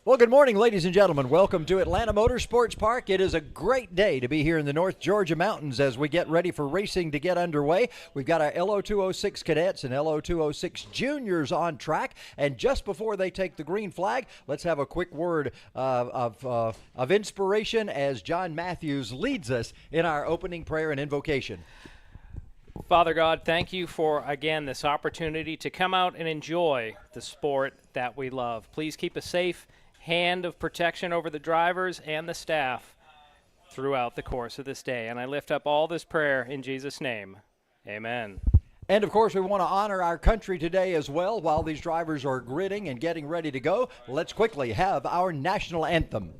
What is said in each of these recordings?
Well, good morning, ladies and gentlemen. Welcome to Atlanta Motorsports Park. It is a great day to be here in the North Georgia mountains as we get ready for racing to get underway. We've got our Lo206 Cadets and Lo206 Juniors on track, and just before they take the green flag, let's have a quick word of inspiration as John Matthews leads us in our opening prayer and invocation. Father God, thank you for, again, this opportunity to come out and enjoy the sport that we love. Please keep a safe hand of protection over the drivers and the staff throughout the course of this day. And I lift up all this prayer in Jesus' name. Amen. And, of course, we want to honor our country today as well. While these drivers are gridding and getting ready to go, let's quickly have our national anthem.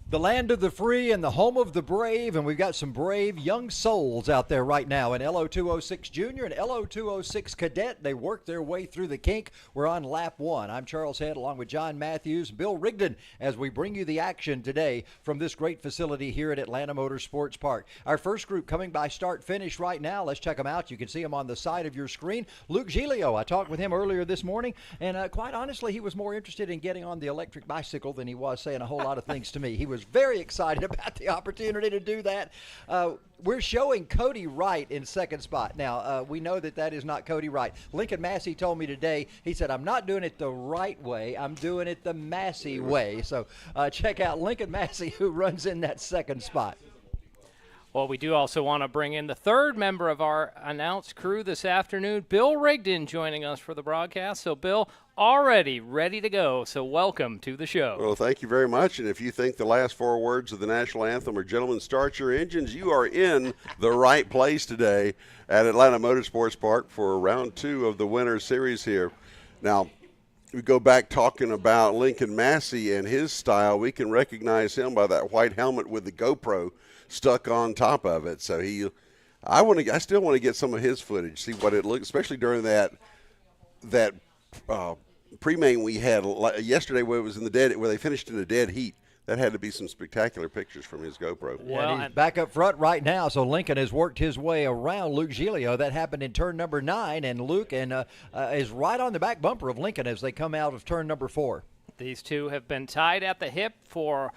The land of the free and the home of the brave, and we've got some brave young souls out there right now in Lo206 Junior and Lo206 Cadet. They work their way through the kink. We're on lap one. I'm Charles Head along with John Matthews and Bill Rigdon as we bring you the action today from this great facility here at Atlanta Motorsports Park. Our first group coming by start-finish right now. Let's check them out. You can see them on the side of your screen. Luke Giglio, I talked with him earlier this morning, and quite honestly, he was more interested in getting on the electric bicycle than he was saying a whole lot of things to me. He was very excited about the opportunity to do that. We're showing Cody Wright in second spot. Now, we know that is not Cody Wright. Lincoln Massey told me today, he said, I'm not doing it the right way, I'm doing it the Massey way. So check out Lincoln Massey, who runs in that second spot. Well, we do also want to bring in the third member of our announced crew this afternoon, Bill Rigdon, joining us for the broadcast. So, Bill, already ready to go, so welcome to the show. Well, thank you very much, and if you think the last four words of the national anthem are "Gentlemen, start your engines," you are in the right place today at Atlanta Motorsports Park for round two of the Winter Series here. Now, we go back talking about Lincoln Massey and his style. We can recognize him by that white helmet with the GoPro stuck on top of it. So I still want to get some of his footage, see what it looks, especially during that pre-main we had yesterday where it was where they finished in a dead heat. That had to be some spectacular pictures from his GoPro. Well, he's back up front right now, so Lincoln has worked his way around Luke Giglio. That happened in turn number 9, and Luke is right on the back bumper of Lincoln as they come out of turn number 4. These two have been tied at the hip for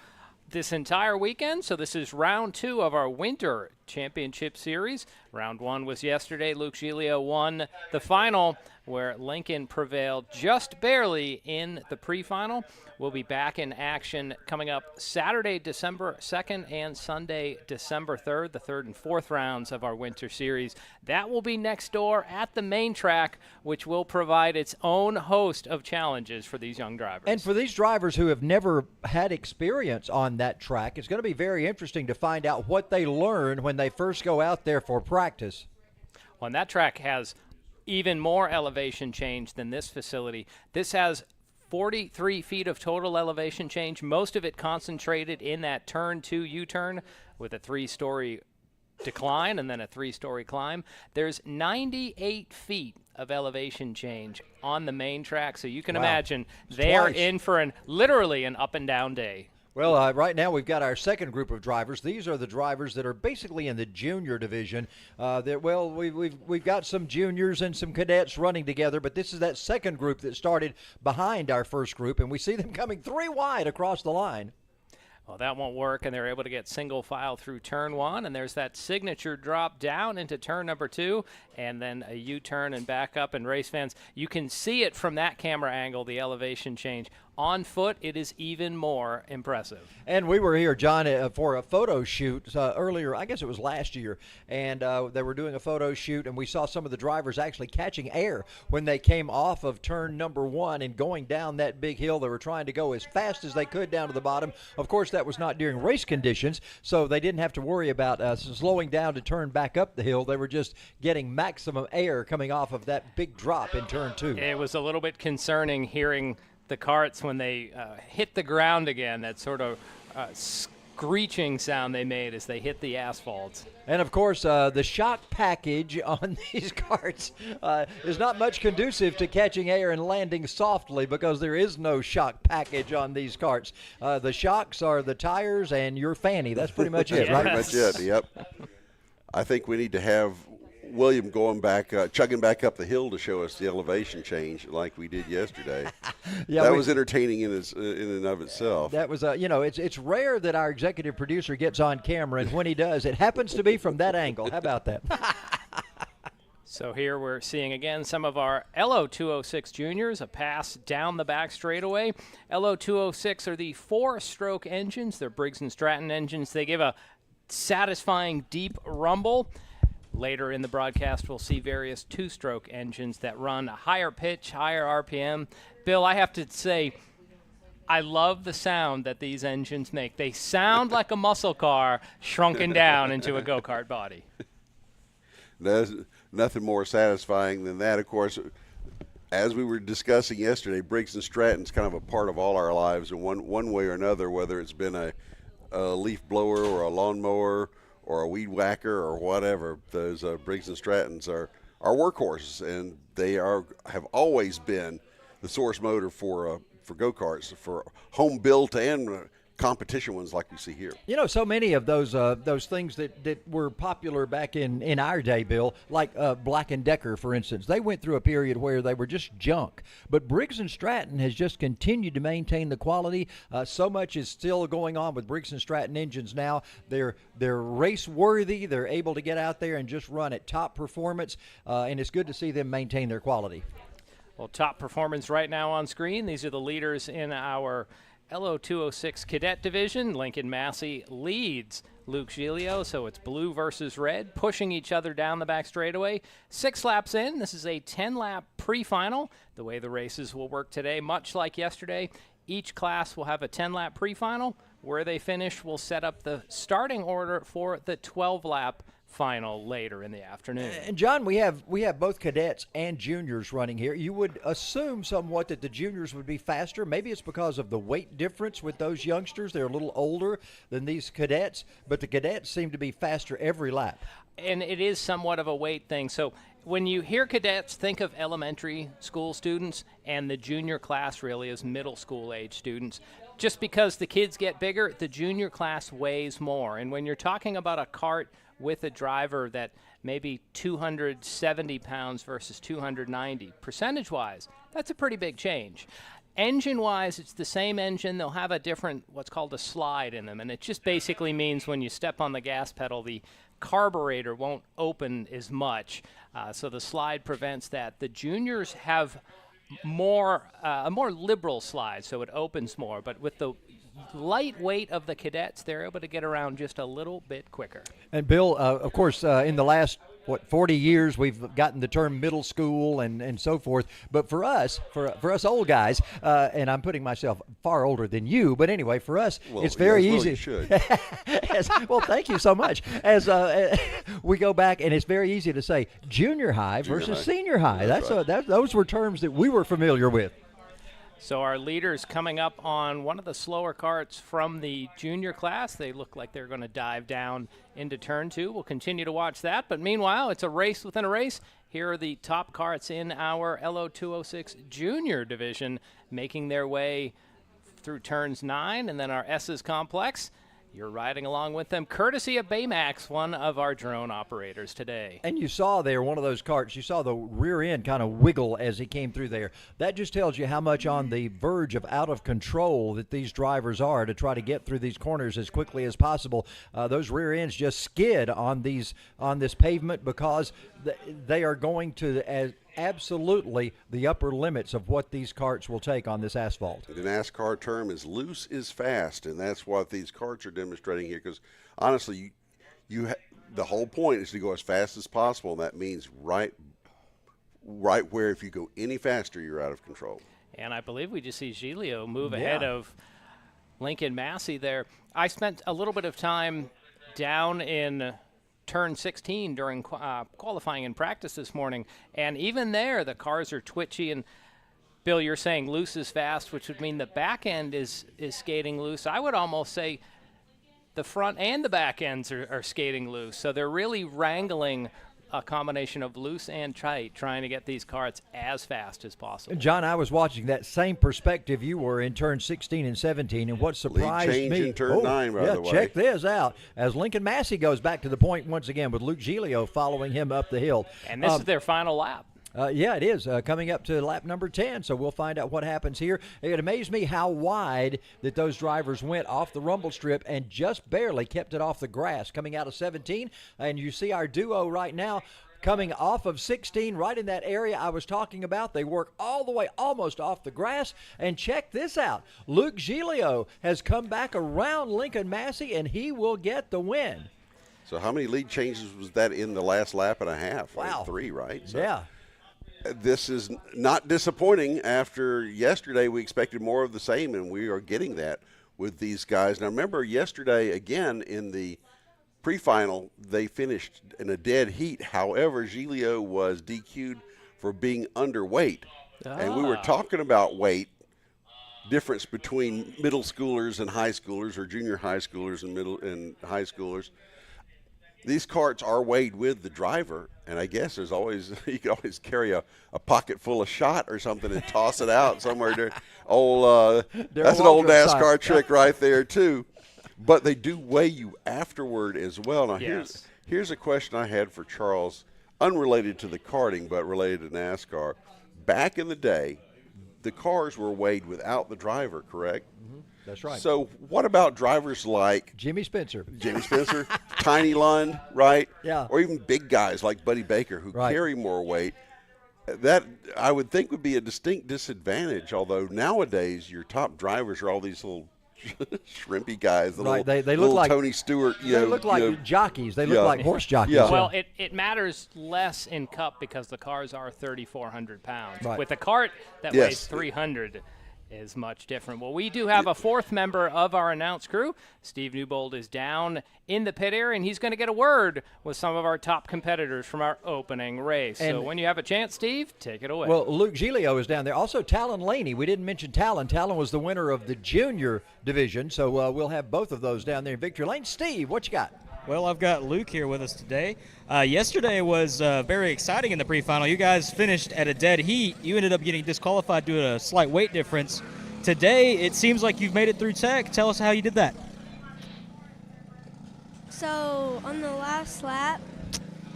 this entire weekend, so this is round 2 of our Winter Championship Series. Round 1 was yesterday. Luke Giglio won the final, where Lincoln prevailed just barely in the pre-final. We'll be back in action coming up Saturday, December 2nd and Sunday, December 3rd, the 3rd and 4th rounds of our Winter Series. That will be next door at the main track, which will provide its own host of challenges for these young drivers. And for these drivers who have never had experience on that track, it's going to be very interesting to find out what they learn when they first go out there for practice. Well, and that track has even more elevation change than this facility. This has 43 feet of total elevation change, most of it concentrated in that turn 2 U-turn with a 3-story decline and then a 3-story climb. There's 98 feet of elevation change on the main track, so you can imagine they are in for literally an up and down day. Well, right now we've got our second group of drivers. These are the drivers that are basically in the junior division. We've got some juniors and some cadets running together, but this is that second group that started behind our first group, and we see them coming 3 wide across the line. Well, that won't work, and they're able to get single file through turn 1, and there's that signature drop down into turn number 2, and then a U-turn and back up. And race fans, you can see it from that camera angle, the elevation change. On foot, it is even more impressive. And we were here, John, for a photo shoot earlier, I guess it was last year, and they were doing a photo shoot, and we saw some of the drivers actually catching air when they came off of turn number 1 and going down that big hill. They were trying to go as fast as they could down to the bottom. Of course, that was not during race conditions, so they didn't have to worry about slowing down to turn back up the hill. They were just getting maximum air coming off of that big drop in turn 2. It was a little bit concerning hearing the karts when they hit the ground again, that sort of screeching sound they made as they hit the asphalt. And of course, the shock package on these karts is not much conducive to catching air and landing softly, because there is no shock package on these karts. The shocks are the tires and your fanny. That's pretty much it, Yes. right? Pretty much it, yep. I think we need to have William going back, chugging back up the hill to show us the elevation change like we did yesterday. Yeah, that was entertaining in and of itself. That was, it's rare that our executive producer gets on camera, and when he does, it happens to be from that angle. How about that? So here we're seeing again some of our Lo206 juniors, a pass down the back straightaway. Lo206 are the 4-stroke engines. They're Briggs & Stratton engines. They give a satisfying deep rumble. Later in the broadcast, we'll see various 2-stroke engines that run a higher pitch, higher RPM. Bill, I have to say, I love the sound that these engines make. They sound like a muscle car shrunken down into a go-kart body. There's nothing more satisfying than that. Of course, as we were discussing yesterday, Briggs & Stratton's kind of a part of all our lives in one way or another, whether it's been a leaf blower or a lawnmower or a weed whacker or whatever. Those Briggs & Strattons are workhorses, and they have always been the source motor for go-karts, for home built and competition ones like we see here. You know, so many of those things that were popular back in our day, Bill, like Black & Decker, for instance, they went through a period where they were just junk. But Briggs & Stratton has just continued to maintain the quality. So much is still going on with Briggs & Stratton engines now. They're race worthy. They're able to get out there and just run at top performance, and it's good to see them maintain their quality. Well, top performance right now on screen. These are the leaders in our Lo206 Cadet Division. Lincoln Massey leads Luke Giglio, so it's blue versus red, pushing each other down the back straightaway. 6 laps in. This is a 10-lap pre-final. The way the races will work today, much like yesterday, each class will have a 10-lap pre-final. Where they finish will set up the starting order for the 12-lap final later in the afternoon. And John, we have both cadets and juniors running here. You would assume somewhat that the juniors would be faster. Maybe it's because of the weight difference with those youngsters. They're a little older than these cadets, but the cadets seem to be faster every lap. And it is somewhat of a weight thing. So when you hear cadets, think of elementary school students, and the junior class really is middle school age students. Just because the kids get bigger, the junior class weighs more. And when you're talking about a kart with a driver that maybe 270 pounds versus 290, percentage-wise, that's a pretty big change. Engine-wise, it's the same engine. They'll have a different, what's called a slide in them, and it just basically means when you step on the gas pedal, the carburetor won't open as much, so the slide prevents that. The juniors have a more liberal slide, so it opens more, but with the light weight of the cadets, they're able to get around just a little bit quicker. And Bill, of course, in the last 40 years, we've gotten the term middle school and so forth. But for us old guys, and I'm putting myself far older than you, but anyway, for us, it's very easy. You should. Well, thank you so much. As we go back, and it's very easy to say junior high versus senior high. That's right. Those were terms that we were familiar with. So our leaders coming up on one of the slower karts from the junior class. They look like they're going to dive down into turn 2. We'll continue to watch that. But meanwhile, it's a race within a race. Here are the top karts in our Lo206 junior division making their way through turns 9 and then our S's complex. You're riding along with them, courtesy of Baymax, one of our drone operators today. And you saw there one of those carts, you saw the rear end kind of wiggle as he came through there. That just tells you how much on the verge of out of control that these drivers are to try to get through these corners as quickly as possible. Those rear ends just skid on this pavement because they are going to absolutely the upper limits of what these carts will take on this asphalt. The NASCAR term is loose is fast, and that's what these carts are demonstrating here, because honestly, the whole point is to go as fast as possible, and that means right where if you go any faster, you're out of control. And I believe we just see Giglio move ahead of Lincoln Massey there. I spent a little bit of time down in turn 16 during qualifying and practice this morning, and even there the cars are twitchy. And Bill, you're saying loose is fast, which would mean the back end is skating loose. I would almost say the front and the back ends are skating loose, so they're really wrangling a combination of loose and tight, trying to get these carts as fast as possible. John, I was watching that same perspective you were in turn 16 and 17, and what surprised Lead change me. in turn 9, by the way. Check this out. As Lincoln Massey goes back to the point once again with Luke Giglio following him up the hill. And this is their final lap. Yeah, it is. Coming up to lap number 10, so we'll find out what happens here. It amazed me how wide that those drivers went off the rumble strip and just barely kept it off the grass coming out of 17. And you see our duo right now coming off of 16, right in that area I was talking about. They work all the way almost off the grass. And check this out. Luke Giglio has come back around Lincoln Massey, and he will get the win. So how many lead changes was that in the last lap and a half? Wow. Like 3, right? So yeah. This is not disappointing. After yesterday, we expected more of the same, and we are getting that with these guys. Now, remember, yesterday, again, in the pre-final, they finished in a dead heat. However, Giglio was DQ'd for being underweight. And we were talking about weight difference between middle schoolers and high schoolers, or junior high schoolers and middle and high schoolers. These carts are weighed with the driver, and I guess there's always you can always carry a pocket full of shot or something and toss it out somewhere. That's an old NASCAR trick right there too. But they do weigh you afterward as well. Now here's a question I had for Charles, unrelated to the karting but related to NASCAR. Back in the day, the cars were weighed without the driver, correct? Mm-hmm. That's right. So what about drivers like Jimmy Spencer, Tiny Lund, right? Yeah. Or even big guys like Buddy Baker who carry more weight? That I would think would be a distinct disadvantage, although nowadays your top drivers are all these little shrimpy guys. They look like Tony Stewart. They look like jockeys. They look like horse jockeys. Yeah. Well, it matters less in Cup because the cars are 3,400 pounds. Right. With a cart that weighs 300 is much different. Well, we do have a fourth member of our announce crew. Steve Newbold is down in the pit area, and he's going to get a word with some of our top competitors from our opening race. So when you have a chance, Steve, take it away. Well, Luke Giglio is down there. Also, Talon Laney. We didn't mention Talon. Talon was the winner of the junior division, so we'll have both of those down there in victory lane. Steve, what you got? Well, I've got Luke here with us today. Yesterday was very exciting in the pre-final. You guys finished at a dead heat. You ended up getting disqualified due to a slight weight difference. Today, it seems like you've made it through tech. Tell us how you did that. So, on the last lap,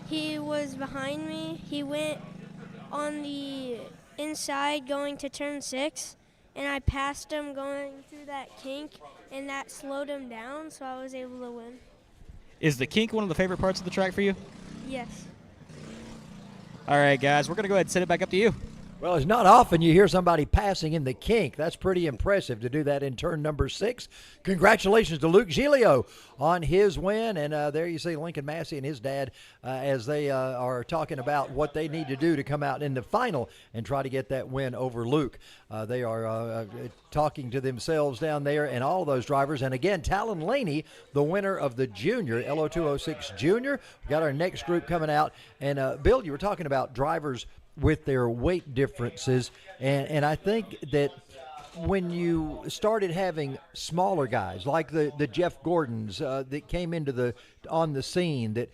he was behind me. He went on the inside going to turn 6, and I passed him going through that kink, and that slowed him down, so I was able to win. Is the kink one of the favorite parts of the track for you? Yes. All right, guys, we're going to go ahead and send it back up to you. Well, it's not often you hear somebody passing in the kink. That's pretty impressive to do that in turn number 6. Congratulations to Luke Giglio on his win. And there you see Lincoln Massey and his dad as they are talking about what they need to do to come out in the final and try to get that win over Luke. They are talking to themselves down there and all of those drivers. And again, Talon Laney, the winner of the junior, Lo206 Junior. We've got our next group coming out. And Bill, you were talking about drivers with their weight differences, and I think that when you started having smaller guys like the Jeff Gordons that came into on the scene that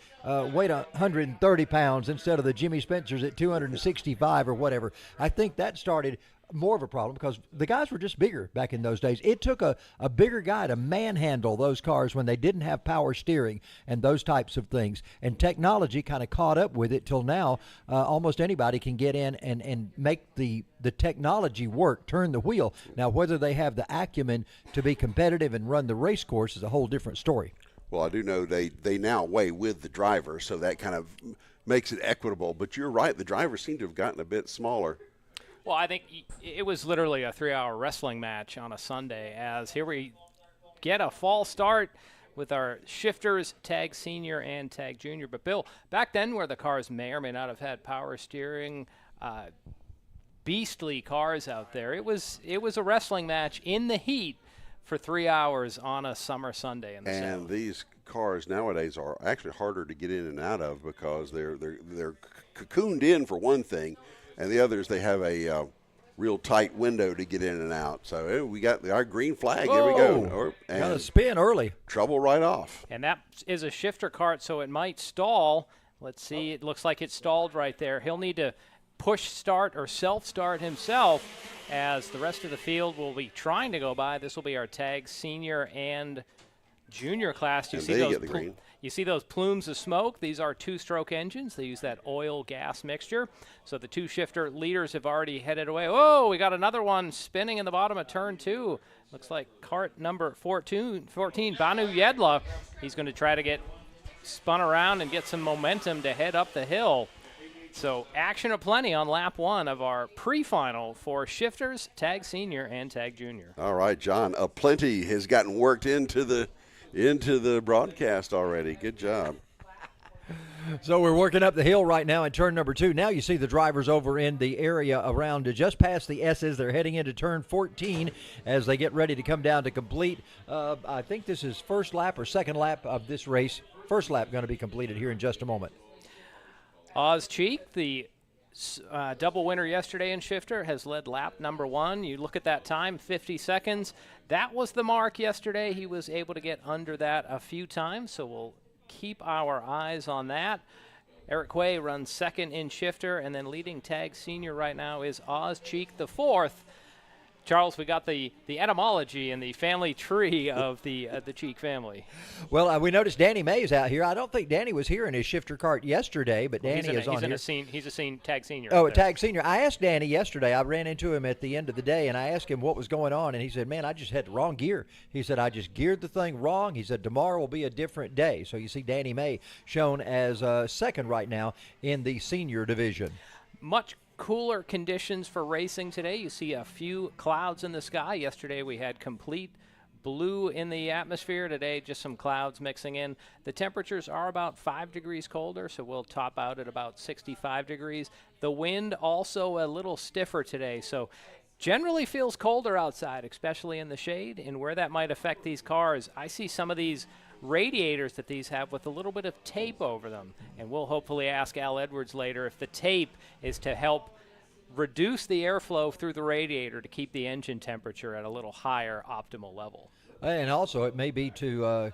weighed 130 pounds instead of the Jimmy Spencers at 265 or whatever, I think that started more of a problem because the guys were just bigger back in those days. It took a bigger guy to manhandle those cars when they didn't have power steering and those types of things. And technology kind of caught up with it till now. Almost anybody can get in and make the technology work, turn the wheel. Now, whether they have the acumen to be competitive and run the race course is a whole different story. Well, I do know they now weigh with the driver, so that kind of makes it equitable. But you're right, the drivers seem to have gotten a bit smaller. Well, I think it was literally a 3-hour wrestling match on a Sunday, as here we get a fall start with our shifters, Tag Senior and Tag Junior. But, Bill, back then where the cars may or may not have had power steering, beastly cars out there, it was a wrestling match in the heat for 3 hours on a summer Sunday in the And South. these cars nowadays are actually harder to get in and out of because they're cocooned in for one thing, and the others they have a real tight window to get in and out. So we got our green flag. Here we go. Got to spin early. Trouble right off. And that is a shifter cart, so it might stall. Let's see. It looks like it stalled right there. He'll need to push start or self-start himself as the rest of the field will be trying to go by. This will be our Tag Senior and Junior class. And they get the green. You see those plumes of smoke? These are two-stroke engines. They use that oil-gas mixture. So the two shifter leaders have already headed away. Oh, we got another one spinning in the bottom of turn 2. Looks like cart number 14 Banu Yedla. He's going to try to get spun around and get some momentum to head up the hill. So action aplenty on lap 1 of our pre-final for shifters, Tag Senior and Tag Junior. All right, John, aplenty has gotten worked into the broadcast already. Good job. So we're working up the hill right now in turn number 2. Now you see the drivers over in the area around just past the S's. They're heading into turn 14 as they get ready to come down to complete. I think this is first lap or second lap of this race. First lap going to be completed here in just a moment. Oz Cheek, the double winner yesterday in shifter, has led lap number 1. You look at that time, 50 seconds. That was the mark yesterday. He was able to get under that a few times, so we'll keep our eyes on that. Eric Quay runs second in shifter, and then leading Tag Senior right now is Oz Cheek, the 4th. Charles, we got the etymology and the family tree of the Cheek family. Well, we noticed Danny May is out here. I don't think Danny was here in his shifter cart yesterday, but Danny is on here. He's a Tag Senior. Oh, a Tag Senior. I asked Danny yesterday. I ran into him at the end of the day, and I asked him what was going on, and he said, man, I just had the wrong gear. He said, I just geared the thing wrong. He said, tomorrow will be a different day. So you see Danny May shown as second right now in the senior division. Much cooler conditions for racing today. You see a few clouds in the sky. Yesterday we had complete blue in the atmosphere. Today just some clouds mixing in. The temperatures are about 5 degrees colder, so we'll top out at about 65 degrees. The wind also a little stiffer today, so generally feels colder outside, especially in the shade. And where that might affect these cars, I see some of these radiators that these have with a little bit of tape over them, and we'll hopefully ask Al Edwards later if the tape is to help reduce the airflow through the radiator to keep the engine temperature at a little higher optimal level. And also it may be to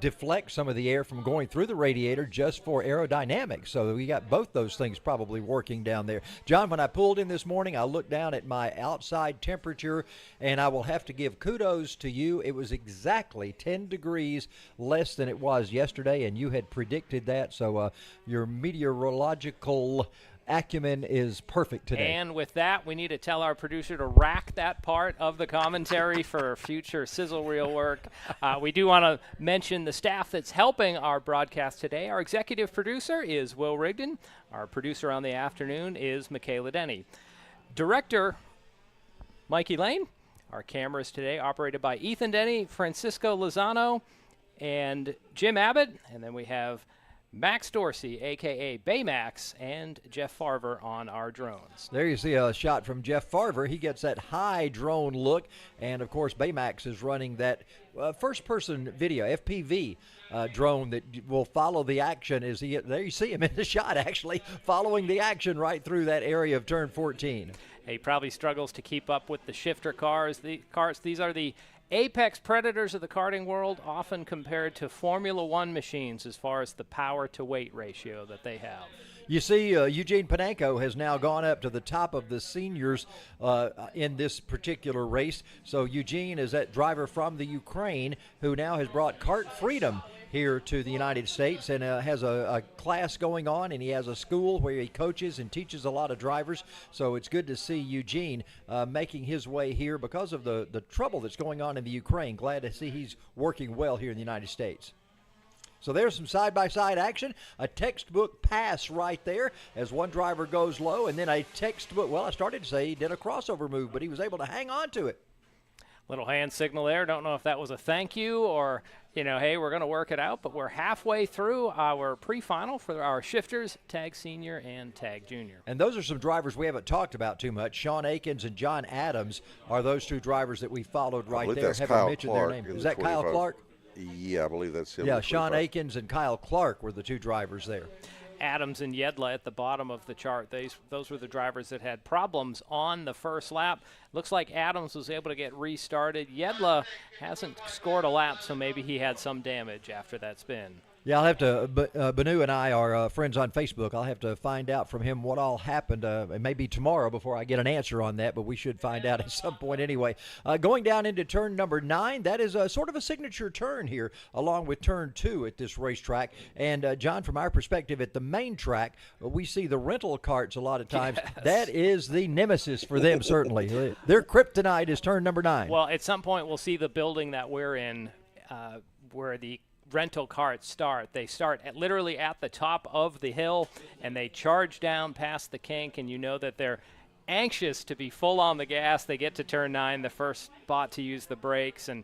deflect some of the air from going through the radiator just for aerodynamics. So we got both those things probably working down there. John, when I pulled in this morning, I looked down at my outside temperature, and I will have to give kudos to you. It was exactly 10 degrees less than it was yesterday, and you had predicted that. So your meteorological acumen is perfect today. And with that, we need to tell our producer to rack that part of the commentary for future sizzle reel work. We do want to mention the staff that's helping our broadcast today. Our executive producer is Will Rigdon. Our producer on the afternoon is Michaela Denny. Director Mikey Lane. Our cameras today operated by Ethan Denny, Francisco Lozano, and Jim Abbott. And then we have Max Dorsey, a.k.a. Baymax, and Jeff Farver on our drones. There you see a shot from Jeff Farver. He gets that high drone look. And, of course, Baymax is running that first-person video, FPV drone that will follow the action. There you see him in the shot, actually, following the action right through that area of turn 14. He probably struggles to keep up with the shifter cars. These are the apex predators of the karting world, often compared to Formula One machines as far as the power to weight ratio that they have. You see, Eugene Panenko has now gone up to the top of the seniors in this particular race. So Eugene is that driver from the Ukraine who now has brought kart freedom here to the United States and has a class going on, and he has a school where he coaches and teaches a lot of drivers. So it's good to see Eugene making his way here because of the trouble that's going on in the Ukraine. Glad to see he's working well here in the United States. So there's some side-by-side action, a textbook pass right there as one driver goes low, and then a textbook, well, I started to say he did a crossover move, but he was able to hang on to it. Little hand signal there. Don't know if that was a thank you or, hey, we're going to work it out, but we're halfway through our pre-final for our shifters, Tag Senior and Tag Junior. And those are some drivers we haven't talked about too much. Sean Akins and John Adams are those two drivers that we followed right there. Haven't mentioned their name. Is that Kyle Clark? Yeah, I believe that's him. Yeah, Sean Akins and Kyle Clark were the two drivers there. Adams and Yedla at the bottom of the chart. Those were the drivers that had problems on the first lap. Looks like Adams was able to get restarted. Yedla hasn't scored a lap, so maybe he had some damage after that spin. Yeah, I'll have to, Banu and I are friends on Facebook. I'll have to find out from him what all happened. It may be tomorrow before I get an answer on that, but we should find out at some point anyway. Going down into turn number 9, that is sort of a signature turn here, along with turn 2 at this racetrack. And, John, from our perspective at the main track, we see the rental carts a lot of times. Yes. That is the nemesis for them, certainly. Their kryptonite is turn number 9. Well, at some point we'll see the building that we're in where the rental carts start. They start literally at the top of the hill, and they charge down past the kink, and you know that they're anxious to be full on the gas. They get to turn 9, the first spot to use the brakes, and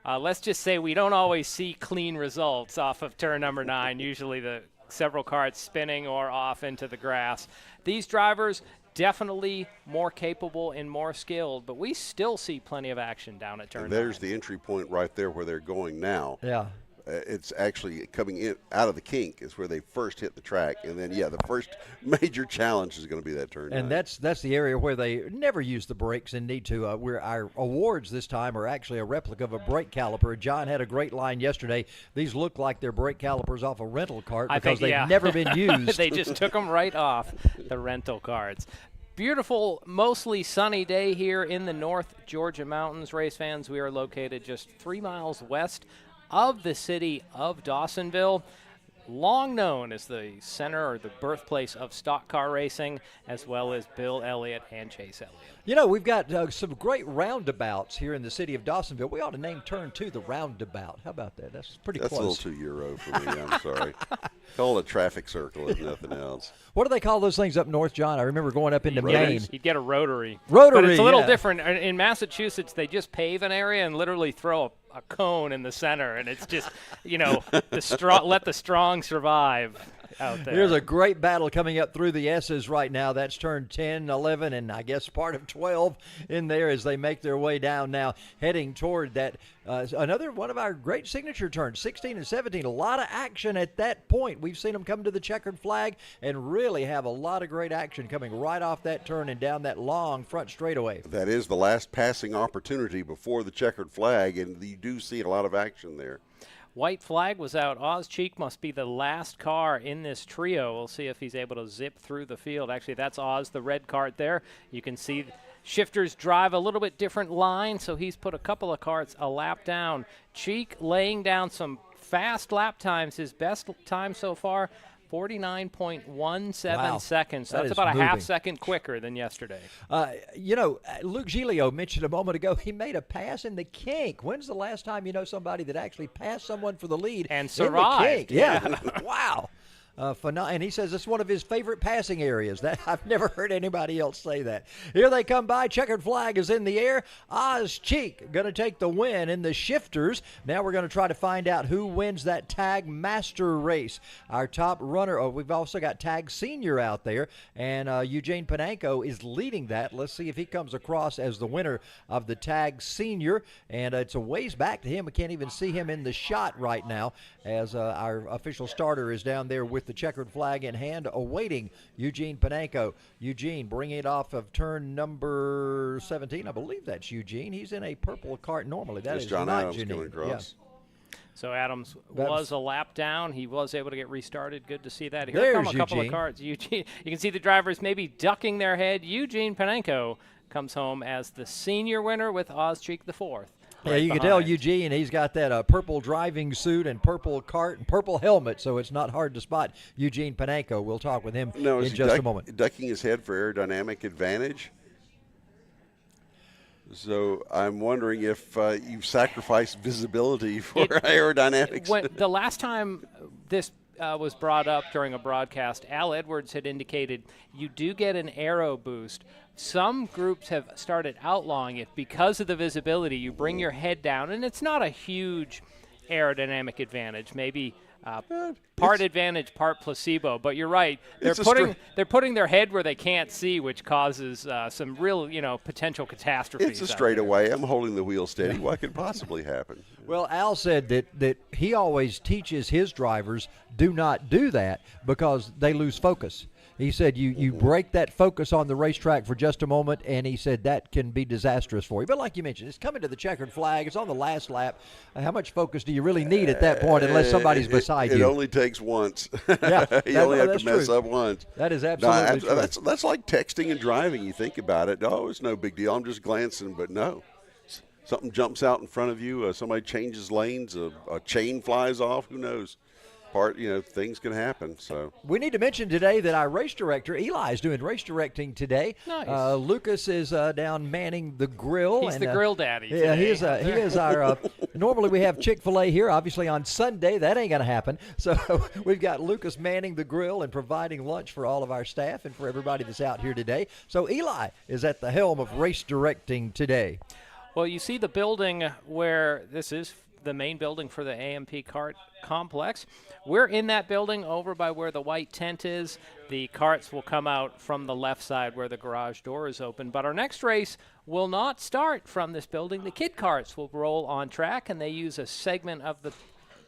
let's just say we don't always see clean results off of turn number 9. Usually the several carts spinning or off into the grass. These drivers definitely more capable and more skilled, but we still see plenty of action down at turn 9. There's the entry point right there where they're going now. Yeah. It's actually coming in out of the kink is where they first hit the track, and then the first major challenge is going to be that turn. And 9. that's the area where they never use the brakes and need to. Where our awards this time are actually a replica of a brake caliper. John had a great line yesterday. These look like they're brake calipers off a rental cart because they've never been used. They just took them right off the rental carts. Beautiful, mostly sunny day here in the North Georgia mountains. Race fans, we are located just 3 miles west of the city of Dawsonville, long known as the center or the birthplace of stock car racing, as well as Bill Elliott and Chase Elliott. You know, we've got some great roundabouts here in the city of Dawsonville. We ought to name turn 2 the roundabout. How about that? That's pretty close. That's a little too Euro for me. I'm sorry. Call it a traffic circle if nothing else. What do they call those things up north, John? I remember going up into Maine. You'd get a rotary. But it's a little different. In Massachusetts, they just pave an area and literally throw a cone in the center, and it's just, let the strong survive out there. There's a great battle coming up through the S's right now. That's turn 10, 11, and I guess part of 12 in there as they make their way down now, heading toward that. Another one of our great signature turns, 16 and 17. A lot of action at that point. We've seen them come to the checkered flag and really have a lot of great action coming right off that turn and down that long front straightaway. That is the last passing opportunity before the checkered flag, and you do see a lot of action there. White flag was out. Oz Cheek must be the last car in this trio. We'll see if he's able to zip through the field. Actually, that's Oz, the red cart there. You can see shifters drive a little bit different line, so he's put a couple of carts a lap down. Cheek laying down some fast lap times. His best time so far, 49.17 seconds. So that's about a half second quicker than yesterday. Luke Giglio mentioned a moment ago he made a pass in the kink. When's the last time you know somebody that actually passed someone for the lead and survived? In the kink? Yeah. Wow. And he says it's one of his favorite passing areas. That I've never heard anybody else say that. Here they come by. Checkered flag is in the air. Oz Cheek going to take the win in the shifters. Now we're going to try to find out who wins that Tag Master race. Our top runner, we've also got Tag Senior out there, and Eugene Panenko is leading that. Let's see if he comes across as the winner of the Tag Senior, and it's a ways back to him. We can't even see him in the shot right now as our official starter is down there with the the checkered flag in hand, awaiting Eugene Panenko. Eugene bringing it off of turn number 17. I believe that's Eugene. He's in a purple cart normally. That It's is John not Adams Eugene. coming across. So Adams That's- was a lap down. He was able to get restarted. Good to see that. Here There's come a couple of Eugene. carts. Eugene, you can see the drivers maybe ducking their head. Eugene Panenko comes home as the senior winner with Ozcheek the fourth. Yeah, right you can tell behind. Eugene, he's got that purple driving suit and purple cart and purple helmet, so it's not hard to spot Eugene Panenko. We'll talk with him No, in is he just a moment. ducking his head for aerodynamic advantage? So I'm wondering if you've sacrificed visibility for aerodynamics. When the last time this was brought up during a broadcast, Al Edwards had indicated you do get an aero boost. Some groups have started outlawing it because of the visibility. You bring your head down, and it's not a huge aerodynamic advantage. Maybe part advantage, part placebo. But you're right. They're putting their head where they can't see, which causes some real, potential catastrophes. It's a out there. straightaway. I'm holding the wheel steady. What could possibly happen? Well, Al said that he always teaches his drivers do not do that because they lose focus. He said you break that focus on the racetrack for just a moment, and he said that can be disastrous for you. But like you mentioned, it's coming to the checkered flag. It's on the last lap. How much focus do you really need at that point unless somebody's beside It you? only takes once. Yeah, you only have that's to mess true. up once. That is absolutely true. That's like texting and driving. You think about it. Oh, it's no big deal. I'm just glancing. But no. Something jumps out in front of you. Somebody changes lanes. A chain flies off. Who knows? Things can happen. So We need to mention today that our race director, Eli, is doing race directing today. Nice. Lucas is down manning the grill. He's the grill daddy Yeah, he today. is our. Normally we have Chick-fil-A here. Obviously on Sunday that ain't going to happen. So we've got Lucas manning the grill and providing lunch for all of our staff and for everybody that's out here today. So Eli is at the helm of race directing today. Well, you see the building where this is the main building for the AMP Kart complex. We're in that building over by where the white tent is. The carts will come out from the left side where the garage door is open. But our next race will not start from this building. The kid carts will roll on track, and they use a segment of the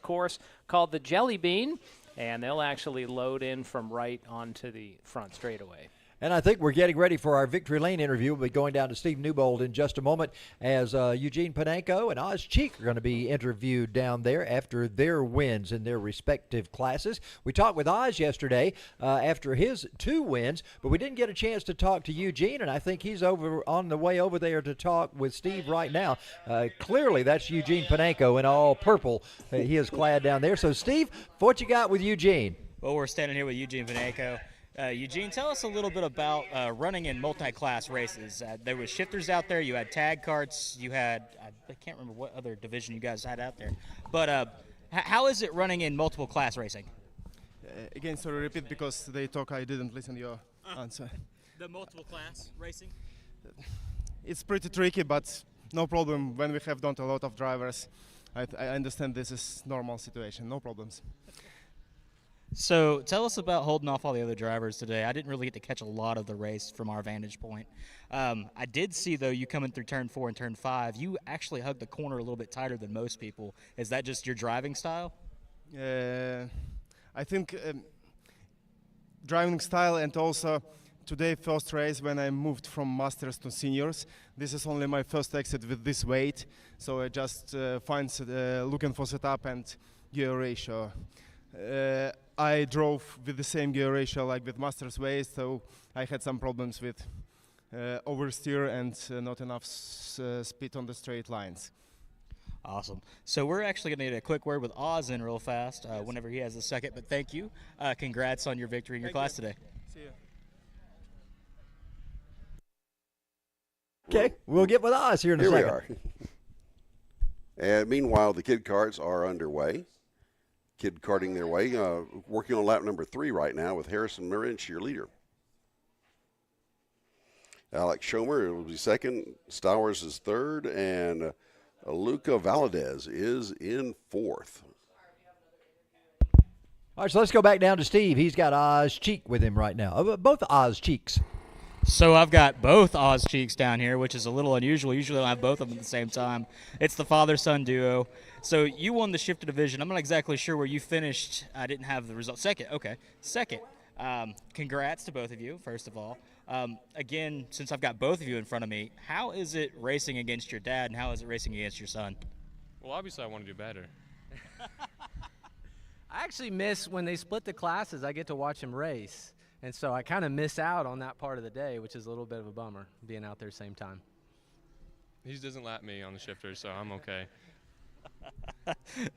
course called the Jelly Bean, and they'll actually load in from right onto the front straightaway. And I think we're getting ready for our Victory Lane interview. We'll be going down to Steve Newbold in just a moment as Eugene Panenko and Ozcheek are going to be interviewed down there after their wins in their respective classes. We talked with Oz yesterday after his 2 wins, but we didn't get a chance to talk to Eugene, and I think he's on the way over there to talk with Steve right now. Clearly, that's Eugene Panenko in all purple. He is clad down there. So, Steve, what you got with Eugene? Well, we're standing here with Eugene Panenko. Eugene, tell us a little bit about running in multi-class races. There was shifters out there. You had tag carts. You had I can't remember what other division you guys had out there. But how is it running in multiple class racing? Again, sorry, repeat because they talk. I didn't listen to your answer. The multiple class racing? It's pretty tricky, but no problem. When we have done a lot of drivers, I understand this is normal situation. No problems. So tell us about holding off all the other drivers today. I didn't really get to catch a lot of the race from our vantage point. I did see, though, you coming through turn 4 and turn 5. You actually hugged the corner a little bit tighter than most people. Is that just your driving style? I think driving style, and also today first race when I moved from Masters to Seniors. This is only my first exit with this weight, so I just looking for setup and gear ratio. I drove with the same gear ratio like with Masters weight, so I had some problems with oversteer and not enough speed on the straight lines. Awesome. So we're actually going to get a quick word with Oz in real fast whenever he has a second, but thank you. Congrats on your victory in your class today. See you. Okay, we'll get with Oz here in a second. Here we are. And meanwhile, the kid carts are underway. Kid karting their way, working on lap number 3 right now with Harrison Marinch, your leader. Alex Schomer will be second, Stowers is third, and Luca Valadez is in 4th. All right, so let's go back down to Steve. He's got Ozcheek with him right now. Both Ozcheeks. So I've got both Oz Cheeks down here, which is a little unusual. Usually I don't have both of them at the same time. It's the father-son duo. So you won the shifted division. I'm not exactly sure where you finished. I didn't have the result. Second. Okay. Second. Congrats to both of you, first of all. Again, since I've got both of you in front of me, how is it racing against your dad and how is it racing against your son? Well, obviously I want to do better. I actually miss when they split the classes. I get to watch him race. And so I kind of miss out on that part of the day, which is a little bit of a bummer, being out there same time. He just doesn't lap me on the shifter, so I'm okay.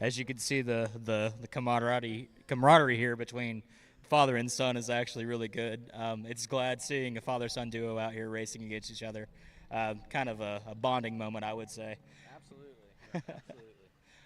As you can see, the camaraderie here between father and son is actually really good. It's glad seeing a father-son duo out here racing against each other. Kind of a bonding moment, I would say. Absolutely.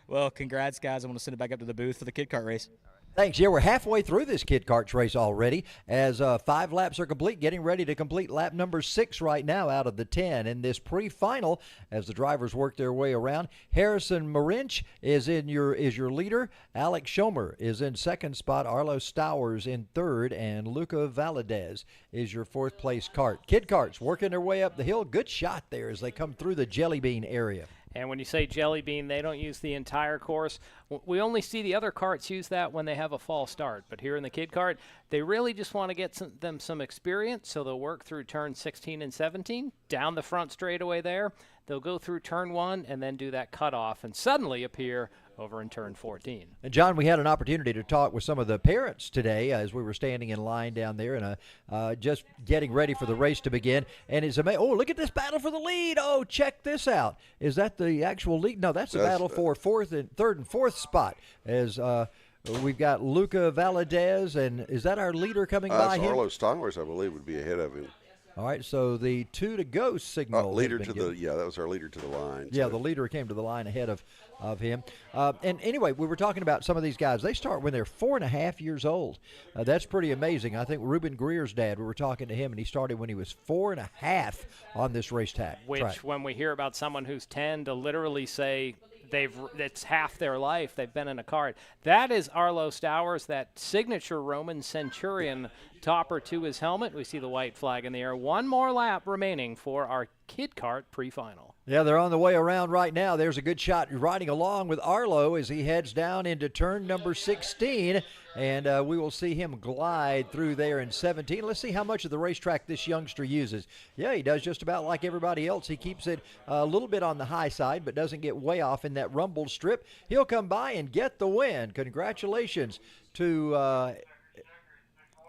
Well, congrats, guys. I want to send it back up to the booth for the kid kart race. Thanks. Yeah, we're halfway through this kid karts race already as 5 laps are complete, getting ready to complete lap number 6 right now out of the 10 in this pre-final as the drivers work their way around. Harrison Marinch is your leader. Alex Schomer is in second spot. Arlo Stowers in third, and Luca Valadez is your fourth place kart. Kid karts working their way up the hill. Good shot there as they come through the Jelly Bean area. And when you say Jelly Bean, they don't use the entire course. We only see the other karts use that when they have a false start. But here in the kid kart, they really just want to get them some experience, so they'll work through turn 16 and 17, down the front straightaway there. They'll go through turn 1 and then do that cutoff and suddenly appear over in turn 14. And, John, we had an opportunity to talk with some of the parents today as we were standing in line down there and just getting ready for the race to begin. And it's amazing. Oh, look at this battle for the lead. Oh, check this out. Is that the actual lead? No, that's the battle for third and fourth spot as we've got Luca Valadez. And is that our leader coming by him? Arlo Stowers, I believe, would be ahead of him. All right, so the 2 to go signal. That was our leader to the line. Yeah, the leader came to the line ahead of him. And anyway, we were talking about some of these guys. They start when they're 4.5 years old. That's pretty amazing. I think Ruben Greer's dad, we were talking to him, and he started when he was 4.5 on this racetrack. Which, when we hear about someone who's 10 to literally say it's half their life they've been in a kart. That is Arlo Stowers, that signature Roman Centurion topper to his helmet. We see the white flag in the air. One more lap remaining for our kid kart pre-final. Yeah, they're on the way around right now. There's a good shot riding along with Arlo as he heads down into turn number 16, and we will see him glide through there in 17. Let's see how much of the racetrack this youngster uses. Yeah, he does just about like everybody else. He keeps it a little bit on the high side, but doesn't get way off in that rumble strip. He'll come by and get the win. Congratulations to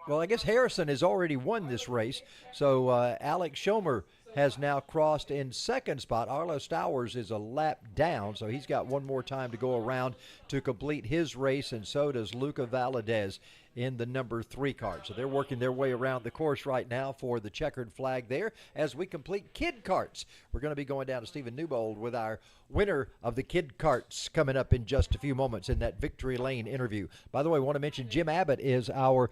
well, I guess Harrison has already won this race, so Alex Schomer has now crossed in second spot. Arlo Stowers is a lap down, so he's got one more time to go around to complete his race, and so does Luca Valadez in the number 3 kart. So they're working their way around the course right now for the checkered flag there as we complete kid karts. We're going to be going down to Stephen Newbold with our winner of the kid karts coming up in just a few moments in that Victory Lane interview. By the way, I want to mention Jim Abbott is our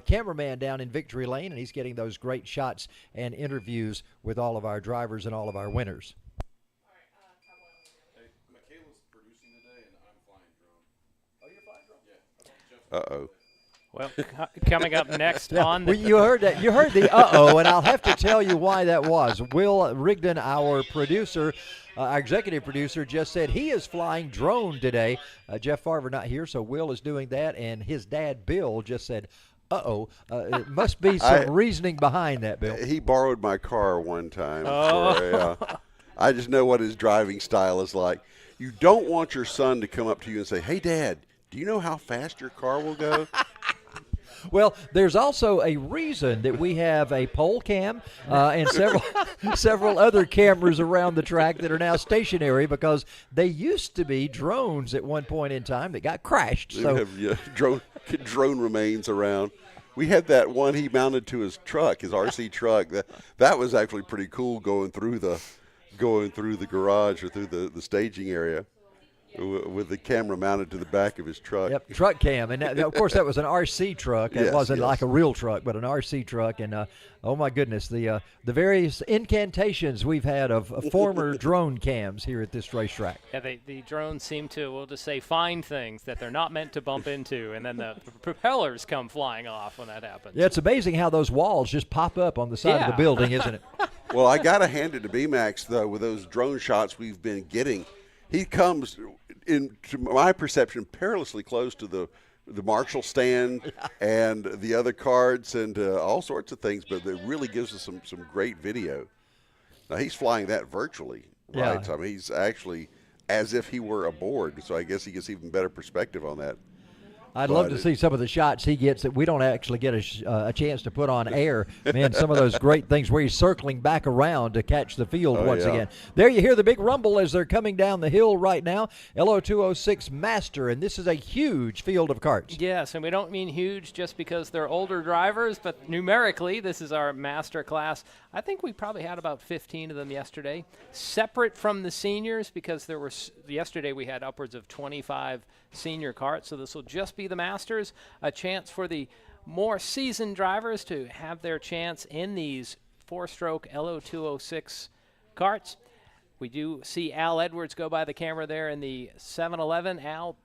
cameraman down in Victory Lane, and he's getting those great shots and interviews with all of our drivers and all of our winners. Uh-oh. Well, coming up next on the... You heard that. You heard the uh-oh, and I'll have to tell you why that was. Will Rigdon, our producer, our executive producer, just said he is flying drone today. Jeff Farver not here, so Will is doing that, and his dad, Bill, just said, uh-oh. It must be some reasoning behind that, Bill. He borrowed my car one time. I just know what his driving style is like. You don't want your son to come up to you and say, hey, Dad, do you know how fast your car will go? Well, there's also a reason that we have a pole cam and several other cameras around the track that are now stationary because they used to be drones at one point in time that got crashed. So have drone remains around. We had that one he mounted to his truck, his RC truck. That was actually pretty cool going through the garage or through the staging area. with the camera mounted to the back of his truck. Yep, truck cam. And of course, that was an RC truck. It Yes, wasn't yes. like a real truck, but an RC truck. And oh my goodness, the various incantations we've had of former drone cams here at this racetrack. Yeah, the drones seem to, we'll just say, find things that they're not meant to bump into, and then the propellers come flying off when that happens. Yeah, it's amazing how those walls just pop up on the side of the Yeah. building, isn't it? Well, I got to hand it to B-Max, though, with those drone shots we've been getting. He comes, in, to my perception, perilously close to the Marshall stand and the other carts and all sorts of things, but it really gives us some great video. Now, he's flying that virtually, right? Yeah. So, I mean, he's actually as if he were aboard, so I guess he gets even better perspective on that. I'd love to see some of the shots he gets that we don't actually get a chance to put on air. Man, some of those great things where he's circling back around to catch the field once again. There you hear the big rumble as they're coming down the hill right now. Lo206 Master, and this is a huge field of karts. Yes, and we don't mean huge just because they're older drivers, but numerically, this is our master class. I think we probably had about 15 of them yesterday, separate from the seniors, because there were yesterday we had upwards of 25 senior karts, so this will just be the masters, a chance for the more seasoned drivers to have their chance in these four-stroke Lo206 karts. We do see Al Edwards go by the camera there in the 711. Al,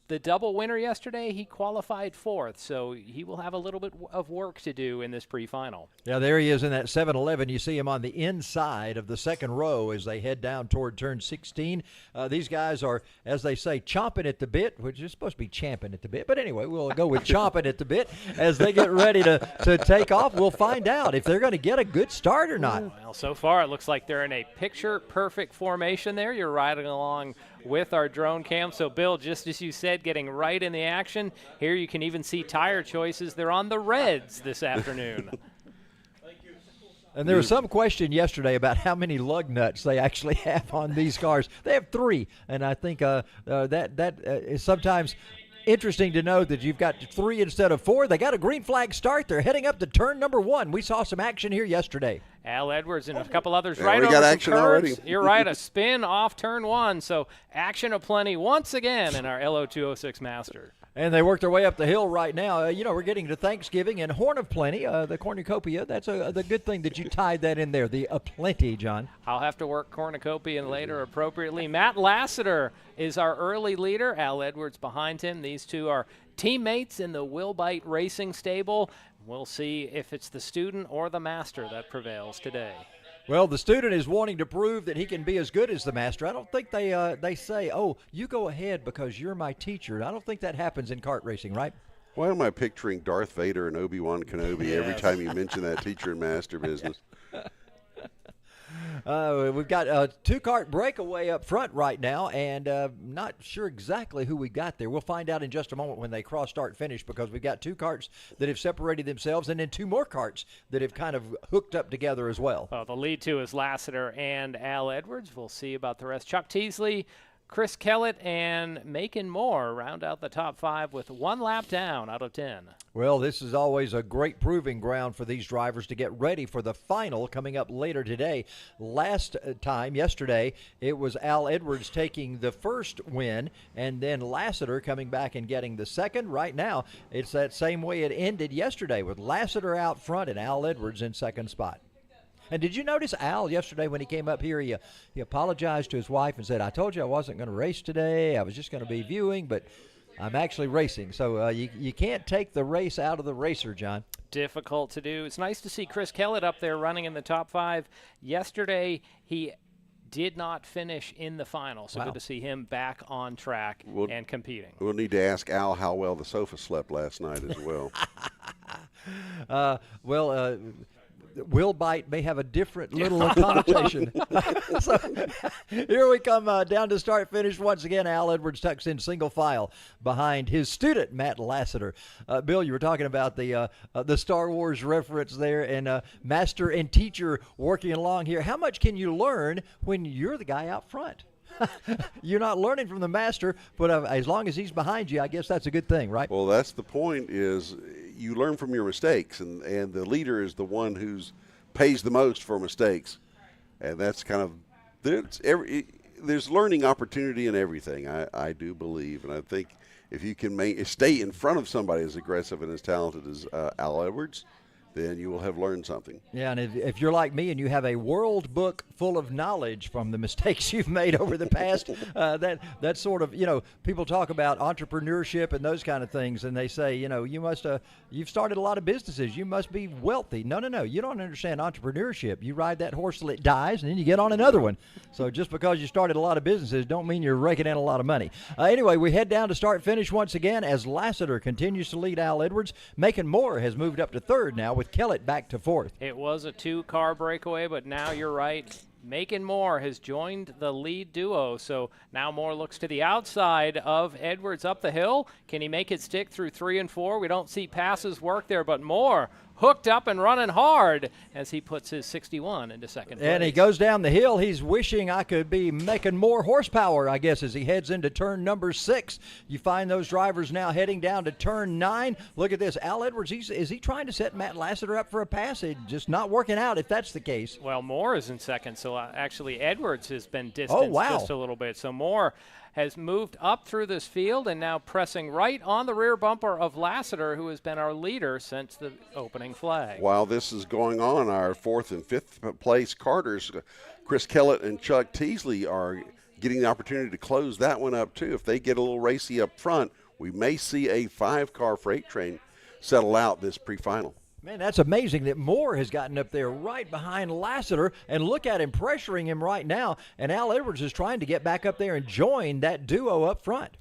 the double winner yesterday, he qualified fourth, so he will have a little bit of work to do in this pre-final. Yeah, there he is in that 711. You see him on the inside of the second row as they head down toward turn 16. These guys are, as they say, chomping at the bit, which is supposed to be champing at the bit. But anyway, we'll go with chomping at the bit as they get ready to take off. We'll find out if they're going to get a good start or not. Well, so far it looks like they're in a picture-perfect formation there. You're riding along with our drone cam. So, Bill, just as you said, getting right in the action. Here you can even see tire choices. They're on the reds this afternoon. And there was some question yesterday about how many lug nuts they actually have on these cars. They have 3, and I think that is sometimes interesting to know that you've got 3 instead of 4. They got a green flag start. They're heading up to turn number 1. We saw some action here yesterday. Al Edwards and a couple others Yeah, right we over got some action curves. already. You're right, a spin off turn 1. So action aplenty once again in our Lo206 Master. And they work their way up the hill right now. We're getting to Thanksgiving and Horn of Plenty, the cornucopia. That's the good thing that you tied that in there, the aplenty, John. I'll have to work cornucopia later appropriately. Matt Lassiter is our early leader. Al Edwards behind him. These two are teammates in the Wilbite Racing stable. We'll see if it's the student or the master that prevails today. Well, the student is wanting to prove that he can be as good as the master. I don't think they say, oh, you go ahead because you're my teacher. I don't think that happens in kart racing, right? Why am I picturing Darth Vader and Obi-Wan Kenobi every time you mention that teacher and master business? We've got a 2-kart breakaway up front right now, and not sure exactly who we got there. We'll find out in just a moment when they cross start finish, because we've got 2 karts that have separated themselves and then 2 more karts that have kind of hooked up together as well. Well, the lead 2 is Lassiter and Al Edwards. We'll see about the rest. Chuck Teasley, Chris Kellett, and Macon Moore round out the top 5 with 1 lap down out of 10. Well, this is always a great proving ground for these drivers to get ready for the final coming up later today. Last time, yesterday, it was Al Edwards taking the first win, and then Lassiter coming back and getting the second. Right now, it's that same way it ended yesterday, with Lassiter out front and Al Edwards in second spot. And did you notice Al yesterday when he came up here, he apologized to his wife and said, I told you I wasn't going to race today. I was just going to be viewing, but I'm actually racing. So you can't take the race out of the racer, John. Difficult to do. It's nice to see Chris Kellett up there running in the top 5. Yesterday, he did not finish in the final, so good to see him back on track and competing. We'll need to ask Al how well the sofa slept last night as well. Wilbite may have a different little connotation. So here we come down to start finish once again. Al Edwards tucks in single file behind his student, Matt Lassiter. Bill, you were talking about the Star Wars reference there, and master and teacher working along here. How much can you learn when you're the guy out front? You're not learning from the master, but as long as he's behind you, I guess that's a good thing, right? Well, that's the point, is you learn from your mistakes, and the leader is the one who's pays the most for mistakes. And that's kind of there's learning opportunity in everything. I do believe, and I think if you can stay in front of somebody as aggressive and as talented as Al Edwards, then you will have learned something. Yeah, and if you're like me and you have a world book full of knowledge from the mistakes you've made over the past, that's sort of, people talk about entrepreneurship and those kind of things, and they say, you've started a lot of businesses, you must be wealthy. No, you don't understand entrepreneurship. You ride that horse till it dies, and then you get on another one. So just because you started a lot of businesses don't mean you're raking in a lot of money. Anyway, we head down to start-finish once again as Lassiter continues to lead Al Edwards. Macon Moore has moved up to third now with Kellett back to fourth. It was a 2-car breakaway, but now you're right. Macon Moore has joined the lead duo, so now Moore looks to the outside of Edwards up the hill. Can he make it stick through 3 and 4? We don't see passes work there, but Moore hooked up and running hard as he puts his 61 into second place. And he goes down the hill. He's wishing I could be making more horsepower, I guess, as he heads into turn number 6. You find those drivers now heading down to turn 9. Look at this. Al Edwards, is he trying to set Matt Lassiter up for a pass? It's just not working out if that's the case. Well, Moore is in second, so actually Edwards has been distanced just a little bit. So Moore has moved up through this field and now pressing right on the rear bumper of Lassiter, who has been our leader since the opening flag. While this is going on, our 4th and 5th place Carters, Chris Kellett and Chuck Teasley, are getting the opportunity to close that one up too. If they get a little racy up front, we may see a 5-car freight train settle out this pre-final. Man, that's amazing that Moore has gotten up there right behind Lassiter, and look at him pressuring him right now, and Al Edwards is trying to get back up there and join that duo up front.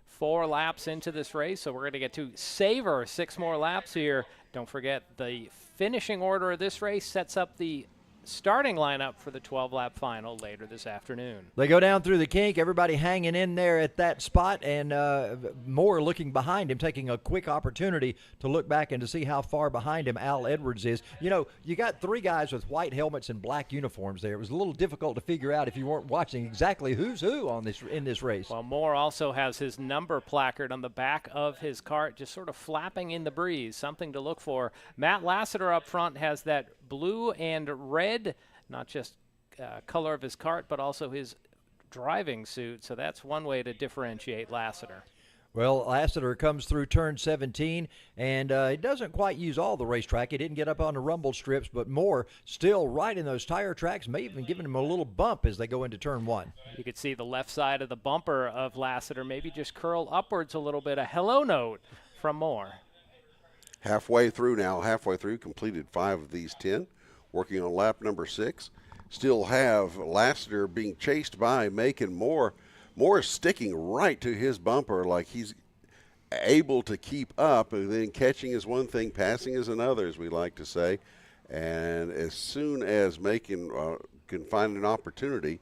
4 laps into this race, so we're going to get to savor 6 more laps here. Don't forget, the finishing order of this race sets up the starting lineup for the 12-lap final later this afternoon. They go down through the kink, everybody hanging in there at that spot, and Moore looking behind him, taking a quick opportunity to look back and to see how far behind him Al Edwards is. You got 3 guys with white helmets and black uniforms there. It was a little difficult to figure out if you weren't watching exactly who's who in this race. Well, Moore also has his number placard on the back of his cart, just sort of flapping in the breeze, something to look for. Matt Lassiter up front has that blue and red, not just color of his cart, but also his driving suit. So that's one way to differentiate Lassiter. Well, Lassiter comes through turn 17, and it doesn't quite use all the racetrack. It didn't get up on the rumble strips, but Moore still right in those tire tracks, may even giving him a little bump as they go into turn 1. You could see the left side of the bumper of Lassiter maybe just curl upwards a little bit, a hello note from Moore. Halfway through, completed 5 of these 10, working on lap number 6. Still have Lassiter being chased by Macon Moore. Moore is sticking right to his bumper like he's able to keep up, and then catching is one thing, passing is another, as we like to say. And as soon as Macon can find an opportunity,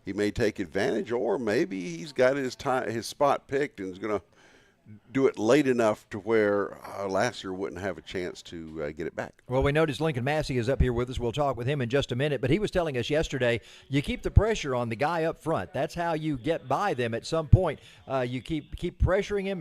he may take advantage, or maybe he's got his spot picked and is going to do it late enough to where Lassiter wouldn't have a chance to get it back. Well, we noticed Lincoln Massey is up here with us. We'll talk with him in just a minute, but he was telling us yesterday, you keep the pressure on the guy up front. That's how you get by them at some point. You keep pressuring him,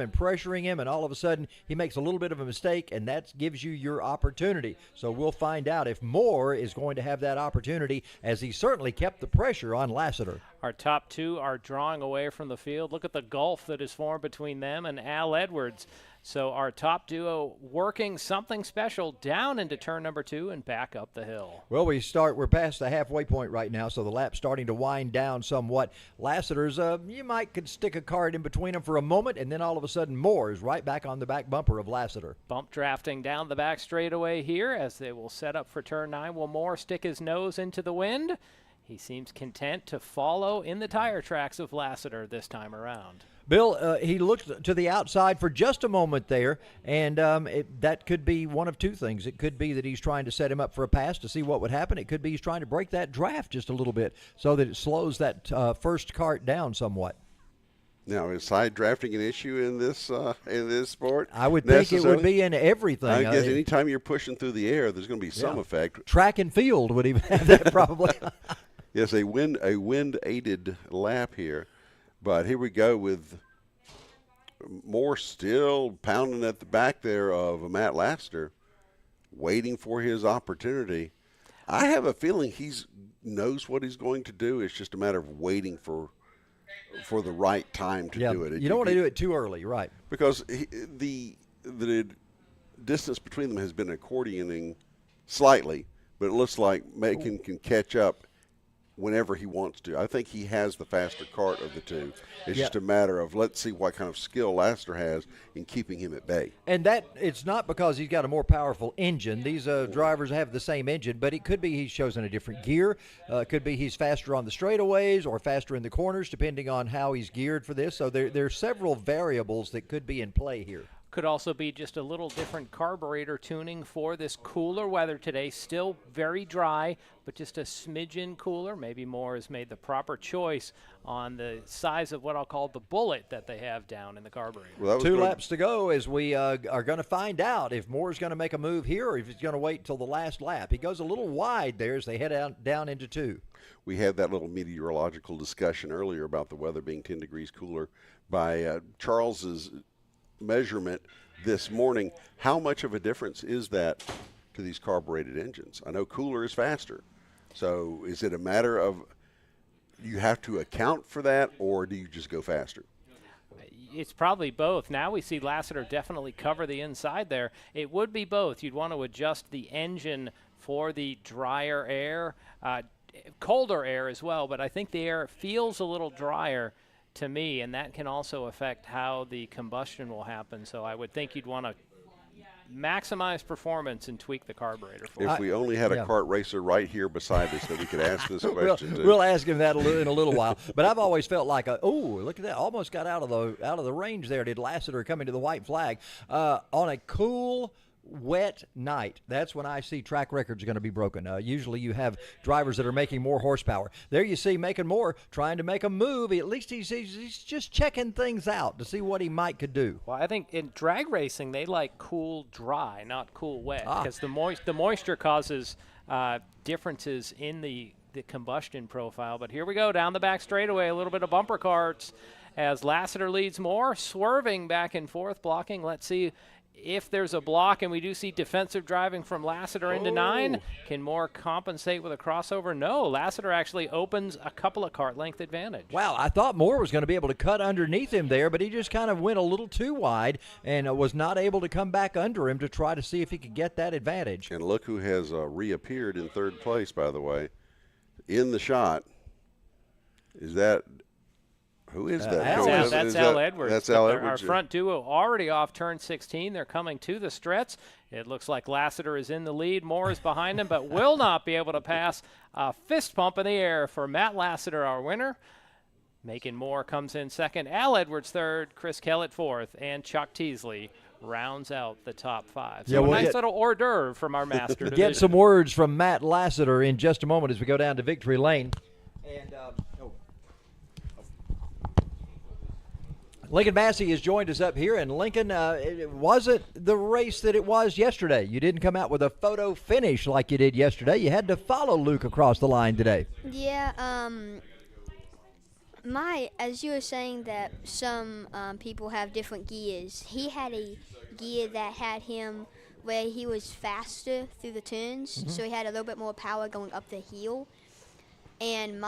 and all of a sudden he makes a little bit of a mistake, and that gives you your opportunity. So we'll find out if Moore is going to have that opportunity, as he certainly kept the pressure on Lassiter. Our top 2 are drawing away from the field. Look at the gulf that is formed between them and Al Edwards. So our top duo working something special down into turn number 2 and back up the hill. Well, we're past the halfway point right now, so the lap's starting to wind down somewhat. Lassiter's, could stick a card in between them for a moment, and then all of a sudden Moore is right back on the back bumper of Lassiter. Bump drafting down the back straightaway here as they will set up for turn 9. Will Moore stick his nose into the wind? He seems content to follow in the tire tracks of Lassiter this time around. Bill, he looked to the outside for just a moment there, and that could be one of 2 things. It could be that he's trying to set him up for a pass to see what would happen. It could be he's trying to break that draft just a little bit so that it slows that first cart down somewhat. Now, is side drafting an issue in this sport? I would think it would be in everything. I guess anytime you're pushing through the air, there's going to be some effect. Track and field would even have that probably. Yes, a wind-aided lap here. But here we go with Moore still pounding at the back there of Matt Lassiter, waiting for his opportunity. I have a feeling he knows what he's going to do. It's just a matter of waiting for for the right time to do it. You don't want to do it too early, right? Because the distance between them has been accordioning slightly, but it looks like Macon can catch up whenever he wants to. I think he has the faster cart of the two. It's just a matter of let's see what kind of skill Lassiter has in keeping him at bay. And that it's not because he's got a more powerful engine. These drivers have the same engine, but it could be he's chosen a different gear. Could be he's faster on the straightaways or faster in the corners, depending on how he's geared for this. So there are several variables that could be in play here. Could also be just a little different carburetor tuning for this cooler weather today. Still very dry, but just a smidgen cooler. Maybe Moore has made the proper choice on the size of what I'll call the bullet that they have down in the carburetor. Well, 2 laps to go as we are going to find out if Moore's going to make a move here or if he's going to wait until the last lap. He goes a little wide there as they head down into 2. We had that little meteorological discussion earlier about the weather being 10 degrees cooler by Charles's measurement this morning. How much of a difference is that to these carbureted engines? I know cooler is faster. So is it a matter of you have to account for that, or do you just go faster? It's probably both. Now we see Lassiter definitely cover the inside there. It would be both. You'd want to adjust the engine for the drier air, colder air as well, but I think the air feels a little drier to me, and that can also affect how the combustion will happen. So I would think you'd want to maximize performance and tweak the carburetor for If we only had a kart racer right here beside us that we could ask this question to. We'll ask him that in a little while. But I've always felt like, look at that, almost got out of the range there. Did Lassiter coming to the white flag on a cool, wet night? That's when I see track records are going to be broken. Usually you have drivers that are making more horsepower. There you see making more, trying to make a move. At least he's just checking things out to see what he could do. Well, I think in drag racing they like cool dry, not cool wet, because the moisture causes differences in the combustion profile. But here we go down the back straightaway, a little bit of bumper carts as Lassiter leads Moore, swerving back and forth, blocking. Let's see if there's a block, and we do see defensive driving from Lassiter into 9. Can Moore compensate with a crossover? No, Lassiter actually opens a couple of cart length advantage. Wow, I thought Moore was going to be able to cut underneath him there, but he just kind of went a little too wide and was not able to come back under him to try to see if he could get that advantage. And look who has reappeared in 3rd place, by the way, in the shot. Is that who is that? That's Al Edwards. That's Al Edwards. Our front duo already off turn 16. They're coming to the stretch. It looks like Lassiter is in the lead. Moore is behind him, but will not be able to pass. A fist pump in the air for Matt Lassiter, our winner. Macon Moore comes in 2nd. Al Edwards 3rd. Chris Kellett 4th. And Chuck Teasley rounds out the top 5. So a nice little hors d'oeuvre from our master division. Get some words from Matt Lassiter in just a moment as we go down to victory lane. And Lincoln Massey has joined us up here, and Lincoln, it wasn't the race that it was yesterday. You didn't come out with a photo finish like you did yesterday. You had to follow Luke across the line today. Yeah, as you were saying that some people have different gears, he had a gear that had him where he was faster through the turns, so he had a little bit more power going up the hill, and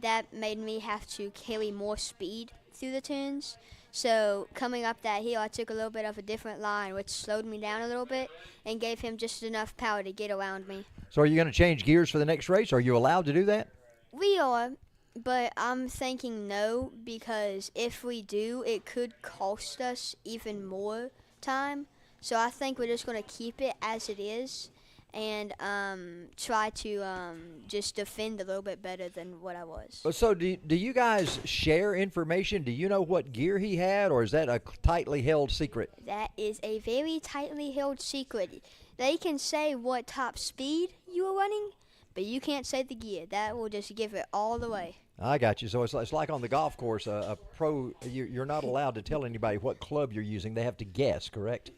that made me have to carry more speed through the turns. So coming up that hill, I took a little bit of a different line, which slowed me down a little bit and gave him just enough power to get around me. So are you going to change gears for the next race? Are you allowed to do that? We are, but I'm thinking no, because if we do, it could cost us even more time. So I think we're just going to keep it as it is and try to just defend a little bit better than what I was. So do you guys share information? Do you know what gear he had, or is that a tightly held secret? That is a very tightly held secret. They can say what top speed you are running, but you can't say the gear. That will just give it all away. I got you. So it's like on the golf course, a pro, you're not allowed to tell anybody what club you're using. They have to guess, correct?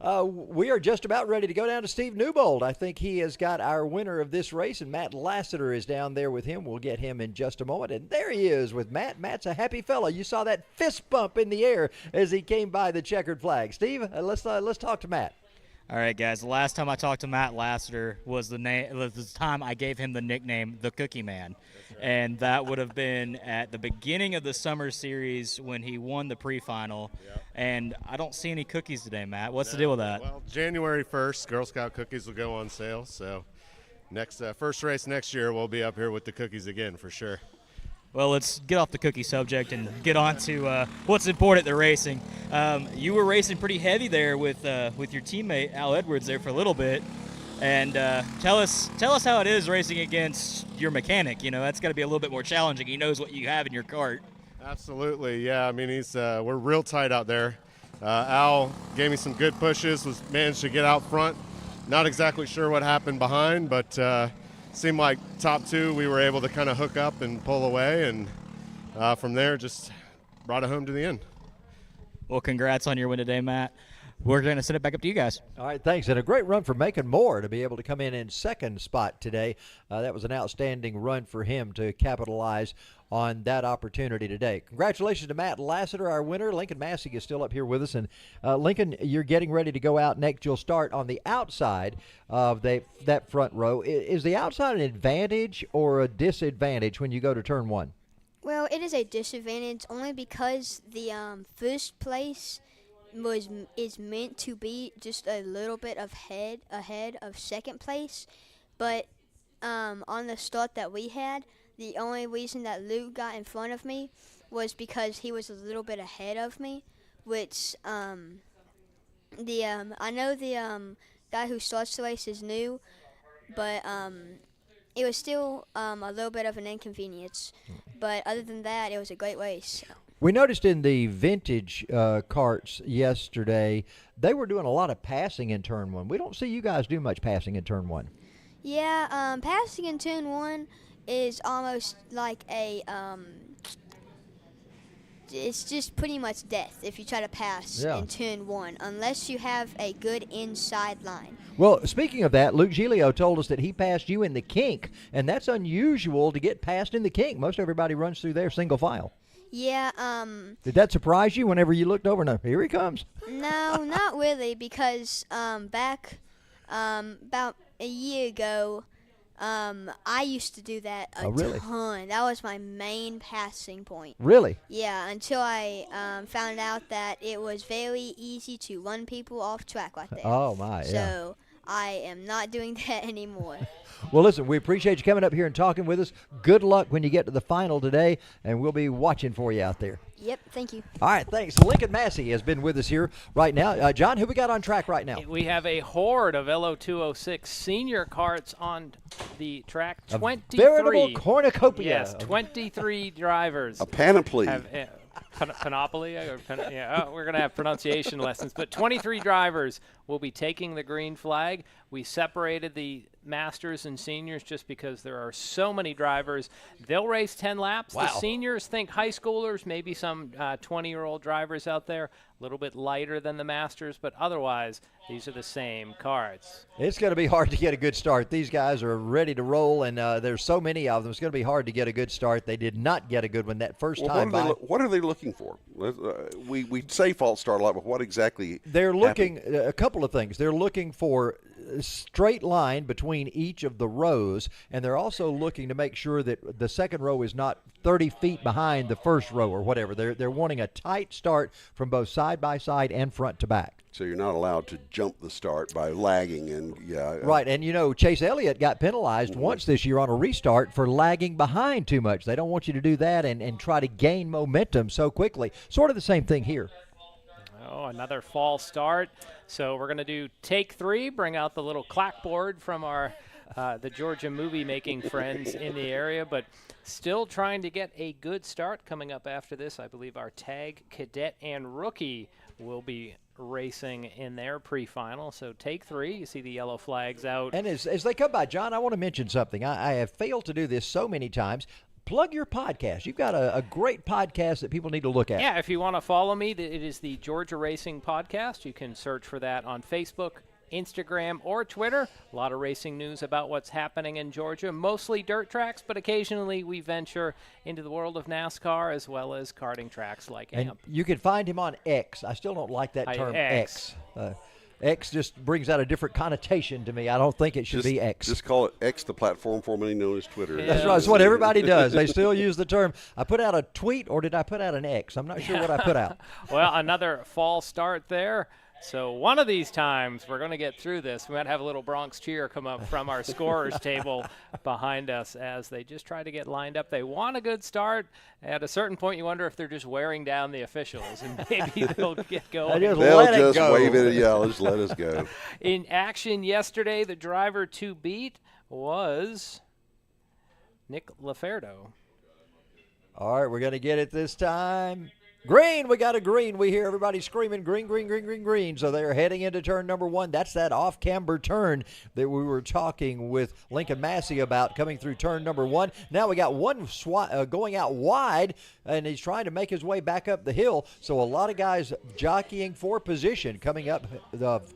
We are just about ready to go down to Steve Newbold. I think he has got our winner of this race, and Matt Lassiter is down there with him. We'll get him in just a moment. And there he is with Matt. Matt's a happy fellow. You saw that fist bump in the air as he came by the checkered flag. Steve, let's talk to Matt. All right, guys. The last time I talked to Matt Lassiter was the time I gave him the nickname the Cookie Man, and that would have been at the beginning of the summer series when he won the pre-final. Yep. And I don't see any cookies today, Matt. What's the deal with that? Well, January 1st, Girl Scout cookies will go on sale. So next first race next year, we'll be up here with the cookies again for sure. Well, let's get off the cookie subject and get on to what's important at the racing. You were racing pretty heavy there with your teammate Al Edwards there for a little bit, and tell us how it is racing against your mechanic. You know, that's got to be a little bit more challenging. He knows what you have in your cart. Absolutely, yeah. I mean, we're real tight out there. Al gave me some good pushes, managed to get out front. Not exactly sure what happened behind, but. Seemed like top two, we were able to kind of hook up and pull away, and from there just brought it home to the end. Well, congrats on your win today, Matt. We're going to send it back up to you guys. All right, thanks. And a great run for Macon Moore to be able to come in second spot today. That was an outstanding run for him to capitalize on that opportunity today. Congratulations to Matt Lassiter, our winner. Lincoln Massey is still up here with us. And Lincoln, you're getting ready to go out next. You'll start on the outside of that front row. Is the outside an advantage or a disadvantage when you go to turn one? Well, it is a disadvantage only because the first place is meant to be just a little bit ahead of second place, but on the start that we had, the only reason that Luke got in front of me was because he was a little bit ahead of me, which I know the guy who starts the race is new, but it was still a little bit of an inconvenience. But other than that, it was a great race. We noticed in the vintage carts yesterday, they were doing a lot of passing in turn one. We don't see you guys do much passing in turn one. Yeah, passing in turn one is almost like it's just pretty much death if you try to pass in turn one, unless you have a good inside line. Well, speaking of that, Luke Giglio told us that he passed you in the kink, and that's unusual to get passed in the kink. Most everybody runs through there single file. Yeah, Did that surprise you whenever you looked over? No, here he comes. No, not really, because back about a year ago, I used to do that a ton. That was my main passing point. Really? Yeah, until I found out that it was very easy to run people off track like that. Oh, my, So I am not doing that anymore. Well, listen, we appreciate you coming up here and talking with us. Good luck when you get to the final today, and we'll be watching for you out there. Yep, thank you. All right, thanks. Lincoln Massey has been with us here right now. John, who we got on track right now? We have a horde of Lo206 Senior carts on the track. 23. Veritable cornucopia. Yes, 23 drivers. A panoply. Panoply? We're going to have pronunciation lessons. But 23 drivers will be taking the green flag. We separated the Masters and Seniors just because there are so many drivers. They'll race 10 laps. Wow. The Seniors, think high schoolers, maybe some 20-year-old drivers out there, a little bit lighter than the Masters, but otherwise, these are the same carts. It's going to be hard to get a good start. These guys are ready to roll, and there's so many of them. It's going to be hard to get a good start. They did not get a good one that first time by. What are they looking for? We say false start a lot, but what exactly? They're looking a couple of things. They're looking for a straight line between each of the rows, and they're also looking to make sure that the second row is not 30 feet behind the first row or whatever. They're wanting a tight start from both side by side and front to back. So you're not allowed to jump the start by lagging and Right, and you know Chase Elliott got penalized once this year on a restart for lagging behind too much. They don't want you to do that and try to gain momentum so quickly. Sort of the same thing here. Oh, another false start. So we're going to do take three, bring out the little clackboard from our the Georgia movie-making friends in the area, but still trying to get a good start coming up after this. I believe our tag, cadet, and rookie will be racing in their pre-final. So take three. You see the yellow flags out. And as they come by, John, I want to mention something. I have failed to do this so many times. Plug your podcast. You've got a great podcast that people need to look at. Yeah, if you want to follow me, it is the Georgia Racing Podcast. You can search for that on Facebook, Instagram, or Twitter. A lot of racing news about what's happening in Georgia, mostly dirt tracks, but occasionally we venture into the world of NASCAR as well as karting tracks like AMP. You can find him on X. I still don't like that term, X. X just brings out a different connotation to me. I don't think it should be X. Just call it X, the platform formerly known as Twitter. Yeah. That's right. That's what everybody does. They still use the term. I put out a tweet, or did I put out an X? I'm not sure what I put out. Well, another false start there. So one of these times we're going to get through this. We might have a little Bronx cheer come up from our scorers table behind us as they just try to get lined up. They want a good start. At a certain point, you wonder if they're just wearing down the officials, and maybe they'll get going. They'll just wave it and yell, just let us go. In action yesterday, the driver to beat was Nick Laferdo. All right, we're going to get it this time. Green, we got a green. We hear everybody screaming green, green, green, green, green. So they're heading into turn number 1. That's that off-camber turn that we were talking with Lincoln Massey about coming through turn number 1. Now we got one going out wide, and he's trying to make his way back up the hill. So a lot of guys jockeying for position coming up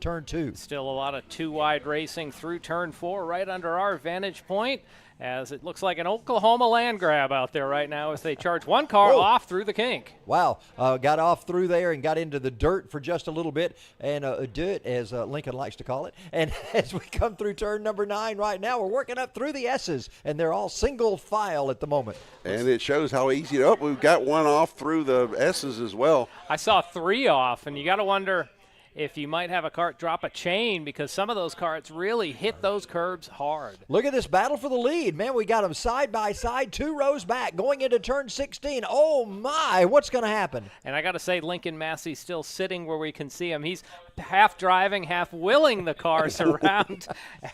turn 2. Still a lot of 2-wide racing through turn 4 right under our vantage point, as it looks like an Oklahoma land grab out there right now as they charge one car off through the kink. Wow. Got off through there and got into the dirt for just a little bit, and dirt, as Lincoln likes to call it. And as we come through turn number 9 right now, we're working up through the S's, and they're all single file at the moment. And it shows how easy. Oh, we've got one off through the S's as well. I saw 3 off, and you got to wonder if you might have a cart drop a chain, because some of those carts really hit those curbs hard. Look at this battle for the lead. Man, we got them side by side, 2 rows back, going into turn 16. Oh, my, what's going to happen? And I got to say, Lincoln Massey's still sitting where we can see him. He's half driving, half willing the cars around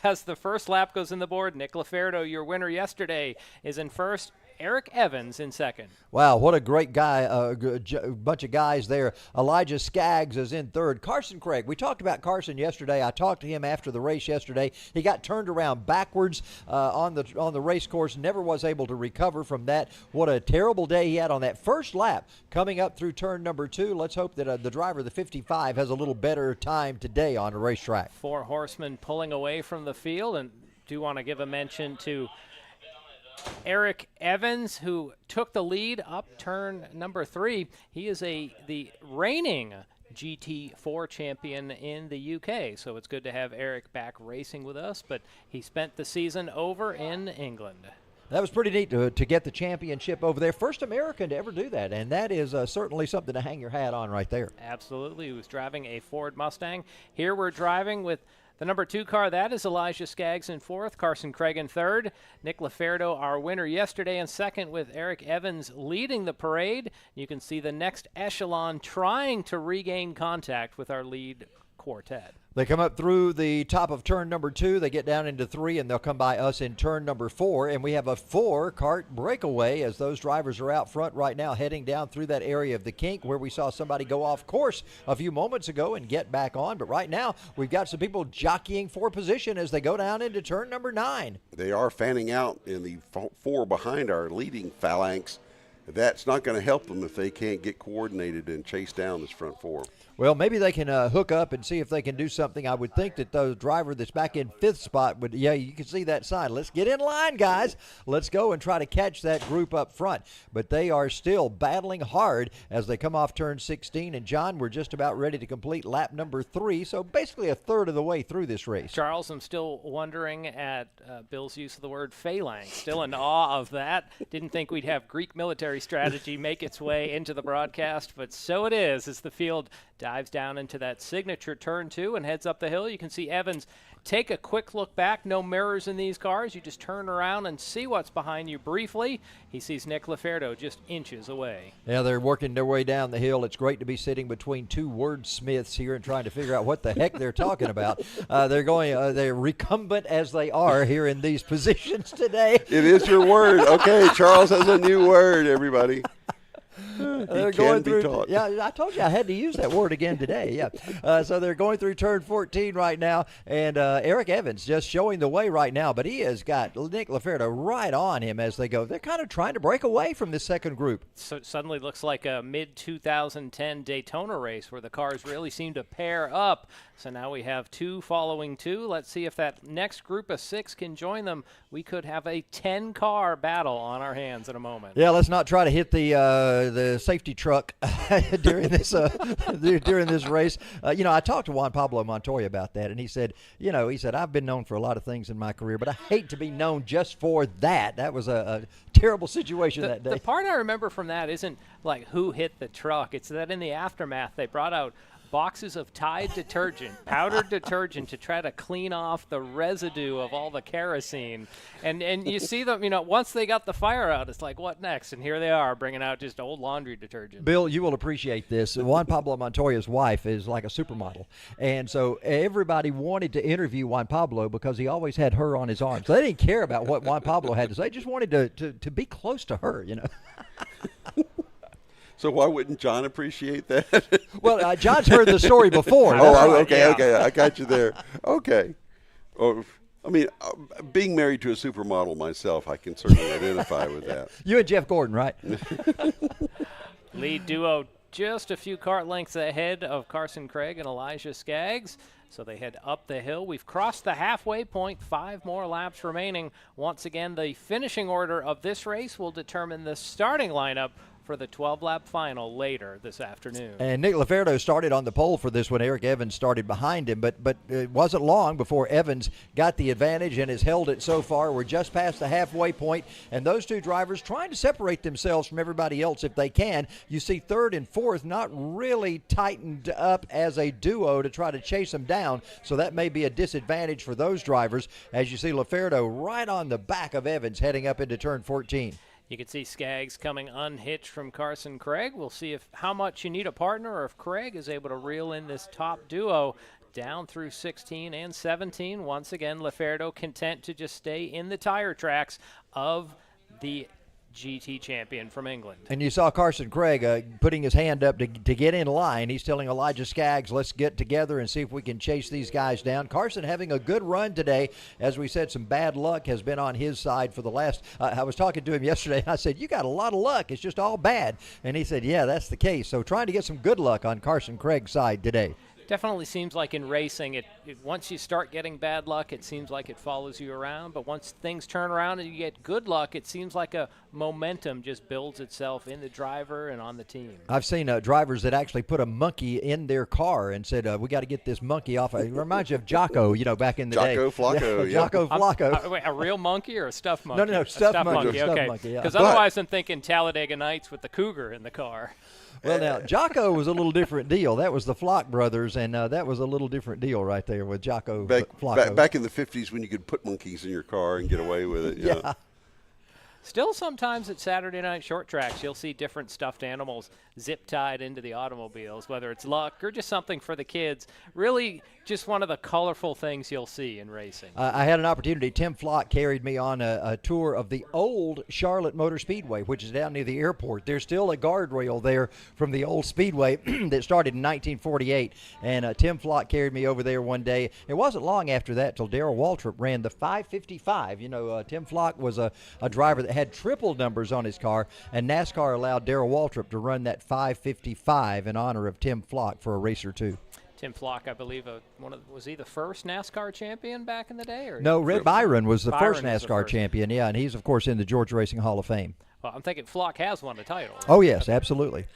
as the first lap goes in the board. Nick Laferdo, your winner yesterday, is in first. Eric Evans in second. Wow, what a great guy, bunch of guys there. Elijah Skaggs is in third. Carson Craig, we talked about Carson yesterday. I talked to him after the race yesterday. He got turned around backwards on the race course, never was able to recover from that. What a terrible day he had on that first lap coming up through turn number 2. Let's hope that the driver, the 55, has a little better time today on a racetrack. 4 horsemen pulling away from the field, and do want to give a mention to Eric Evans, who took the lead up turn number 3. He is the reigning GT4 champion in the UK, so it's good to have Eric back racing with us, but he spent the season over in England. That was pretty neat to get the championship over there. First American to ever do that, and that is certainly something to hang your hat on right there. Absolutely. He was driving a Ford Mustang. Here we're driving with the number 2 car. That is Elijah Skaggs in 4th, Carson Craig in 3rd. Nick Laferdo, our winner yesterday, in 2nd, with Eric Evans leading the parade. You can see the next echelon trying to regain contact with our lead quartet. They come up through the top of turn number 2. They get down into 3, and they'll come by us in turn number 4. And we have a 4-cart breakaway as those drivers are out front right now heading down through that area of the kink where we saw somebody go off course a few moments ago and get back on. But right now, we've got some people jockeying for position as they go down into turn number 9. They are fanning out in the 4 behind our leading phalanx. That's not going to help them if they can't get coordinated and chase down this front 4. Well, maybe they can hook up and see if they can do something. I would think that the driver that's back in 5th spot would, yeah, you can see that sign. Let's get in line, guys. Let's go and try to catch that group up front. But they are still battling hard as they come off turn 16. And, John, we're just about ready to complete lap number 3, so basically a third of the way through this race. Charles, I'm still wondering at Bill's use of the word phalanx. Still in awe of that. Didn't think we'd have Greek military strategy make its way into the broadcast, but so it is as the field dives down into that signature turn 2 and heads up the hill. You can see Evans take a quick look back. No mirrors in these cars. You just turn around and see what's behind you briefly. He sees Nick Laferdo just inches away. Yeah, they're working their way down the hill. It's great to be sitting between 2 wordsmiths here and trying to figure out what the heck they're talking about. They're recumbent as they are here in these positions today. It is your word. Okay, Charles has a new word, everybody. They're going through. Yeah, I told you I had to use that word again today. Yeah. So they're going through turn 14 right now, and Eric Evans just showing the way right now. But he has got Nick Laferdo right on him as they go. They're kind of trying to break away from this second group. So it suddenly looks like a mid-2010 Daytona race where the cars really seem to pair up. So now we have 2 following 2. Let's see if that next group of 6 can join them. We could have a 10-car battle on our hands in a moment. Yeah, let's not try to hit the safety truck during this race. I talked to Juan Pablo Montoya about that, and he said, I've been known for a lot of things in my career, but I hate to be known just for that. That was a terrible situation that day. The part I remember from that isn't like who hit the truck. It's that in the aftermath they brought out boxes of Tide detergent, powdered detergent, to try to clean off the residue of all the kerosene. And you see them, once they got the fire out, it's like, what next? And here they are bringing out just old laundry detergent. Bill, you will appreciate this. Juan Pablo Montoya's wife is like a supermodel. And so everybody wanted to interview Juan Pablo because he always had her on his arm. So they didn't care about what Juan Pablo had to say. They just wanted to be close to her, So why wouldn't John appreciate that? Well, John's heard the story before. Okay, I got you there. Okay. Being married to a supermodel myself, I can certainly identify with that. You and Jeff Gordon, right? Lead duo just a few kart lengths ahead of Carson Craig and Elijah Skaggs. So they head up the hill. We've crossed the halfway point, 5 more laps remaining. Once again, the finishing order of this race will determine the starting lineup for the 12-lap final later this afternoon. And Nick Laferdo started on the pole for this one. Eric Evans started behind him, but it wasn't long before Evans got the advantage and has held it so far. We're just past the halfway point, and those two drivers trying to separate themselves from everybody else if they can. You see third and fourth not really tightened up as a duo to try to chase them down, so that may be a disadvantage for those drivers as you see Laferdo right on the back of Evans heading up into turn 14. You can see Skaggs coming unhitched from Carson Craig. We'll see how much you need a partner, or if Craig is able to reel in this top duo down through 16 and 17. Once again, Laferdo content to just stay in the tire tracks of the GT champion from England. And you saw Carson Craig putting his hand up to get in line. He's telling Elijah Skaggs, let's get together and see if we can chase these guys down. Carson having a good run today. As we said, some bad luck has been on his side for the last I was talking to him yesterday, and I said, you got a lot of luck. It's just all bad. And he said, yeah, that's the case. So trying to get some good luck on Carson Craig's side today. Definitely seems like in racing, once you start getting bad luck, it seems like it follows you around. But once things turn around and you get good luck, it seems like a momentum just builds itself in the driver and on the team. I've seen drivers that actually put a monkey in their car and said, we got to get this monkey off. It reminds you of Jocko, back in the day. Jocko Flocko, yeah. Jocko Flocko. Wait, a real monkey or a stuffed monkey? No, stuffed monkey. Okay, because otherwise I'm thinking Talladega Nights with the cougar in the car. Well, now, Jocko was a little different deal. That was the Flock brothers, and that was a little different deal right there with Jocko Flocko. Back in the 50s when you could put monkeys in your car and get away with it. Yeah. Still sometimes at Saturday night short tracks, you'll see different stuffed animals zip-tied into the automobiles, whether it's luck or just something for the kids. Really just one of the colorful things you'll see in racing. I had an opportunity. Tim Flock carried me on a tour of the old Charlotte Motor Speedway, which is down near the airport. There's still a guardrail there from the old speedway that started in 1948, and Tim Flock carried me over there one day. It wasn't long after that till Darrell Waltrip ran the 555. Tim Flock was a driver that had triple numbers on his car, and NASCAR allowed Darrell Waltrip to run that 555 in honor of Tim Flock for a race or two. Tim Flock, I believe, was he the first NASCAR champion back in the day? Or no, Red Byron was the first NASCAR champion, and he's, of course, in the Georgia Racing Hall of Fame. Well, I'm thinking Flock has won the title. Oh, yes, absolutely.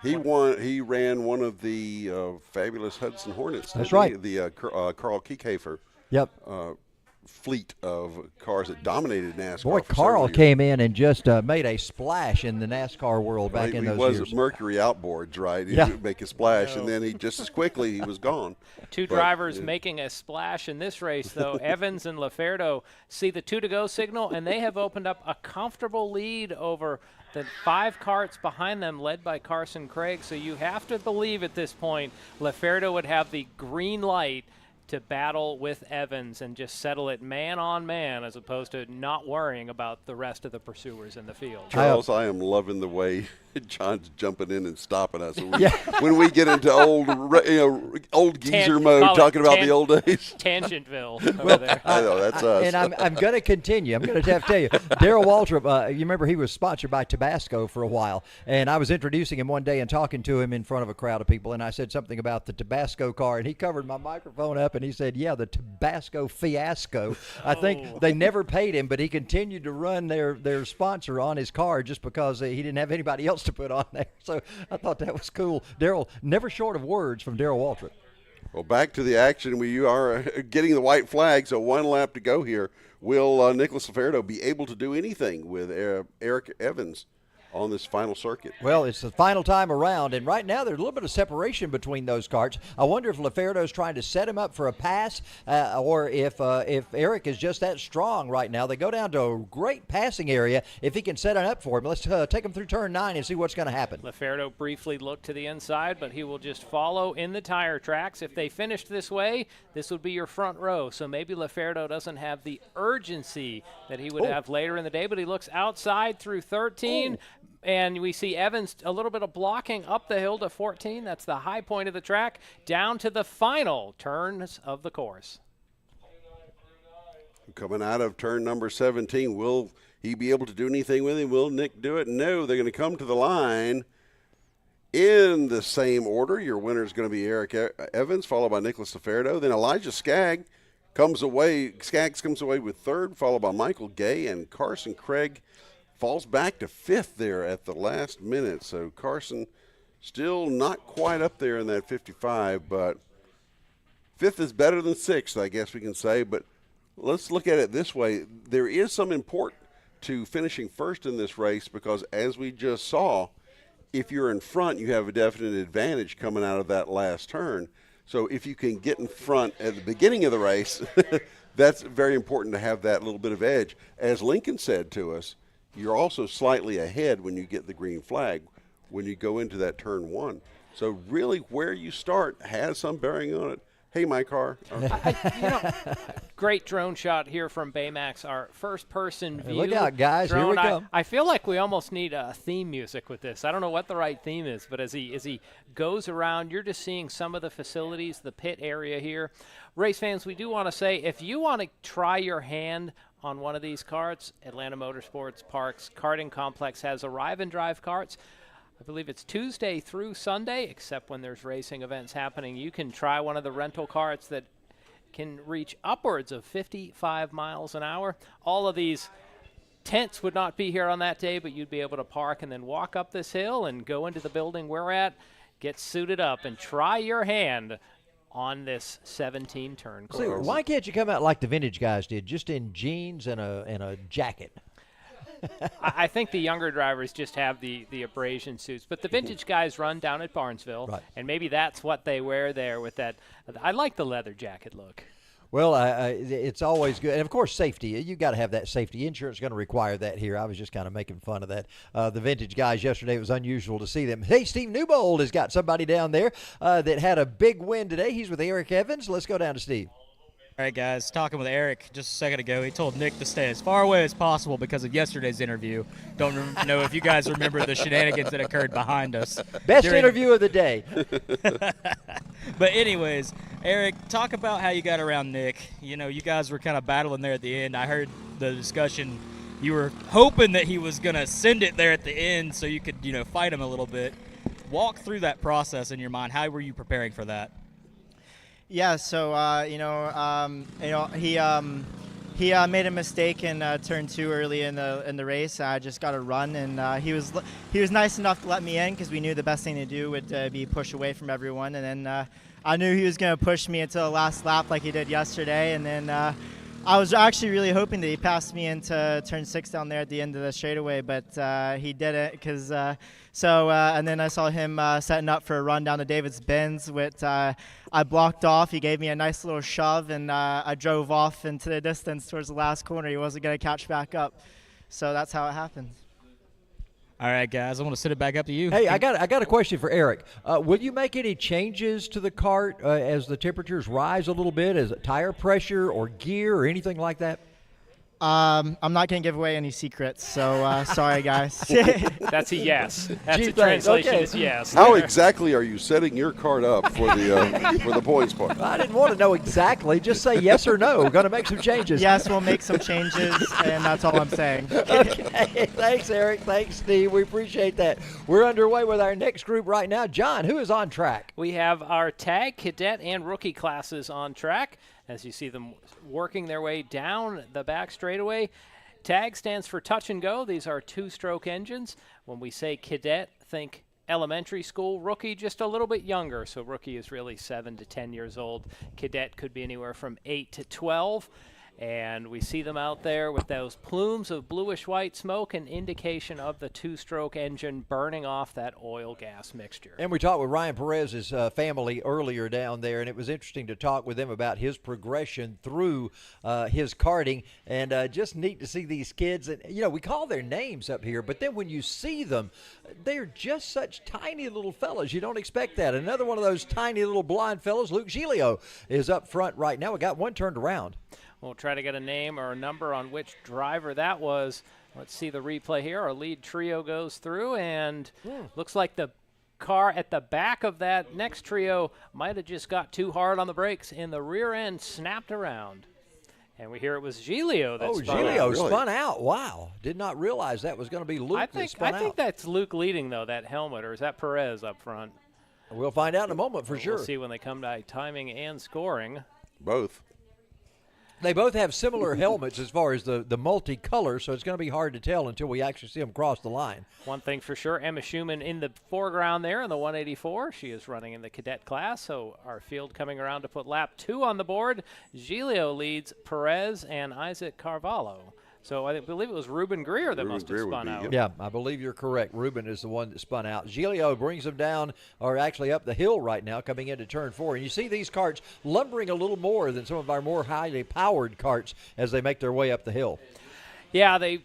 He ran one of the fabulous Hudson Hornets. That's right. The Carl Kiekhaefer. Yep. Fleet of cars that dominated NASCAR. Boy, Carl came in and just made a splash in the NASCAR world back in those years. He was Mercury outboards, right? He would make a splash, and then just as quickly he was gone. Two drivers making a splash in this race, though. Evans and Laferdo see the 2-to-go signal, and they have opened up a comfortable lead over the 5 karts behind them, led by Carson Craig. So you have to believe at this point Laferdo would have the green light to battle with Evans and just settle it man on man, as opposed to not worrying about the rest of the pursuers in the field. Charles, I am loving the way John's jumping in and stopping us. When we get into old geezer mode, talking about the old days. Tangentville over there. I know, that's us. And I'm going to continue. I'm going to have to tell you, Darrell Waltrip, you remember he was sponsored by Tabasco for a while, and I was introducing him one day and talking to him in front of a crowd of people, and I said something about the Tabasco car, and he covered my microphone up, up, and he said, yeah, the Tabasco fiasco. I think they never paid him, but he continued to run their sponsor on his car just because he didn't have anybody else to put on there. So I thought that was cool. Daryl, never short of words from Daryl Waltrip. Well, back to the action. We are getting the white flag, so 1 lap to go here. Will Nicholas Laferdo be able to do anything with Eric Evans on this final circuit? Well, it's the final time around, and right now there's a little bit of separation between those karts. I wonder if Laferdo's trying to set him up for a pass, or if Eric is just that strong right now. They go down to a great passing area if he can set it up for him. Let's take him through turn 9 and see what's going to happen. Laferdo briefly looked to the inside, but he will just follow in the tire tracks. If they finished this way, this would be your front row, so maybe Laferdo doesn't have the urgency that he would have later in the day, but he looks outside through 13. And we see Evans a little bit of blocking up the hill to 14. That's the high point of the track, down to the final turns of the course. Coming out of turn number 17, will he be able to do anything with him? Will Nick do it? No, they're going to come to the line in the same order. Your winner is going to be Eric Evans, followed by Nicholas Laferdo. Then Elijah Skaggs comes away with third, followed by Michael Gay, and Carson Craig falls back to 5th there at the last minute. So Carson still not quite up there in that 55, but 5th is better than 6th, I guess we can say. But let's look at it this way. There is some import to finishing first in this race because, as we just saw, if you're in front, you have a definite advantage coming out of that last turn. So if you can get in front at the beginning of the race, that's very important to have that little bit of edge. As Lincoln said to us, you're also slightly ahead when you get the green flag when you go into that turn 1. So really where you start has some bearing on it. Hey, my car. Great drone shot here from Baymax, our first-person view. Look out, guys. Drone. Here we go. I feel like we almost need a theme music with this. I don't know what the right theme is, but as he goes around, you're just seeing some of the facilities, the pit area here. Race fans, we do want to say, if you want to try your hand on one of these karts, Atlanta Motorsports Park's karting complex has arrive and drive karts. I believe it's Tuesday through Sunday, except when there's racing events happening. You can try one of the rental karts that can reach upwards of 55 miles an hour. All of these tents would not be here on that day, but you'd be able to park and then walk up this hill and go into the building we're at, get suited up, and try your hand on this 17-turn course. See, why can't you come out like the vintage guys did, just in jeans and a jacket? I think the younger drivers just have the abrasion suits, but the vintage guys run down at Barnesville, right, and maybe that's what they wear there with that. I like the leather jacket look. Well, it's always good. And, of course, safety. You got to have that safety. Insurance is going to require that here. I was just kind of making fun of that. The vintage guys yesterday, it was unusual to see them. Hey, Steve Newbold has got somebody down there that had a big win today. He's with Eric Evans. Let's go down to Steve. All right, guys, talking with Eric just a second ago, he told Nick to stay as far away as possible because of yesterday's interview. Don't know if you guys remember the shenanigans that occurred behind us. Best interview of the day. But anyways, Eric, talk about how you got around Nick. You know, you guys were kind of battling there at the end. I heard the discussion. You were hoping that he was going to send it there at the end so you could, fight him a little bit. Walk through that process in your mind. How were you preparing for that? Yeah, so he made a mistake in turn 2 early in the race. I just got a run, and he was nice enough to let me in because we knew the best thing to do would be push away from everyone. And then I knew he was going to push me until the last lap like he did yesterday. And then I was actually really hoping that he passed me into turn 6 down there at the end of the straightaway, but he didn't because. And then I saw him setting up for a run down to David's Bends, which I blocked off. He gave me a nice little shove, and I drove off into the distance towards the last corner. He wasn't going to catch back up. So that's how it happened. All right, guys, I want to send it back up to you. Hey, I got a question for Eric. Will you make any changes to the kart as the temperatures rise a little bit? Is it tire pressure or gear or anything like that? I'm not going to give away any secrets, so sorry, guys. That's a yes. That's Gee, a translation okay. is yes. How exactly are you setting your card up for the points part? I didn't want to know exactly. Just say yes or no. Going to make some changes. Yes, we'll make some changes, and that's all I'm saying. Okay. Thanks, Eric. Thanks, Steve. We appreciate that. We're underway with our next group right now. John, who is on track? We have our tag, cadet, and rookie classes on track as you see them working their way down the back straightaway. Tag stands for touch and go. These are two-stroke engines. When we say cadet, think elementary school. Rookie, just a little bit younger. So rookie is really 7 to 10 years old. Cadet could be anywhere from 8 to 12. And we see them out there with those plumes of bluish-white smoke, an indication of the two-stroke engine burning off that oil-gas mixture. And we talked with Ryan Perez's family earlier down there, and it was interesting to talk with them about his progression through his karting, and just neat to see these kids. And we call their names up here, but then when you see them, they're just such tiny little fellas. You don't expect that. Another one of those tiny little blonde fellas, Luke Giglio, is up front right now. We got one turned around. We'll try to get a name or a number on which driver that was. Let's see the replay here. Our lead trio goes through, and looks like the car at the back of that next trio might have just got too hard on the brakes, and the rear end snapped around. And we hear it was Giglio that spun out. Giglio spun out. Wow. Did not realize that was going to be Luke that spun out. I think that's Luke leading, though, that helmet, or is that Perez up front? We'll find out in a moment for sure. We'll see when they come to timing and scoring. Both. They both have similar helmets as far as the multicolor, so it's going to be hard to tell until we actually see them cross the line. One thing for sure, Emma Schumann in the foreground there in the 184. She is running in the cadet class, so our field coming around to put lap 2 on the board. Giglio leads Perez and Isaac Carvalho. So I believe it was Ruben Greer that must have spun out. Yeah, I believe you're correct. Ruben is the one that spun out. Giglio brings them down, or actually up the hill right now, coming into turn 4. And you see these karts lumbering a little more than some of our more highly powered karts as they make their way up the hill. Yeah, they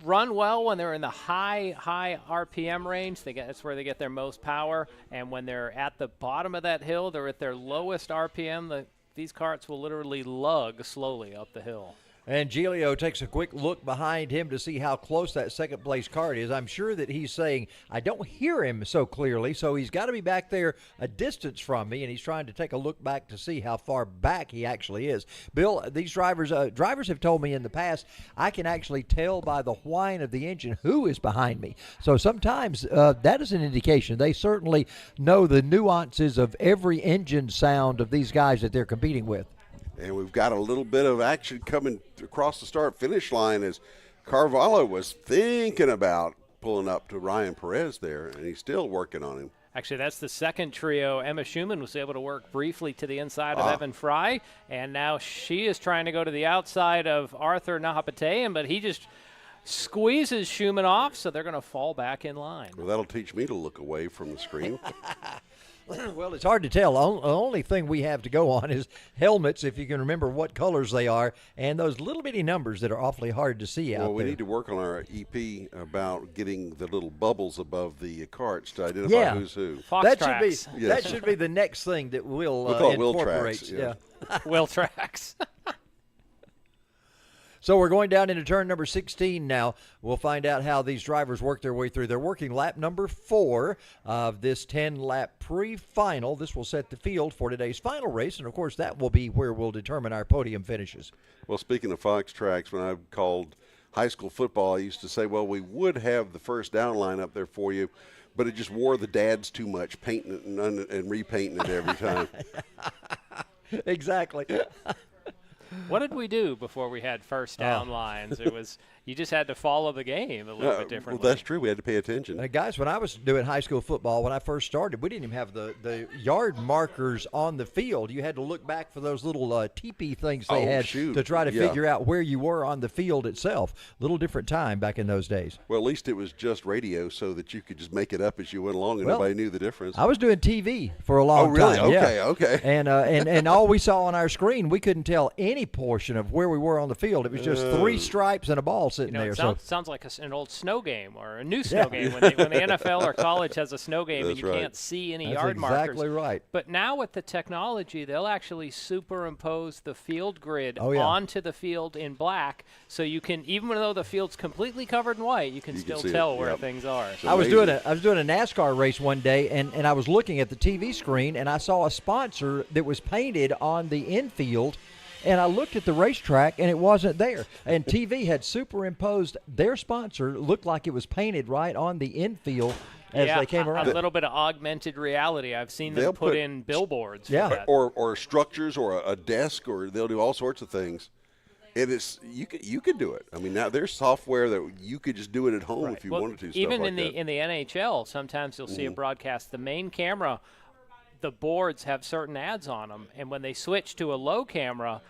run well when they're in the high RPM range. That's where they get their most power. And when they're at the bottom of that hill, they're at their lowest RPM. These karts will literally lug slowly up the hill. And Giglio takes a quick look behind him to see how close that second-place kart is. I'm sure that he's saying, I don't hear him so clearly, so he's got to be back there a distance from me, and he's trying to take a look back to see how far back he actually is. Bill, these drivers have told me in the past, I can actually tell by the whine of the engine who is behind me. So sometimes that is an indication. They certainly know the nuances of every engine sound of these guys that they're competing with. And we've got a little bit of action coming across the start-finish line as Carvalho was thinking about pulling up to Ryan Perez there, and he's still working on him. Actually, that's the second trio. Emma Schumann was able to work briefly to the inside of Evan Fry, and now she is trying to go to the outside of Arthur Nahapatean, but he just squeezes Schumann off, so they're going to fall back in line. Well, that'll teach me to look away from the screen. Well, it's hard to tell. The only thing we have to go on is helmets, if you can remember what colors they are, and those little bitty numbers that are awfully hard to see out there. Well, we need to work on our EP about getting the little bubbles above the carts to identify who's who. That should be the next thing that we'll incorporate. Wheel tracks, yeah. Wheel tracks. So we're going down into turn number 16 now. We'll find out how these drivers work their way through. They're working lap number 4 of this 10-lap pre-final. This will set the field for today's final race, and, of course, that will be where we'll determine our podium finishes. Well, speaking of Fox Tracks, when I called high school football, I used to say, well, we would have the first down line up there for you, but it just wore the dads too much, painting it and repainting it every time. Exactly. What did we do before we had first down lines? It was you just had to follow the game a little bit differently. Well, that's true. We had to pay attention. Guys, when I was doing high school football, when I first started, we didn't even have the yard markers on the field. You had to look back for those little teepee things they had to try to figure out where you were on the field itself. A little different time back in those days. Well, at least it was just radio so that you could just make it up as you went along and nobody knew the difference. I was doing TV for a long time. Oh, really? Okay. And all we saw on our screen, we couldn't tell any portion of where we were on the field. It was just 3 stripes and a ball sitting there. It So sounds like an old snow game or a new snow game when the NFL or college has a snow game and you can't see any yard markers. That's exactly right. But now with the technology, they'll actually superimpose the field grid Oh, yeah. onto the field in black, so you can, even though the field's completely covered in white, you can still tell where things are. I was doing a NASCAR race one day, and I was looking at the TV screen, and I saw a sponsor that was painted on the infield. And I looked at the racetrack, and it wasn't there. And TV had superimposed their sponsor, looked like it was painted right on the infield as they came around. A little bit of augmented reality. I've seen them put in billboards. Yeah. For that. Or structures or a desk, or they'll do all sorts of things. It is you could do it. I mean, now there's software that you could just do it at home if you wanted to. Even stuff in like the NHL, sometimes you'll see a broadcast. The main camera, the boards have certain ads on them, and when they switch to a low camera,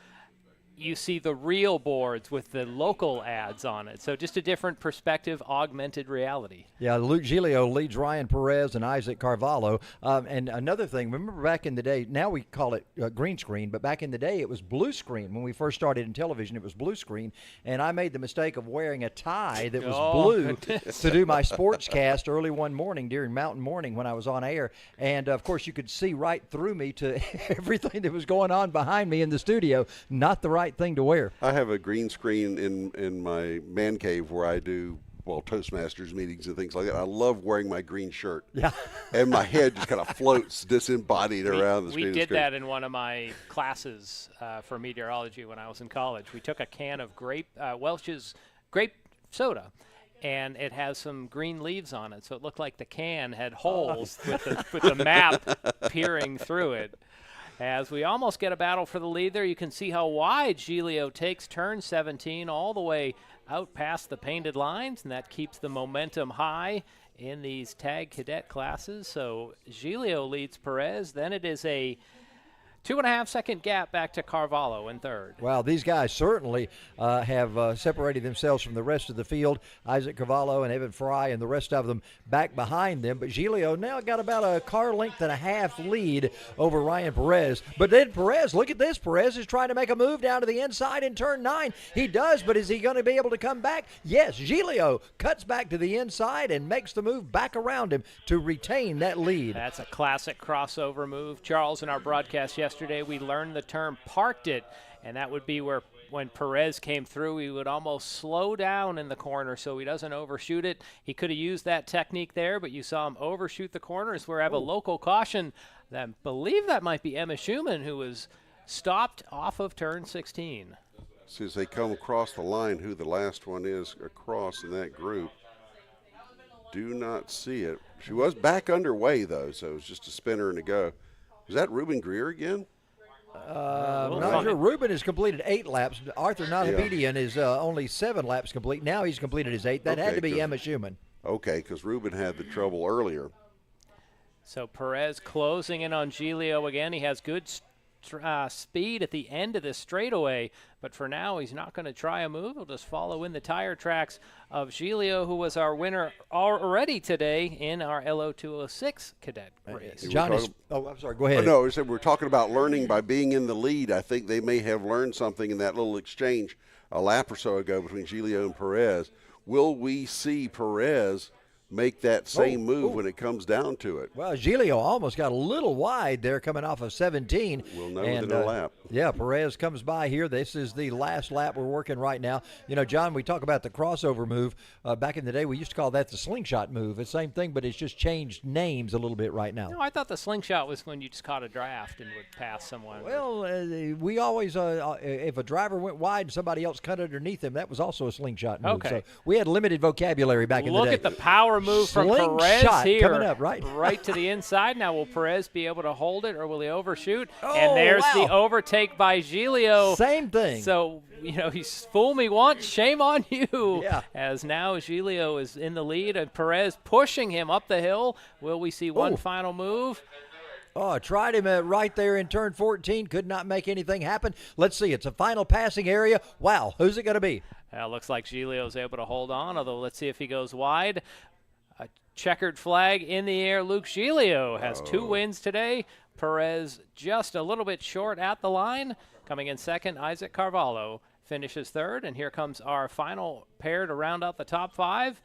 you see the real boards with the local ads on it. So just a different perspective, augmented reality. Yeah, Luke Giglio leads Ryan Perez and Isaac Carvalho. And another thing, remember back in the day, now we call it green screen, but back in the day it was blue screen. When we first started in television, it was blue screen. And I made the mistake of wearing a tie that was blue to do my sports cast early one morning during Mountain Morning when I was on air. And, of course, you could see right through me to everything that was going on behind me in the studio. Not the right thing to wear. I have a green screen in my man cave where I do Toastmasters meetings and things like that. I love wearing my green shirt. Yeah. And my head just kind of floats disembodied around the screen. We did that in one of my classes for meteorology when I was in college. We took a can of Welch's grape soda, and it has some green leaves on it, so it looked like the can had holes with the map peering through it. As we almost get a battle for the lead there, you can see how wide Giglio takes turn 17 all the way out past the painted lines, and that keeps the momentum high in these tag cadet classes. So Giglio leads Perez. Then it is a 2.5-second gap back to Carvalho in third. Wow, these guys certainly have separated themselves from the rest of the field. Isaac Carvalho and Evan Fry and the rest of them back behind them. But Giglio now got about a car length and a half lead over Ryan Perez. But then Perez, look at this. Perez is trying to make a move down to the inside in turn 9. He does, but is he going to be able to come back? Yes, Giglio cuts back to the inside and makes the move back around him to retain that lead. That's a classic crossover move. Charles, in our broadcast yesterday, we learned the term parked it, and that would be where when Perez came through, he would almost slow down in the corner so he doesn't overshoot it. He could have used that technique there, but you saw him overshoot the corners. We have a local caution. I believe that might be Emma Schumann, who was stopped off of turn 16. So as they come across the line, who the last one is across in that group, do not see it. She was back underway, though, so it was just a spinner and a go. Is that Ruben Greer again? I'm not sure. Ruben has completed 8 laps. Arthur Nahabedian is only 7 laps complete. Now he's completed his 8th. That had to be Emma Schumann. Okay, because Ruben had the trouble earlier. So Perez closing in on Giglio again. He has good speed at the end of this straightaway, but for now he's not going to try a move. He'll just follow in the tire tracks of Giglio, who was our winner already today in our Lo206 cadet race. John is, I'm sorry, go ahead. No, we're talking about learning by being in the lead. I think they may have learned something in that little exchange a lap or so ago between Giglio and Perez. Will we see Perez make that same move when it comes down to it? Well, Giglio almost got a little wide there coming off of 17. We'll know within a lap. Yeah, Perez comes by here. This is the last lap we're working right now. You know, John, we talk about the crossover move. Back in the day, we used to call that the slingshot move. It's the same thing, but it's just changed names a little bit right now. No, I thought the slingshot was when you just caught a draft and would pass someone. Well, we always, if a driver went wide and somebody else cut underneath him, that was also a slingshot move. Okay. So we had limited vocabulary back in the day. Look at the power move from Perez here. Coming up, right? Right to the inside. Now, will Perez be able to hold it, or will he overshoot? And there's the overtake by Giglio. Same thing. So, you know, he's fooled me once, shame on you. Yeah. As now Giglio is in the lead, and Perez pushing him up the hill. Will we see one final move? Oh, tried him right there in turn 14. Could not make anything happen. Let's see. It's a final passing area. Wow. Who's it going to be? Looks like Giglio's able to hold on, although let's see if he goes wide. A checkered flag in the air. Luke Giglio has 2 wins today. Perez just a little bit short at the line. Coming in second, Isaac Carvalho finishes third. And here comes our final pair to round out the top 5.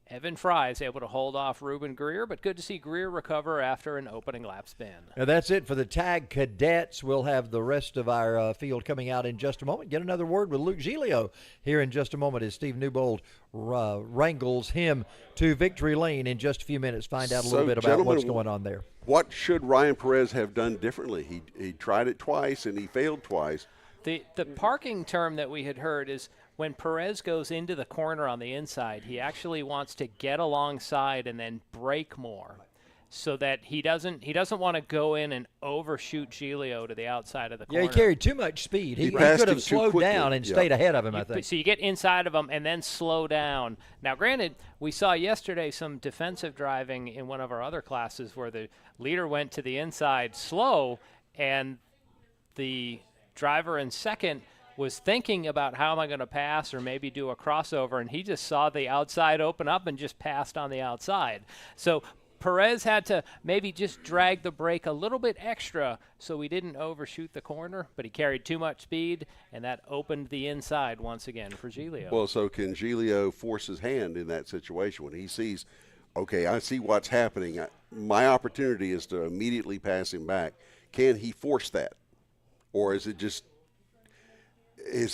Evan Fry is able to hold off Ruben Greer, but good to see Greer recover after an opening lap spin. Now that's it for the tag cadets. We'll have the rest of our field coming out in just a moment. Get another word with Luke Giglio here in just a moment as Steve Newbold wrangles him to victory lane in just a few minutes. Find out a little bit about what's going on there. What should Ryan Perez have done differently? He tried it twice and he failed twice. The parking term that we had heard is when Perez goes into the corner on the inside, he actually wants to get alongside and then brake more, so that he doesn't want to go in and overshoot Giglio to the outside of the corner. Yeah, he carried too much speed. He passed could him have too slowed quickly. down and stayed ahead of him, I think. So you get inside of him and then slow down. Now, granted, we saw yesterday some defensive driving in one of our other classes where the leader went to the inside slow, and the driver in second was thinking about how am I going to pass or maybe do a crossover, and he just saw the outside open up and just passed on the outside. So Perez had to maybe just drag the brake a little bit extra so he didn't overshoot the corner, but he carried too much speed, and that opened the inside once again for Giglio. Well, so can Giglio force his hand in that situation when he sees, okay, I see what's happening. My opportunity is to immediately pass him back. Can he force that? Or is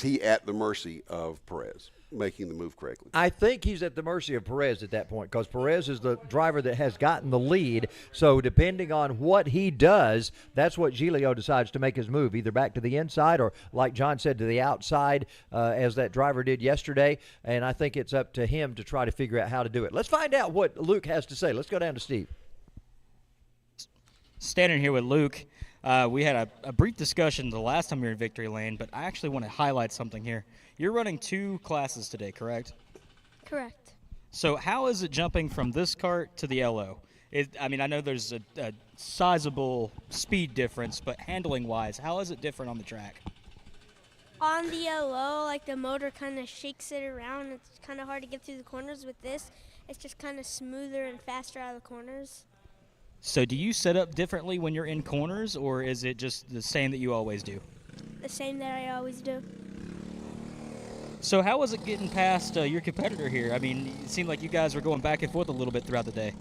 he at the mercy of Perez making the move correctly? I think he's at the mercy of Perez at that point, because Perez is the driver that has gotten the lead. So depending on what he does, that's what Giglio decides to make his move, either back to the inside or, like John said, to the outside, as that driver did yesterday. And I think it's up to him to try to figure out how to do it. Let's find out what Luke has to say. Let's go down to Steve. Standing here with Luke, we had a brief discussion the last time we were in Victory Lane, but I actually want to highlight something here. You're running 2 classes today, correct? Correct. So how is it jumping from this kart to the LO? I know there's a sizable speed difference, but handling-wise, how is it different on the track? On the LO, like the motor kind of shakes it around. It's kind of hard to get through the corners. With this, it's just kind of smoother and faster out of the corners. So do you set up differently when you're in corners, or is it just the same that you always do? The same that I always do. So how was it getting past your competitor here? I mean, it seemed like you guys were going back and forth a little bit throughout the day.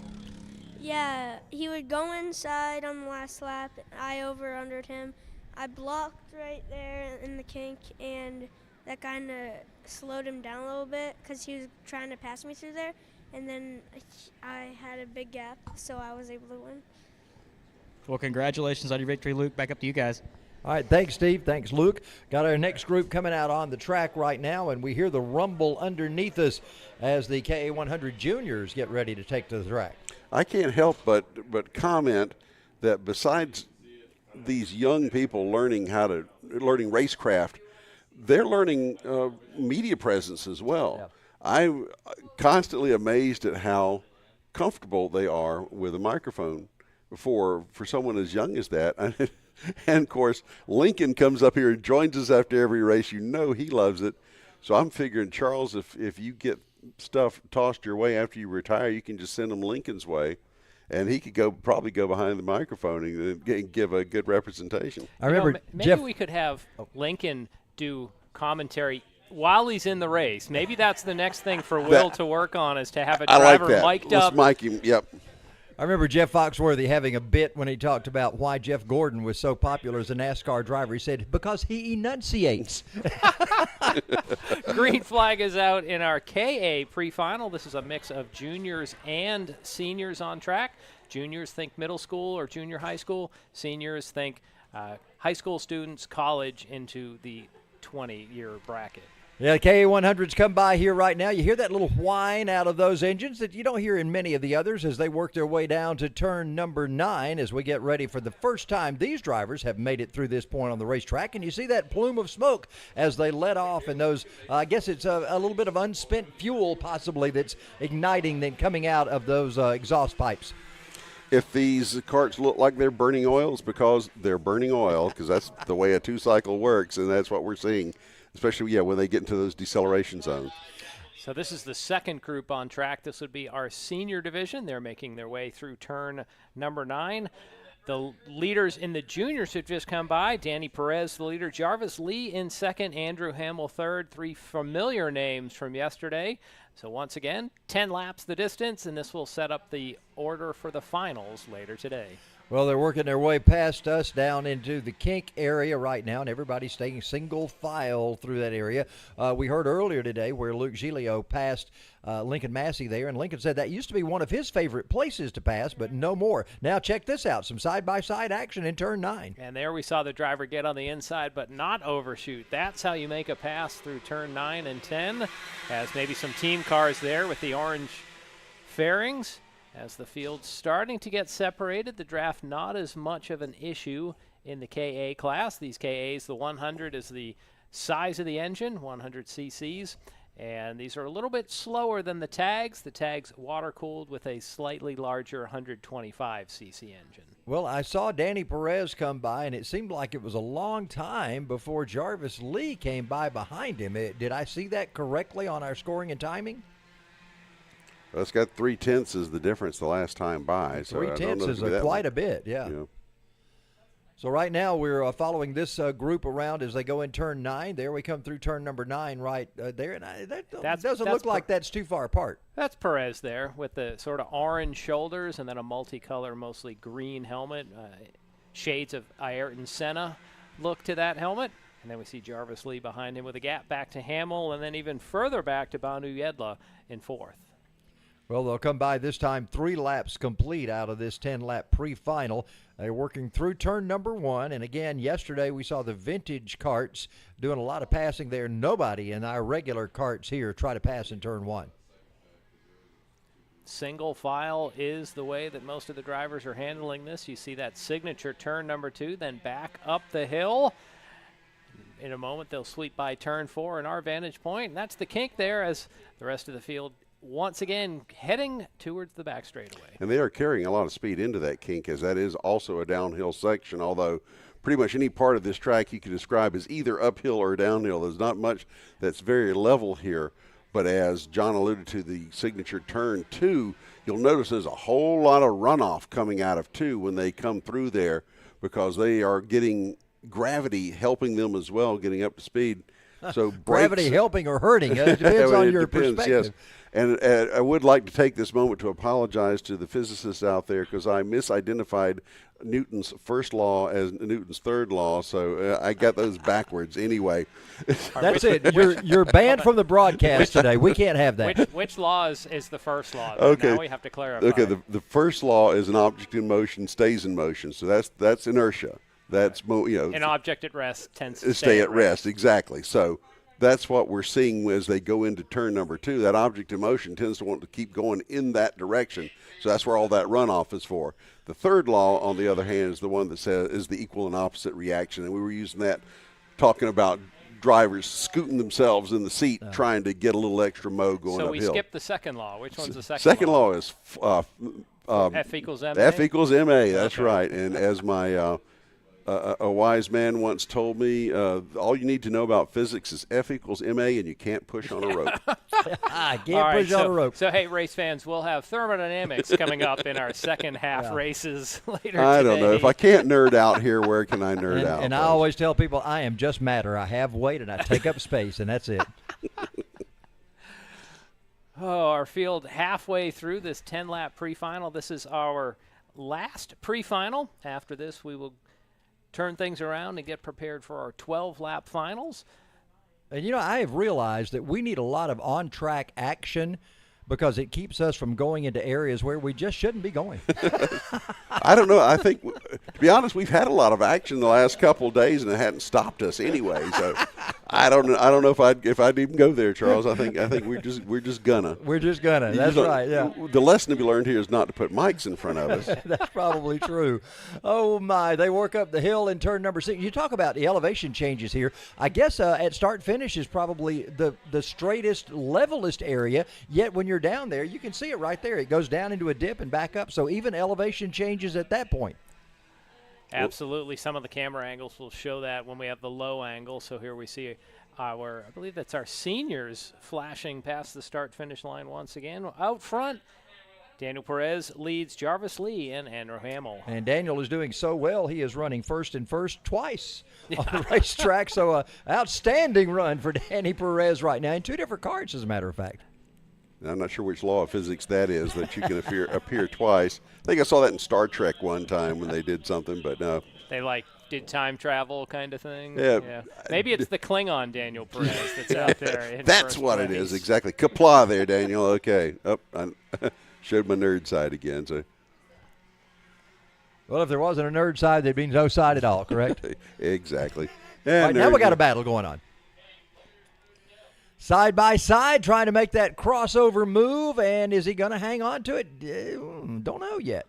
Yeah, he would go inside on the last lap. I over-undered him. I blocked right there in the kink, and that kind of slowed him down a little bit because he was trying to pass me through there. And then I had a big gap, so I was able to win. Well, congratulations on your victory, Luke. Back up to you guys. All right, thanks, Steve. Thanks, Luke. Got our next group coming out on the track right now, and we hear the rumble underneath us as the KA100 juniors get ready to take to the track. I can't help but comment that besides these young people learning racecraft, they're learning media presence as well. Yeah. I'm constantly amazed at how comfortable they are with a microphone for someone as young as that. And, of course, Lincoln comes up here and joins us after every race. You know he loves it. So I'm figuring, Charles, if you get stuff tossed your way after you retire, you can just send them Lincoln's way. And he could probably go behind the microphone and give a good representation. I remember maybe we could have Lincoln do commentary while he's in the race. Maybe that's the next thing for Will to work on, is to have a driver mic'd up. Let's mic him, yep. I remember Jeff Foxworthy having a bit when he talked about why Jeff Gordon was so popular as a NASCAR driver. He said, because he enunciates. Green flag is out in our KA pre-final. This is a mix of juniors and seniors on track. Juniors think middle school or junior high school. Seniors think high school students, college, into the 20-year bracket. Yeah, the KA100s come by here right now. You hear that little whine out of those engines that you don't hear in many of the others as they work their way down to turn number 9 as we get ready for the first time these drivers have made it through this point on the racetrack. And you see that plume of smoke as they let off, and those, I guess it's a little bit of unspent fuel possibly that's igniting, then coming out of those exhaust pipes. If these carts look like they're burning oil, it's because they're burning oil, because that's the way a two-cycle works, and that's what we're seeing, especially, when they get into those deceleration zones. So this is the second group on track. This would be our senior division. They're making their way through turn number 9. The leaders in the juniors have just come by. Danny Perez, the leader. Jarvis Lee in second. Andrew Hamill third. 3 familiar names from yesterday. So once again, 10 laps the distance, and this will set up the order for the finals later today. Well, they're working their way past us down into the kink area right now, and everybody's staying single file through that area. We heard earlier today where Luke Giglio passed Lincoln Massey there, and Lincoln said that used to be one of his favorite places to pass, but no more. Now check this out, some side-by-side action in turn 9. And there we saw the driver get on the inside but not overshoot. That's how you make a pass through turn 9 and 10. Has maybe some team cars there with the orange fairings. As the field's starting to get separated, the draft not as much of an issue in the KA class. These KAs, the 100 is the size of the engine, 100 cc's, and these are a little bit slower than the tags. The tags water-cooled with a slightly larger 125 cc engine. Well, I saw Danny Perez come by, and it seemed like it was a long time before Jarvis Lee came by behind him. Did I see that correctly on our scoring and timing? Well, it's got 3/10 is the difference the last time by. So 3/10 is quite a bit, yeah. So right now we're following this group around as they go in turn 9. There we come through turn number 9 right there. And that doesn't look like that's too far apart. That's Perez there with the sort of orange shoulders and then a multicolor, mostly green helmet. Shades of Ayrton Senna look to that helmet. And then we see Jarvis Lee behind him with a gap back to Hamill and then even further back to Banu Yedla in 4th. Well, they'll come by this time 3 laps complete out of this 10-lap pre-final. They're working through turn number 1. And again, yesterday we saw the vintage karts doing a lot of passing there. Nobody in our regular karts here try to pass in turn 1. Single file is the way that most of the drivers are handling this. You see that signature turn number 2, then back up the hill. In a moment, they'll sweep by turn 4 in our vantage point. And that's the kink there as the rest of the field once again heading towards the back straightaway. And they are carrying a lot of speed into that kink, as that is also a downhill section, although pretty much any part of this track you can describe as either uphill or downhill. There's not much that's very level here, but as John alluded to, the signature turn 2, you'll notice there's a whole lot of runoff coming out of 2 when they come through there, because they are getting gravity helping them as well, getting up to speed. So gravity helping or hurting, it depends on your perspective. Yes. And I would like to take this moment to apologize to the physicists out there, because I misidentified Newton's first law as Newton's third law, so I got those backwards anyway. That's it. You're banned from the broadcast today. We can't have that. Which law is the first law? Okay. Now we have to clarify. Okay, the first law is an object in motion stays in motion, so that's inertia. That's an object at rest tends to stay at rest. Exactly. So that's what we're seeing as they go into turn number 2. That object in motion tends to want to keep going in that direction. So that's where all that runoff is for. The third law, on the other hand, is the one that says is the equal and opposite reaction. And we were using that talking about drivers scooting themselves in the seat trying to get a little extra mo going uphill. So we skipped the second law. Which one's the second Second law? law is F equals MA? F equals MA, that's right. And as my a wise man once told me, all you need to know about physics is F equals MA, and you can't push on a rope. Can't push on a rope. So, hey, race fans, we'll have thermodynamics coming up in our second half races later today. I don't know. If I can't nerd out here, where can I nerd out? And I always tell people I am just matter. I have weight, and I take up space, and that's it. Our field halfway through this 10-lap pre-final. This is our last pre-final. After this, we will turn things around and get prepared for our 12-lap finals. And, I have realized that we need a lot of on-track action because it keeps us from going into areas where we just shouldn't be going. I don't know. I think, to be honest, we've had a lot of action the last couple of days, and it hadn't stopped us anyway. So I don't know if I'd even go there, Charles. I think we're just gonna. We're just gonna. That's right. Yeah. The lesson to be learned here is not to put mics in front of us. That's probably true. Oh my! They work up the hill in turn number 6. You talk about the elevation changes here. I guess at start finish is probably the straightest, levelest area. Yet when you're down there, you can see it right there. It goes down into a dip and back up. So even elevation changes at that point. Absolutely. Some of the camera angles will show that when we have the low angle. So here we see I believe that's our seniors flashing past the start-finish line once again. Out front, Daniel Perez leads Jarvis Lee and Andrew Hamill. And Daniel is doing so well, he is running first and first twice on the racetrack. So outstanding run for Danny Perez right now in 2 different karts, as a matter of fact. I'm not sure which law of physics that is, that you can appear twice. I think I saw that in Star Trek one time when they did something, but no. They did time travel kind of thing. Yeah. Maybe it's the Klingon Daniel Perez that's out there. That's what it is, exactly. Kapla there, Daniel. Okay. I showed my nerd side again. So. Well, if there wasn't a nerd side, there'd be no side at all, correct? Exactly. And right, now we got a battle going on. Side by side, trying to make that crossover move, and is he going to hang on to it? Don't know yet.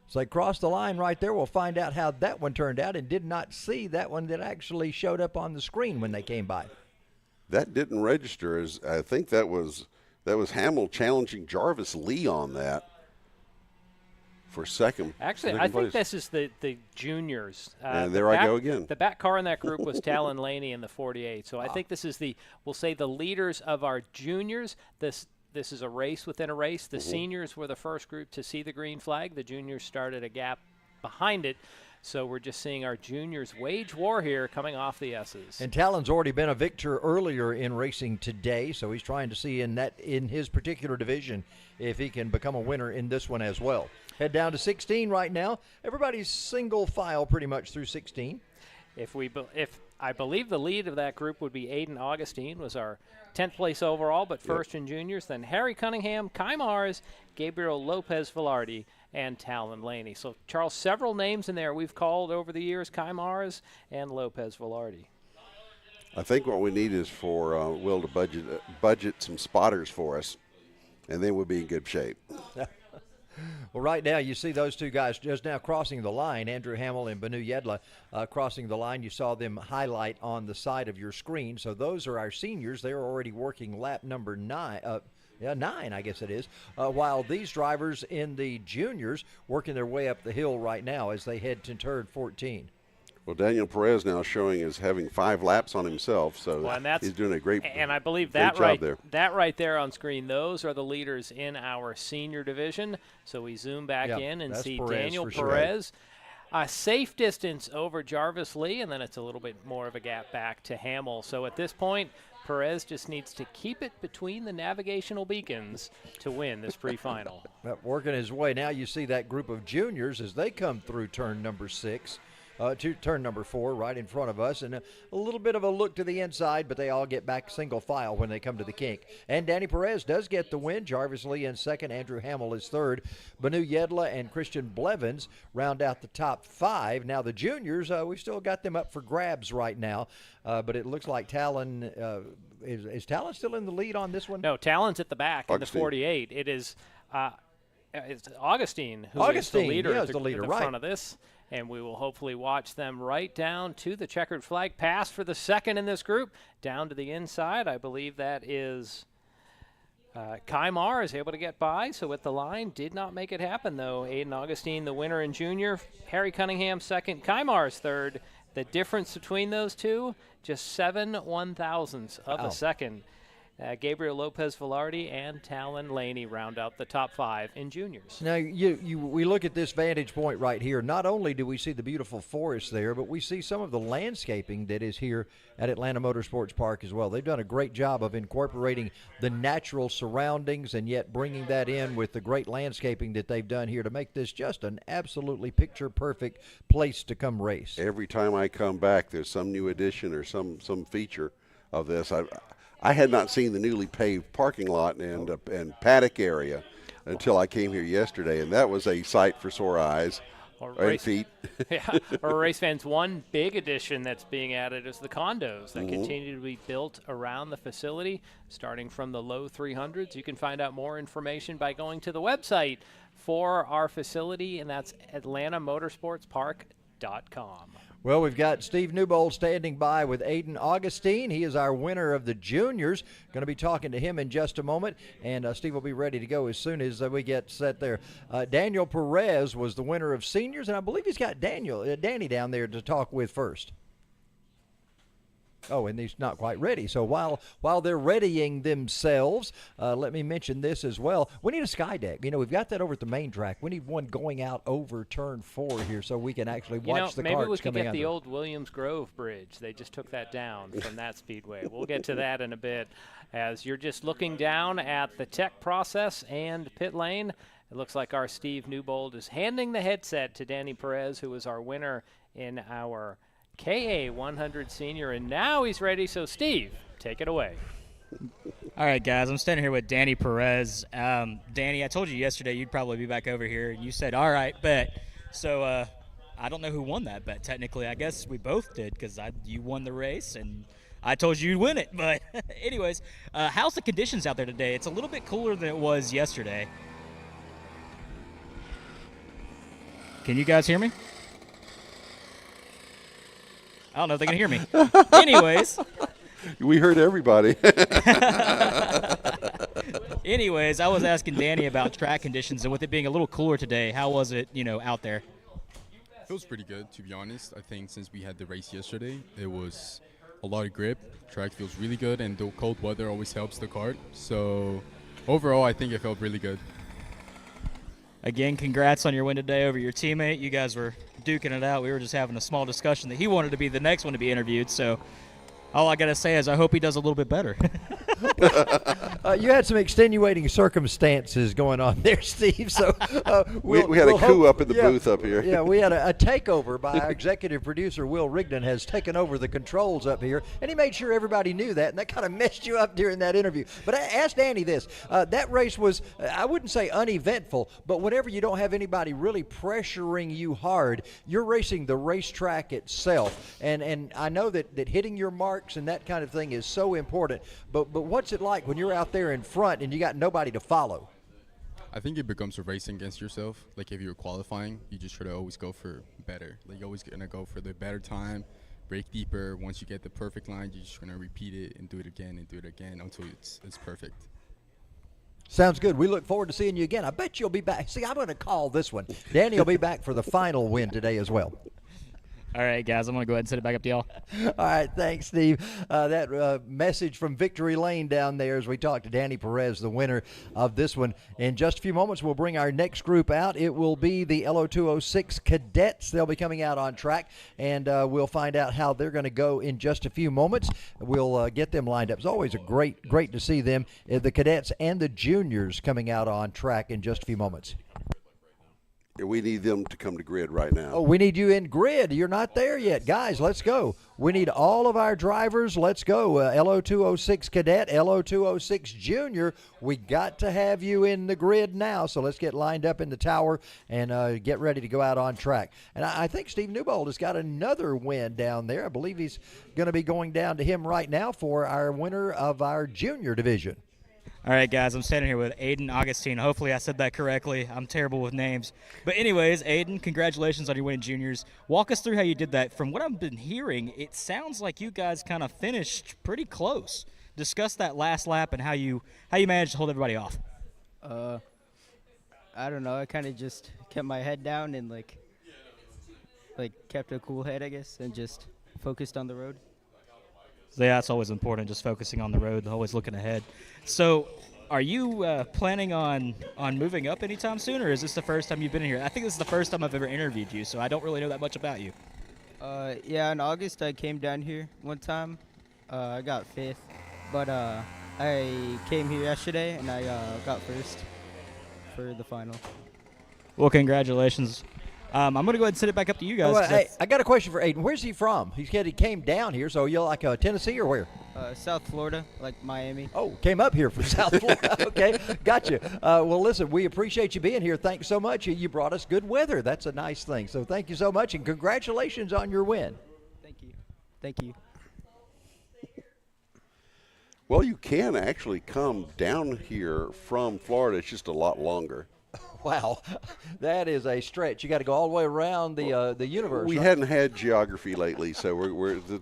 So they crossed the line right there. We'll find out how that one turned out, and did not see that one that actually showed up on the screen when they came by. That didn't register as I think that was Hamill challenging Jarvis Lee on that for second. Actually, I think this is the juniors. And there I go again. The back car in that group was Talon Laney in the 48. So I think this is we'll say the leaders of our juniors. This is a race within a race. The seniors were the first group to see the green flag. The juniors started a gap behind it. So we're just seeing our juniors wage war here coming off the S's. And Talon's already been a victor earlier in racing today, so he's trying to see in his particular division if he can become a winner in this one as well. Head down to 16 right now. Everybody's single file pretty much through 16. If I believe the lead of that group would be Aiden Augustine, was our 10th place overall, but first in juniors. Then Harry Cunningham, Kai Mars, Gabriel Lopez Velarde, and Talon Laney. So, Charles, several names in there we've called over the years, Kai Mars and Lopez Velarde. I think what we need is for Will to budget some spotters for us, and then we'll be in good shape. Well, right now you see those two guys just now crossing the line, Andrew Hamill and Banu Yedla crossing the line. You saw them highlight on the side of your screen. So those are our seniors. They're already working lap number 9, I guess it is, while these drivers in the juniors working their way up the hill right now as they head to turn 14. Well, Daniel Perez now showing as having 5 laps on himself, so he's doing a great job. And I believe that right there on screen, those are the leaders in our senior division. So we zoom back in and see Daniel Perez. A safe distance over Jarvis Lee, and then it's a little bit more of a gap back to Hamill. So at this point, Perez just needs to keep it between the navigational beacons to win this pre-final. Working his way. Now you see that group of juniors as they come through turn number 6. To turn number 4 right in front of us, and a little bit of a look to the inside, but they all get back single file when they come to the kink. And Danny Perez does get the win. Jarvis Lee in second, Andrew Hamill is third. Banu Yedla and Christian Blevins round out the top 5. Now the juniors, we've still got them up for grabs right now, but it looks like Talon, is Talon still in the lead on this one? No, Talon's at the back in the 48. It is it's Augustine who is the leader at the front of this. And we will hopefully watch them right down to the checkered flag pass for the second in this group. Down to the inside, I believe that is Kai Mar is able to get by. So at the line, did not make it happen, though. Aiden Augustine, the winner in junior. Harry Cunningham, second. Kai Mar's third. The difference between those two, just 7 1/1000ths of a second. Gabriel Lopez Velarde and Talon Laney round out the top 5 in juniors. Now, we look at this vantage point right here. Not only do we see the beautiful forest there, but we see some of the landscaping that is here at Atlanta Motorsports Park as well. They've done a great job of incorporating the natural surroundings and yet bringing that in with the great landscaping that they've done here to make this just an absolutely picture-perfect place to come race. Every time I come back, there's some new addition or some feature of this. I had not seen the newly paved parking lot and paddock area until I came here yesterday, and that was a sight for sore eyes and feet. Yeah, or race fans, one big addition that's being added is the condos that continue to be built around the facility, starting from the low 300s. You can find out more information by going to the website for our facility, and that's atlantamotorsportspark.com. Well, we've got Steve Newbold standing by with Aiden Augustine. He is our winner of the juniors. Going to be talking to him in just a moment, and Steve will be ready to go as soon as we get set there. Daniel Perez was the winner of seniors, and I believe he's got Danny down there to talk with first. Oh, and he's not quite ready. So while they're readying themselves, let me mention this as well. We need a sky deck. We've got that over at the main track. We need one going out over turn 4 here so we can actually watch the maybe carts we could coming get under. the old Williams Grove Bridge. They just took that down from that speedway. We'll get to that in a bit. As you're just looking down at the tech process and pit lane, it looks like our Steve Newbold is handing the headset to Danny Perez, who is our winner in our KA 100 Senior, and now he's ready. So, Steve, take it away. All right, guys, I'm standing here with Danny Perez. Danny, I told you yesterday you'd probably be back over here. You said, all right, bet. So I don't know who won that bet, technically. I guess we both did because you won the race, and I told you you'd win it. But anyways, how's the conditions out there today? It's a little bit cooler than it was yesterday. Can you guys hear me? I don't know if they can hear me. Anyways. We heard everybody. Anyways, I was asking Danny about track conditions, and with it being a little cooler today, how was it, out there? It feels pretty good, to be honest. I think since we had the race yesterday, it was a lot of grip. Track feels really good, and the cold weather always helps the kart. So overall, I think it felt really good. Again, congrats on your win today over your teammate. You guys were duking it out. We were just having a small discussion that he wanted to be the next one to be interviewed. So all I got to say is I hope he does a little bit better. You had some extenuating circumstances going on there, Steve. So we had a coup up in the booth up here. Yeah, we had a takeover by our executive producer, Will Rigdon, has taken over the controls up here, and he made sure everybody knew that, and that kind of messed you up during that interview. But I asked Danny this. That race was, I wouldn't say uneventful, but whenever you don't have anybody really pressuring you hard, you're racing the racetrack itself. And I know that hitting your marks and that kind of thing is so important, but what's it like when you're out there in front and you got nobody to follow? I think it becomes a race against yourself. Like if you're qualifying, you just try to always go for better. Like you're always going to go for the better time, break deeper. Once you get the perfect line, you're just going to repeat it and do it again until it's perfect. Sounds good. We look forward to seeing you again. I bet you'll be back. See, I'm going to call this one. Danny will be back for the final win today as well. All right, guys, I'm going to go ahead and send it back up to y'all. All right, thanks, Steve. That message from Victory Lane down there as we talk to Danny Perez, the winner of this one. In just a few moments, we'll bring our next group out. It will be the Lo206 Cadets. They'll be coming out on track, and we'll find out how they're going to go in just a few moments. We'll get them lined up. It's always great to see them, the cadets and the juniors coming out on track in just a few moments. We need them to come to grid right now. Oh, we need you in grid. You're not there yet. Guys, let's go. We need all of our drivers. Let's go. Lo206 Cadet, Lo206 Junior. We got to have you in the grid now, so let's get lined up in the tower and get ready to go out on track. And I think Steve Newbold has got another win down there. I believe he's going to be going down to him right now for our winner of our junior division. All right, guys, I'm standing here with Aiden Augustine. Hopefully I said that correctly. I'm terrible with names. But anyways, Aiden, congratulations on your win in juniors. Walk us through how you did that. From what I've been hearing, it sounds like you guys kind of finished pretty close. Discuss that last lap and how you managed to hold everybody off. I don't know. I kind of just kept my head down and like kept a cool head, I guess, and just focused on the road. So yeah, that's always important, just focusing on the road, always looking ahead. So are you planning on moving up anytime soon, or is this the first time you've been in here? I think this is the first time I've ever interviewed you, so I don't really know that much about you. Yeah, in August I came down here one time. I got 5th, but I came here yesterday and I got 1st for the final. Well, congratulations. I'm going to go ahead and send it back up to you guys. Well, hey, I got a question for Aiden. Where's he from? He said he came down here, so you're like Tennessee or where? South Florida, like Miami. Oh, came up here from South Florida. Okay, gotcha. Well, listen, we appreciate you being here. Thanks so much. You brought us good weather. That's a nice thing. So thank you so much, and congratulations on your win. Thank you. Thank you. Well, you can actually come down here from Florida. It's just a lot longer. Wow, that is a stretch. You got to go all the way around the universe. We right? hadn't had geography lately, so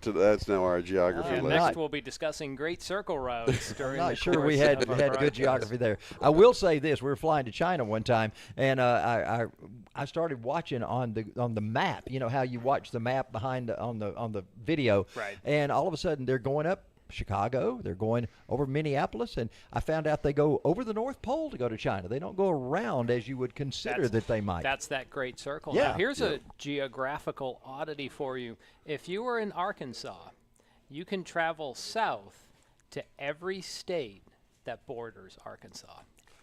that's now our geography lesson. Next, we'll be discussing Great Circle routes during I'm the not sure course we had of our good broadcast. geography there. I will say this: we were flying to China one time, and I started watching on the map. You know how you watch the map behind on the video, Right. And all of a sudden they're going up Chicago, they're going over Minneapolis, and I found out they go over the North Pole to go to China. They don't go around as you would consider that they might. That's that Great Circle. Yeah. Now, here's a geographical oddity for you. If you were in Arkansas, you can travel south to every state that borders Arkansas.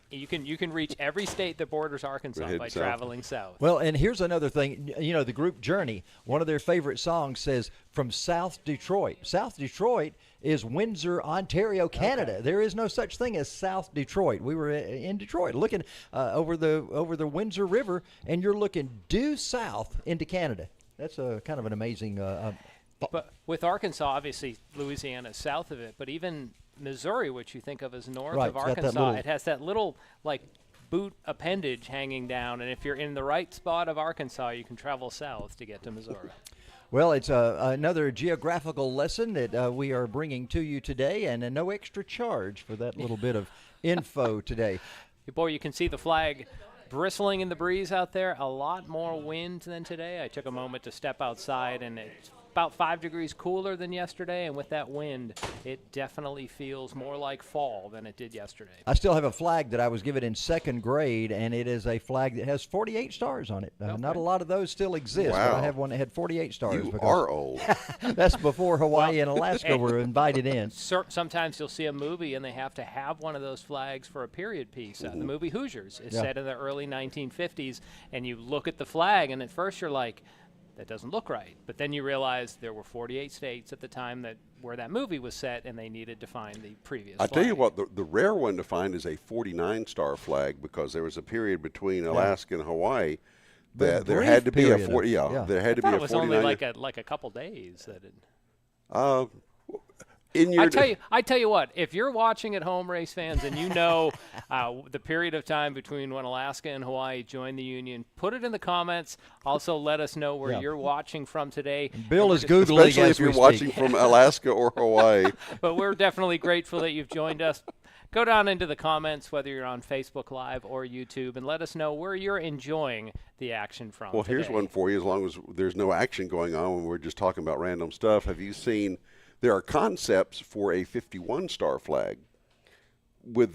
You can reach every state that borders Arkansas by traveling south. Well, and here's another thing. You know, the group Journey, one of their favorite songs says, "From South Detroit." South Detroit is Windsor, Ontario, Canada. Okay. There is no such thing as South Detroit. We were in Detroit looking over the Windsor River, and you're looking due south into Canada. That's a kind of an amazing But with Arkansas, obviously, Louisiana is south of it, but even Missouri, which you think of as north of Arkansas, it has that little, like, boot appendage hanging down, and if you're in the right spot of Arkansas, you can travel south to get to Missouri. Well, it's another geographical lesson that we are bringing to you today, and no extra charge for that little bit of info today. Boy, you can see the flag bristling in the breeze out there. A lot more wind than today. I took a moment to step outside, and it's about 5 degrees cooler than yesterday, and with that wind, it definitely feels more like fall than it did yesterday. I still have a flag that I was given in second grade, and it is a flag that has 48 stars on it. Not a lot of those still exist, but I have one that had 48 stars. You are old. That's before Hawaii and Alaska were invited in. Sometimes you'll see a movie, and they have to have one of those flags for a period piece. The movie Hoosiers is set in the early 1950s, and you look at the flag, and at first you're like, that doesn't look right. But then you realize there were 48 states at the time where that movie was set, and they needed to find the previous flag. Tell you what, the rare one to find is a 49-star flag, because there was a period between Alaska and Hawaii that there had to be a 40. There had to be a 49. It was only like a couple days that it. I tell you what, if you're watching at home, race fans, and you know the period of time between when Alaska and Hawaii joined the Union, put it in the comments. Also, let us know where you're watching from today. Bill is Googling, especially if you're watching from Alaska or Hawaii. But we're definitely grateful that you've joined us. Go down into the comments, whether you're on Facebook Live or YouTube, and let us know where you're enjoying the action from. Well, today. Here's one for you. As long as there's no action going on when we're just talking about random stuff, have you seen? There are concepts for a 51-star flag with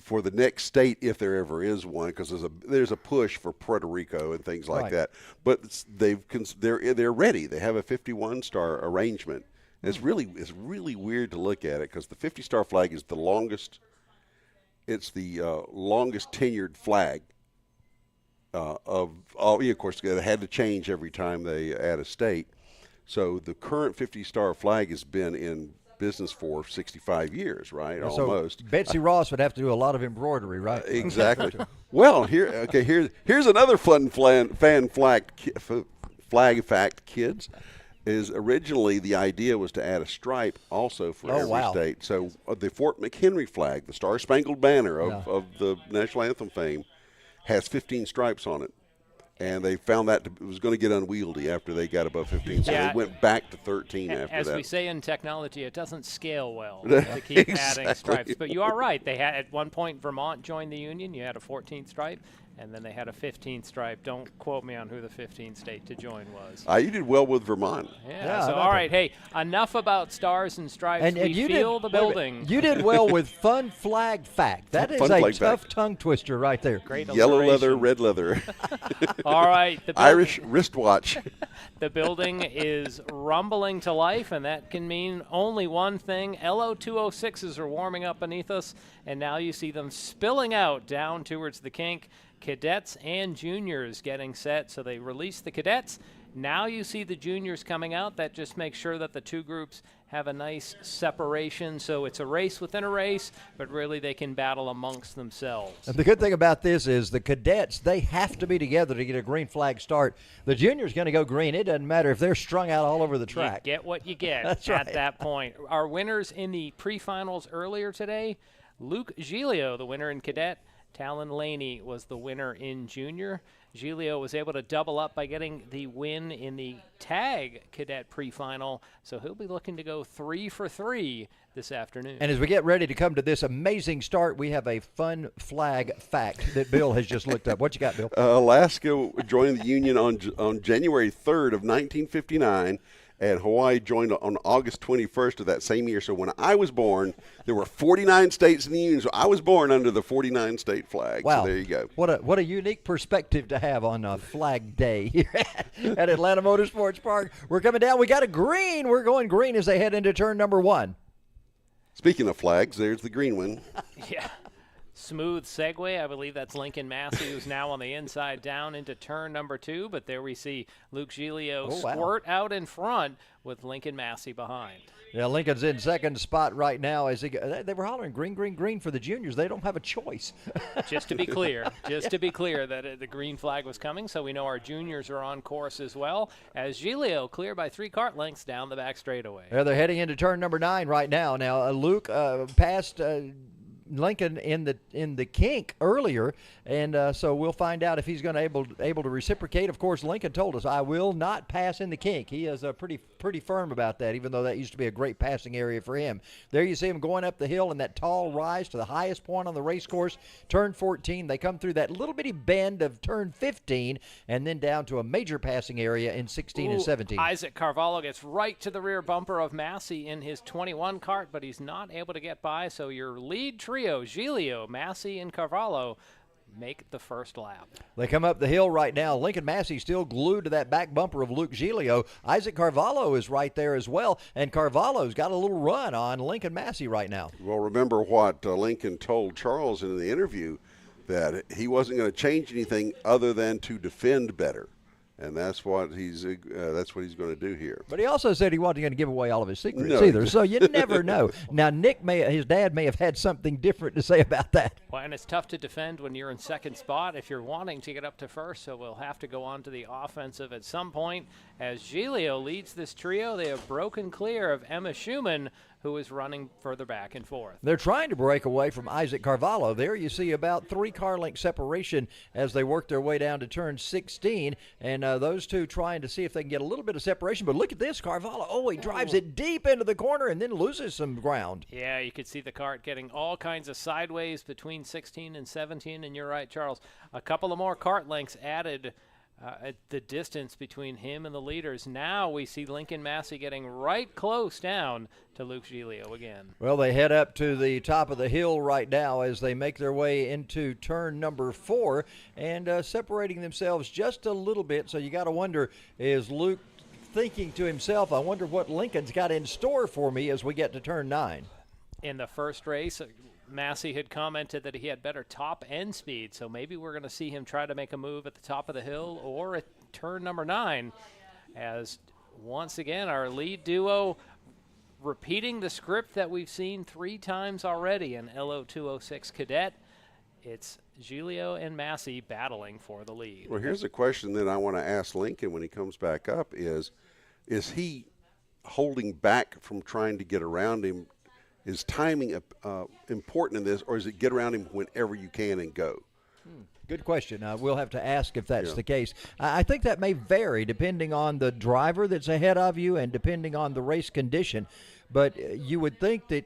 for the next state, if there ever is one, because there's a push for Puerto Rico and things like that. But they're ready. They have a 51-star arrangement. It's really weird to look at it, because the 50-star flag is the longest. It's the longest tenured flag of course, it had to change every time they add a state. So the current 50-star flag has been in business for 65 years, right? Almost. So Betsy Ross would have to do a lot of embroidery, right? Exactly. Well, here's another fun fan flag fact, kids. Is originally the idea was to add a stripe also for every state. So the Fort McHenry flag, the Star Spangled Banner of the national anthem fame, has 15 stripes on it. And they found that it was going to get unwieldy after they got above 15, so they went back to 13 after that. As we say in technology, it doesn't scale well to keep adding stripes. But you are right. They had at one point Vermont joined the Union. You had a 14th stripe, and then they had a 15th stripe. Don't quote me on who the 15th state to join was. You did well with Vermont. Yeah. So all right, hey, enough about stars and stripes. And you feel the building. You did well with fun flag fact. That is a tough tongue twister right there. Great yellow leather, red leather. All right. Irish wristwatch. The building is rumbling to life, and that can mean only one thing. Lo206s are warming up beneath us, and now you see them spilling out down towards the kink. Cadets and juniors getting set. So they release the cadets. Now you see the juniors coming out. That just makes sure that the two groups have a nice separation. So it's a race within a race, but really they can battle amongst themselves. And the good thing about this is the cadets, they have to be together to get a green flag start. The juniors going to go green. It doesn't matter if they're strung out all over the track. You get what you get That's at right. that point. Our winners in the pre-finals earlier today, Luke Giglio, the winner in cadet, Talon Laney was the winner in junior. Giglio was able to double up by getting the win in the tag cadet pre-final, so he'll be looking to go 3 for 3 this afternoon. And as we get ready to come to this amazing start, we have a fun flag fact that Bill has just looked up. What you got, Bill? Alaska joined the Union on January 3rd of 1959, and Hawaii joined on August 21st of that same year. So when I was born, there were 49 states in the Union, so I was born under the 49-state flag. Wow. So there you go. What a unique perspective to have on Flag Day here at Atlanta Motorsports Park. We're coming down. We got a green. We're going green as they head into turn number 1. Speaking of flags, there's the green one. Yeah. Smooth segue. I believe that's Lincoln Massey, who's now on the inside down into turn number 2. But there we see Luke Giglio squirt out in front with Lincoln Massey behind. Yeah, Lincoln's in second spot right now. As they were hollering green, green, green for the juniors. They don't have a choice. Just to be clear, that the green flag was coming, so we know our juniors are on course as well. As Giglio clear by 3 kart lengths down the back straightaway. Yeah, they're heading into turn number 9 right now. Now, Luke passed Lincoln in the kink earlier, and so we'll find out if he's going to able to reciprocate. Of course, Lincoln told us, I will not pass in the kink. He is pretty firm about that, even though that used to be a great passing area for him. There you see him going up the hill in that tall rise to the highest point on the race course, turn 14. They come through that little bitty bend of turn 15 and then down to a major passing area in 16 and 17. Isaac Carvalho gets right to the rear bumper of Massey in his 21 kart, but he's not able to get by, so your lead trio, Giglio, Massey, and Carvalho, make the first lap. They come up the hill right now. Lincoln Massey still glued to that back bumper of Luke Giglio. Isaac Carvalho is right there as well, and Carvalho's got a little run on Lincoln Massey right now. Well, remember what Lincoln told Charles in the interview, that he wasn't going to change anything other than to defend better. And that's what he's going to do here. But he also said he wasn't going to give away all of his secrets No. either. So you never know. Now his dad may have had something different to say about that. Well, and it's tough to defend when you're in second spot if you're wanting to get up to first. So we'll have to go on to the offensive at some point. As Giglio leads this trio, they have broken clear of Emma Schumann, who is running further back and forth. They're trying to break away from Isaac Carvalho. There you see about 3 car length separation as they work their way down to turn 16. And those two trying to see if they can get a little bit of separation. But look at this, Carvalho. Oh, he drives it deep into the corner and then loses some ground. Yeah, you could see the kart getting all kinds of sideways between 16 and 17. And you're right, Charles. A couple of more kart lengths added at the distance between him and the leaders. Now we see Lincoln Massey getting right close down to Luke Giglio again. Well, they head up to the top of the hill right now as they make their way into turn number 4 and separating themselves just a little bit. So you got to wonder, is Luke thinking to himself, I wonder what Lincoln's got in store for me as we get to turn 9? In the first race, Massey had commented that he had better top end speed, so maybe we're going to see him try to make a move at the top of the hill or at turn number 9, as once again our lead duo repeating the script that we've seen 3 times already in Lo206 Cadet. It's Giglio and Massey battling for the lead. Well, here's a question that I want to ask Lincoln when he comes back up is he holding back from trying to get around him? Is timing important in this, or is it get around him whenever you can and go? Good question. We'll have to ask if that's the case. I think that may vary depending on the driver that's ahead of you and depending on the race condition. But you would think that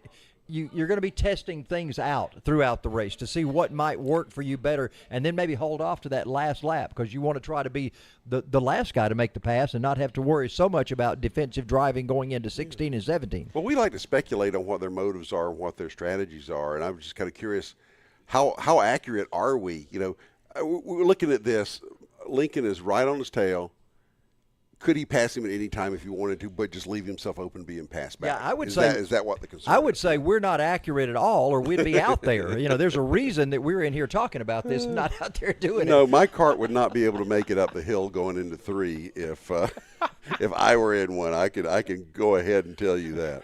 you're going to be testing things out throughout the race to see what might work for you better, and then maybe hold off to that last lap because you want to try to be the last guy to make the pass and not have to worry so much about defensive driving going into 16 and 17. Well, we like to speculate on what their motives are and what their strategies are, and I'm just kind of curious, how accurate are we? You know, we're looking at this. Lincoln is right on his tail. Could he pass him at any time if he wanted to, but just leave himself open being passed back? Yeah, I would say. say. Is that what the concern I would say we're not accurate at all, or we'd be out there. You know, there's a reason that we're in here talking about this, not out there doing it. No, my kart would not be able to make it up the hill going into 3 if I were in one. I can go ahead and tell you that.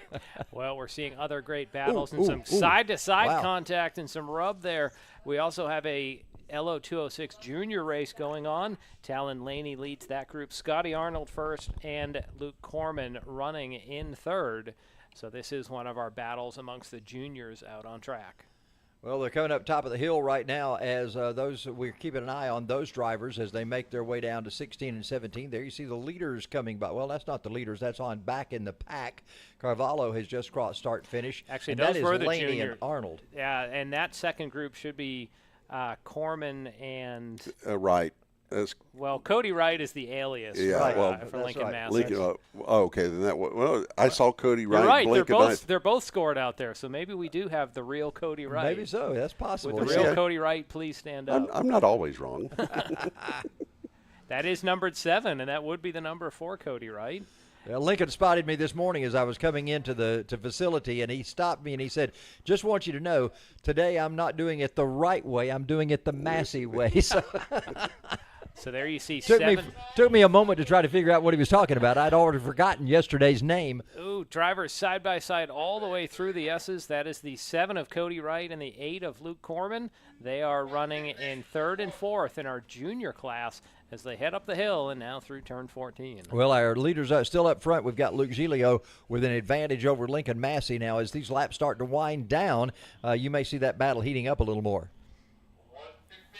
Well, we're seeing other great battles and some side-to-side contact and some rub there. We also have a Lo206 Junior race going on. Talon Laney leads that group. Scotty Arnold first and Luke Corman running in third. So this is one of our battles amongst the juniors out on track. Well, they're coming up top of the hill right now as we're keeping an eye on those drivers as they make their way down to 16 and 17. There you see the leaders coming by. Well, that's not the leaders. That's on back in the pack. Carvalho has just crossed start-finish. Actually, and those that is were the Laney junior. and Arnold. Yeah, and that second group should be Corman and Right. That's, well, Cody Wright is the alias for Lincoln Master. Lincoln, okay, then I saw Cody Wright. You're right. Lincoln, They're both scored out there, so maybe we do have the real Cody Wright. Maybe so. That's possible. With the real Cody Wright, please stand up. I'm not always wrong. That is numbered 7, and that would be the number for Cody Wright. Well, Lincoln spotted me this morning as I was coming into the facility, and he stopped me and he said, "Just want you to know, today I'm not doing it the right way. I'm doing it the Massey way." So there you see took me a moment to try to figure out what he was talking about. I'd already forgotten yesterday's name. Ooh, drivers side by side all the way through the S's. That is the 7 of Cody Wright and the 8 of Luke Corman. They are running in 3rd and 4th in our junior class as they head up the hill and now through turn 14. Well, our leaders are still up front. We've got Luke Giglio with an advantage over Lincoln Massey. Now, as these laps start to wind down, you may see that battle heating up a little more.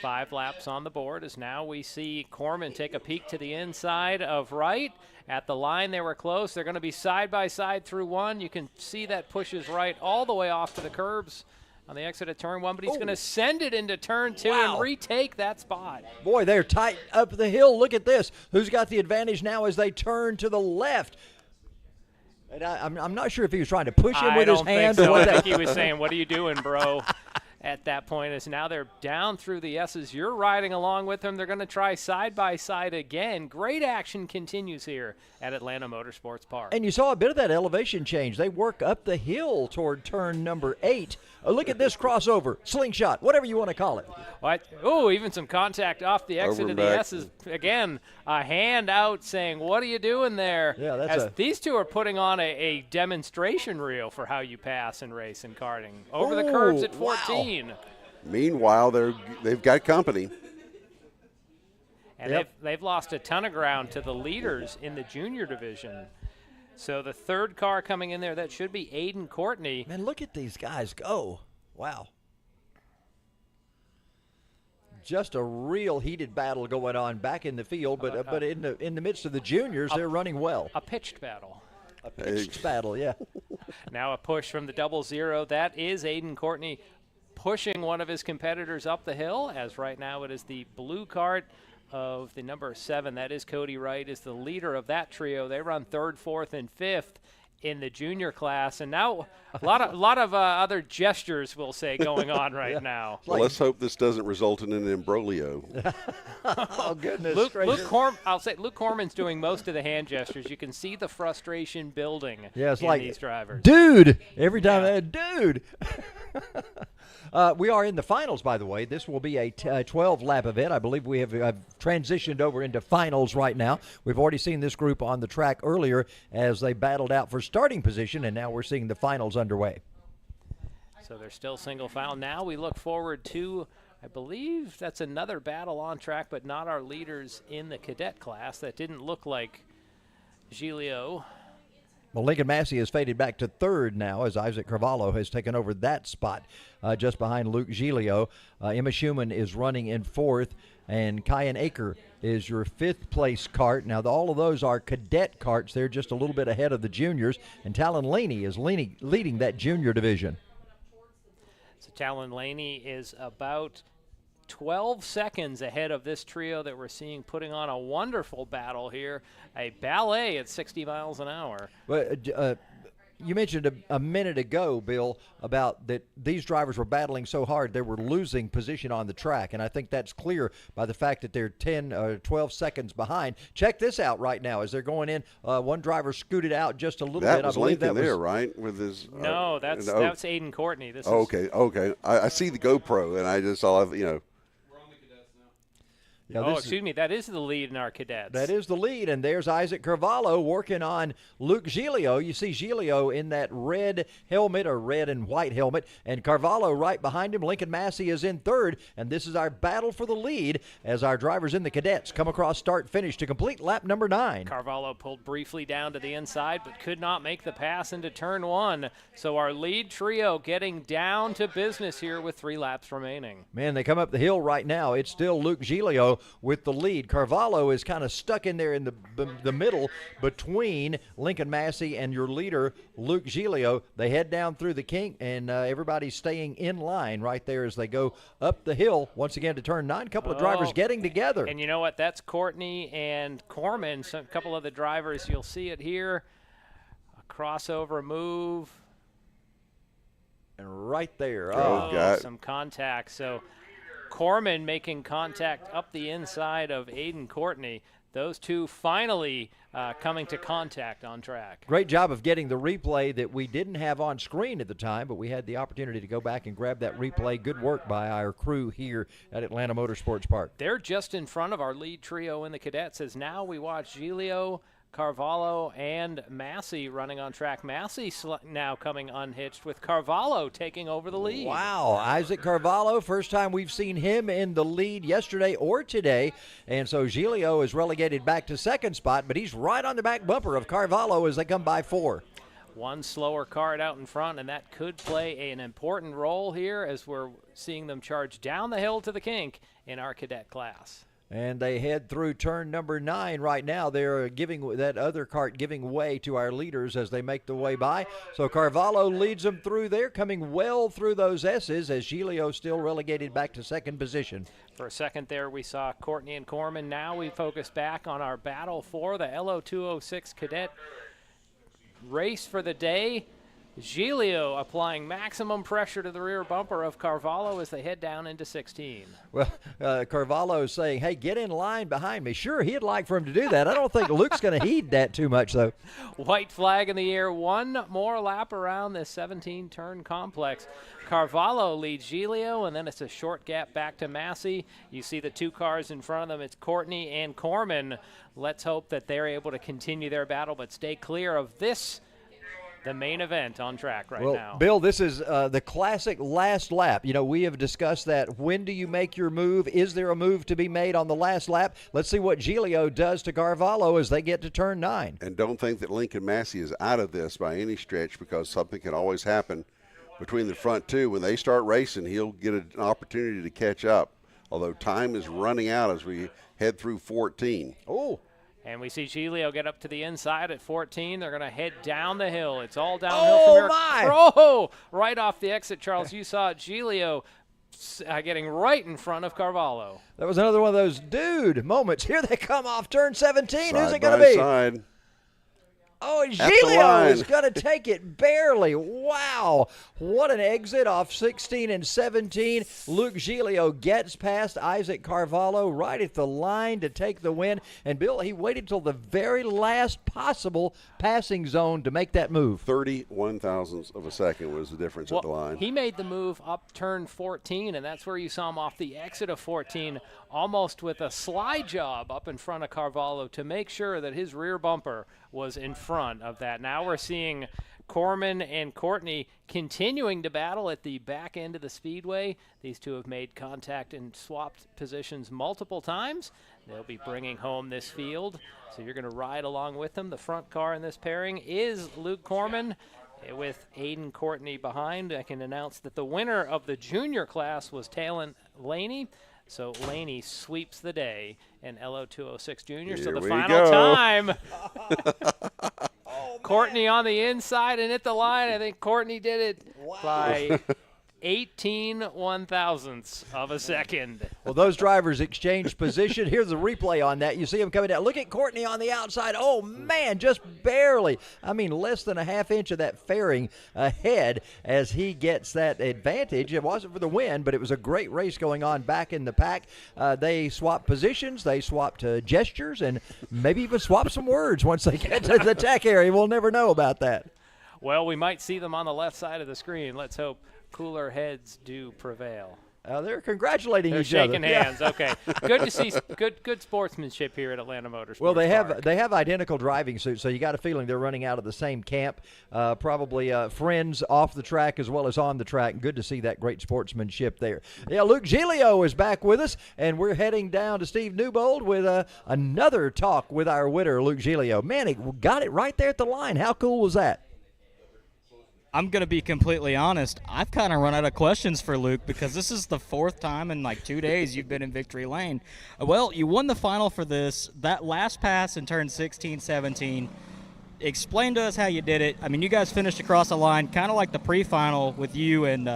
5 laps on the board as now we see Corman take a peek to the inside of Wright. At the line, they were close. They're going to be side by side through 1. You can see that pushes Wright all the way off to the curbs on the exit of turn 1, but he's going to send it into turn 2 and retake that spot. Boy, they're tight up the hill. Look at this. Who's got the advantage now as they turn to the left? And I'm not sure if he was trying to push him with his hand. I think he was saying, "What are you doing, bro?" At that point, as now they're down through the S's. You're riding along with them. They're going to try side by side again. Great action continues here at Atlanta Motorsports Park. And you saw a bit of that elevation change. They work up the hill toward turn number 8. Look at this crossover, slingshot, whatever you want to call it. Oh, even some contact off the exit of the S's. Again, a hand out saying, "What are you doing there?" Yeah, as these two are putting on a demonstration reel for how you pass and race in karting. Over the curbs at 14. Wow. Meanwhile, they've got company. And they've lost a ton of ground to the leaders in the junior division. So the third car coming in there, that should be Aiden Courtney. Man, look at these guys go. Wow. Just a real heated battle going on back in the field, but in the midst of the juniors, they're running well. A pitched battle. A pitched battle, yeah. Now a push from the 00. That is Aiden Courtney pushing one of his competitors up the hill, as right now it is the blue Kart of the number 7. That is Cody Wright, is the leader of that trio. They run 3rd, 4th, and 5th in the junior class, and now a lot of other gestures, we'll say, going on right now. Well, let's hope this doesn't result in an imbroglio. Oh, goodness. I'll say Luke Corman's doing most of the hand gestures. You can see the frustration building it's in like, these drivers. Dude! Every time, dude! We are in the finals, by the way. This will be a 12-lap event. I believe we have transitioned over into finals right now. We've already seen this group on the track earlier as they battled out for starting position, and now we're seeing the finals underway. So they're still single file. Now we look forward to, I believe that's another battle on track, but not our leaders in the cadet class. That didn't look like Giglio. Well, Lincoln Massey has faded back to 3rd now as Isaac Carvalho has taken over that spot just behind Luke Giglio. Emma Schumann is running in 4th, and Kyan Aker is your 5th place kart. Now, all of those are cadet karts. They're just a little bit ahead of the juniors, and Talon Laney is leading that junior division. So Talon Laney is about 12 seconds ahead of this trio that we're seeing putting on a wonderful battle here. A ballet at 60 miles an hour. But you mentioned a minute ago, Bill, about that these drivers were battling so hard they were losing position on the track, and I think that's clear by the fact that they're 10 or 12 seconds behind. Check this out right now as they're going in. One driver scooted out just a little bit. That was Lincoln there, right? With his no, that's Aiden Courtney. This is okay. I see the GoPro, and I just saw, Excuse me. That is the lead in our cadets. That is the lead, and there's Isaac Carvalho working on Luke Giglio. You see Giglio in that red helmet, or red and white helmet, and Carvalho right behind him. Lincoln Massey is in third, and this is our battle for the lead as our drivers in the cadets come across start-finish to complete lap number 9. Carvalho pulled briefly down to the inside, but could not make the pass into turn 1. So our lead trio getting down to business here with 3 laps remaining. Man, they come up the hill right now. It's still Luke Giglio with the lead. Carvalho is kind of stuck in there in the middle between Lincoln Massey and your leader, Luke Giglio. They head down through the kink, and everybody's staying in line right there as they go up the hill once again to turn 9. A couple of drivers getting together. And you know what? That's Courtney and Corman. So a couple of the drivers, you'll see it here. A crossover move. And right there. Some contact. So Corman making contact up the inside of Aiden Courtney. Those two finally coming to contact on track. Great job of getting the replay that we didn't have on screen at the time, but we had the opportunity to go back and grab that replay. Good work by our crew here at Atlanta Motorsports Park. They're just in front of our lead trio in the cadets as now we watch Giglio, Carvalho, and Massey running on track. Massey now coming unhitched with Carvalho taking over the lead. Wow, Isaac Carvalho, first time we've seen him in the lead yesterday or today. And so Giglio is relegated back to second spot, but he's right on the back bumper of Carvalho as they come by 4. One slower card out in front, and that could play an important role here as we're seeing them charge down the hill to the kink in our cadet class. And they head through turn number 9 right now. They're giving that other cart giving way to our leaders as they make the way by. So Carvalho leads them through there, coming well through those S's as Giglio still relegated back to second position. For a second there, we saw Courtney and Corman. Now we focus back on our battle for the Lo206 Cadet race for the day. Giglio applying maximum pressure to the rear bumper of Carvalho as they head down into 16. Well, Carvalho is saying, hey, get in line behind me. Sure, he'd like for him to do that. I don't think Luke's going to heed that too much, though. White flag in the air. One more lap around this 17-turn complex. Carvalho leads Giglio, and then it's a short gap back to Massey. You see the 2 cars in front of them. It's Courtney and Corman. Let's hope that they're able to continue their battle but stay clear of this, the main event on track right now. Bill, this is the classic last lap. You know, we have discussed that. When do you make your move? Is there a move to be made on the last lap? Let's see what Giglio does to Carvalho as they get to turn 9. And don't think that Lincoln Massey is out of this by any stretch, because something can always happen between the front 2. When they start racing, he'll get an opportunity to catch up, although time is running out as we head through 14. Oh. And we see Giglio get up to the inside at 14. They're going to head down the hill. It's all downhill from here. Oh, right off the exit, Charles. You saw Giglio getting right in front of Carvalho. That was another one of those dude moments. Here they come off turn 17. Who's it going to be? Side. Oh, Giglio is going to take it barely. Wow. What an exit off 16 and 17. Luke Giglio gets past Isaac Carvalho right at the line to take the win. And, Bill, he waited till the very last possible passing zone to make that move. 31 thousandths of a second was the difference at the line. He made the move up turn 14, and that's where you saw him off the exit of 14, almost with a slide job up in front of Carvalho to make sure that his rear bumper was in front of that. Now we're seeing Corman and Courtney continuing to battle at the back end of the speedway. These two have made contact and swapped positions multiple times. They'll be bringing home this field, so you're going to ride along with them. The front car in this pairing is Luke Corman with Aiden Courtney behind. I can announce that the winner of the junior class was Talon Laney. So Laney sweeps the day in Lo206 Junior. So the final time, Courtney on the inside and hit the line. I think Courtney did it by 18 one-thousandths of a second. Well, those drivers exchanged position. Here's the replay on that. You see him coming down. Look at Courtney on the outside. Oh, man, just barely. I mean, less than a half inch of that fairing ahead as he gets that advantage. It wasn't for the win, but it was a great race going on back in the pack. They swapped positions. They swapped gestures and maybe even swapped some words once they get to the tech area. We'll never know about that. Well, we might see them on the left side of the screen. Let's hope cooler heads do prevail. They're congratulating They're each other. shaking hands. Okay, good to see good sportsmanship here at Atlanta Motorsports Well, they Park. have identical driving suits, so you got a feeling they're running out of the same camp. Probably friends off the track as well as on the track. Good to see that great sportsmanship there. Yeah, Luke Giglio is back with us, and we're heading down to Steve Newbold with another talk with our winner, Luke Giglio. Man, he got it right there at the line. How cool was that? I'm going to be completely honest. I've kind of run out of questions for Luke because this is the 4th time in like 2 days you've been in victory lane. Well, you won the final for this. That last pass in turn 16, 17. Explain to us how you did it. I mean, you guys finished across the line kind of like the pre-final with you and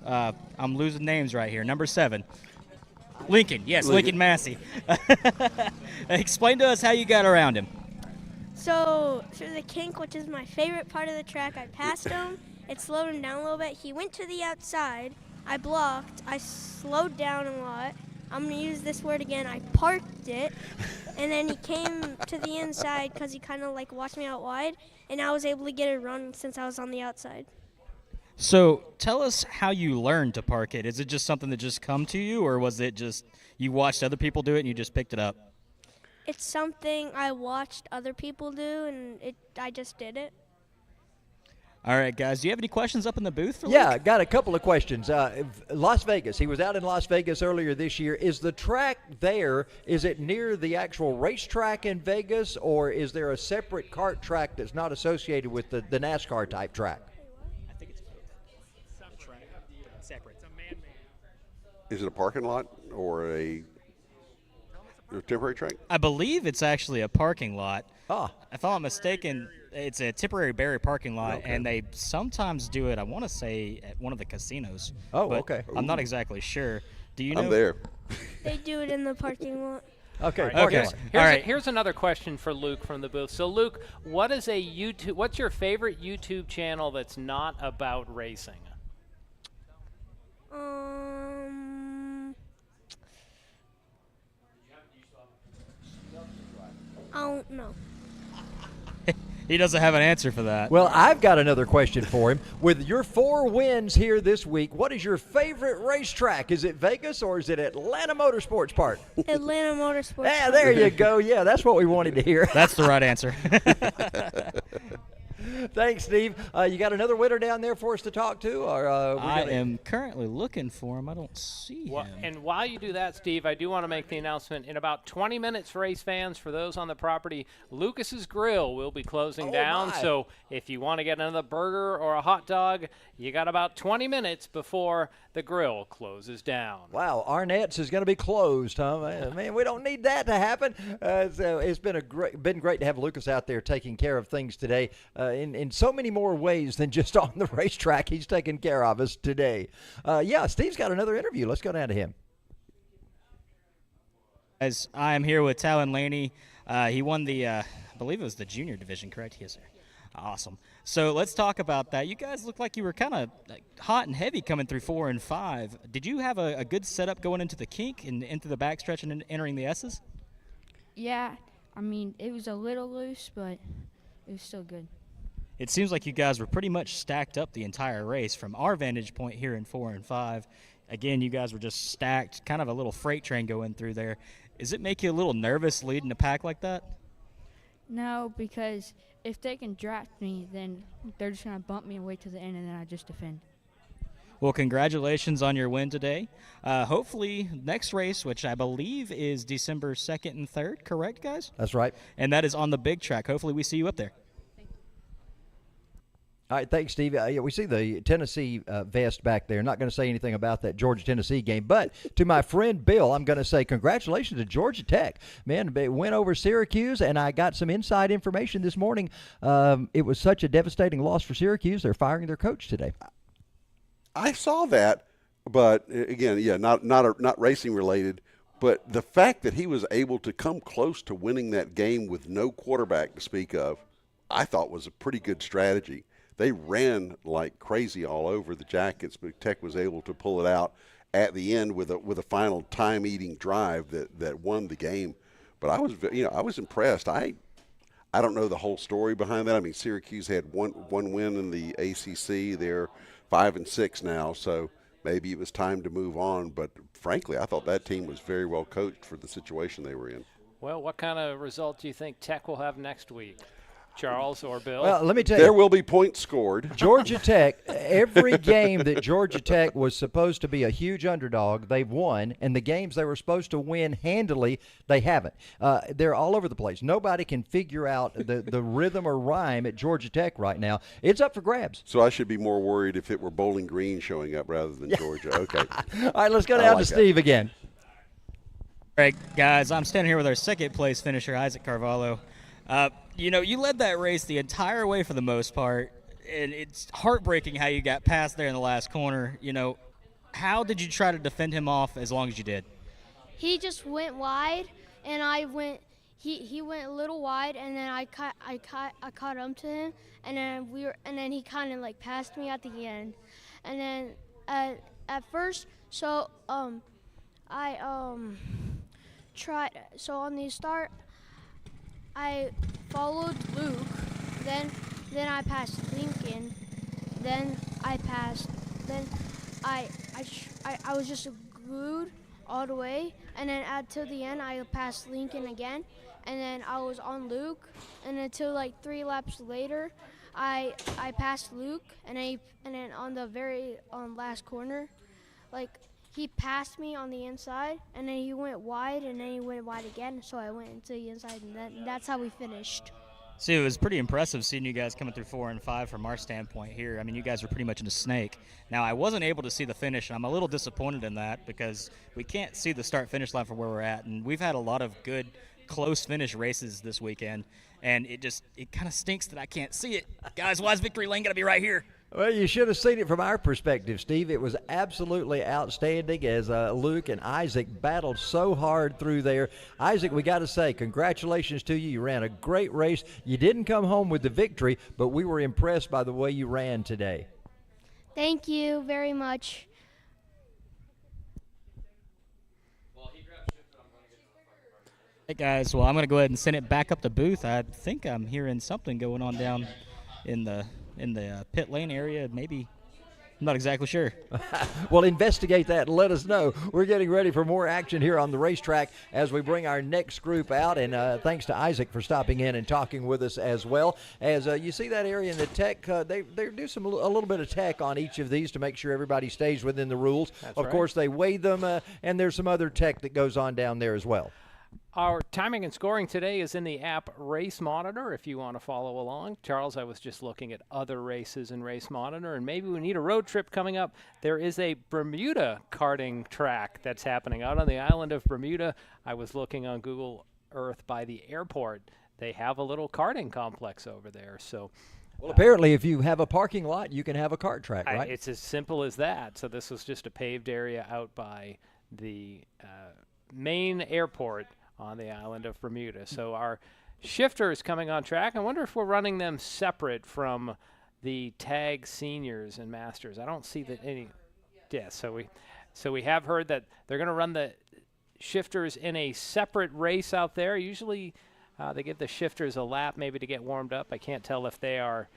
I'm losing names right here. Number 7. Lincoln. Yes, Lincoln Massey. Explain to us how you got around him. So through the kink, which is my favorite part of the track, I passed him. It slowed him down a little bit. He went to the outside. I blocked. I slowed down a lot. I'm going to use this word again. I parked it. And then he came to the inside because he kind of like watched me out wide. And I was able to get a run since I was on the outside. So tell us how you learned to park it. Is it just something that just come to you, or was it just you watched other people do it and you just picked it up? It's something I watched other people do, and I just did it. All right, guys. Do you have any questions up in the booth for Yeah, Luke? got a couple of questions. Las Vegas. He was out in Las Vegas earlier this year. Is the track there, is it near the actual racetrack in Vegas, or is there a separate kart track that's not associated with the NASCAR type track? I think it's separate. It's a man-made. Is it a parking lot or a temporary track? I believe it's actually a parking lot. Ah. If I'm not mistaken, it's a temporary barrier parking lot, and they sometimes do it, I want to say, at one of the casinos. Oh, but okay. I'm not exactly sure. Do you know? I'm there. They do it in the parking lot. Okay. Okay. Here's another question for Luke from the booth. So, Luke, what's your favorite YouTube channel that's not about racing? I don't know. He doesn't have an answer for that. Well, I've got another question for him. With your 4 wins here this week, what is your favorite racetrack? Is it Vegas or is it Atlanta Motorsports Park? Atlanta Motorsports. Yeah, there you go. Yeah, that's what we wanted to hear. That's the right answer. Thanks, Steve. You got another winner down there for us to talk to? Or I am currently looking for him. I don't see him. And while you do that, Steve, I do want to make the announcement. In about 20 minutes, race fans, for those on the property, Lucas's Grill will be closing down. My. So if you want to get another burger or a hot dog, you got about 20 minutes before the grill closes down. Wow, Arnett's is going to be closed, huh? Man, we don't need that to happen. So it's been great to have Lucas out there taking care of things today in so many more ways than just on the racetrack. He's taking care of us today. Yeah, Steve's got another interview. Let's go down to him. As I am here with Talon Laney. He won the, I believe it was the junior division, correct? Yes, sir. Awesome. So let's talk about that. You guys look like you were kind of hot and heavy coming through 4 and 5. Did you have a good setup going into the kink and into the backstretch and entering the S's? Yeah, I mean, it was a little loose, but it was still good. It seems like you guys were pretty much stacked up the entire race from our vantage point here in 4 and 5. Again, you guys were just stacked, kind of a little freight train going through there. Does it make you a little nervous leading a pack like that? No, because if they can draft me, then they're just going to bump me away to the end, and then I just defend. Well, congratulations on your win today. Hopefully, next race, which I believe is December 2nd and 3rd, correct, guys? That's right. And that is on the big track. Hopefully, we see you up there. All right, thanks, Steve. Yeah, we see the Tennessee vest back there. Not going to say anything about that Georgia-Tennessee game, but to my friend Bill, I'm going to say congratulations to Georgia Tech. Man, they went over Syracuse, and I got some inside information this morning. It was such a devastating loss for Syracuse, they're firing their coach today. I saw that, but again, yeah, not racing related. But the fact that he was able to come close to winning that game with no quarterback to speak of, I thought was a pretty good strategy. They ran like crazy all over the Jackets, but Tech was able to pull it out at the end with a final time-eating drive that won the game. But I was impressed. I don't know the whole story behind that. I mean, Syracuse had one win in the ACC. They're 5-6 now. So maybe it was time to move on. But frankly, I thought that team was very well coached for the situation they were in. Well, what kind of result do you think Tech will have next week? Charles or Bill? Well, let me tell you. There will be points scored. Georgia Tech, every game that Georgia Tech was supposed to be a huge underdog, they've won. And the games they were supposed to win handily, they haven't. They're all over the place. Nobody can figure out the rhythm or rhyme at Georgia Tech right now. It's up for grabs. So I should be more worried if it were Bowling Green showing up rather than Georgia. Okay. All right, let's go down to Steve again. All right, guys, I'm standing here with our second-place finisher, Isaac Carvalho. You led that race the entire way for the most part, and it's heartbreaking how you got past there in the last corner. How did you try to defend him off as long as you did? He just went wide, and I went. He went a little wide, and then I caught up to him, and then he kind of like passed me at the end, and then at first, so I tried. So on the start, I followed Luke, then I passed Lincoln, then I was just glued all the way, and then to the end I passed Lincoln again, and then I was on Luke, and until like 3 laps later, I passed Luke, and then on the very last corner, like he passed me on the inside, and then he went wide, and then he went wide again, so I went into the inside, and that's how we finished. See, it was pretty impressive seeing you guys coming through 4 and 5 from our standpoint here. I mean, you guys were pretty much in a snake. Now, I wasn't able to see the finish, and I'm a little disappointed in that because we can't see the start-finish line from where we're at, and we've had a lot of good close finish races this weekend, and it kind of stinks that I can't see it. Guys, why is victory lane going to be right here? Well, you should have seen it from our perspective, Steve. It was absolutely outstanding as Luke and Isaac battled so hard through there. Isaac, we got to say, congratulations to you. You ran a great race. You didn't come home with the victory, but we were impressed by the way you ran today. Thank you very much. Hey, guys, well, I'm going to go ahead and send it back up the booth. I think I'm hearing something going on down in the pit lane area, maybe. I'm not exactly sure. Well, investigate that and let us know. We're getting ready for more action here on the racetrack as we bring our next group out. And thanks to Isaac for stopping in and talking with us as well. As you see that area in the tech, they do a little bit of tech on each of these to make sure everybody stays within the rules. That's of right. course, they weigh them, and there's some other tech that goes on down there as well. Our timing and scoring today is in the app Race Monitor if you want to follow along. Charles, I was just looking at other races in Race Monitor, and maybe we need a road trip coming up. There is a Bermuda karting track that's happening out on the island of Bermuda. I was looking on Google Earth by the airport. They have a little karting complex over there. So, well, apparently if you have a parking lot, you can have a kart track, right? It's as simple as that. So this was just a paved area out by the main airport on the island of Bermuda. So our shifter is coming on track. I wonder if we're running them separate from the tag seniors and masters. I don't see that any. Yeah, so we have heard that they're going to run the shifters in a separate race out there. Usually they give the shifters a lap maybe to get warmed up. I can't tell if they are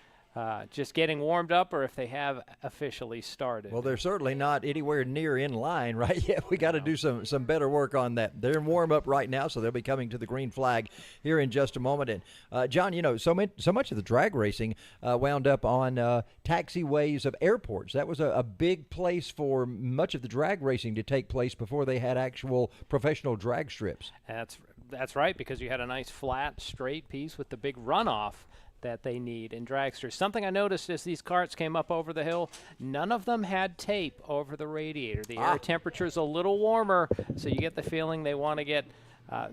just getting warmed up or if they have officially started. Well, they're certainly not anywhere near in line right yet. We got to do some better work on that. They're in warm-up right now, so they'll be coming to the green flag here in just a moment. And, John, so much of the drag racing wound up on taxiways of airports. That was a big place for much of the drag racing to take place before they had actual professional drag strips. That's right, because you had a nice flat, straight piece with the big runoff that they need in dragsters. Something I noticed as these carts came up over the hill, none of them had tape over the radiator. The air temperature's a little warmer, so you get the feeling they want to get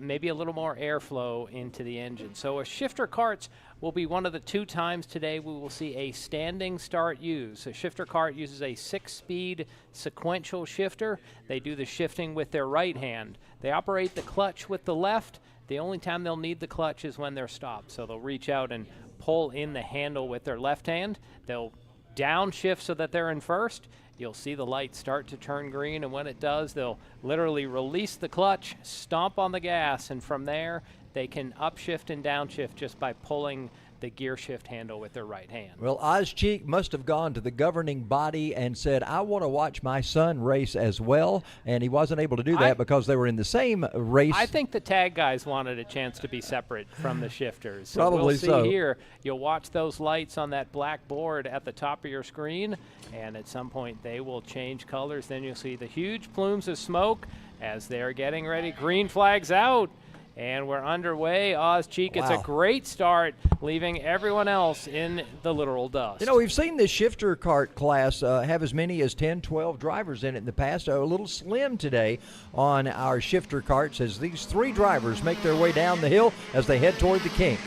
maybe a little more airflow into the engine. So a shifter carts will be one of the 2 times today we will see a standing start used. A shifter cart uses a 6-speed sequential shifter. They do the shifting with their right hand. They operate the clutch with the left. The only time they'll need the clutch is when they're stopped. So they'll reach out and pull in the handle with their left hand. They'll downshift so that they're in first. You'll see the light start to turn green, and when it does, they'll literally release the clutch, stomp on the gas, and from there they can upshift and downshift just by pulling the gear shift handle with their right hand. Well, Ozcheek must have gone to the governing body and said, I want to watch my son race as well, and he wasn't able to do that because they were in the same race. I think the tag guys wanted a chance to be separate from the shifters. So Probably we'll see so. here. You'll watch those lights on that black board at the top of your screen, and at some point they will change colors. Then you'll see the huge plumes of smoke as they're getting ready. Green flag's out. And we're underway. Ozcheek, it's a great start, leaving everyone else in the literal dust. You know, we've seen this shifter kart class have as many as 10, 12 drivers in it in the past. A little slim today on our shifter karts as these 3 drivers make their way down the hill as they head toward the kink.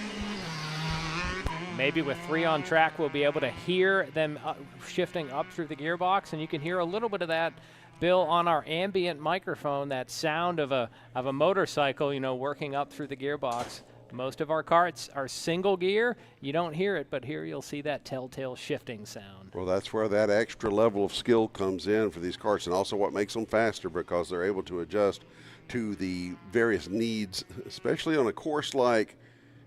Maybe with 3 on track, we'll be able to hear them shifting up through the gearbox, and you can hear a little bit of that, Bill, on our ambient microphone, that sound of a motorcycle, you know, working up through the gearbox. Most of our karts are single gear. You don't hear it, but here you'll see that telltale shifting sound. Well, that's where that extra level of skill comes in for these karts, and also what makes them faster because they're able to adjust to the various needs, especially on a course like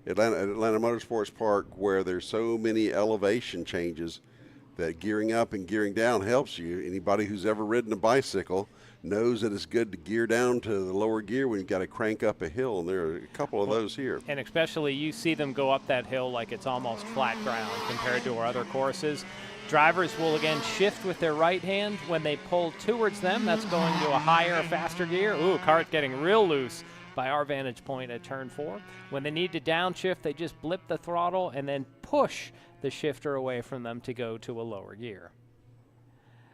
Atlanta Motorsports Park where there's so many elevation changes that gearing up and gearing down helps you. Anybody who's ever ridden a bicycle knows that it's good to gear down to the lower gear when you've got to crank up a hill, and there are a couple of those here. And especially you see them go up that hill like it's almost flat ground compared to our other courses. Drivers will again shift with their right hand. When they pull towards them, that's going to a higher, faster gear. Ooh, kart getting real loose by our vantage point at turn 4. When they need to downshift, they just blip the throttle and then push the shifter away from them to go to a lower gear.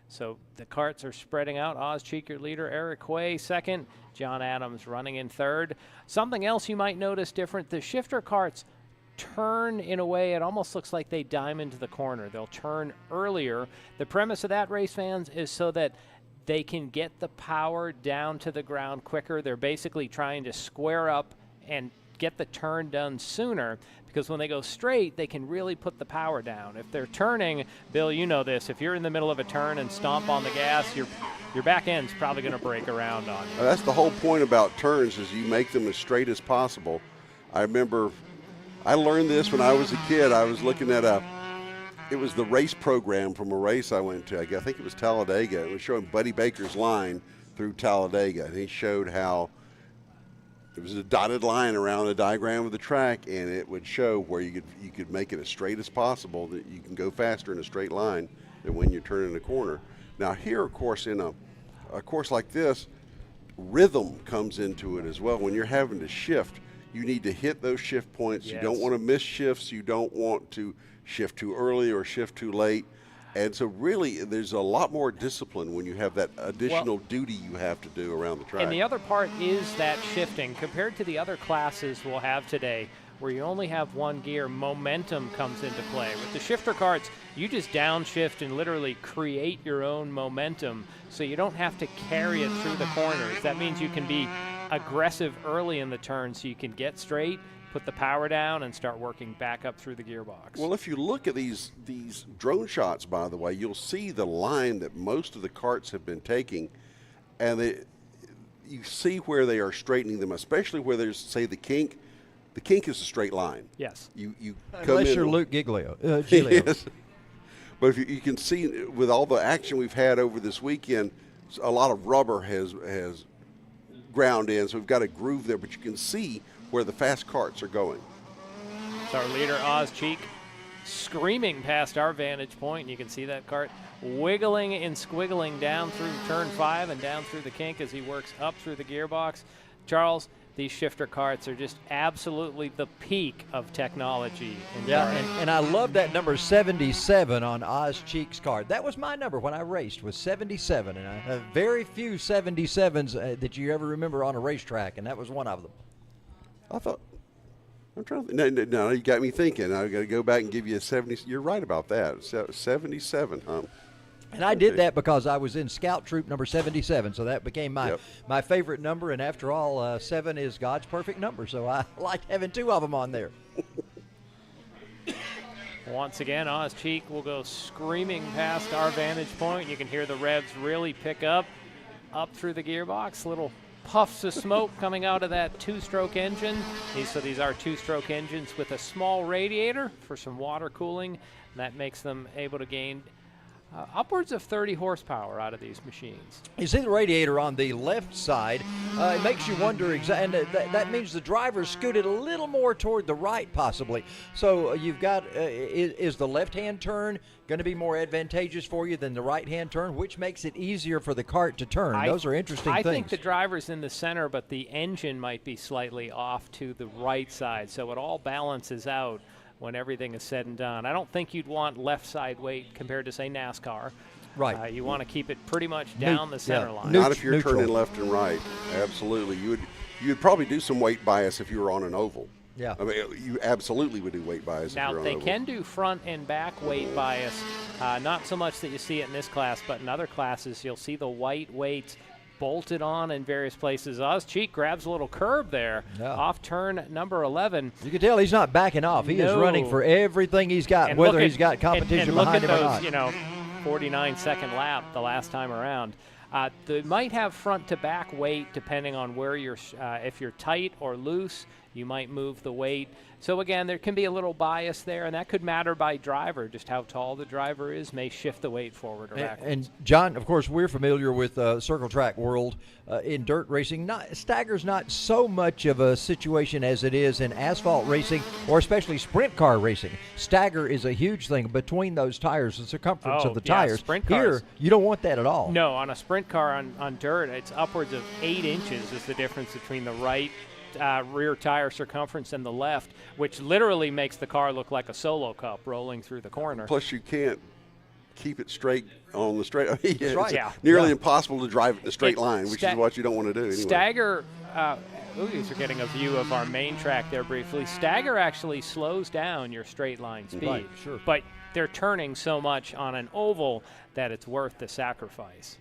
So the karts are spreading out. Ozcheek, your leader, Eric Quay second, John Adams running in third. Something else you might notice different, the shifter karts turn in a way it almost looks like they diamond the corner. They'll turn earlier. The premise of that, race fans, is so that they can get the power down to the ground quicker. They're basically trying to square up and get the turn done sooner, because when they go straight, they can really put the power down. If they're turning, Bill, you know this, if you're in the middle of a turn and stomp on the gas, your back end's probably going to break around on you. That's the whole point about turns, is you make them as straight as possible. I remember I learned this when I was a kid. I was looking at it was the race program from a race I went to. I think it was Talladega. It was showing Buddy Baker's line through Talladega, and he showed how there was a dotted line around the diagram of the track, and it would show where you could make it as straight as possible, that you can go faster in a straight line than when you're turning a corner. Now here, of course, in a course like this, rhythm comes into it as well. When you're having to shift, you need to hit those shift points. Yes. You don't want to miss shifts. You don't want to shift too early or shift too late. And so really there's a lot more discipline when you have that additional duty you have to do around the track. And the other part is that shifting. Compared to the other classes we'll have today, where you only have one gear, momentum comes into play. With the shifter karts, you just downshift and literally create your own momentum, so you don't have to carry it through the corners. That means you can be aggressive early in the turn so you can get straight, put the power down, and start working back up through the gearbox. Well, if you look at these drone shots, by the way, you'll see the line that most of the karts have been taking, and you see where they are straightening them, especially where there's, say, the kink. The kink is a straight line. Yes. You come Unless in. you're Luke Giglio. Yes. But if you can see, with all the action we've had over this weekend, a lot of rubber has ground in, so we've got a groove there, but you can see where the fast karts are going. It's our leader, Ozcheek, screaming past our vantage point. You can see that kart wiggling and squiggling down through turn 5 and down through the kink as he works up through the gearbox. Charles, these shifter karts are just absolutely the peak of technology. And I love that number 77 on Ozcheek's kart. That was my number when I raced, was 77, and I have very few 77s that you ever remember on a racetrack, and that was one of them. I'm trying to no, you got me thinking. I got to go back and give you a 70. You're right about that. 77, huh? And I did that because I was in Scout Troop number 77, so that became my favorite number. And after all, 7 is God's perfect number, so I like having 2 of them on there. Once again, Ozcheek will go screaming past our vantage point. You can hear the revs really pick up through the gearbox. Little puffs of smoke coming out of that two-stroke engine. These are two-stroke engines with a small radiator for some water cooling. And that makes them able to gain upwards of 30 horsepower out of these machines. You see the radiator on the left side. It makes you wonder, and that means the driver scooted a little more toward the right possibly. So you've got, is the left-hand turn going to be more advantageous for you than the right-hand turn, which makes it easier for the cart to turn? Those are interesting things. I think the driver's in the center, but the engine might be slightly off to the right side, so it all balances out when everything is said and done. I don't think you'd want left side weight compared to, say, NASCAR. Right. You want to keep it pretty much down the center line. Not if you're turning left and right. Absolutely. You'd probably do some weight bias if you were on an oval. Yeah. I mean, you absolutely would do weight bias now, if you're on they an oval. can do front and back weight bias. Not so much that you see it in this class, but in other classes, you'll see the white weights bolted on in various places. Oz Cheek grabs a little curb there off turn number 11. You can tell he's not backing off. He is running for everything he's got, and whether he's got competition behind him or not. Look at those, 49-second lap the last time around. They might have front to back weight depending on where you're, if you're tight or loose, you might move the weight. So again, there can be a little bias there, and that could matter by driver. Just how tall the driver is may shift the weight forward or backwards. And John, of course, we're familiar with circle track world in dirt racing. Stagger's not so much of a situation as it is in asphalt racing, or especially sprint car racing. Stagger is a huge thing between those tires, the circumference of the tires. Sprint cars. Here, you don't want that at all. No, on a sprint car on dirt, it's upwards of 8 inches is the difference between the right rear tire circumference and the left, which literally makes the car look like a solo cup rolling through the corner. Plus, you can't keep it straight on the straight. It's right. nearly impossible to drive it in a straight line, which is what you don't want to do anyway. Stagger, these are getting a view of our main track there briefly. Stagger actually slows down your straight line speed. Right, sure. But they're turning so much on an oval that it's worth the sacrifice.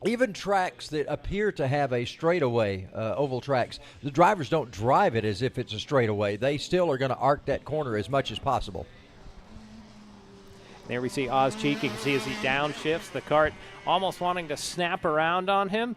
Even tracks that appear to have a straightaway, oval tracks, the drivers don't drive it as if it's a straightaway. They still are going to arc that corner as much as possible. There we see Oz Cheek. You can see as he downshifts, the cart almost wanting to snap around on him,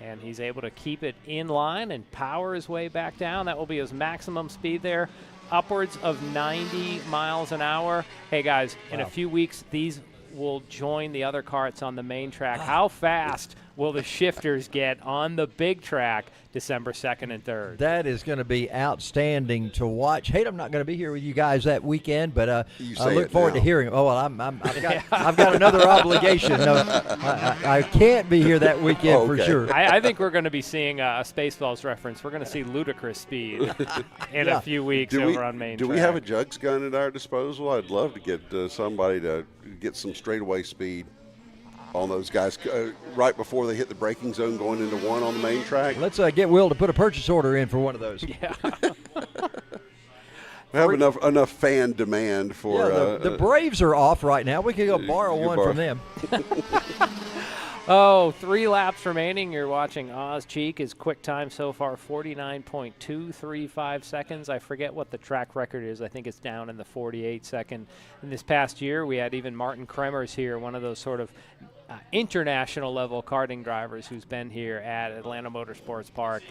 and he's able to keep it in line and power his way back down. That will be his maximum speed there, upwards of 90 miles an hour. Hey, guys, in a few weeks, these will join the other carts on the main track. How fast will the shifters get on the big track December 2nd and 3rd? That is going to be outstanding to watch. Hey, I'm not going to be here with you guys that weekend, but I look forward to hearing. Oh, well, I've got another obligation. No, I can't be here that weekend for sure. I think we're going to be seeing a Spaceballs reference. We're going to see ludicrous speed in a few weeks over on main track. Do we have a jugs gun at our disposal? I'd love to get somebody to get some straightaway speed on those guys right before they hit the braking zone going into one on the main track. Let's get Will to put a purchase order in for one of those. Yeah. We have enough fan demand for. The Braves are off right now. We could go borrow one from them. 3 laps remaining. You're watching Oz Cheek. His quick time so far, 49.235 seconds. I forget what the track record is. I think it's down in the 48-second. In this past year, we had even Martin Kremers here, one of those sort of international level karting drivers who's been here at Atlanta Motorsports Park.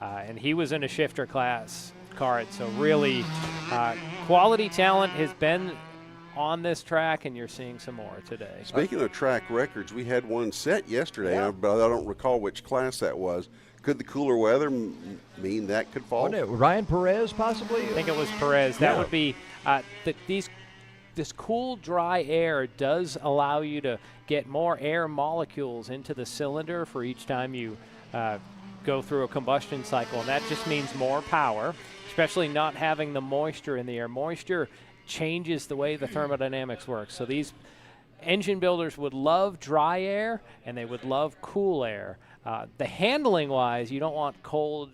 And he was in a shifter class kart. So really quality talent has been on this track, and you're seeing some more today. Speaking of track records, we had one set yesterday, but I don't recall which class that was. Could the cooler weather mean that could fall? Ryan Perez, possibly? I think it was Perez. That would be this cool, dry air does allow you to get more air molecules into the cylinder for each time you go through a combustion cycle, and that just means more power, especially not having the moisture in the air. Moisture changes the way the thermodynamics work. So these engine builders would love dry air, and they would love cool air. The handling-wise, you don't want cold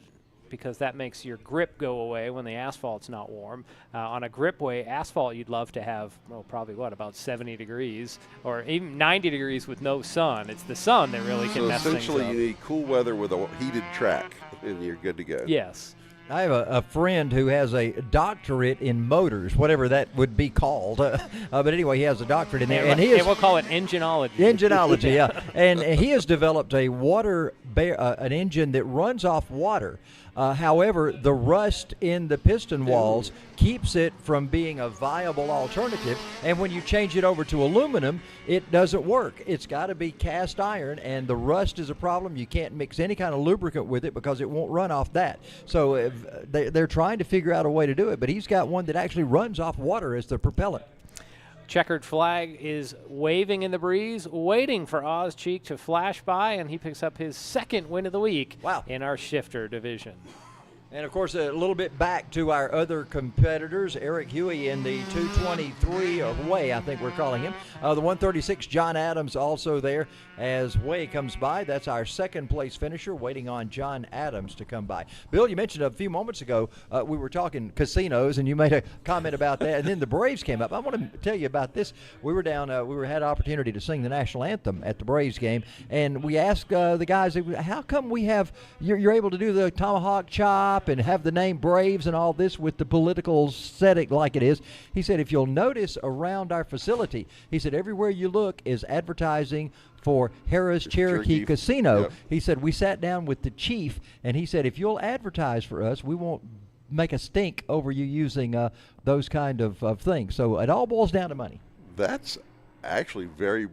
because that makes your grip go away when the asphalt's not warm. On a gripway asphalt, you'd love to have, probably about 70 degrees or even 90 degrees with no sun. It's the sun that really can mess things up. So essentially you need cool weather with a heated track, and you're good to go. Yes. I have a friend who has a doctorate in motors, whatever that would be called. But anyway, he has a doctorate in there, and he is. We'll call it engineology. Engineology, yeah. And he has developed a an engine that runs off water. However, the rust in the piston walls keeps it from being a viable alternative. And when you change it over to aluminum, it doesn't work. It's got to be cast iron, and the rust is a problem. You can't mix any kind of lubricant with it because it won't run off that. So they're trying to figure out a way to do it, but he's got one that actually runs off water as the propellant. Checkered flag is waving in the breeze, waiting for Oz Cheek to flash by, and he picks up his second win of the week in our shifter division. And, of course, a little bit back to our other competitors, Eric Huey in the 223 Way, I think we're calling him. The 136, John Adams, also there as Way comes by. That's our second-place finisher, waiting on John Adams to come by. Bill, you mentioned a few moments ago we were talking casinos, and you made a comment about that, and then the Braves came up. I want to tell you about this. We were down, had an opportunity to sing the national anthem at the Braves game, and we asked the guys, how come you're able to do the tomahawk chop and have the name Braves and all this with the political setting like it is? He said, if you'll notice around our facility, he said, everywhere you look is advertising for Harrah's Cherokee Casino. Yep. He said, we sat down with the chief, and he said, if you'll advertise for us, we won't make a stink over you using those kind of things. So it all boils down to money. That's actually very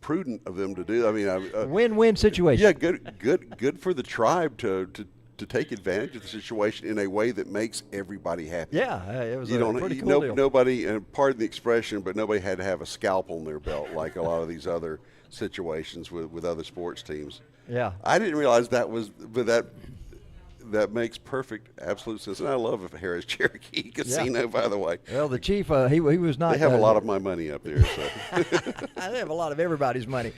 prudent of them to do. I mean, win-win situation. Yeah, good for the tribe to take advantage of the situation in a way that makes everybody happy. Yeah, it was pretty cool deal. Nobody, and pardon the expression, but nobody had to have a scalpel on their belt like a lot of these other situations with other sports teams. Yeah. I didn't realize that makes perfect, absolute sense. And I love Harrah's Cherokee Casino, by the way. Well, the chief, he was not. They have a lot of my money up there. So. They have a lot of everybody's money.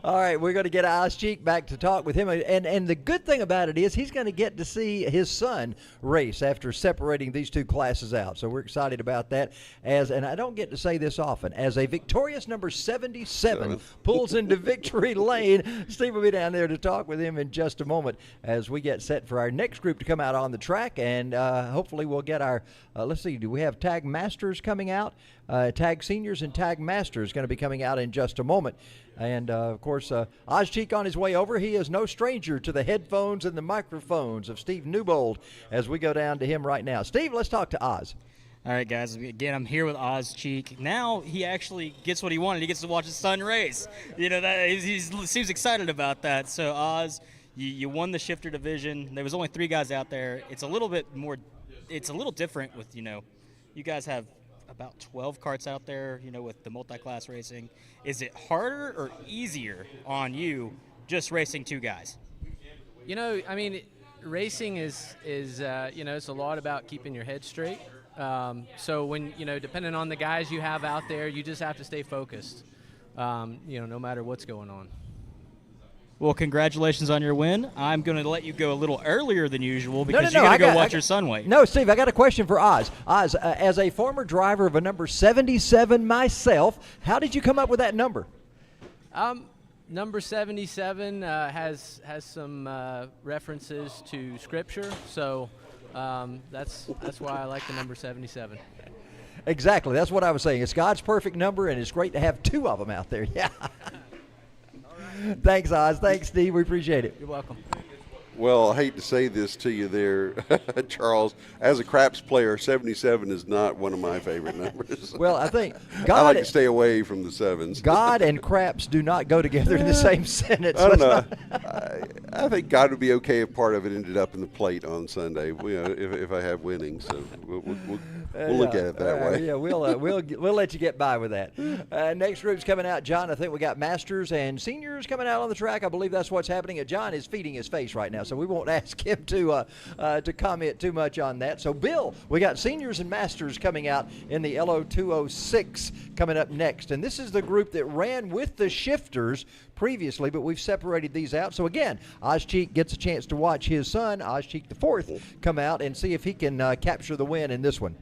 All right, we're going to get Oz Cheek back to talk with him. And the good thing about it is he's going to get to see his son race after separating these two classes out. So we're excited about that. And I don't get to say this often, as a victorious number 77 pulls into victory lane, Steve will be down there to talk with him in just a moment as we get set for our next group to come out on the track, and hopefully we'll get our let's see, do we have tag masters coming out? Tag seniors and tag masters going to be coming out in just a moment. And of course, Oz Cheek on his way over. He is no stranger to the headphones and the microphones of Steve Newbold as we go down to him right now. Steve, let's talk to Oz. All right, guys. Again, I'm here with Oz Cheek. Now he actually gets what he wanted. He gets to watch his son race. You know, he seems excited about that. So, Oz, you won the shifter division. There was only 3 guys out there. It's a little bit more. It's a little different with, you guys have about 12 carts out there, with the multi-class racing. Is it harder or easier on you just racing 2 guys? I mean, racing is it's a lot about keeping your head straight. So when, depending on the guys you have out there, you just have to stay focused, no matter what's going on. Well, congratulations on your win. I'm going to let you go a little earlier than usual because you're going to go watch your son wait. No, Steve, I got a question for Oz. Oz, as a former driver of a number 77 myself, how did you come up with that number? Number 77 has some references to Scripture, so that's why I like the number 77. Exactly. That's what I was saying. It's God's perfect number, and it's great to have 2 of them out there. Yeah. Thanks, Oz. Thanks, Steve. We appreciate it. You're welcome. Well, I hate to say this to you there, Charles. As a craps player, 77 is not one of my favorite numbers. Well, I think I like to stay away from the 7s. God and craps do not go together in the same sentence. I don't know. I think God would be okay if part of it ended up in the plate on Sunday. If I have winning, so we'll look at it that way. Yeah, we'll let you get by with that. Next group's coming out, John. I think we got masters and seniors coming out on the track. I believe that's what's happening. John is feeding his face right now, so we won't ask him to comment too much on that. So, Bill, we got seniors and masters coming out in the Lo206 coming up next, and this is the group that ran with the shifters previously, but we've separated these out. So again, Oz Cheek gets a chance to watch his son, Oz Cheek the 4th, come out and see if he can capture the win in this one.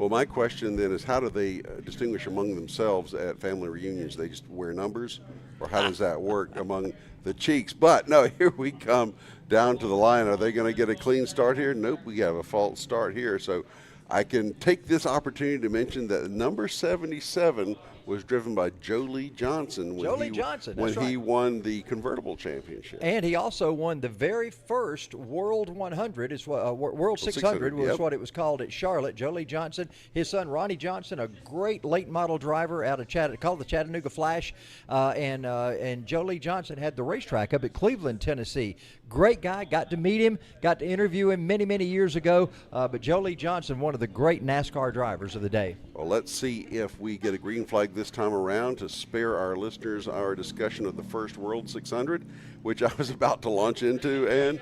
Well, my question then is, how do they distinguish among themselves at family reunions? They just wear numbers, or how does that work among the Cheeks? But no, here we come down to the line. Are they going to get a clean start here? Nope, we have a false start here. So I can take this opportunity to mention that number 77 was driven by Jolie Johnson when he won the convertible championship. And he also won the very first World 100, World 600 was what it was called at Charlotte. Jolie Johnson, his son Ronnie Johnson, a great late model driver out of called the Chattanooga Flash, and Jolie Johnson had the racetrack up at Cleveland, Tennessee. Great guy, got to meet him, got to interview him many years ago, but Jolie Johnson, one of the great NASCAR drivers of the day. Well, let's see if we get a green flag this time around to spare our listeners our discussion of the first World 600, which I was about to launch into. And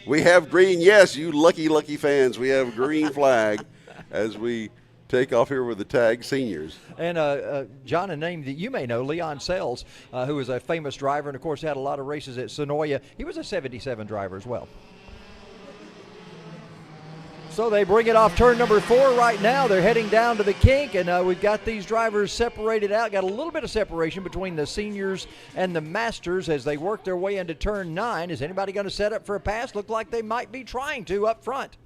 we have green. Yes, you lucky fans. We have green flag as we take off here with the tag seniors. And John, a name that you may know, Leon Sells, who is a famous driver and, of course, had a lot of races at Sonoya. He was a 77 driver as well. So they bring it off turn number 4 right now. They're heading down to the kink, and we've got these drivers separated out. Got a little bit of separation between the seniors and the masters as they work their way into turn 9. Is anybody going to set up for a pass? Look like they might be trying to up front.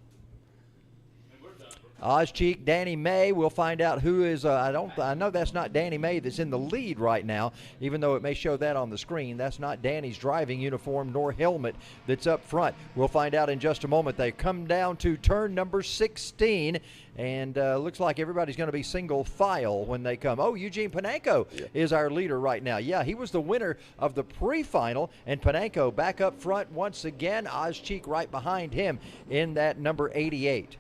Ozcheek, Danny May. We'll find out who is. I know that's not Danny May that's in the lead right now, even though it may show that on the screen. That's not Danny's driving uniform nor helmet that's up front. We'll find out in just a moment. They come down to turn number 16, and looks like everybody's going to be single file when they come. Oh, Eugene Panenko is our leader right now. Yeah, he was the winner of the pre-final, and Panenko back up front once again. Ozcheek right behind him in that number 88.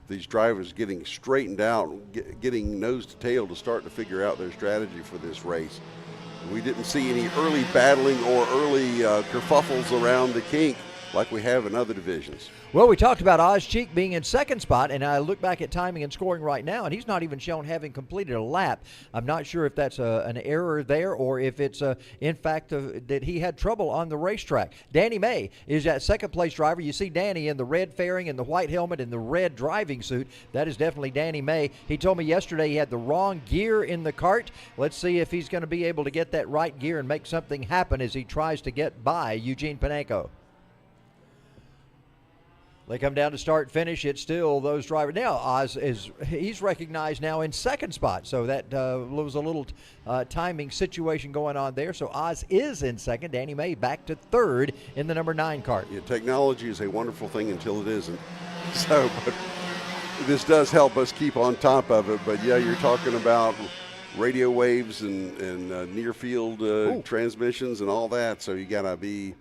These drivers getting straightened out, getting nose to tail to start to figure out their strategy for this race. We didn't see any early battling or early kerfuffles around the kink like we have in other divisions. Well, we talked about Ozcheek being in second spot, and I look back at timing and scoring right now, and he's not even shown having completed a lap. I'm not sure if that's an error there or if it's, in fact, that he had trouble on the racetrack. Danny May is that second-place driver. You see Danny in the red fairing and the white helmet and the red driving suit. That is definitely Danny May. He told me yesterday he had the wrong gear in the cart. Let's see if he's going to be able to get that right gear and make something happen as he tries to get by Eugene Panenko. They come down to start finish. It's still those drivers. Now Oz he's recognized now in second spot, so that was a little timing situation going on there. So Oz is in second. Danny May back to third in the number 9 cart. Yeah, technology is a wonderful thing until it isn't. So, but this does help us keep on top of it. But yeah, you're talking about radio waves and near field transmissions and all that. So you gotta be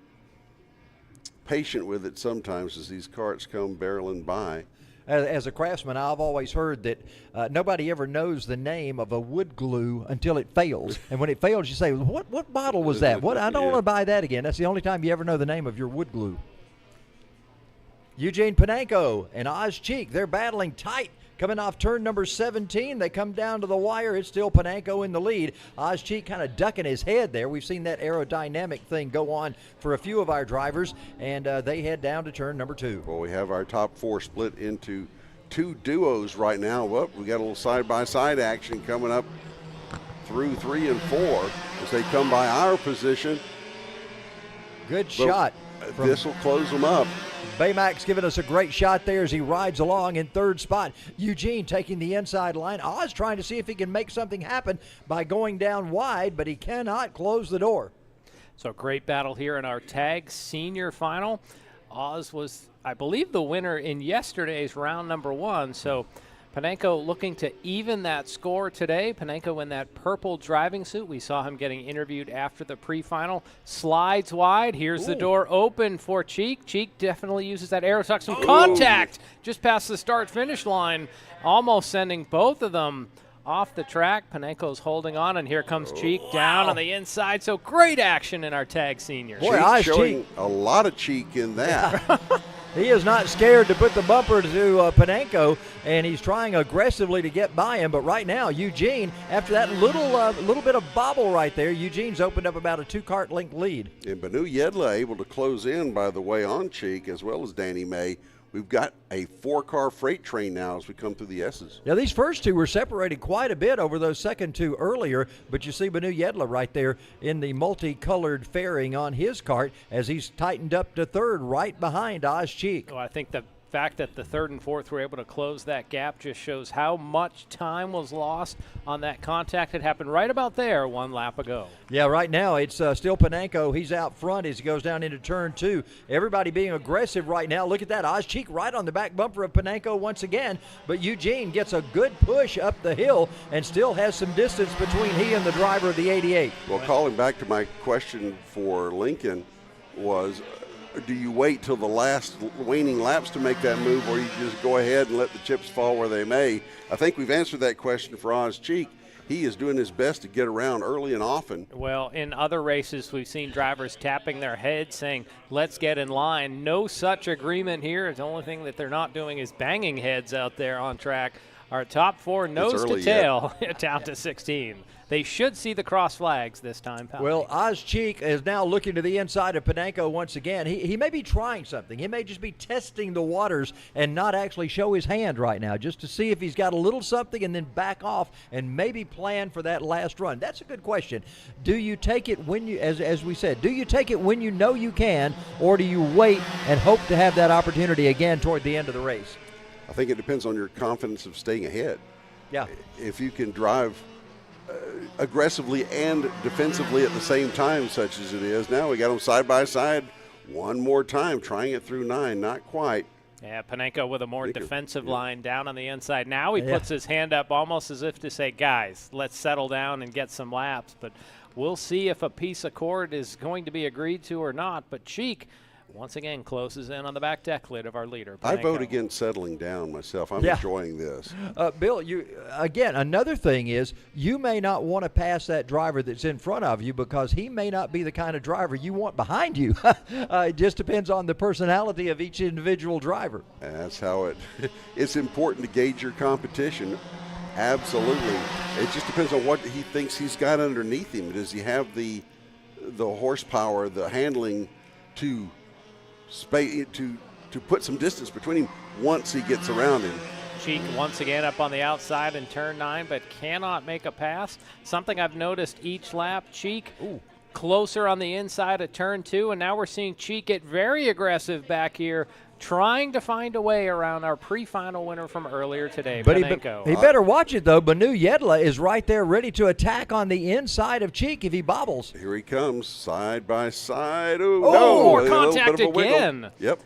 patient with it sometimes as these carts come barreling by. As a craftsman, I've always heard that nobody ever knows the name of a wood glue until it fails. And when it fails, you say, what bottle was that? I don't want to buy that again. That's the only time you ever know the name of your wood glue. Eugene Panenko and Ozcheek, they're battling tight. Coming off turn number 17, they come down to the wire. It's still Panenko in the lead. Ozcheek kind of ducking his head there. We've seen that aerodynamic thing go on for a few of our drivers, and they head down to turn number 2. Well, we have our top 4 split into 2 duos right now. Well, we got a little side-by-side action coming up through 3 and 4 as they come by our position. Good shot. This will close them up. Baymax giving us a great shot there as he rides along in third spot. Eugene taking the inside line. Oz trying to see if he can make something happen by going down wide, but he cannot close the door. So great battle here in our tag senior final. Oz was, I believe, the winner in yesterday's round number 1. So Panenko looking to even that score today. Panenko in that purple driving suit. We saw him getting interviewed after the pre-final. Slides wide. Here's the door open for Cheek. Cheek definitely uses that arrow tuck. Some contact just past the start-finish line, almost sending both of them off the track. Panenko's holding on, and here comes Cheek down on the inside. So great action in our tag seniors. Boy, showing a lot of cheek in that. He is not scared to put the bumper to Panenko, and he's trying aggressively to get by him. But right now, Eugene, after that little bit of bobble right there, Eugene's opened up about a 2-cart length lead. And Banu Yedla able to close in, by the way, on Cheek, as well as Danny May, we've got a 4-car freight train now as we come through the S's. Yeah, these first two were separated quite a bit over those second two earlier, but you see Banu Yedla right there in the multicolored fairing on his cart as he's tightened up to third right behind Oz Cheek. Well, I think the fact that the third and fourth were able to close that gap just shows how much time was lost on that contact. It happened right about there 1 lap ago. Yeah, right now it's still Panenko. He's out front as he goes down into turn 2. Everybody being aggressive right now. Look at that. Oz Cheek right on the back bumper of Panenko once again, but Eugene gets a good push up the hill and still has some distance between he and the driver of the 88. Well, calling back to my question for Lincoln was, do you wait till the last waning laps to make that move, or you just go ahead and let the chips fall where they may? I think we've answered that question for Oz Cheek. He is doing his best to get around early and often. Well, in other races, we've seen drivers tapping their heads saying, let's get in line. No such agreement here. The only thing that they're not doing is banging heads out there on track. Our top 4 nose to tail down to 16. They should see the cross flags this time, Pally. Well, Oz Cheek is now looking to the inside of Panenko once again. He may be trying something. He may just be testing the waters and not actually show his hand right now, just to see if he's got a little something and then back off and maybe plan for that last run. That's a good question. Do you take it when you, as we said, do you take it when you know you can, or do you wait and hope to have that opportunity again toward the end of the race? I think it depends on your confidence of staying ahead. Yeah. If you can drive aggressively and defensively at the same time, such as it is now, we got them side by side one more time, trying it through 9, not quite. Yeah, Panenko with a more defensive line down on the inside. Now he puts his hand up almost as if to say, guys, let's settle down and get some laps. But we'll see if a peace accord is going to be agreed to or not. But Cheek once again closes in on the back deck lid of our leader, Panenko. I vote against settling down myself. I'm enjoying this. Bill, again, another thing is you may not want to pass that driver that's in front of you because he may not be the kind of driver you want behind you. It just depends on the personality of each individual driver. That's how it's important to gauge your competition. Absolutely. It just depends on what he thinks he's got underneath him. Does he have the horsepower, the handling to put some distance between him once he gets around him? Cheek once again up on the outside in turn 9, but cannot make a pass. Something I've noticed each lap, Cheek closer on the inside of turn 2, and now we're seeing Cheek get very aggressive back here, trying to find a way around our pre-final winner from earlier today, but Panenko. He better watch it, though. Banu Yedla is right there ready to attack on the inside of Cheek if he bobbles. Here he comes, side by side. Oh, no, more contact again. Yep.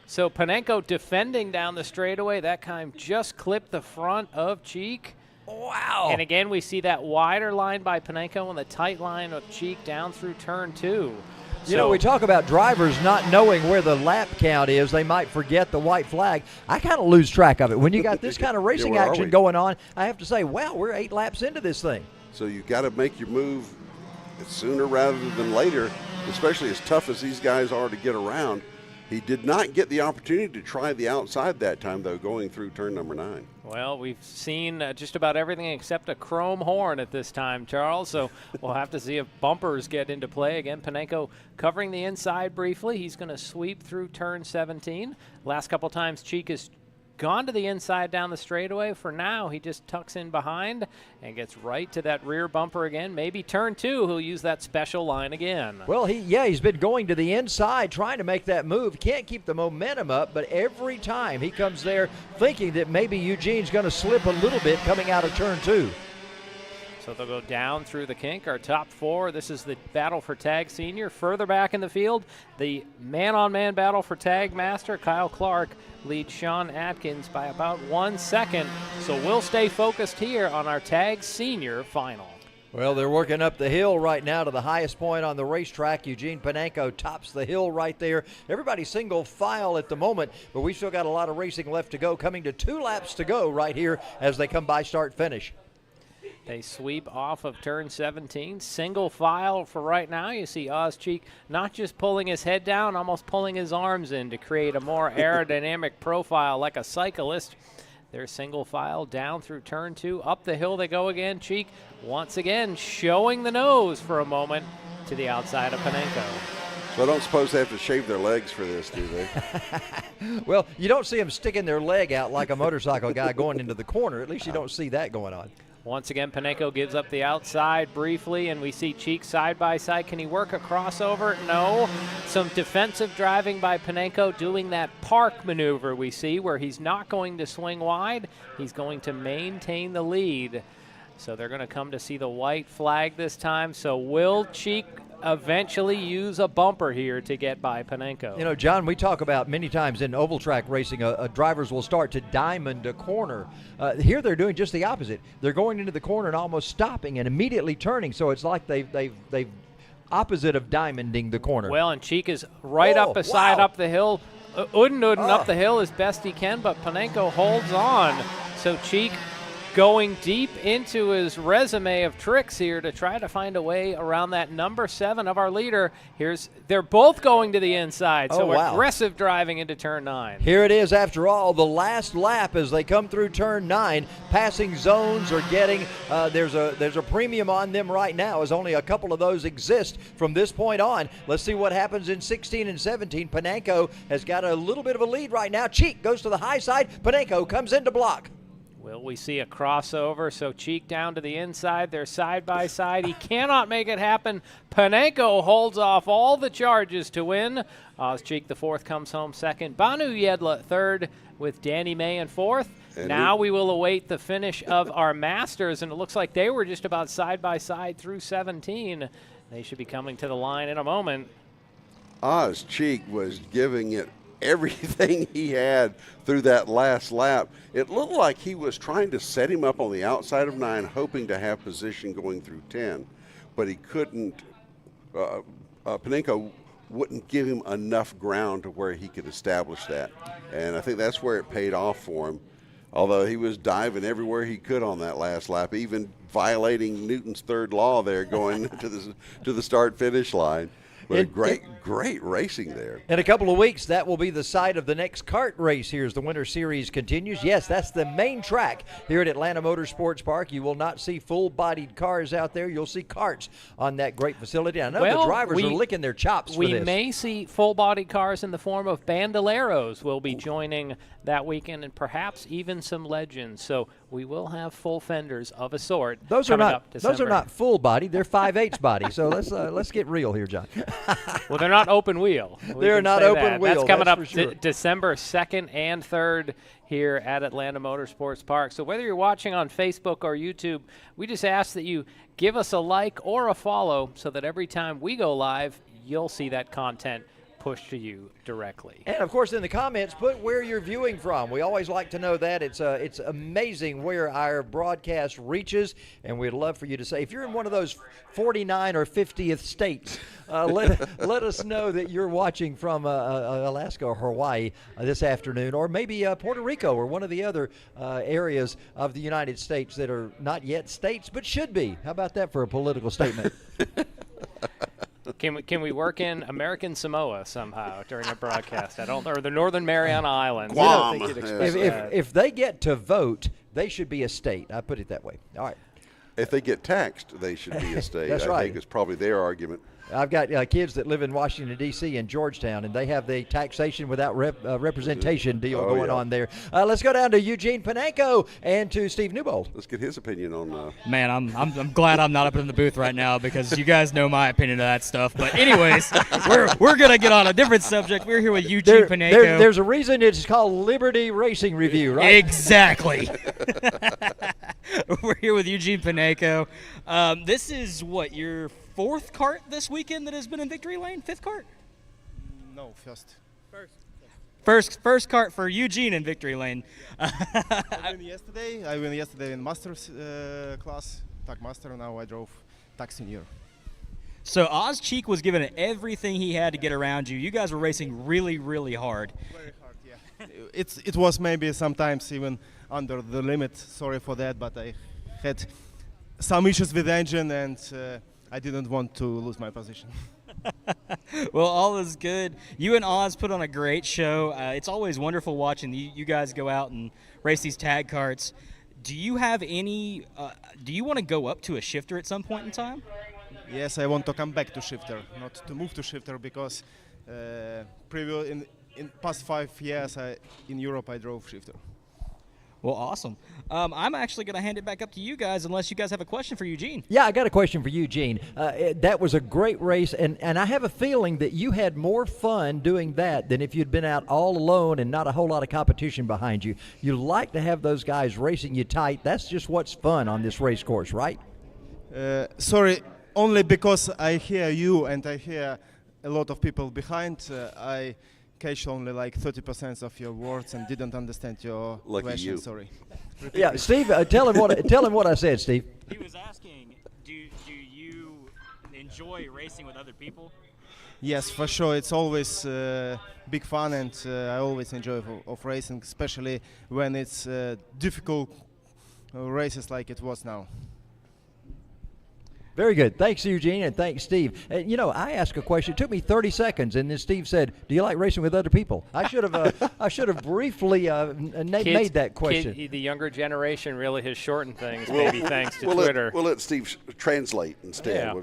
So Panenko defending down the straightaway. That time just clipped the front of Cheek. Wow. And again, we see that wider line by Panenko and the tight line of Cheek down through turn 2. You know, we talk about drivers not knowing where the lap count is. They might forget the white flag. I kind of lose track of it. When you got this kind of racing action going on, I have to say, wow, we're 8 laps into this thing. So you got to make your move sooner rather than later, especially as tough as these guys are to get around. He did not get the opportunity to try the outside that time, though, going through turn number 9. Well, we've seen just about everything except a chrome horn at this time, Charles, so we'll have to see if bumpers get into play. Again, Panenko covering the inside briefly. He's going to sweep through turn 17. Last couple times, Cheek has gone to the inside down the straightaway. For now, he just tucks in behind and gets right to that rear bumper again. Maybe turn 2, he'll use that special line again. Well, he's been going to the inside trying to make that move. Can't keep the momentum up, but every time he comes there thinking that maybe Eugene's going to slip a little bit coming out of turn 2. So they'll go down through the kink. Our top 4, this is the battle for tag senior. Further back in the field, the man-on-man battle for tag master. Kyle Clark leads Sean Atkins by about 1 second. So we'll stay focused here on our tag senior final. Well, they're working up the hill right now to the highest point on the racetrack. Eugene Panenko tops the hill right there. Everybody's single file at the moment, but we've still got a lot of racing left to go, coming to 2 laps to go right here as they come by start-finish. They sweep off of turn 17. Single file for right now. You see Oz Cheek not just pulling his head down, almost pulling his arms in to create a more aerodynamic profile like a cyclist. They're single file down through turn 2. Up the hill they go again. Cheek once again showing the nose for a moment to the outside of Panenko. So I don't suppose they have to shave their legs for this, do they? Well, you don't see them sticking their leg out like a motorcycle guy going into the corner. At least you don't see that going on. Once again, Panenko gives up the outside briefly, and we see Cheek side by side. Can he work a crossover? No. Some defensive driving by Panenko, doing that park maneuver we see where he's not going to swing wide. He's going to maintain the lead. So they're going to come to see the white flag this time. So will Cheek eventually use a bumper here to get by Panenko? You know, John, we talk about many times in oval track racing, drivers will start to diamond a corner. Here they're doing just the opposite. They're going into the corner and almost stopping and immediately turning. So it's like they've opposite of diamonding the corner. Well, and Cheek is right up beside up the hill. Uden up the hill as best he can, but Panenko holds on. So Cheek going deep into his resume of tricks here to try to find a way around that number 7 of our leader. They're both going to the inside, so aggressive driving into turn 9. Here it is after all, the last lap as they come through turn 9. Passing zones are getting, there's a premium on them right now as only a couple of those exist from this point on. Let's see what happens in 16 and 17. Panenko has got a little bit of a lead right now. Cheek goes to the high side. Panenko comes into block. Will we see a crossover? So Cheek down to the inside. They're side by side. He cannot make it happen. Panenko holds off all the charges to win. Cheek, the 4th, comes home 2nd. Banu Yedla 3rd with Danny May in 4th. And now we will await the finish of our Masters, and it looks like they were just about side by side through 17. They should be coming to the line in a moment. Cheek was giving it everything he had through that last lap. It looked like he was trying to set him up on the outside of 9, hoping to have position going through 10, but he couldn't. Panenko wouldn't give him enough ground to where he could establish that, and I think that's where it paid off for him. Although he was diving everywhere he could on that last lap, even violating Newton's 3rd law there, going to the start-finish line. But great racing there. In a couple of weeks, that will be the site of the next kart race here as the Winter Series continues. Yes, that's the main track here at Atlanta Motorsports Park. You will not see full-bodied cars out there. You'll see karts on that great facility. I know the drivers are licking their chops for this. We may see full-bodied cars in the form of bandoleros will be joining that weekend, and perhaps even some legends. So we will have full fenders of a sort. Those are not full body. They're 5/8 body. So let's get real here, John. Well, they're not open wheel. They're not open wheel. That's coming up sure. December 2nd and 3rd here at Atlanta Motorsports Park. So whether you're watching on Facebook or YouTube, we just ask that you give us a like or a follow so that every time we go live, you'll see that content pushed to you directly. And of course, in the comments, put where you're viewing from. We always like to know that. It's amazing where our broadcast reaches, and we'd love for you to say, if you're in one of those 49 or 50th states, let us know that you're watching from Alaska or Hawaii this afternoon, or maybe Puerto Rico or one of the other areas of the United States that are not yet states but should be. How about that for a political statement? Can we work in American Samoa somehow during a broadcast? Or the Northern Mariana Islands. Guam. If they get to vote, they should be a state. I put it that way. All right. If they get taxed, they should be a state. That's I right. think it's probably their argument. I've got kids that live in Washington, D.C. and Georgetown, and they have the taxation without representation deal going on there. Let's go down to Eugene Panenko and to Steve Newbold. Let's get his opinion on Man, I'm glad I'm not up in the booth right now because you guys know my opinion of that stuff. But anyways, we're going to get on a different subject. We're here with Eugene Panenko. There's a reason it's called Liberty Racing Review, right? Exactly. We're here with Eugene Panenko. This is what, your 4th kart this weekend that has been in victory lane? 5th kart? No, first. First kart for Eugene in victory lane. I went yesterday in Masters class, TAC Master. Now I drove TAC Senior. So Cheek was giving it everything he had to get around you. You guys were racing really, really hard. Very hard, yeah. It was maybe sometimes even under the limit. Sorry for that, but I had some issues with the engine and I didn't want to lose my position. Well, all is good. You and Oz put on a great show. It's always wonderful watching you guys go out and race these tag karts. Do you have any do you want to go up to a shifter at some point in time? Yes, I want to come back to shifter, not to move to shifter, because in past 5 years in Europe I drove shifter. Well, awesome. I'm actually going to hand it back up to you guys unless you guys have a question for Eugene. Yeah, I got a question for you, Gene. That was a great race, and I have a feeling that you had more fun doing that than if you'd been out all alone and not a whole lot of competition behind you. You like to have those guys racing you tight. That's just what's fun on this race course, right? Sorry, only because I hear you and I hear a lot of people behind, I catch only like 30% of your words and didn't understand your question. You. Sorry. Yeah, Steve, tell him what I said, Steve. He was asking, do you enjoy racing with other people? Yes, for sure. It's always big fun, and I always enjoy of racing, especially when it's difficult races like it was now. Very good. Thanks, Eugene, and thanks, Steve. I asked a question. It took me 30 seconds, and then Steve said, "Do you like racing with other people?" I should have briefly made that question. The younger generation really has shortened things, maybe thanks to Twitter. We'll let Steve translate instead.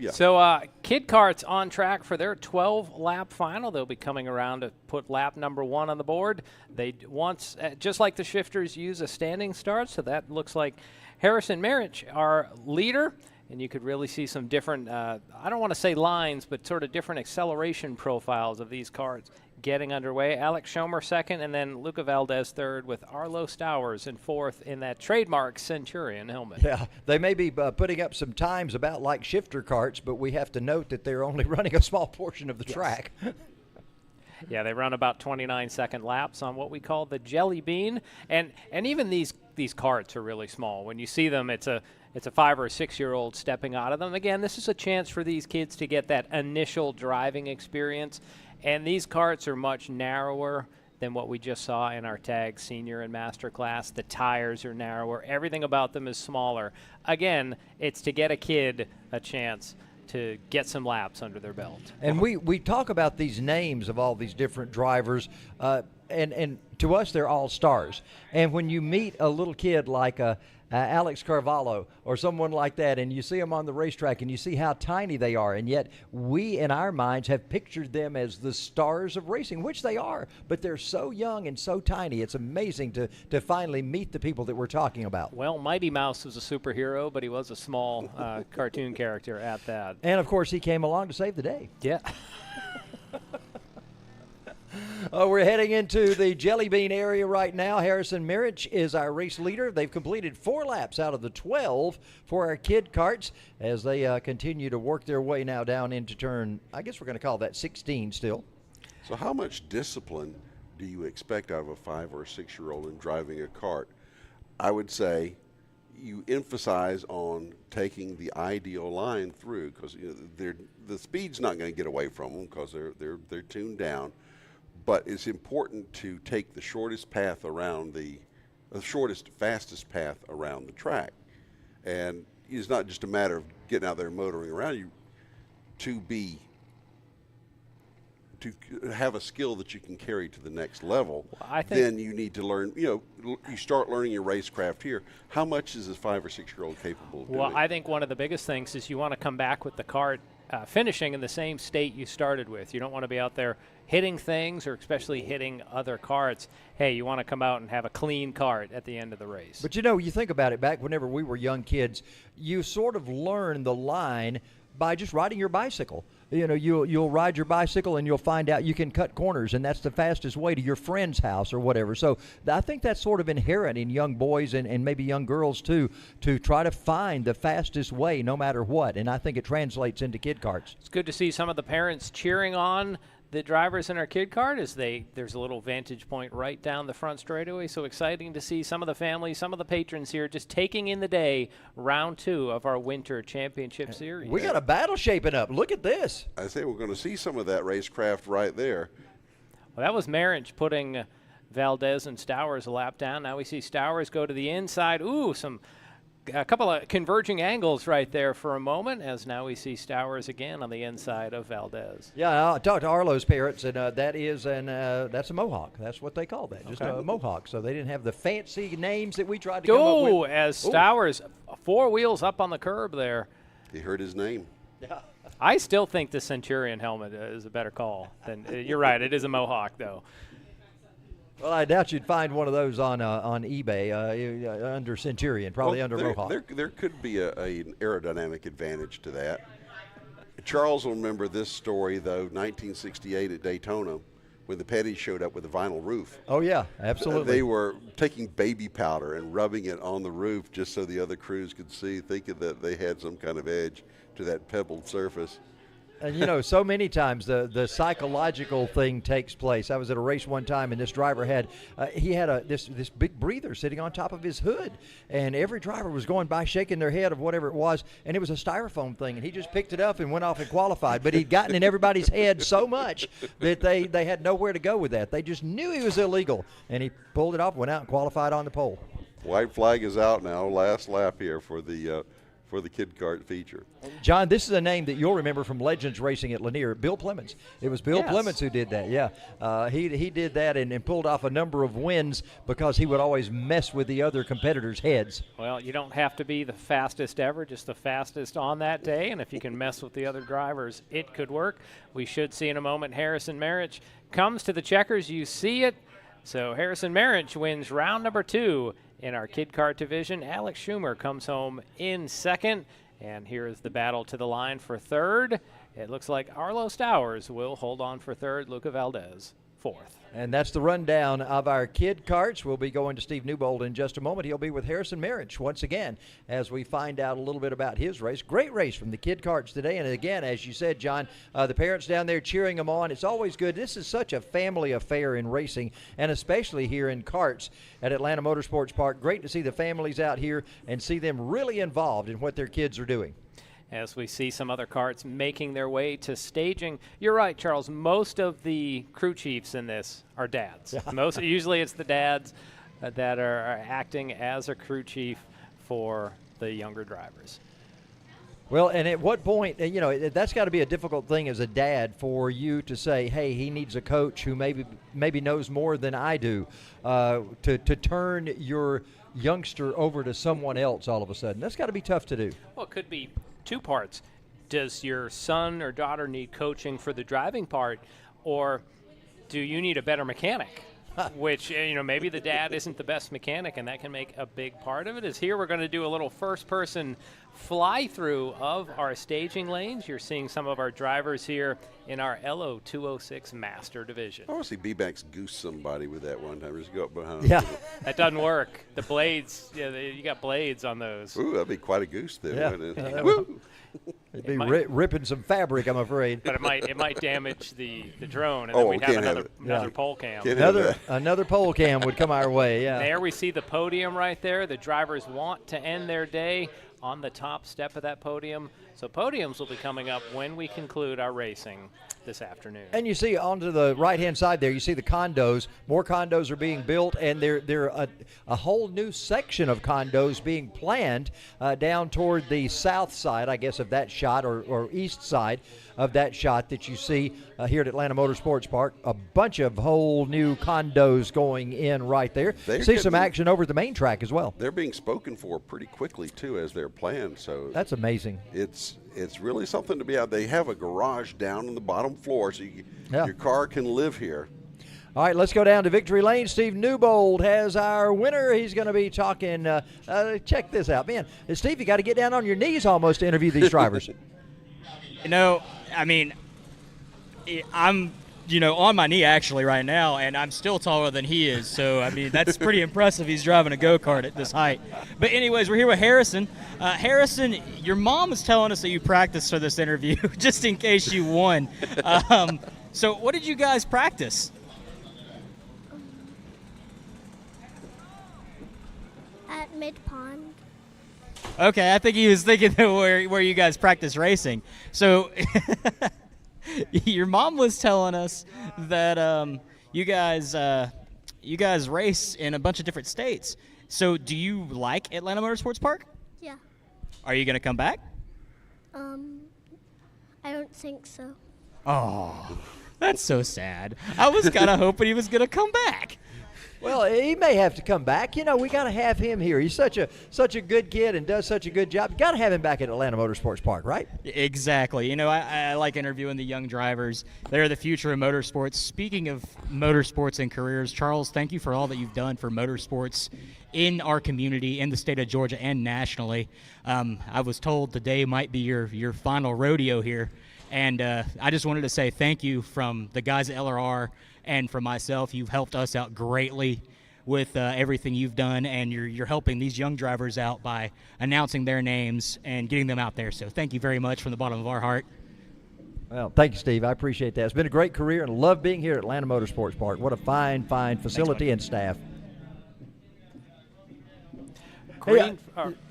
Yeah. So Kid Kart's on track for their 12-lap final. They'll be coming around to put lap number 1 on the board. They once, just like the shifters, use a standing start, so that looks like Harrison Marich, our leader. And you could really see some different, I don't want to say lines, but sort of different acceleration profiles of these karts getting underway. Alex Schomer second, and then Luca Valdez third, with Arlo Stowers in fourth in that trademark Centurion helmet. Yeah, they may be putting up some times about like shifter karts, but we have to note that they're only running a small portion of the track. Yeah, they run about 29-second laps on what we call the jelly bean, and even these karts are really small. When you see them, it's a 5 or 6 year old stepping out of them. Again, this is a chance for these kids to get that initial driving experience, and these karts are much narrower than what we just saw in our tag senior and master class. The tires are narrower. Everything about them is smaller. Again, it's to get a kid a chance to get some laps under their belt. And we talk about these names of all these different drivers, and to us they're all stars. And when you meet a little kid like Alex Carvalho or someone like that, and you see them on the racetrack and you see how tiny they are, and yet we in our minds have pictured them as the stars of racing, which they are, but they're so young and so tiny. It's amazing to finally meet the people that we're talking about. Well, Mighty Mouse was a superhero, but he was a small cartoon character at that. And of course he came along to save the day. Yeah. We're heading into the Jelly Bean area right now. Harrison Marich is our race leader. They've completed 4 laps out of the 12 for our kid karts as they continue to work their way now down into turn, I guess we're going to call that 16 still. So how much discipline do you expect out of a 5 or 6 year old in driving a kart? I would say you emphasize on taking the ideal line through, because the speed's not going to get away from them because they're tuned down. But it's important to take the shortest path around the fastest path around the track. And it's not just a matter of getting out there and motoring around. You to have a skill that you can carry to the next level. Well, then you need to learn, you start learning your racecraft here. How much is a 5 or 6 year old capable of doing? Well, I think one of the biggest things is you want to come back with the kart finishing in the same state you started with. You don't want to be out there hitting things, or especially hitting other karts. Hey, you want to come out and have a clean kart at the end of the race. But you think about it, back whenever we were young kids, you sort of learn the line by just riding your bicycle. You'll ride your bicycle and you'll find out you can cut corners, and that's the fastest way to your friend's house or whatever. So I think that's sort of inherent in young boys and maybe young girls too, to try to find the fastest way no matter what. And I think it translates into kid karts. It's good to see some of the parents cheering on the drivers in our kid kart as there's a little vantage point right down the front straightaway. So exciting to see some of the families, some of the patrons here just taking in the day, round 2 of our winter championship series. We got a battle shaping up. Look at this. I say we're going to see some of that racecraft right there. Well, that was Marich putting Valdez and Stowers a lap down. Now we see Stowers go to the inside. Ooh, a couple of converging angles right there for a moment, as now we see Stowers again on the inside of Valdez. Yeah, I talked to Arlo's parents, and that's a Mohawk. That's what they call that, just a Mohawk. So they didn't have the fancy names that we tried to come up with. As Stowers, 4 wheels up on the curb there. He heard his name. I still think the Centurion helmet is a better call than you're right. It is a Mohawk, though. Well, I doubt you'd find one of those on eBay under Centurion, probably under Mohawk. There could be an aerodynamic advantage to that. Charles will remember this story, though, 1968 at Daytona, when the Petties showed up with a vinyl roof. Oh, yeah, absolutely. They were taking baby powder and rubbing it on the roof just so the other crews could see, thinking that they had some kind of edge to that pebbled surface. And, you know, so many times the psychological thing takes place. I was at a race one time, and this driver had this big breather sitting on top of his hood, and every driver was going by shaking their head of whatever it was, and it was a styrofoam thing, and he just picked it up and went off and qualified. But he'd gotten in everybody's head so much that they had nowhere to go with that. They just knew he was illegal, and he pulled it off, went out and qualified on the pole. White flag is out now. Last lap here for the Kid Kart feature. John, this is a name that you'll remember from Legends Racing at Lanier, Bill Plemons. It was Bill Plemons who did that, yeah. He did that and pulled off a number of wins because he would always mess with the other competitors' heads. Well, you don't have to be the fastest ever, just the fastest on that day, and if you can mess with the other drivers, it could work. We should see in a moment Harrison Marich comes to the checkers. You see it. So Harrison Marich wins round number 2 in our Kid Kart division. Alex Schumer comes home in second. And here is the battle to the line for third. It looks like Arlo Stowers will hold on for third. Luca Valdez, fourth. And that's the rundown of our Kid Karts. We'll be going to Steve Newbold in just a moment. He'll be with Harrison Marich once again as we find out a little bit about his race. Great race from the Kid Karts today. And again, as you said, John, the parents down there cheering them on. It's always good. This is such a family affair in racing, and especially here in karts at Atlanta Motorsports Park. Great to see the families out here and see them really involved in what their kids are doing. As we see some other karts making their way to staging. You're right, Charles. Most of the crew chiefs in this are dads. Usually it's the dads that are acting as a crew chief for the younger drivers. Well, and at what point, you know, that's got to be a difficult thing as a dad for you to say, hey, he needs a coach who maybe knows more than I do, to turn your youngster over to someone else all of a sudden. That's got to be tough to do. Well, it could be two parts. Does your son or daughter need coaching for the driving part, or do you need a better mechanic? Which, you know, maybe the dad isn't the best mechanic, and that can make a big part of it. Is here we're going to do a little first-person fly-through of our staging lanes. You're seeing some of our drivers here in our Lo206 Master division. I want to see B-Banks goose somebody with that one time. Just go up behind. Yeah. That doesn't work. The blades, you got blades on those. Ooh, that'd be quite a goose there. Yeah. Wouldn't it? Woo! It'd be ripping some fabric, I'm afraid. But it might damage the drone, and then we'd have another pole cam. Another pole cam would come our way, yeah. There we see the podium right there. The drivers want to end their day on the top step of that podium. So podiums will be coming up when we conclude our racing this afternoon. And you see onto the right-hand side there, you see the condos. More condos are being built, and there are a whole new section of condos being planned down toward the south side, I guess, of that shot, or east side of that shot that you see here at Atlanta Motorsports Park. A bunch of whole new condos going in right there. See some action over at the main track as well. They're being spoken for pretty quickly, too, as they're planned. So that's amazing. It's really something to be out. They have a garage down on the bottom floor, so your car can live here. All right, let's go down to Victory Lane. Steve Newbold has our winner. He's going to be talking. Check this out. Man, Steve, you got to get down on your knees almost to interview these drivers. You know, I mean, I'm, on my knee actually right now, and I'm still taller than he is. So, I mean, that's pretty impressive. He's driving a go-kart at this height. But anyways, we're here with Harrison. Harrison, your mom was telling us that you practiced for this interview just in case you won. So what did you guys practice? At Mid-Pond. Okay, I think he was thinking that where you guys practice racing. So your mom was telling us that you guys race in a bunch of different states. So do you like Atlanta Motorsports Park? Yeah. Are you going to come back? I don't think so. Oh, that's so sad. I was kind of hoping he was going to come back. Well, he may have to come back. You know, we got to have him here. He's such a good kid and does such a good job. Got to have him back at Atlanta Motorsports Park, right? Exactly. You know, I like interviewing the young drivers. They're the future of motorsports. Speaking of motorsports and careers, Charles, thank you for all that you've done for motorsports in our community, in the state of Georgia, and nationally. I was told today might be your final rodeo here, and I just wanted to say thank you from the guys at LRR and from myself. You've helped us out greatly with everything you've done, and you're helping these young drivers out by announcing their names and getting them out there. So thank you very much from the bottom of our heart. Well, thank you, Steve. I appreciate that. It's been a great career, and love being here at Atlanta Motorsports Park. What a fine facility and staff.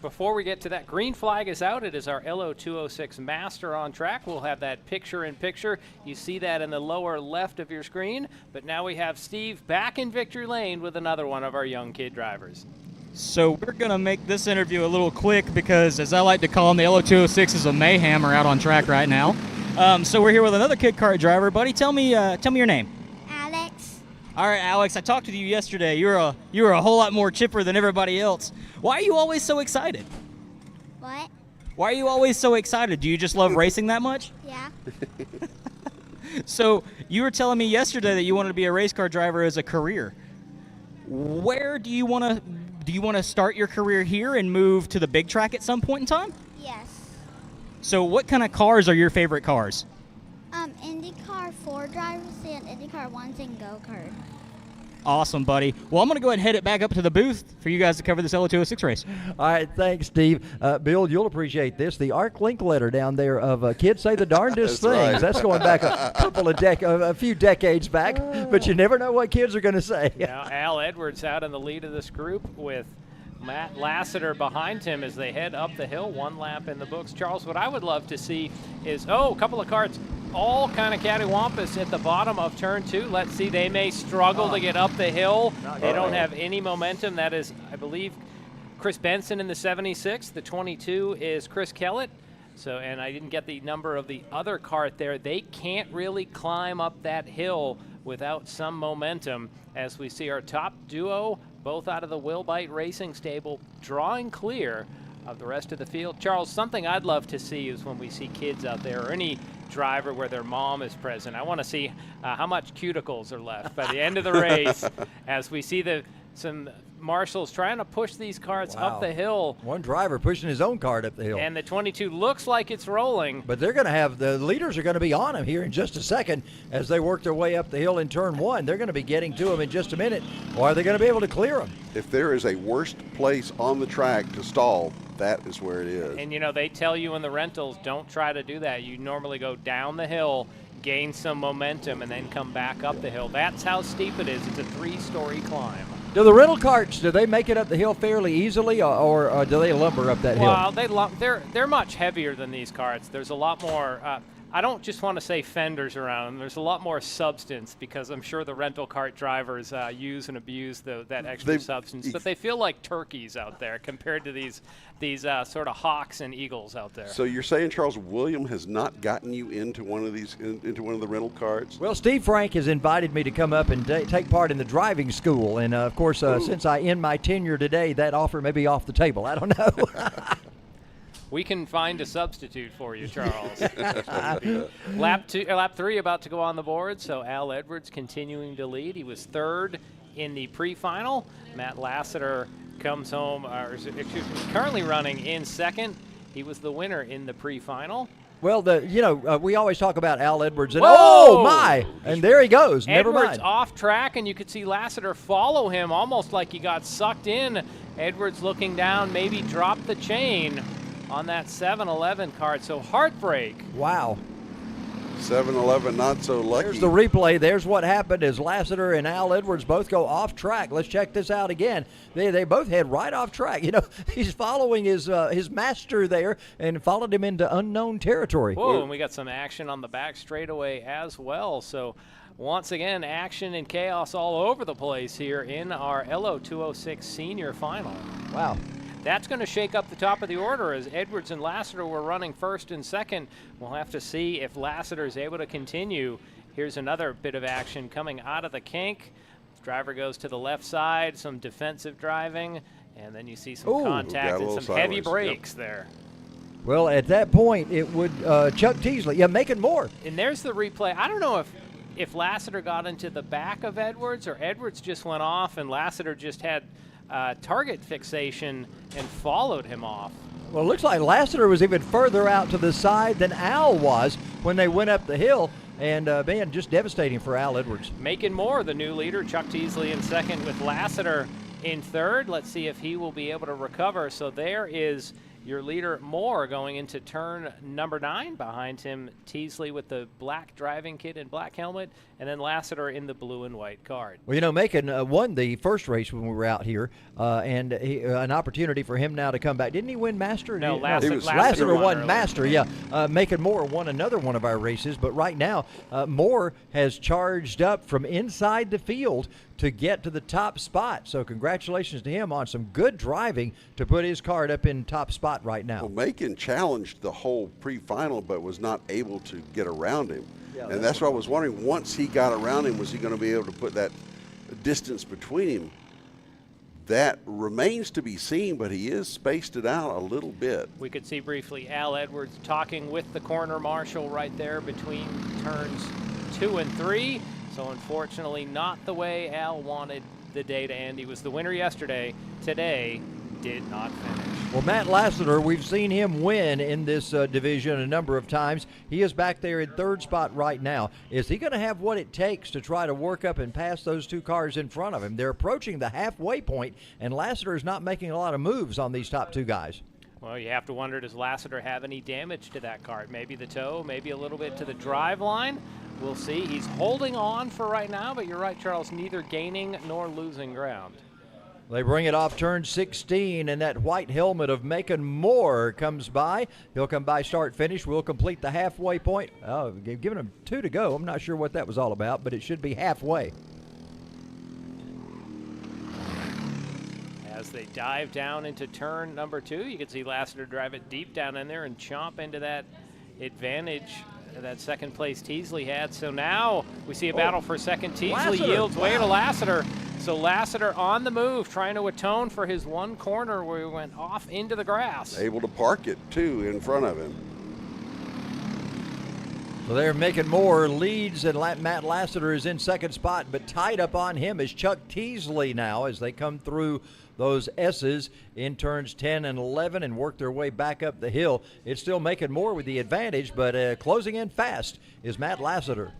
Before we get to that, green flag is out. It is our Lo206 Master on track. We'll have that picture-in-picture. You see that in the lower left of your screen. But now we have Steve back in victory lane with another one of our young kid drivers. So we're going to make this interview a little quick because, as I like to call them, the Lo206s of mayhem are out on track right now. So we're here with another kid kart driver. Buddy, tell me your name. Alex. All right, Alex, I talked to you yesterday. You were a whole lot more chipper than everybody else. Why are you always so excited? What? Why are you always so excited? Do you just love racing that much? Yeah. So you were telling me yesterday that you wanted to be a race car driver as a career. Where do you want to start your career here and move to the big track at some point in time? Yes. So what kind of cars are your favorite cars? IndyCar 4 drivers and IndyCar 1s and go-kart. Awesome, buddy. Well, I'm going to go ahead and head it back up to the booth for you guys to cover this Lo206 race. All right, thanks, Steve. Bill, you'll appreciate this. The ARC link letter down there of kids say the darndest things. Right. That's going back a few decades back, but you never know what kids are going to say. Now Al Edwards out in the lead of this group with Matt Lassiter behind him as they head up the hill, one lap in the books. Charles, what I would love to see is, a couple of karts all kind of cattywampus at the bottom of turn 2. Let's see, they may struggle to get up the hill. They don't have any momentum. That is, I believe, Chris Benson in the 76. The 22 is Chris Kellett. So, and I didn't get the number of the other kart there. They can't really climb up that hill without some momentum, as we see our top duo, both out of the Wilbite Racing stable, drawing clear of the rest of the field. Charles, something I'd love to see is when we see kids out there, or any driver where their mom is present. I want to see how much cuticles are left by the end of the race as we see some marshals trying to push these carts up the hill. One driver pushing his own cart up the hill. And the 22 looks like it's rolling. But they're going to have, the leaders are going to be on him here in just a second as they work their way up the hill in turn 1. They're going to be getting to him in just a minute, or are they going to be able to clear him? If there is a worst place on the track to stall, that is where it is. And, you know, they tell you in the rentals, don't try to do that. You normally go down the hill, gain some momentum, and then come back up the hill. That's how steep it is. It's a 3-story climb. Do the rental carts, do they make it up the hill fairly easily, or do they lumber up that hill? Well, they're much heavier than these carts. There's a lot more, I don't just want to say fenders around them. There's a lot more substance, because I'm sure the rental cart drivers use and abuse that extra substance. But they feel like turkeys out there compared to these sort of hawks and eagles out there. So you're saying Charles William has not gotten you into one of these, into one of the rental carts? Well, Steve Frank has invited me to come up and take part in the driving school. And, of course, since I end my tenure today, that offer may be off the table. I don't know. We can find a substitute for you, Charles. Lap 3 about to go on the board, so Al Edwards continuing to lead. He was 3rd in the pre-final. Matt Lassiter comes home, currently running in 2nd. He was the winner in the pre-final. Well, we always talk about Al Edwards, and Whoa! oh my, and there he goes. Never Edwards mind. off track, and you could see Lassiter follow him almost like he got sucked in. Edwards looking down, maybe dropped the chain on that 7-Eleven cart, so heartbreak. Wow. 7-Eleven not so lucky. There's the replay. There's what happened as Lassiter and Al Edwards both go off track. Let's check this out again. They both head right off track. You know, he's following his master there and followed him into unknown territory. Whoa, and we got some action on the back straightaway as well. So once again, action and chaos all over the place here in our Lo206 Senior final. Wow. That's going to shake up the top of the order as Edwards and Lassiter were running 1st and 2nd. We'll have to see if Lassiter is able to continue. Here's another bit of action coming out of the kink. Driver goes to the left side, some defensive driving, and then you see some Ooh. contact and some heavy sideways. brakes there. Well, at that point, it would Chuck Teasley, making more. And there's the replay. I don't know if Lassiter got into the back of Edwards or Edwards just went off and Lassiter just had target fixation and followed him off. Well, it looks like Lassiter was even further out to the side than Al was when they went up the hill. And, man, just devastating for Al Edwards. Making more, the new leader, Chuck Teasley in second with Lassiter in third. Let's see if he will be able to recover. So there is your leader, Moore, going into turn number 9. Behind him, Teasley with the black driving kit and black helmet, and then Lassiter in the blue and white card. Well, Macon won the first race when we were out here, and an opportunity for him now to come back. Didn't he win Master? No, Lassiter won Master, yeah. Macon Moore won another one of our races, but right now Moore has charged up from inside the field to get to the top spot. So congratulations to him on some good driving to put his card up in top spot right now. Well, Macon challenged the whole pre-final but was not able to get around him. Yeah, and that's why I was wondering, once he got around him, was he going to be able to put that distance between him? That remains to be seen, but he is spaced it out a little bit. We could see briefly Al Edwards talking with the corner marshal right there between turns 2 and 3. So unfortunately not the way Al wanted the day to end. He was the winner yesterday. Today did not finish. Well, Matt Lassiter, we've seen him win in this division a number of times. He is back there in third spot right now. Is he going to have what it takes to try to work up and pass those two cars in front of him? They're approaching the halfway point, and Lassiter is not making a lot of moves on these top two guys. Well, you have to wonder, does Lassiter have any damage to that car? Maybe the toe, maybe a little bit to the drive line. We'll see. He's holding on for right now, but you're right, Charles, neither gaining nor losing ground. They bring it off turn 16, and that white helmet of Macon Moore comes by. He'll come by start-finish. We'll complete the halfway point. Oh, giving him 2 to go. I'm not sure what that was all about, but it should be halfway. As they dive down into turn number 2, you can see Lassiter drive it deep down in there and chomp into that advantage that second place Teasley had. So now we see a battle for second. Teasley Lassiter. yields way to Lassiter. So Lassiter on the move, trying to atone for his one corner where he went off into the grass. Able to park it, too, in front of him. So they're making more leads, and Matt Lassiter is in second spot, but tied up on him is Chuck Teasley now as they come through those S's in turns 10 and 11 and work their way back up the hill. It's still making more with the advantage, but closing in fast is Matt Lassiter.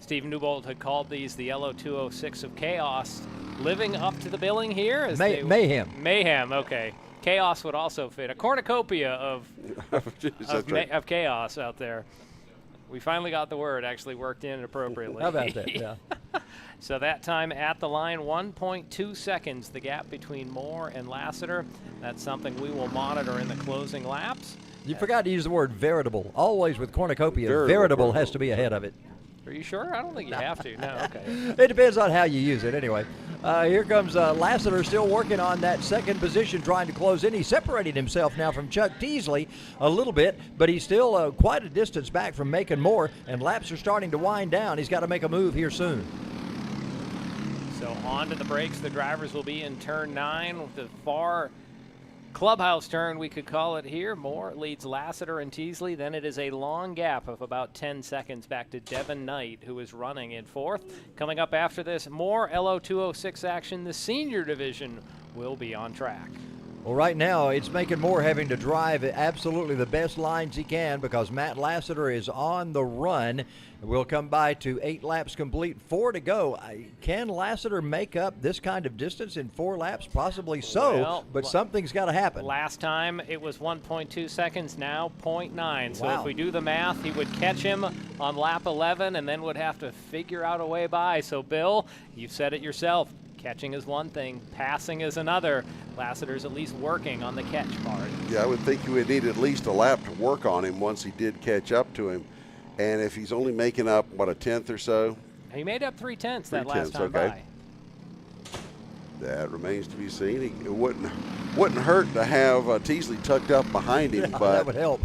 Steve Newbold had called these the Lo206 of Chaos. Living up to the billing here? As Mayhem. Mayhem, okay. Chaos would also fit. A cornucopia of chaos out there. We finally got the word actually worked in appropriately. How about that? Yeah. So that time at the line, 1.2 seconds, the gap between Moore and Lassiter. That's something we will monitor in the closing laps. You forgot to use the word veritable. Always with cornucopia, Veritable. veritable has to be ahead of it. Are you sure? I don't think you have to. No, okay. It depends on how you use it anyway. Here comes Lassiter still working on that second position, trying to close in. He separated himself now from Chuck Teasley a little bit, but he's still quite a distance back from Macon Moore, and laps are starting to wind down. He's got to make a move here soon. So on to the brakes. The drivers will be in turn 9 with the far clubhouse turn, we could call it here. Moore leads Lassiter and Teasley. Then it is a long gap of about 10 seconds back to Devin Knight, who is running in 4th. Coming up after this, more Lo206 action. The senior division will be on track. Well, right now, it's making Moore having to drive absolutely the best lines he can because Matt Lassiter is on the run. We'll come by to 8 laps complete, 4 to go. Can Lassiter make up this kind of distance in 4 laps? Possibly so, well, but something's got to happen. Last time it was 1.2 seconds, now 0.9. So Wow. if we do the math, he would catch him on lap 11 and then would have to figure out a way by. So, Bill, you've said it yourself. Catching is one thing, passing is another. Lassiter's at least working on the catch part. Yeah, I would think you would need at least a lap to work on him once he did catch up to him. And if he's only making up, what, a 10th or so? He made up 3/10 that last 3/10, time okay. by. That remains to be seen. It wouldn't hurt to have Teasley tucked up behind him, that but would help.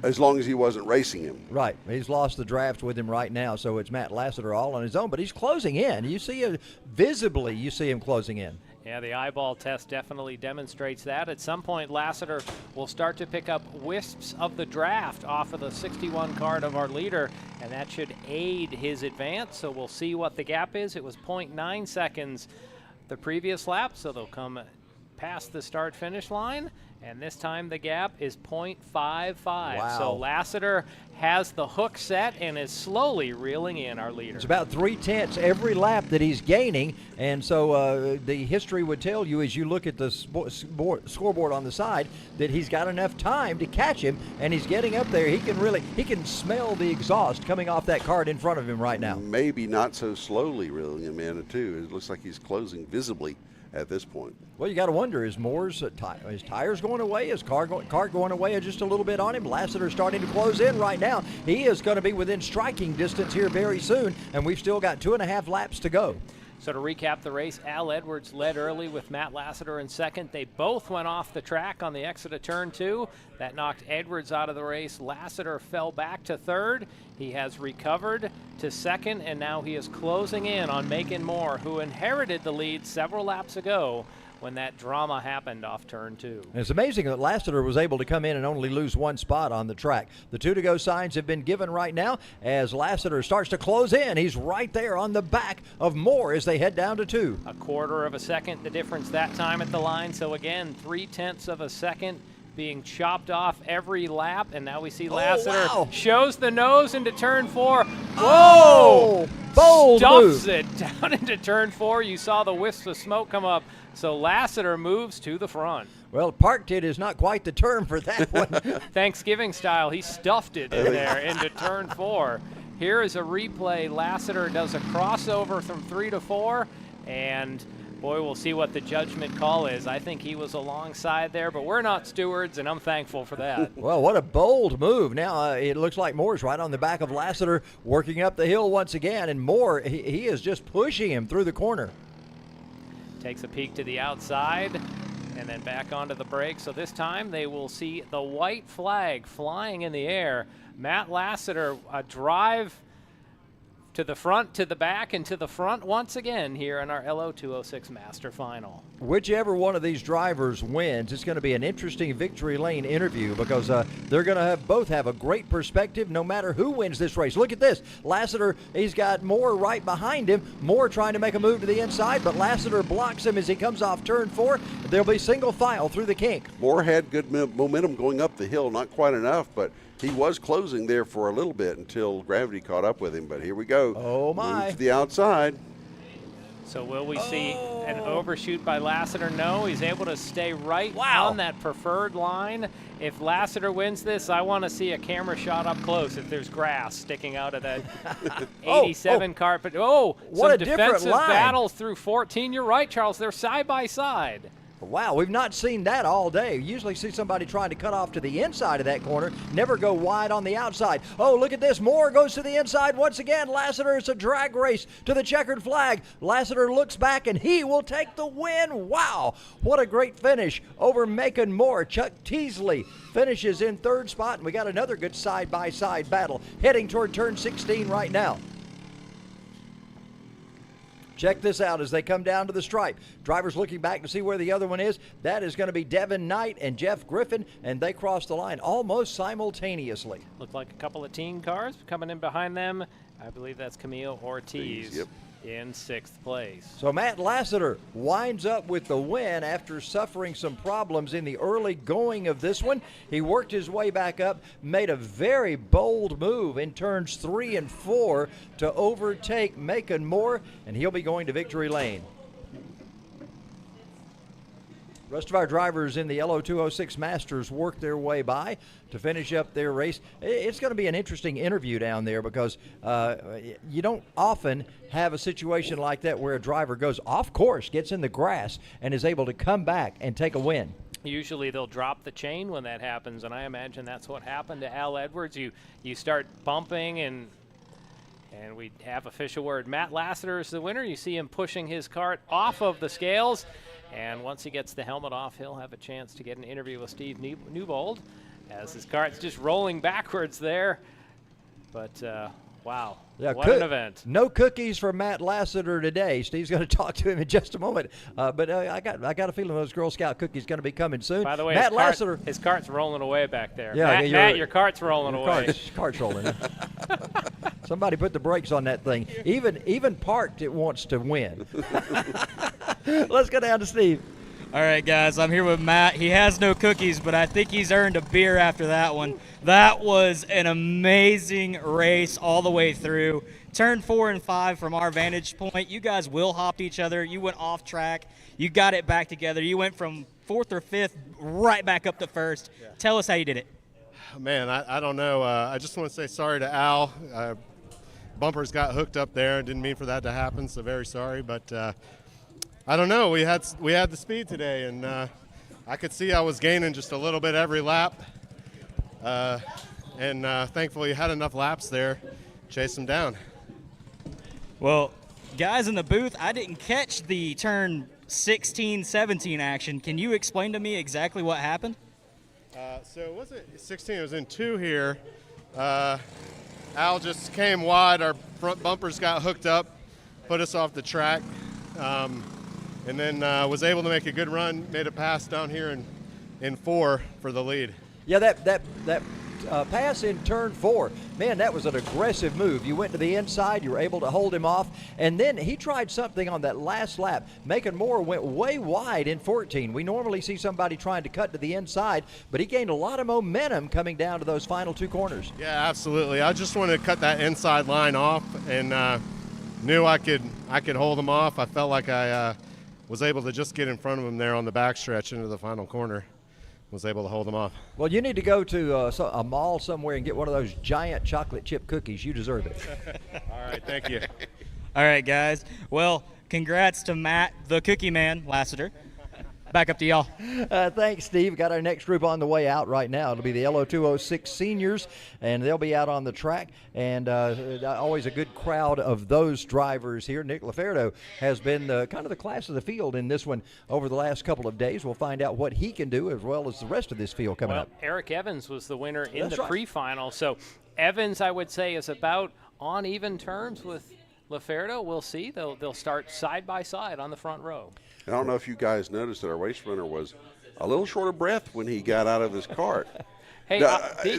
as long as he wasn't racing him. Right. He's lost the draft with him right now, so it's Matt Lassiter all on his own, but he's closing in. You see him visibly, you see him closing in. Yeah, the eyeball test definitely demonstrates that. At some point, Lassiter will start to pick up wisps of the draft off of the 61 card of our leader, and that should aid his advance. So we'll see what the gap is. It was 0.9 seconds the previous lap, so they'll come past the start-finish line, and this time the gap is 0.55. Wow. So Lassiter has the hook set and is slowly reeling in our leader. It's about 0.3 every lap that he's gaining, and so the history would tell you as you look at the scoreboard on the side that he's got enough time to catch him, and he's getting up there. He can smell the exhaust coming off that card in front of him right now. Maybe not so slowly reeling him in, too. It looks like he's closing visibly at this point. Well, you got to wonder, is Moore's his tires going away? Is Kart going away just a little bit on him? Lassiter starting to close in right now. He is going to be within striking distance here very soon, and we've still got 2.5 laps to go. So to recap the race, Al Edwards led early with Matt Lassiter in second. They both went off the track on the exit of turn 2. That knocked Edwards out of the race. Lassiter fell back to third. He has recovered to second, and now he is closing in on Macon Moore, who inherited the lead several laps ago when that drama happened off turn 2. And it's amazing that Lassiter was able to come in and only lose one spot on the track. The 2-to-go signs have been given right now as Lassiter starts to close in. He's right there on the back of Moore as they head down to 2. A quarter of a second the difference that time at the line. So again, 0.3 of a second being chopped off every lap, and now we see Lassiter shows the nose into turn 4. Whoa! Bold Stuffs move. it down into turn 4. You saw the wisps of smoke come up. So Lassiter moves to the front. Well, parked it is not quite the term for that one. Thanksgiving style, he stuffed it in there into turn 4. Here is a replay. Lassiter does a crossover from 3 to 4, and boy, we'll see what the judgment call is. I think he was alongside there, but we're not stewards, and I'm thankful for that. Well, what a bold move. Now it looks like Moore's right on the back of Lassiter, working up the hill once again, and Moore, he is just pushing him through the corner. Takes a peek to the outside and then back onto the brake. So this time they will see the white flag flying in the air. Matt Lassiter, a drive to the front, to the back, and to the front once again here in our Lo206 Master Final. Whichever one of these drivers wins, it's going to be an interesting victory lane interview because they're going to both have a great perspective no matter who wins this race. Look at this. Lassiter, he's got Moore right behind him. Moore trying to make a move to the inside, but Lassiter blocks him as he comes off turn 4. There'll be single file through the kink. Moore had good momentum going up the hill, not quite enough, but he was closing there for a little bit until gravity caught up with him. But here we go. Oh, my. Move to the outside. So will we see an overshoot by Lassiter? No, he's able to stay right on that preferred line. If Lassiter wins this, I want to see a camera shot up close if there's grass sticking out of that 87 carpet. Oh, what some a different defensive line. battles through 14. You're right, Charles. They're side by side. Wow, we've not seen that all day. You usually see somebody trying to cut off to the inside of that corner, never go wide on the outside. Oh, look at this. Moore goes to the inside once again. Lassiter, it's a drag race to the checkered flag. Lassiter looks back, and he will take the win. Wow, what a great finish over Macon Moore. Chuck Teasley finishes in third spot, and we got another good side-by-side battle heading toward turn 16 right now. Check this out as they come down to the stripe. Drivers looking back to see where the other one is. That is going to be Devin Knight and Jeff Griffin, and they cross the line almost simultaneously. Look like a couple of team cars coming in behind them. I believe that's Camille Ortiz in 6th place. So Matt Lassiter winds up with the win after suffering some problems in the early going of this one. He worked his way back up, made a very bold move in turns 3 and 4 to overtake Macon Moore, and he'll be going to victory lane. Rest of our drivers in the Lo206 Masters work their way by to finish up their race. It's going to be an interesting interview down there because you don't often have a situation like that where a driver goes off course, gets in the grass, and is able to come back and take a win. Usually they'll drop the chain when that happens, and I imagine that's what happened to Al Edwards. You start bumping, and we have official word. Matt Lassiter is the winner. You see him pushing his cart off of the scales. And once he gets the helmet off, he'll have a chance to get an interview with Steve Newbold as his kart's just rolling backwards there. But, wow, Yeah, what an event. No cookies for Matt Lassiter today. Steve's going to talk to him in just a moment. But I got a feeling those Girl Scout cookies going to be coming soon. By the way, Matt Lassiter, his kart's rolling away back there. Yeah, Matt, your kart's rolling away. Cart's rolling. Somebody put the brakes on that thing. Even parked, it wants to win. Let's go down to Steve. All right, guys, I'm here with Matt. He has no cookies, but I think he's earned a beer after that one. That was an amazing race all the way through. Turn 4 and 5 from our vantage point. You guys will-hopped each other. You went off track. You got it back together. You went from 4th or 5th right back up to 1st. Yeah. Tell us how you did it. Man, I don't know. I just want to say sorry to Al. Bumpers got hooked up there. Didn't mean for that to happen, so very sorry. But I don't know. We had the speed today, and I could see I was gaining just a little bit every lap. And thankfully had enough laps there, chase them down. Well, guys in the booth, I didn't catch the turn 16, 17 action. Can you explain to me exactly what happened? So it wasn't 16, it was in 2 here. Al just came wide, our front bumpers got hooked up, put us off the track, and then was able to make a good run, made a pass down here in 4 for the lead. Yeah, that pass in turn 4, man, that was an aggressive move. You went to the inside, you were able to hold him off, and then he tried something on that last lap. Macon Moore went way wide in 14. We normally see somebody trying to cut to the inside, but he gained a lot of momentum coming down to those final 2 corners. Yeah, absolutely. I just wanted to cut that inside line off, and knew I could hold him off. I felt like I was able to just get in front of him there on the backstretch into the final corner. Was able to hold them off. Well, you need to go to a mall somewhere and get one of those giant chocolate chip cookies. You deserve it. All right, thank you. All right, guys. Well, congrats to Matt, the Cookie Man, Lassiter. Back up to y'all. Thanks, Steve. Got our next group on the way out right now. It'll be the Lo206 Seniors, and they'll be out on the track. And always a good crowd of those drivers here. Nick Laferdo has been kind of the class of the field in this one over the last couple of days. We'll find out what he can do as well as the rest of this field coming up. Eric Evans was the winner in the pre-final. So Evans, I would say, is about on even terms with Laferdo. We'll see. They'll start side by side on the front row. I don't know if you guys noticed that our race runner was a little short of breath when he got out of his cart. Hey,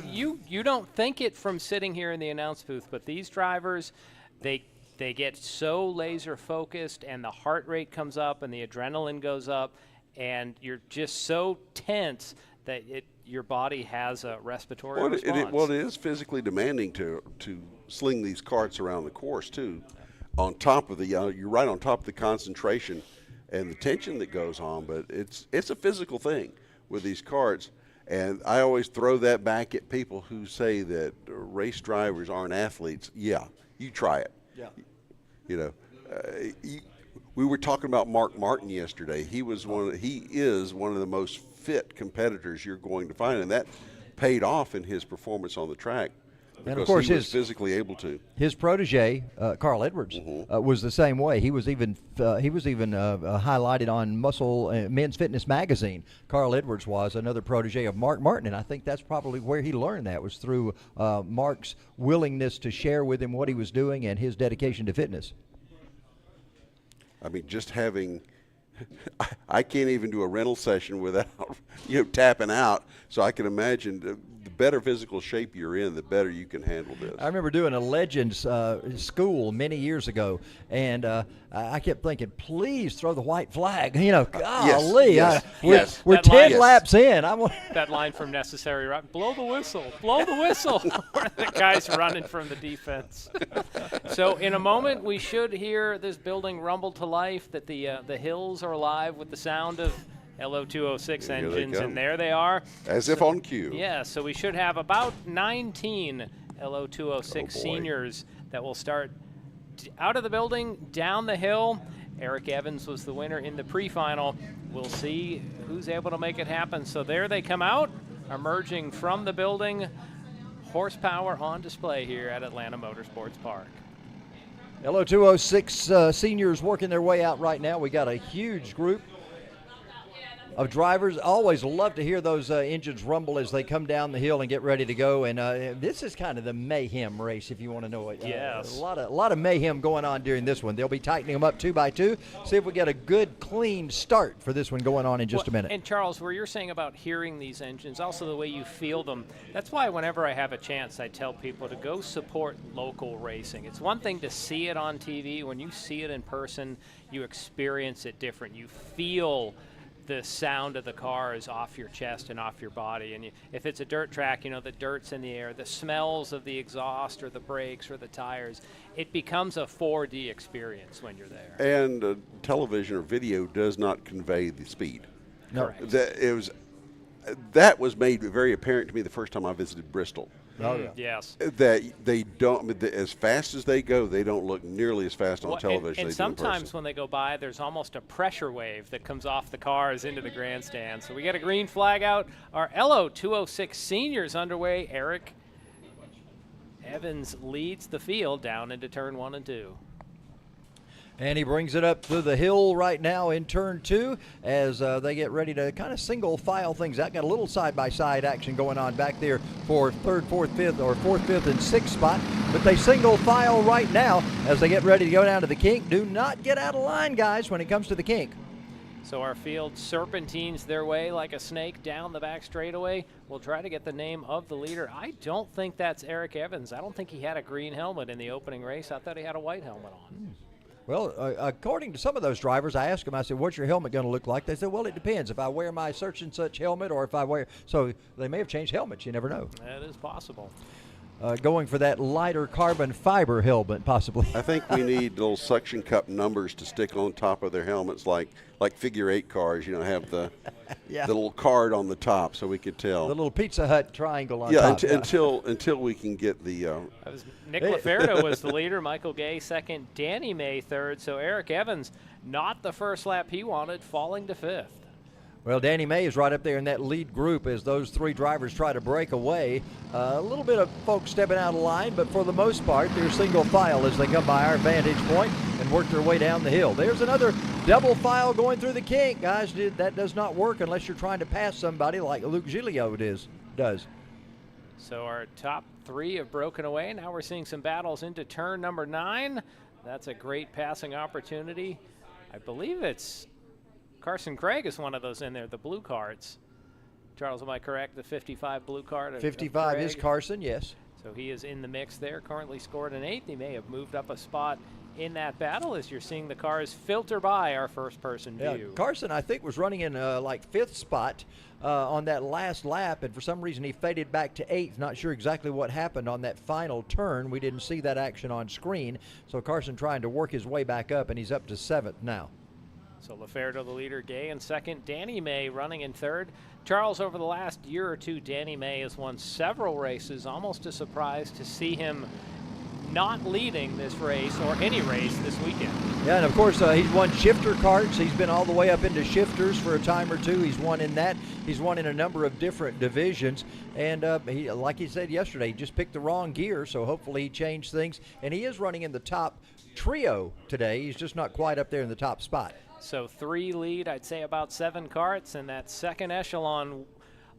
you don't think it from sitting here in the announce booth, but these drivers, they get so laser focused, and the heart rate comes up, and the adrenaline goes up, and you're just so tense that your body has a respiratory response. It is physically demanding to sling these carts around the course too. On top of the, you're right on top of the concentration and the tension that goes on, but it's a physical thing with these karts. And I always throw that back at people who say that race drivers aren't athletes. Yeah, you try it. Yeah. You know, we were talking about Mark Martin yesterday. He is one of the most fit competitors you're going to find, and that paid off in his performance on the track. And of course, he was physically able to. His protege, Carl Edwards, was the same way. He was even highlighted on Muscle Men's Fitness magazine. Carl Edwards was another protege of Mark Martin, and I think that's probably where he learned that, was through Mark's willingness to share with him what he was doing and his dedication to fitness. I mean, just having. I can't even do a rental session without tapping out. So I can imagine the better physical shape you're in, the better you can handle this. I remember doing a Legends school many years ago, and I kept thinking, please throw the white flag. Golly, we're 10 laps in. That line from Necessary Rock, blow the whistle, blow the whistle. The guy's running from the defense. So in a moment, we should hear this building rumble to life, that the hills are alive with the sound of Lo206 engines, and there they are. As if on cue. Yeah, so we should have about 19 Lo206 seniors that will start out of the building, down the hill. Eric Evans was the winner in the pre-final. We'll see who's able to make it happen. So there they come out, emerging from the building. Horsepower on display here at Atlanta Motorsports Park. Lo206 seniors working their way out right now. We got a huge group. of drivers. Always love to hear those engines rumble as they come down the hill and get ready to go. And this is kind of the mayhem race, if you want to know it. Yes. A lot of mayhem going on during this one. They'll be tightening them up 2 by 2. See if we get a good, clean start for this one going on in just a minute. And Charles, where you're saying about hearing these engines, also the way you feel them, that's why whenever I have a chance, I tell people to go support local racing. It's one thing to see it on TV. When you see it in person, you experience it different. You feel the sound of the cars off your chest and off your body. And if it's a dirt track, you know, the dirt's in the air, the smells of the exhaust or the brakes or the tires, it becomes a 4D experience when you're there. And television or video does not convey the speed. No. Correct. That was made very apparent to me the first time I visited Bristol. Oh, yeah. Yes. That they don't, as fast as they go, they don't look nearly as fast on television. And as they do in sometimes person. when they go by, there's almost a pressure wave that comes off the cars into the grandstand. So we get a green flag out. Our Lo206 Seniors underway. Eric Evans leads the field down into turn 1 and 2. And he brings it up to the hill right now in turn 2 as they get ready to kind of single file things out. Got a little side-by-side action going on back there for 3rd, 4th, 5th, or 4th, 5th, and 6th spot. But they single file right now as they get ready to go down to the kink. Do not get out of line, guys, when it comes to the kink. So our field serpentines their way like a snake down the back straightaway. We'll try to get the name of the leader. I don't think that's Eric Evans. I don't think he had a green helmet in the opening race. I thought he had a white helmet on. Well, according to some of those drivers, I asked them, I said, what's your helmet going to look like? They said, well, it depends. If I wear my such and such helmet or if I wear, so they may have changed helmets. You never know. That is possible. Going for that lighter carbon fiber helmet, possibly. I think we need little suction cup numbers to stick on top of their helmets, like figure 8 cars. You know, have the Yeah. the little card on the top so we could tell. The little Pizza Hut triangle on top. Until we can get the. Nick Laferdo was the leader. Michael Gay second. Danny May third. So Eric Evans, not the first lap he wanted, falling to 5th. Well, Danny May is right up there in that lead group as those 3 drivers try to break away. A little bit of folks stepping out of line, but for the most part, they're single file as they come by our vantage point and work their way down the hill. There's another double file going through the kink. Guys, that does not work unless you're trying to pass somebody like Luke Giglio does. So our top 3 have broken away. Now we're seeing some battles into turn number 9. That's a great passing opportunity. I believe it's Carson Craig is one of those in there, the blue cards. Charles, am I correct? The 55 blue card? 55 is Carson, yes. So he is in the mix there, currently scored an 8th. He may have moved up a spot in that battle as you're seeing the cars filter by our first-person view. Carson, I think, was running in like 5th spot on that last lap, and for some reason he faded back to 8th. Not sure exactly what happened on that final turn. We didn't see that action on screen. So Carson trying to work his way back up, and he's up to 7th now. So Laferdo the leader, Gay in second, Danny May running in third. Charles, over the last year or two, Danny May has won several races. Almost a surprise to see him not leading this race or any race this weekend. Yeah, and of course he's won shifter karts. He's been all the way up into shifters for a time or two. He's won in that. He's won in a number of different divisions. And he, like he said yesterday, he just picked the wrong gear, so hopefully he changed things. And he is running in the top trio today. He's just not quite up there in the top spot. So 3 lead, I'd say about 7 karts, and that second echelon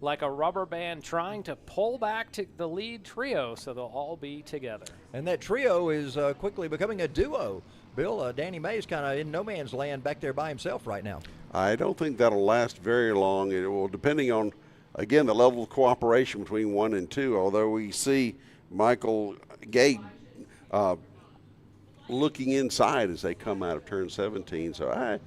like a rubber band trying to pull back to the lead trio so they'll all be together. And that trio is quickly becoming a duo. Bill, Danny May is kind of in no man's land back there by himself right now. I don't think that'll last very long. It will, depending on, again, the level of cooperation between 1 and 2, although we see Michael Gay looking inside as they come out of turn 17. So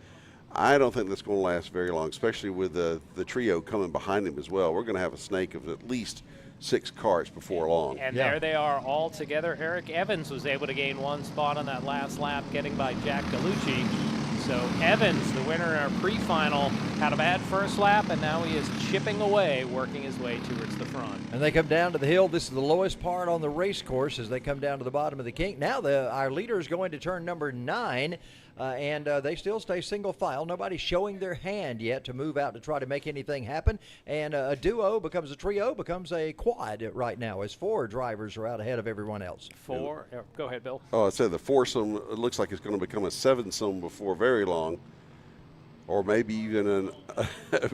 I don't think that's going to last very long, especially with the trio coming behind him as well. We're going to have a snake of at least 6 karts before long. And there they are all together. Eric Evans was able to gain 1 spot on that last lap, getting by Jack DeLucci. So Evans, the winner in our pre-final, had a bad first lap, and now he is chipping away, working his way towards the front. And they come down to the hill. This is the lowest part on the race course as they come down to the bottom of the kink. Now our leader is going to turn number 9. And they still stay single file. Nobody's showing their hand yet to move out to try to make anything happen. And a duo becomes a trio, becomes a quad right now as 4 drivers are out ahead of everyone else. 4. Go ahead, Bill. Oh, I said the foursome, it looks like it's going to become a 7-some before very long. Or maybe even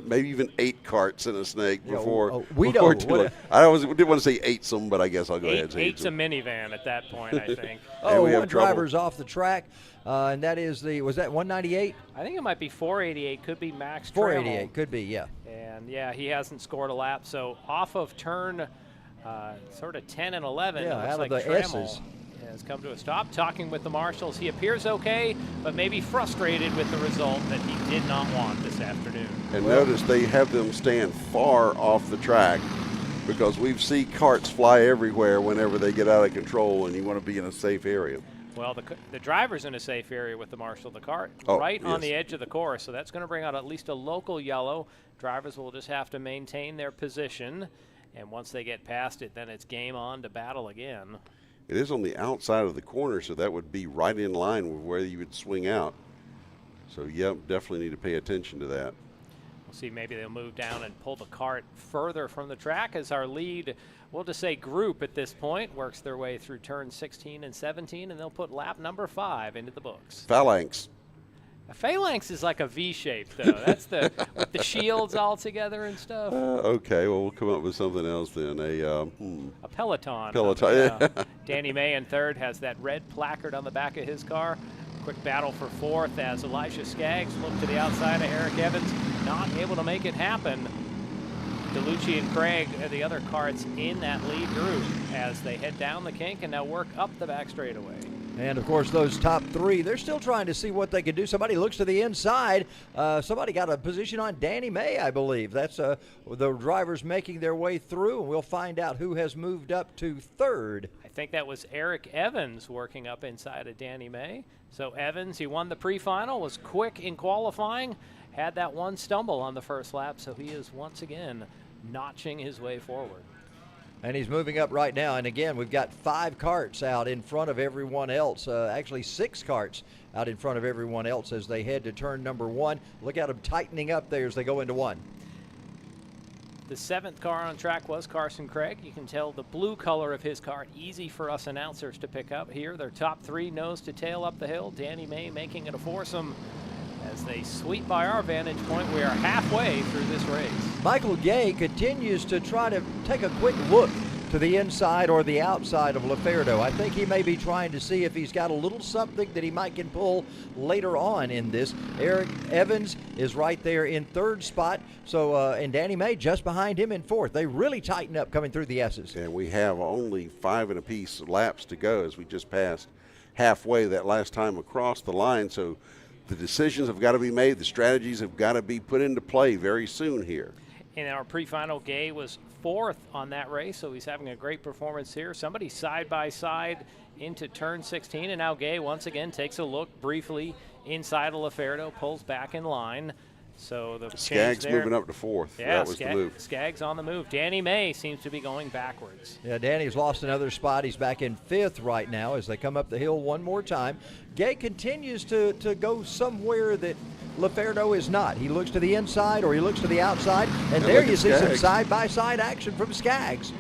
maybe even 8 carts in a snake Yeah, before. we before don't. too late. I didn't want to say 8-some, but I guess I'll go ahead and say Eight's a minivan at that point, I think. Oh, we have one trouble. driver's off the track, and that is was that 198? I think it might be 488. Could be Max 488, Trammell. could be, yeah. And, yeah, he hasn't scored a lap. So off of turn sort of 10 and 11, Yeah, it looks out like of the Trammell S's. has come to a stop. Talking with the marshals, he appears okay, but maybe frustrated with the result that he did not want this afternoon. And notice they have them stand far off the track because we see carts fly everywhere whenever they get out of control, and you want to be in a safe area. Well, the driver's in a safe area with the marshal. The cart Oh, right on yes. the edge of the course, so that's going to bring out at least a local yellow. Drivers will just have to maintain their position, and once they get past it, then it's game on to battle again. It is on the outside of the corner, so that would be right in line with where you would swing out. So, yep, definitely need to pay attention to that. We'll see, maybe they'll move down and pull the cart further from the track as our lead, we'll just say group at this point, works their way through turns 16 and 17, and they'll put lap number 5 into the books. Phalanx. A phalanx is like a V shape, though. That's with the shields all together and stuff. Okay, well, we'll come up with something else then. A peloton. Peloton. Yeah. Danny May in third has that red placard on the back of his car. Quick battle for fourth as Elijah Skaggs look to the outside of Eric Evans, not able to make it happen. DeLucci and Craig are the other carts in that lead group as they head down the kink and now work up the back straightaway. And, of course, those top 3, they're still trying to see what they can do. Somebody looks to the inside. Somebody got a position on Danny May, I believe. That's the drivers making their way through, and we'll find out who has moved up to third. I think that was Eric Evans working up inside of Danny May. So Evans, he won the pre-final, was quick in qualifying, had that one stumble on the first lap, so he is once again notching his way forward. And he's moving up right now. And again, we've got 5 carts out in front of everyone else. Actually, 6 carts out in front of everyone else as they head to turn number 1. Look at them tightening up there as they go into 1. The 7th car on track was Carson Craig. You can tell the blue color of his car, easy for us announcers to pick up here. Their top 3 nose to tail up the hill. Danny May making it a foursome. As they sweep by our vantage point, we are halfway through this race. Michael Gay continues to try to take a quick look to the inside or the outside of Laferdo. I think he may be trying to see if he's got a little something that he might can pull later on in this. Eric Evans is right there in third spot, so and Danny May just behind him in fourth. They really tighten up coming through the S's. And we have only 5 and a piece laps to go as we just passed halfway that last time across the line. So the decisions have got to be made. The strategies have got to be put into play very soon here. In our pre-final, Gay was 4th on that race, so he's having a great performance here. Somebody side by side into turn 16, and now Gay once again takes a look briefly inside of Laferdo, pulls back in line. So the Skaggs change there, moving up to 4th. Yeah, that was the move. Skaggs on the move. Danny May seems to be going backwards. Yeah, Danny's lost another spot. He's back in 5th right now as they come up the hill one more time. Gay continues to go somewhere that Laferdo is not. He looks to the inside or he looks to the outside, and there you see some side-by-side action from Skaggs.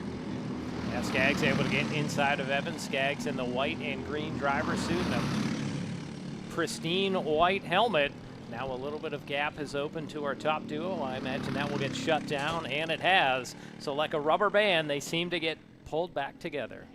Yeah, Skaggs able to get inside of Evans. Skaggs in the white and green driver's suit and a pristine white helmet. Now a little bit of gap has opened to our top duo. I imagine that will get shut down, and it has. So like a rubber band, they seem to get pulled back together.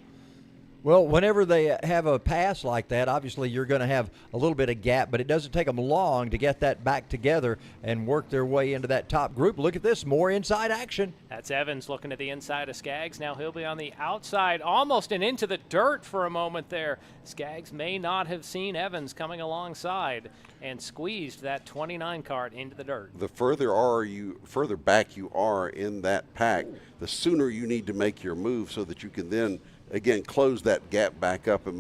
Well, whenever they have a pass like that, obviously you're going to have a little bit of gap, but it doesn't take them long to get that back together and work their way into that top group. Look at this, more inside action. That's Evans looking at the inside of Skaggs. Now he'll be on the outside, almost and into the dirt for a moment there. Skaggs may not have seen Evans coming alongside and squeezed that 29 cart into the dirt. The further back you are in that pack, the sooner you need to make your move so that you can then again close that gap back up and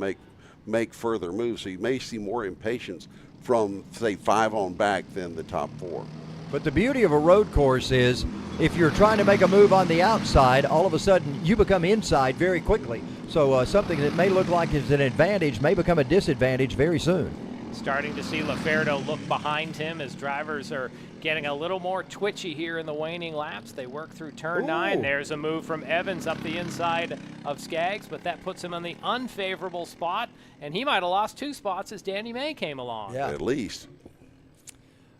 make further moves. So you may see more impatience from, say, 5 on back than the top 4. But the beauty of a road course is if you're trying to make a move on the outside, all of a sudden you become inside very quickly. So something that may look like is an advantage may become a disadvantage very soon. Starting to see Laferdo look behind him as drivers are getting a little more twitchy here in the waning laps. They work through turn 9. There's a move from Evans up the inside of Skaggs, but that puts him in the unfavorable spot, and he might have lost 2 spots as Danny May came along. Yeah. At least.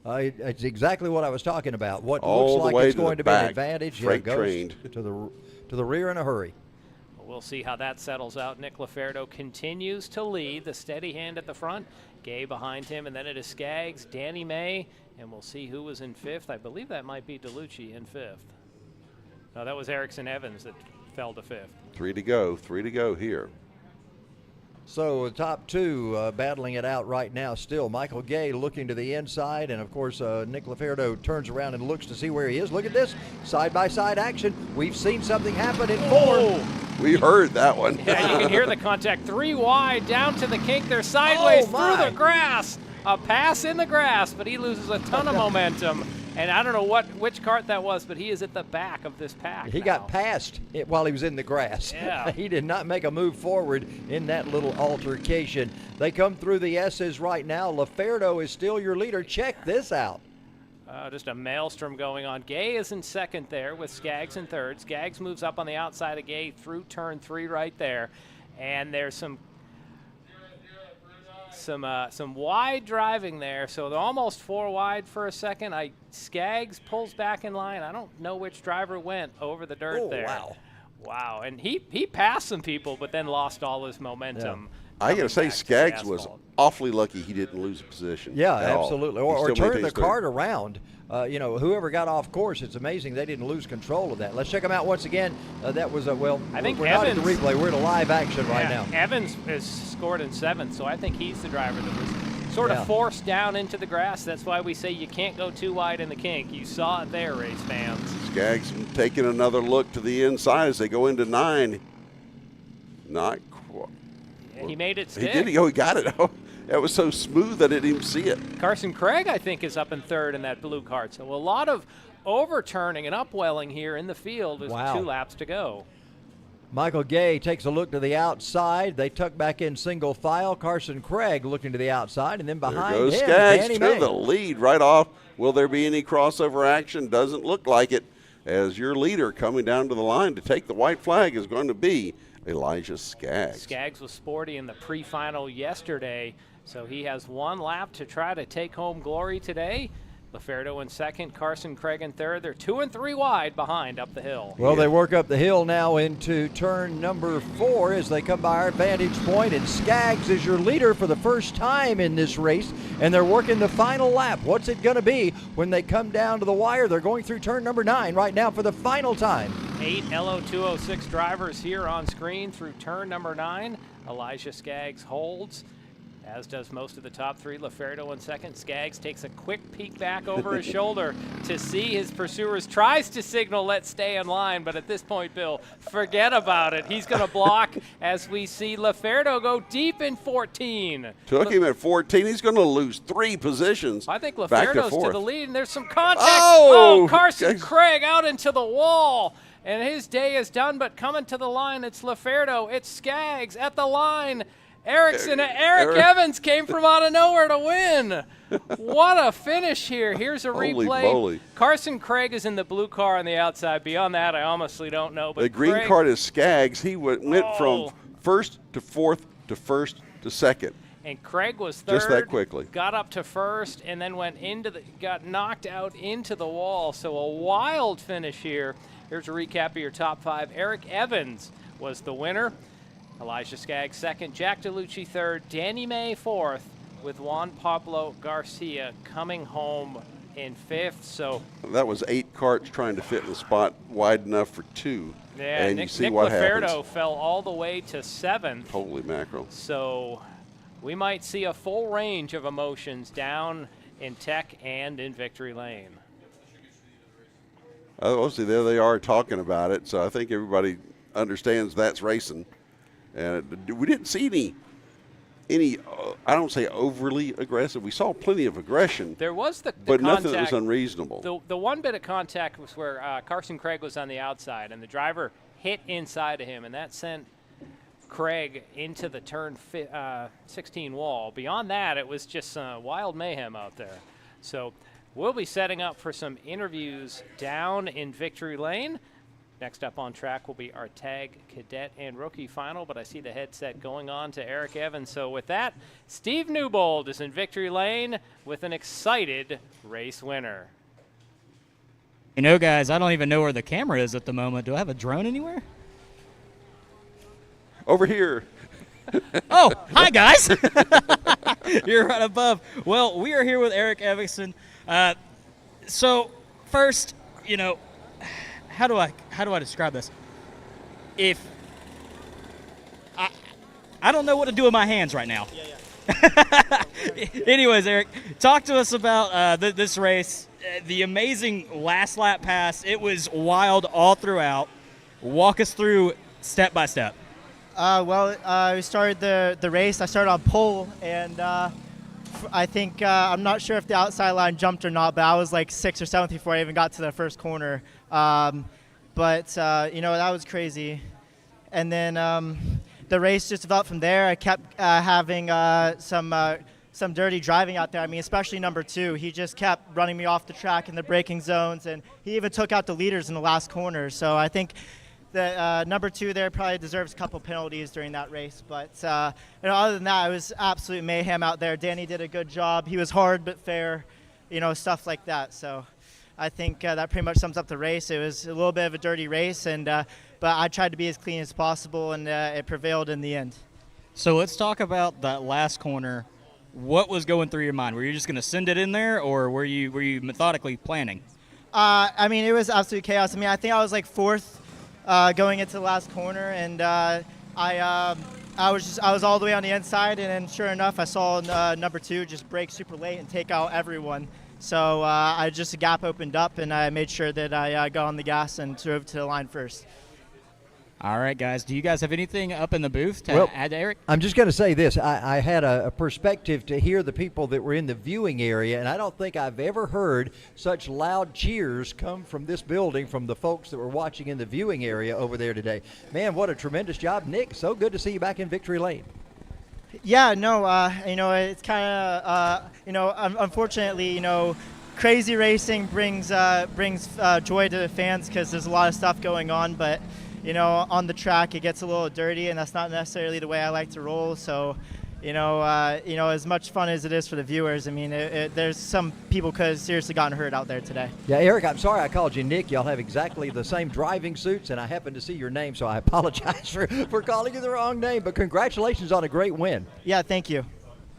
It's exactly what I was talking about. What All looks the like way it's to going the to be an back, advantage freight goes trained. to the rear in a hurry. We'll see how that settles out. Nick Laferdo continues to lead, the steady hand at the front. Gay behind him, and then it is Skaggs, Danny May, and we'll see who was in fifth. I believe that might be DeLucci in fifth. No, that was Erickson Evans that fell to fifth. 3 to go here. So the top two battling it out right now still. Michael Gay looking to the inside, and of course Nick Laferdo turns around and looks to see where he is. Look at this, side-by-side action. We've seen something happen in four. We heard that one. Yeah, you can hear the contact. 3 wide, down to the kink. They're sideways through the grass. A pass in the grass, but he loses a ton of momentum. And I don't know which cart that was, but he is at the back of this pack. He got past it while he was in the grass. Yeah. He did not make a move forward in that little altercation. They come through the S's right now. Laferdo is still your leader. Check this out. Just a maelstrom going on. Gay is in second there with Skaggs in third. Skaggs moves up on the outside of Gay through turn 3 right there. And there's some wide driving there, so they're almost 4 wide for a second. Skaggs pulls back in line. I don't know which driver went over the dirt there. Wow, and he passed some people, but then lost all his momentum. Yeah. I got to say, Skaggs was awfully lucky he didn't lose a position. Yeah, absolutely. Or turn the cart cart around. Whoever got off course, it's amazing they didn't lose control of that. Let's check them out once again. That was I think we're Evans, not at the replay. We're in a live action right now. Evans is scored in 7th, so I think he's the driver that was sort of forced down into the grass. That's why we say you can't go too wide in the kink. You saw it there, race fans. Skaggs taking another look to the inside as they go into 9. Not quite. Yeah, he made it stick. He did. He got it. Oh, that was so smooth I didn't even see it. Carson Craig, I think, is up in third in that blue cart. So a lot of overturning and upwelling here in the field with 2 laps to go. Michael Gay takes a look to the outside. They tuck back in single file. Carson Craig looking to the outside, and then behind there goes him, Skaggs Danny to May. the lead right off. Will there be any crossover action? Doesn't look like it, as your leader coming down to the line to take the white flag is going to be Elijah Skaggs. Skaggs was sporty in the pre-final yesterday, so he has 1 lap to try to take home glory today. Laferdo in second, Carson Craig in third. They're 2 and 3 wide behind up the hill. Well, they work up the hill now into turn number 4 as they come by our vantage point, and Skaggs is your leader for the first time in this race, and they're working the final lap. What's it going to be when they come down to the wire? They're going through turn number 9 right now for the final time. 8 Lo206 drivers here on screen through turn number 9. Elijah Skaggs holds, as does most of the top 3. Laferdo in second. Skaggs takes a quick peek back over his shoulder to see his pursuers. Tries to signal, let's stay in line, but at this point, Bill, forget about it. He's going to block as we see Laferdo go deep in 14. Took him at 14. He's going to lose 3 positions. I think back Laferdo's to to the lead, and there's some contact. Oh! Carson Craig out into the wall. And his day is done, but coming to the line, it's Laferdo. It's Skaggs at the line. Eric Evans came from out of nowhere to win. What a finish here. Here's a Holy replay. moly. Carson Craig is in the blue car on the outside. Beyond that, I honestly don't know. But the green Craig, card is Skaggs. He went from first to fourth to first to second. And Craig was third. Just that quickly. Got up to first and then got knocked out into the wall. So a wild finish here. Here's a recap of your top 5. Eric Evans was the winner. Elijah Skaggs second, Jack DeLucci third, Danny May fourth, with Juan Pablo Garcia coming home in fifth. So that was 8 carts trying to fit in the spot wide enough for 2. Yeah, and Nick you see what Laferdo happens. fell all the way to 7th. Holy mackerel. So we might see a full range of emotions down in Tech and in Victory Lane. Obviously, there they are talking about it, so I think everybody understands that's racing. And we didn't see any I don't say overly aggressive. We saw plenty of aggression. There was the but contact, nothing that was unreasonable. The one bit of contact was where Carson Craig was on the outside, and the driver hit inside of him, and that sent Craig into the turn 16 wall. Beyond that, it was just wild mayhem out there. So we'll be setting up for some interviews down in Victory Lane. Next up on track will be our tag, cadet, and rookie final, but I see the headset going on to Eric Evans. So with that, Steve Newbold is in victory lane with an excited race winner. You know, guys, I don't even know where the camera is at the moment. Do I have a drone anywhere? Over here. Oh, hi, guys. You're right above. Well, we are here with Eric Evanson. So first, you know, how do I describe this? If I don't know what to do with my hands right now. Anyways, Eric, talk to us about this race. The amazing last lap pass. It was wild all throughout. Walk us through step by step. We started the race. I started on pole, and I think I'm not sure if the outside line jumped or not, but I was like 6th or 7th before I even got to the first corner. You know, that was crazy. And then the race just developed from there. I kept having some dirty driving out there. I mean, especially number 2. He just kept running me off the track in the braking zones, and he even took out the leaders in the last corner. So I think that number 2 there probably deserves a couple penalties during that race. But you know, other than that, it was absolute mayhem out there. Danny did a good job. He was hard but fair, you know, stuff like that. So I think that pretty much sums up the race. It was a little bit of a dirty race, and but I tried to be as clean as possible, and it prevailed in the end. So let's talk about that last corner. What was going through your mind? Were you just going to send it in there, or were you methodically planning? I mean, it was absolute chaos. I mean, I think I was like 4th going into the last corner, and I was all the way on the inside, and then sure enough, I saw number 2 just brake super late and take out everyone. So a gap opened up, and I made sure that I got on the gas and drove to the line first. All right, guys. Do you guys have anything up in the booth to add to Eric? I'm just going to say this. I had a perspective to hear the people that were in the viewing area, and I don't think I've ever heard such loud cheers come from this building from the folks that were watching in the viewing area over there today. Man, what a tremendous job. Nick, so good to see you back in victory lane. Yeah, no, you know, it's kind of, you know, unfortunately, you know, crazy racing brings joy to the fans because there's a lot of stuff going on, but you know, on the track it gets a little dirty, and that's not necessarily the way I like to roll. So, you know, as much fun as it is for the viewers, I mean, there's some people could have seriously gotten hurt out there today. Yeah, Eric, I'm sorry I called you Nick. Y'all have exactly the same driving suits, and I happened to see your name, so I apologize for calling you the wrong name. But congratulations on a great win. Yeah, thank you.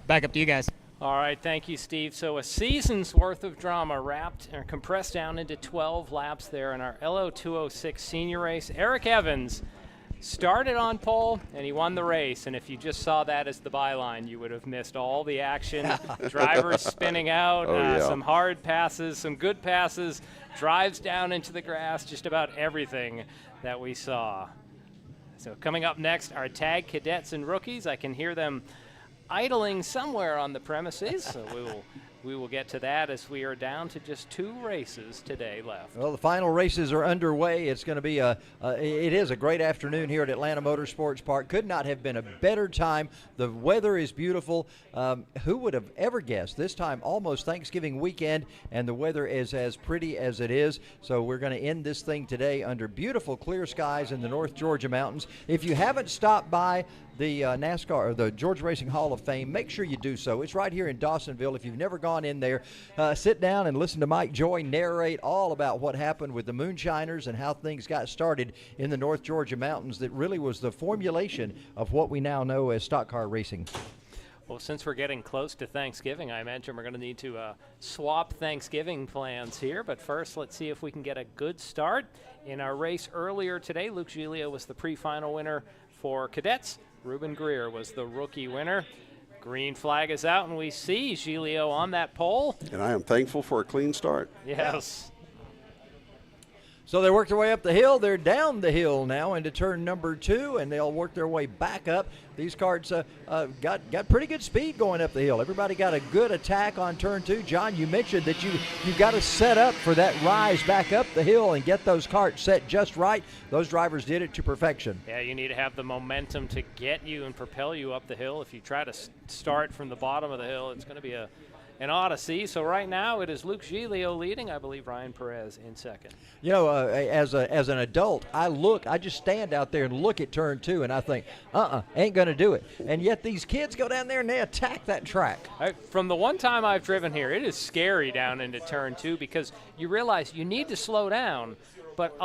Back up to you guys. All right, thank you, Steve. So a season's worth of drama wrapped and compressed down into 12 laps there in our Lo206 Senior race. Eric Evans started on pole, and he won the race. And if you just saw that as the byline, you would have missed all the action. Drivers spinning out, some hard passes, some good passes, drives down into the grass, just about everything that we saw. So coming up next, our tag cadets and rookies. I can hear them idling somewhere on the premises, so we will get to that as we are down to just 2 races today left. Well, the final races are underway. It's going to be it is a great afternoon here at Atlanta Motorsports Park. Could not have been a better time. The weather is beautiful. Who would have ever guessed this time, almost Thanksgiving weekend, and the weather is as pretty as it is. So we're going to end this thing today under beautiful clear skies in the North Georgia mountains. If you haven't stopped by the NASCAR or the Georgia Racing Hall of Fame, make sure you do so. It's right here in Dawsonville. If you've never gone in there, sit down and listen to Mike Joy narrate all about what happened with the Moonshiners and how things got started in the North Georgia mountains. That really was the formulation of what we now know as stock car racing. Well, since we're getting close to Thanksgiving, I imagine we're going to need to swap Thanksgiving plans here. But first, let's see if we can get a good start. In our race earlier today, Luke Giglio was the pre-final winner for cadets. Ruben Greer was the rookie winner. Green flag is out, and we see Giglio on that pole. And I am thankful for a clean start. Yes. So they work their way up the hill. They're down the hill now into turn number 2, and they'll work their way back up. These carts got pretty good speed going up the hill. Everybody got a good attack on turn 2. John, you mentioned that you've got to set up for that rise back up the hill and get those carts set just right. Those drivers did it to perfection. Yeah, you need to have the momentum to get you and propel you up the hill. If you try to start from the bottom of the hill, it's going to be a an odyssey. So right now it is Luke Giglio leading. I believe Ryan Perez in second. You know, as an adult, I just stand out there and look at turn 2, and I think, ain't going to do it. And yet these kids go down there and they attack that track. From the one time I've driven here, it is scary down into turn 2 because you realize you need to slow down, but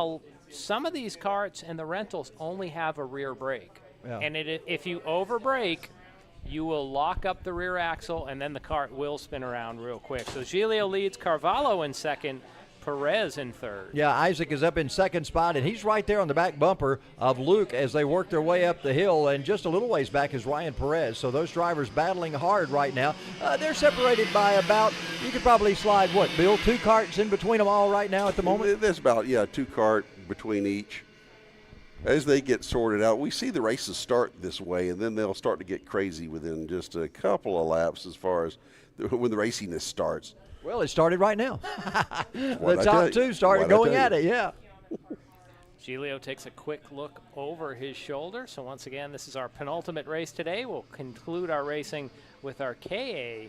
some of these carts and the rentals only have a rear brake. Yeah. And if you over-brake, you will lock up the rear axle, and then the cart will spin around real quick. So Giglio leads, Carvalho in second, Perez in third. Yeah, Isaac is up in second spot, and he's right there on the back bumper of Luke as they work their way up the hill, and just a little ways back is Ryan Perez. So those drivers battling hard right now. They're separated by about, you could probably slide, what, Bill, 2 carts in between them all right now at the moment? There's about, 2 cart between each. As they get sorted out, we see the races start this way, and then they'll start to get crazy within just a couple of laps as far as when the raciness starts. Well, it started right now. The top 2 started going at it, yeah. Giglio takes a quick look over his shoulder. So once again, this is our penultimate race today. We'll conclude our racing with our KA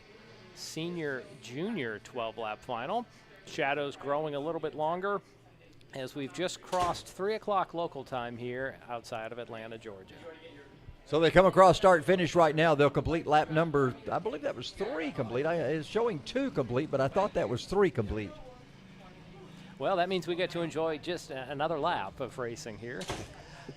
Senior Junior 12-lap final. Shadows growing a little bit longer as we've just crossed 3 o'clock local time here outside of Atlanta, Georgia. So they come across start finish right now. They'll complete lap number, I believe that was 3 complete. It's showing 2 complete, but I thought that was 3 complete. Well, that means we get to enjoy just another lap of racing here.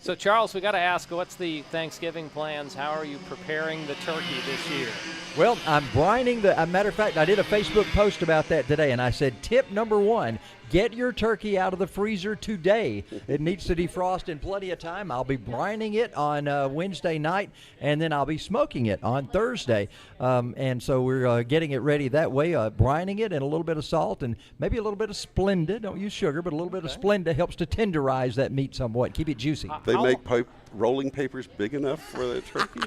So, Charles, we got to ask, what's the Thanksgiving plans? How are you preparing the turkey this year? Well, I'm brining a matter of fact, I did a Facebook post about that today, and I said, tip number 1, get your turkey out of the freezer today. It needs to defrost in plenty of time. I'll be brining it on Wednesday night, and then I'll be smoking it on Thursday. And so we're getting it ready that way, brining it and a little bit of salt and maybe a little bit of Splenda. Don't use sugar, but a little bit of Splenda helps to tenderize that meat somewhat, keep it juicy. They make rolling papers big enough for the turkey?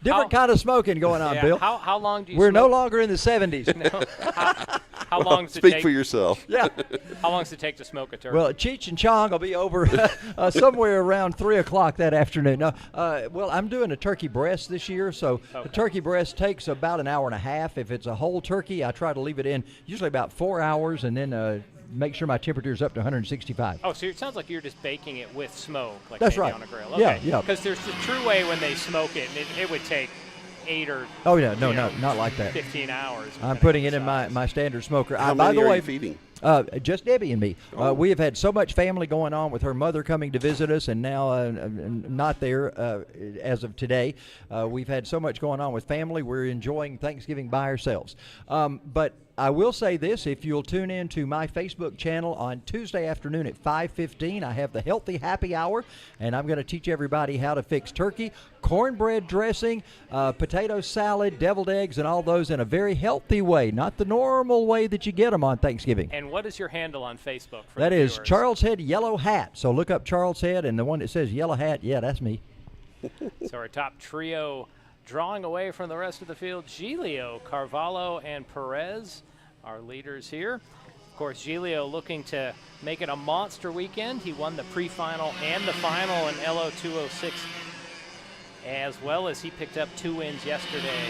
Different kind of smoking going on, Bill. How long do you We're smoke? no longer in the 70s. No. How long does it speak take? for yourself. Yeah. How long does it take to smoke a turkey? Well, Cheech and Chong will be over somewhere around 3 o'clock that afternoon. No, well, I'm doing a turkey breast this year, so the turkey breast takes about an hour and a half. If it's a whole turkey, I try to leave it in usually about 4 hours and then make sure my temperature is up to 165. Oh, so it sounds like you're just baking it with smoke, like That's maybe right. on a grill. Yeah, Okay. yeah. Because there's the true way when they smoke it, and it would take 8 or Oh, yeah, no, not like that. 15 hours. I'm putting it in my standard smoker. How by many the are way, you feeding? Just Debbie and me. We have had so much family going on with her mother coming to visit us, and now not there as of today. We've had so much going on with family. We're enjoying Thanksgiving by ourselves. But I will say this, if you'll tune in to my Facebook channel on Tuesday afternoon at 5:15, I have the Healthy Happy Hour, and I'm going to teach everybody how to fix turkey, cornbread dressing, potato salad, deviled eggs, and all those in a very healthy way, not the normal way that you get them on Thanksgiving. And what is your handle on Facebook? For That the is viewers? Charles Head Yellow Hat. So look up Charles Head, and the one that says Yellow Hat, yeah, that's me. So our top trio drawing away from the rest of the field, Giglio, Carvalho, and Perez, our leaders here. Of course, Giglio looking to make it a monster weekend. He won the pre-final and the final in Lo206, as well as he picked up 2 wins yesterday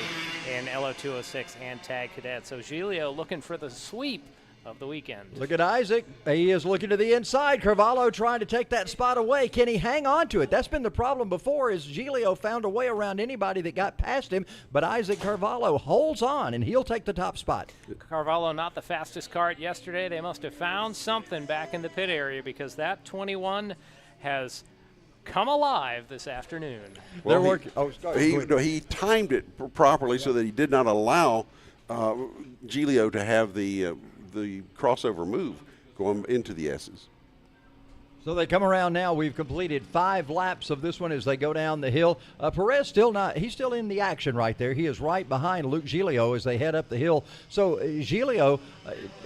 in Lo206 and Tag Cadet. So Giglio looking for the sweep of the weekend. Look at Isaac. He is looking to the inside. Carvalho trying to take that spot away. Can he hang on to it? That's been the problem before, is Giglio found a way around anybody that got past him, but Isaac Carvalho holds on, and he'll take the top spot. Carvalho not the fastest cart yesterday. They must have found something back in the pit area, because that 21 has come alive this afternoon. Well, he timed it properly so that he did not allow Giglio to have the crossover move going into the S's. So they come around now. We've completed 5 laps of this one as they go down the hill. Perez he's still in the action right there. He is right behind Luke Giglio as they head up the hill. So Giglio,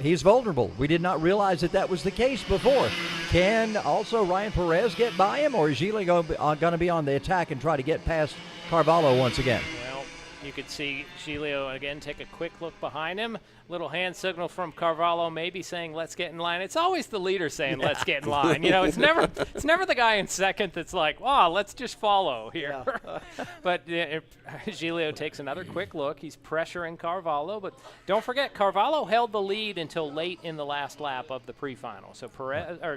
he's vulnerable. We did not realize that was the case before. Can also Ryan Perez get by him, or is Giglio going to be on the attack and try to get past Carvalho once again? Well, You could see Giglio again take a quick look behind him. Little hand signal from Carvalho, maybe saying, let's get in line. It's always the leader saying, let's get in line. You know, it's never the guy in second that's like, wow, let's just follow here. Yeah. But Giglio takes another quick look. He's pressuring Carvalho. But don't forget, Carvalho held the lead until late in the last lap of the pre-final. So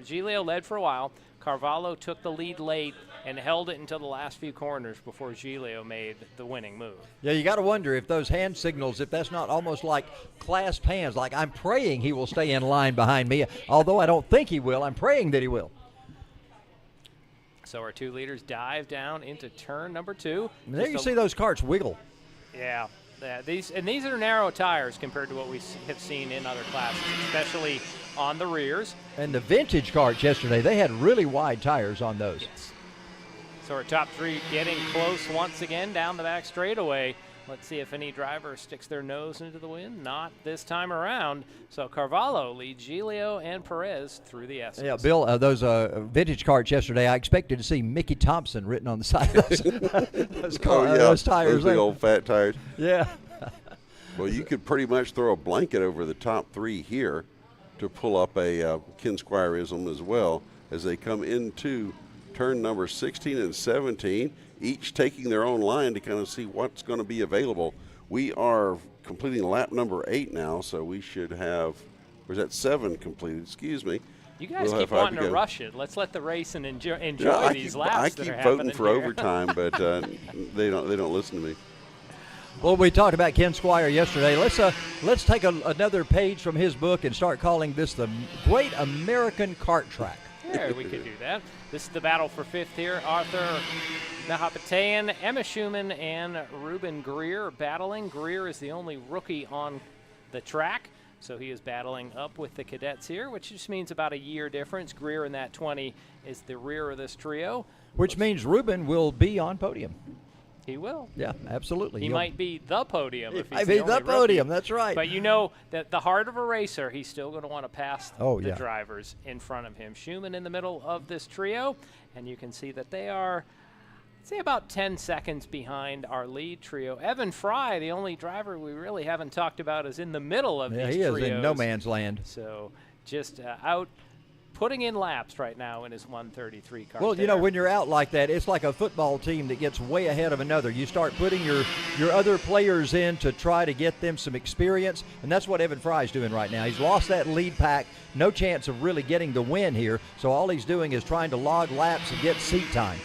Giglio led for a while. Carvalho took the lead late and held it until the last few corners before Giglio made the winning move. Yeah, you got to wonder if those hand signals, if that's not almost like clasped hands, like I'm praying he will stay in line behind me, although I don't think he will. I'm praying that he will. So our two leaders dive down into turn number 2. And there you see those carts wiggle. Yeah. These are narrow tires compared to what we have seen in other classes, especially on the rears. And the vintage carts yesterday, they had really wide tires on those. Yes. So our top 3 getting close once again down the back straightaway. Let's see if any driver sticks their nose into the wind. Not this time around. So Carvalho leads Giglio and Perez through the S's. Yeah, Bill, those vintage carts yesterday, I expected to see Mickey Thompson written on the side of those, those tires. Those big old fat tires. Yeah. Well, you could pretty much throw a blanket over the top 3 here to pull up a Ken Squireism as well as they come into turn number 16 and 17. Each taking their own line to kind of see what's going to be available. We are completing lap number 8 now, so we should have, or is that 7 completed? Excuse me. You guys keep wanting to rush it. Let's let the race and enjoy these laps. I keep voting for overtime, but they don't listen to me. Well, we talked about Ken Squire yesterday. Let's take another page from his book and start calling this the Great American Kart Track. Yeah, we could do that. This is the battle for 5th here. Arthur Nahapatayan, Emma Schumann, and Ruben Greer battling. Greer is the only rookie on the track, so he is battling up with the cadets here, which just means about a year difference. Greer in that 20 is the rear of this trio. Which means Ruben will be on podium. He will. Yeah, absolutely. He might be the podium. He might be the podium, that's right. But you know that the heart of a racer, he's still going to want to pass the drivers in front of him. Schumann in the middle of this trio, and you can see that they are, say, about 10 seconds behind our lead trio. Evan Fry, the only driver we really haven't talked about, is in the middle of these trios. Yeah, he is in no man's land. So just out putting in laps right now in his 133 car. Well, you know, when you're out like that, it's like a football team that gets way ahead of another. You start putting your other players in to try to get them some experience, and that's what Evan Fry's doing right now. He's lost that lead pack, no chance of really getting the win here, so all he's doing is trying to log laps and get seat time.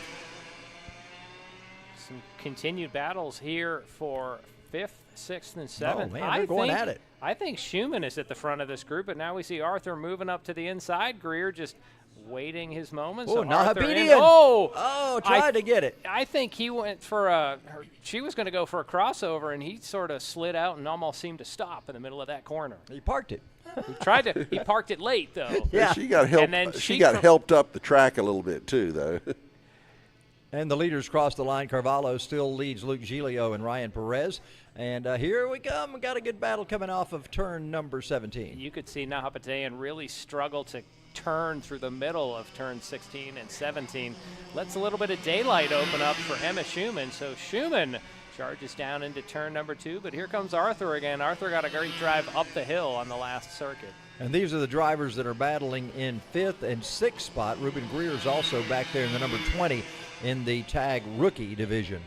Some continued battles here for 5th, 6th, and 7th. Oh, man, they're going at it. I think Schumann is at the front of this group, but now we see Arthur moving up to the inside. Greer just waiting his moment. Oh, so Nahabedian. Tried to get it. I think he went for she was going to go for a crossover, and he sort of slid out and almost seemed to stop in the middle of that corner. He parked it. He parked it late, though. Yeah. She got helped. And then she got helped up the track a little bit, too, though. And the leaders cross the line. Carvalho still leads Luke Giglio and Ryan Perez. And here we come. We got a good battle coming off of turn number 17. You could see Nahapatayan really struggle to turn through the middle of turn 16 and 17. Lets a little bit of daylight open up for Emma Schumann. So Schumann charges down into turn number 2. But here comes Arthur again. Arthur got a great drive up the hill on the last circuit. And these are the drivers that are battling in 5th and 6th spot. Ruben Greer is also back there in the number 20 in the tag rookie division.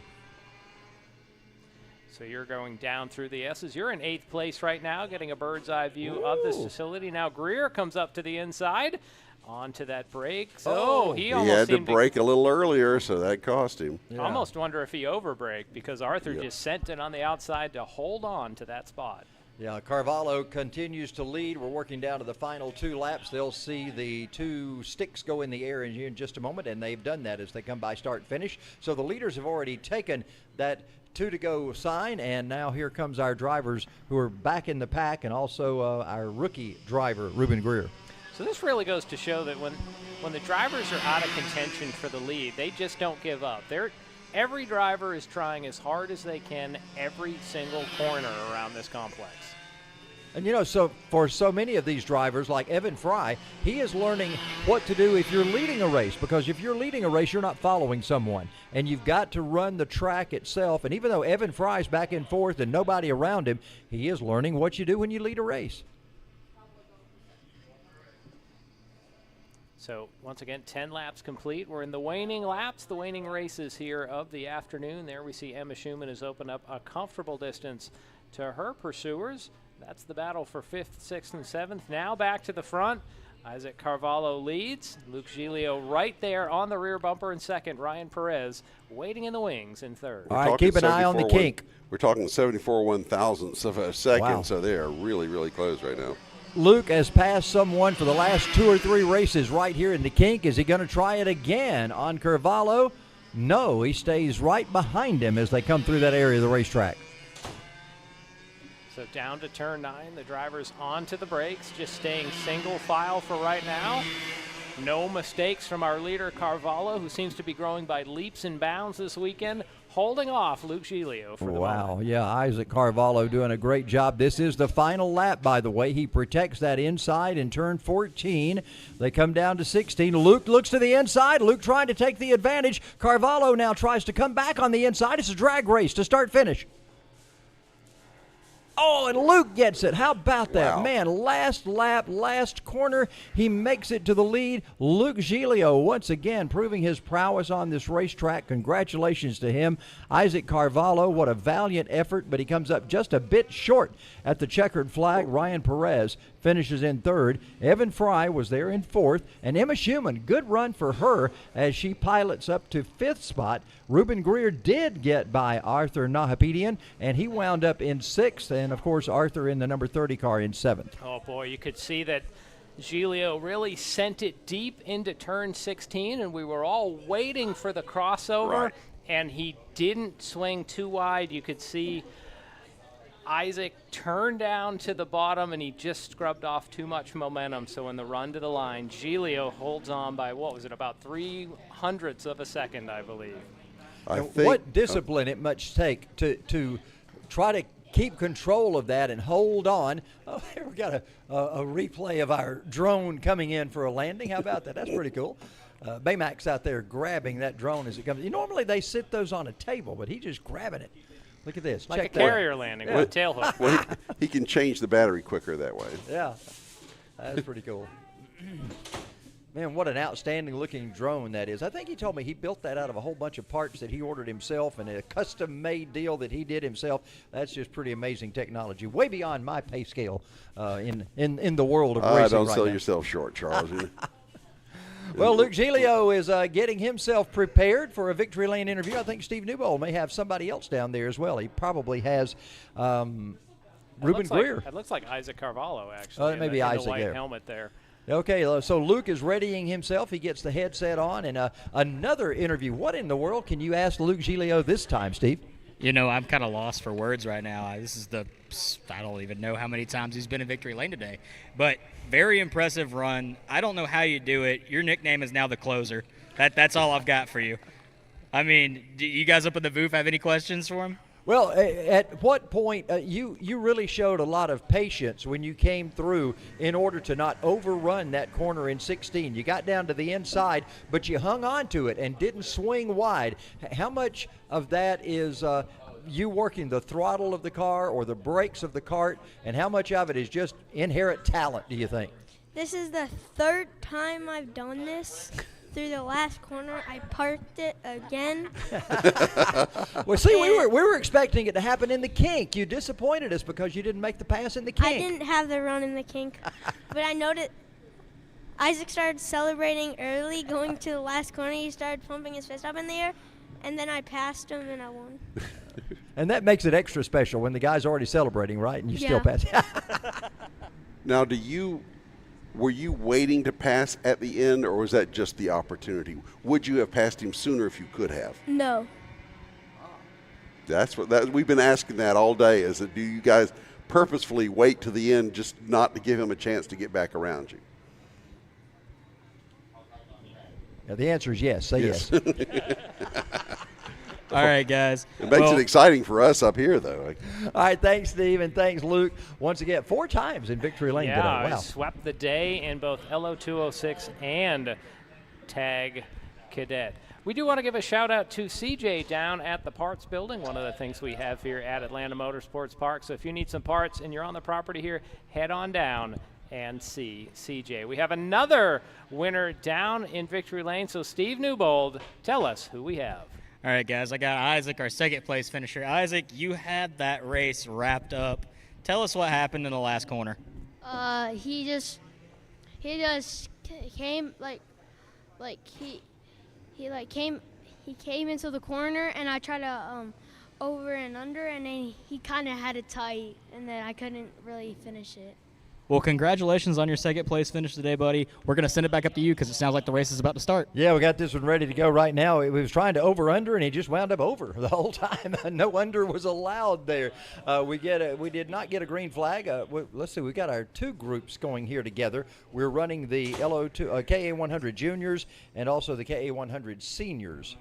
So you're going down through the S's. You're in 8th place right now, getting a bird's eye view of this facility. Now Greer comes up to the inside, onto that brake. So he almost had to brake a little earlier, so that cost him. Yeah. Almost wonder if he overbraked because Arthur just sent it on the outside to hold on to that spot. Yeah, Carvalho continues to lead. We're working down to the final 2 laps. They'll see the 2 sticks go in the air in just a moment, and they've done that as they come by start-finish. So the leaders have already taken that 2 to go sign, and now here comes our drivers who are back in the pack, and also our rookie driver, Ruben Greer. So this really goes to show that when the drivers are out of contention for the lead, they just don't give up. Every driver is trying as hard as they can every single corner around this complex. And so for so many of these drivers, like Evan Fry, he is learning what to do if you're leading a race, because if you're leading a race, you're not following someone, and you've got to run the track itself. And even though Evan Fry's back and forth and nobody around him, he is learning what you do when you lead a race. So once again, 10 laps complete. We're in the waning laps, the waning races here of the afternoon. There we see Emma Schumann has opened up a comfortable distance to her pursuers. That's the battle for 5th, 6th, and 7th. Now back to the front. Isaac Carvalho leads. Luke Giglio right there on the rear bumper in 2nd. Ryan Perez waiting in the wings in 3rd. All right, keep an eye on the kink. We're talking 74 one-thousandths of a second, Wow. so they are really, really close right now. Luke has passed someone for the last 2 or 3 races right here in the kink. Is he going to try it again on Carvalho? No, he stays right behind him as they come through that area of the racetrack. So down to turn 9, the driver's onto the brakes, just staying single file for right now. No mistakes from our leader Carvalho, who seems to be growing by leaps and bounds this weekend, holding off Luke Giglio for the moment. Yeah, Isaac Carvalho doing a great job. This is the final lap, by the way. He protects that inside in turn 14. They come down to 16. Luke looks to the inside. Luke trying to take the advantage. Carvalho now tries to come back on the inside. It's a drag race to start-finish. Oh, and Luke gets it. How about that? Wow. Man, last lap, last corner, he makes it to the lead. Luke Giglio once again proving his prowess on this racetrack. Congratulations to him. Isaac Carvalho, what a valiant effort, but he comes up just a bit short at the checkered flag. Ryan Perez finishes in 3rd. Evan Fry was there in 4th. And Emma Schumann, good run for her as she pilots up to 5th spot. Ruben Greer did get by Arthur Nahapedian, and he wound up in 6th. And, of course, Arthur in the number 30 car in 7th. Oh, boy, you could see that Giglio really sent it deep into turn 16, and we were all waiting for the crossover, Right. and he didn't swing too wide. You could see Isaac turned down to the bottom, and he just scrubbed off too much momentum. So in the run to the line, Giglio holds on by, what was it, about 3/100ths of a second, I believe. What discipline it must take to try to keep control of that and hold on. Oh, here we got a replay of our drone coming in for a landing. How about that? That's pretty cool. Baymax out there grabbing that drone as it comes. Normally they sit those on a table, but he's just grabbing it. Look at this. Like Check a carrier landing with a tail hook. Well, he can change the battery quicker that way. Yeah, that's pretty cool. Man, what an outstanding-looking drone that is. I think he told me he built that out of a whole bunch of parts that he ordered himself and a custom-made deal that he did himself. That's just pretty amazing technology, way beyond my pay scale in the world of racing Don't right sell now. yourself short, Charles. Well, Luke Giglio is getting himself prepared for a Victory Lane interview. I think Steve Newbold may have somebody else down there as well. He probably has Ruben Greer. It looks like Isaac Carvalho, actually. It may be in Isaac the white there. helmet there. Okay, so Luke is readying himself. He gets the headset on, and another interview. What in the world can you ask Luke Giglio this time, Steve? I'm kind of lost for words right now. This is I don't even know how many times he's been in Victory Lane today. But very impressive run. I don't know how you do it. Your nickname is now the closer. That's all I've got for you. I mean, do you guys up in the booth have any questions for him? Well, at what point you really showed a lot of patience when you came through in order to not overrun that corner in 16. You got down to the inside, but you hung on to it and didn't swing wide. How much of that is you working the throttle of the car or the brakes of the cart, and how much of it is just inherent talent, do you think? This is the 3rd time I've done this. Through the last corner, I parked it again. Well, see, we were expecting it to happen in the kink. You disappointed us because you didn't make the pass in the kink. I didn't have the run in the kink, but I noticed Isaac started celebrating early, going to the last corner. He started pumping his fist up in the air, and then I passed him and I won. And that makes it extra special when the guy's already celebrating, right? And you still pass. Now, were you waiting to pass at the end, or was that just the opportunity? Would you have passed him sooner if you could have? No. We've been asking that all day. Is that do you guys purposefully wait to the end just not to give him a chance to get back around you? Yeah, the answer is yes. Say yes. All right, guys. It makes it exciting for us up here, though. All right, thanks, Steve, and thanks, Luke. Once again, 4 times in victory lane today. Wow. Swept the day in both Lo206 and Tag Cadet. We do want to give a shout out to CJ down at the parts building, one of the things we have here at Atlanta Motorsports Park. So if you need some parts and you're on the property here, head on down and see CJ. We have another winner down in victory lane. So Steve Newbold, tell us who we have. All right, guys, I got Isaac, our second place finisher. Isaac, you had that race wrapped up. Tell us what happened in the last corner. He just came he came into the corner, and I tried to over and under, and then he kind of had it tight, and then I couldn't really finish it. Well, congratulations on your second place finish today, buddy. We're going to send it back up to you because it sounds like the race is about to start. Yeah, we got this one ready to go right now. He was trying to over-under, and he just wound up over the whole time. No under was allowed there. We did not get a green flag. Let's see, we got our 2 groups going here together. We're running the KA100 Juniors and also the KA100 Seniors.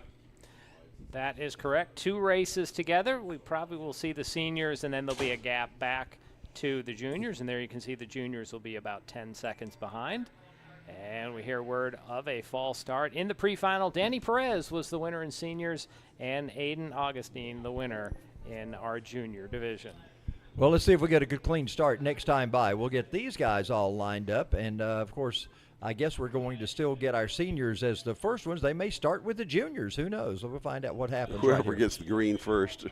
That is correct. 2 races together. We probably will see the seniors, and then there'll be a gap back to the juniors, and there you can see the juniors will be about 10 seconds behind. And we hear word of a false start. In the pre-final, Danny Perez was the winner in seniors, and Aiden Augustine the winner in our junior division. Well, let's see if we get a good clean start next time by. We'll get these guys all lined up, and of course, I guess we're going to still get our seniors as the first ones. They may start with the juniors. Who knows? We'll find out what happens. Whoever gets the green first.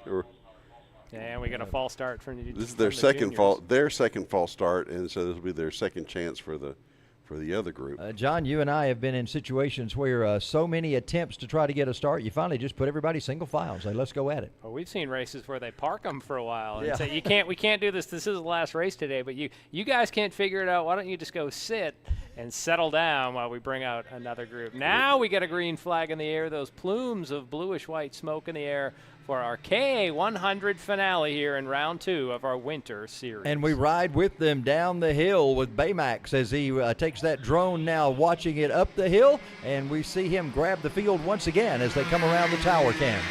And we got a false start from the This is their second false start, and so this will be their second chance for the other group. John, you and I have been in situations where so many attempts to try to get a start, you finally just put everybody single file and say, let's go at it. Well, we've seen races where they park them for a while and Yeah. say, we can't do this. This is the last race today, but you guys can't figure it out. Why don't you just go sit and settle down while we bring out another group? Now we get a green flag in the air, those plumes of bluish-white smoke in the air for our KA100 finale here in round 2 of our winter series. And we ride with them down the hill with Baymax as he takes that drone now, watching it up the hill, and we see him grab the field once again as they come around the tower cam.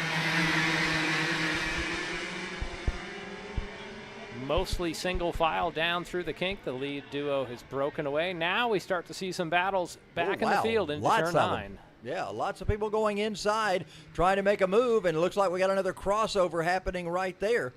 Mostly single file down through the kink. The lead duo has broken away. Now we start to see some battles back in the field into turn 9. Yeah, lots of people going inside, trying to make a move, and it looks like we got another crossover happening right there.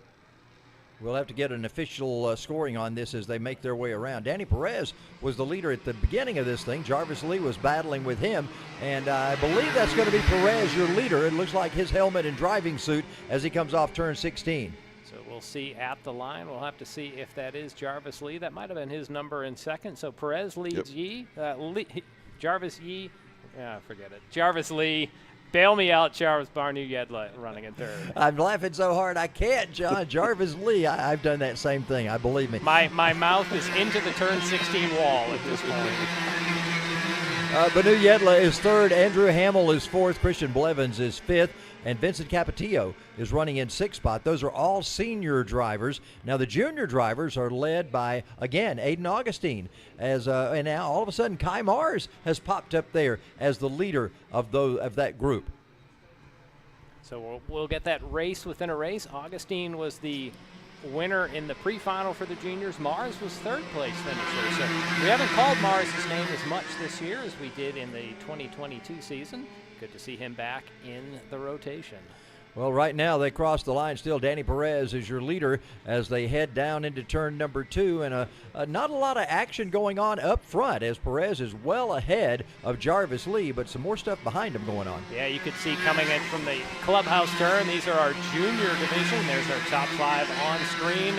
We'll have to get an official scoring on this as they make their way around. Danny Perez was the leader at the beginning of this thing. Jarvis Lee was battling with him, and I believe that's going to be Perez, your leader. It looks like his helmet and driving suit as he comes off turn 16. So we'll see at the line. We'll have to see if that is Jarvis Lee. That might have been his number in second. So Perez leads Jarvis Yee. Yeah, forget it. Jarvis Lee. Bail me out, Jarvis Barnu Yedla running in third. I'm laughing so hard I can't, John. Jarvis Lee, I've done that same thing, I believe me. My mouth is into the turn 16 wall at this point. Banu Yedla is third, Andrew Hamill is fourth, Christian Blevins is fifth, and Vincent Capetillo is running in sixth spot. Those are all senior drivers. Now the junior drivers are led by, again, Aiden Augustine. And now all of a sudden Kai Mars has popped up there as the leader of that group. So we'll get that race within a race. Augustine was the winner in the pre-final for the juniors. Mars was third place finisher. So we haven't called Mars' name as much this year as we did in the 2022 season. Good to see him back in the rotation. Well, right now they cross the line still. Danny Perez is your leader as they head down into turn number 2. And not a lot of action going on up front as Perez is well ahead of Jarvis Lee, but some more stuff behind him going on. Yeah, you could see coming in from the clubhouse turn. These are our junior division. There's our top 5 on screen.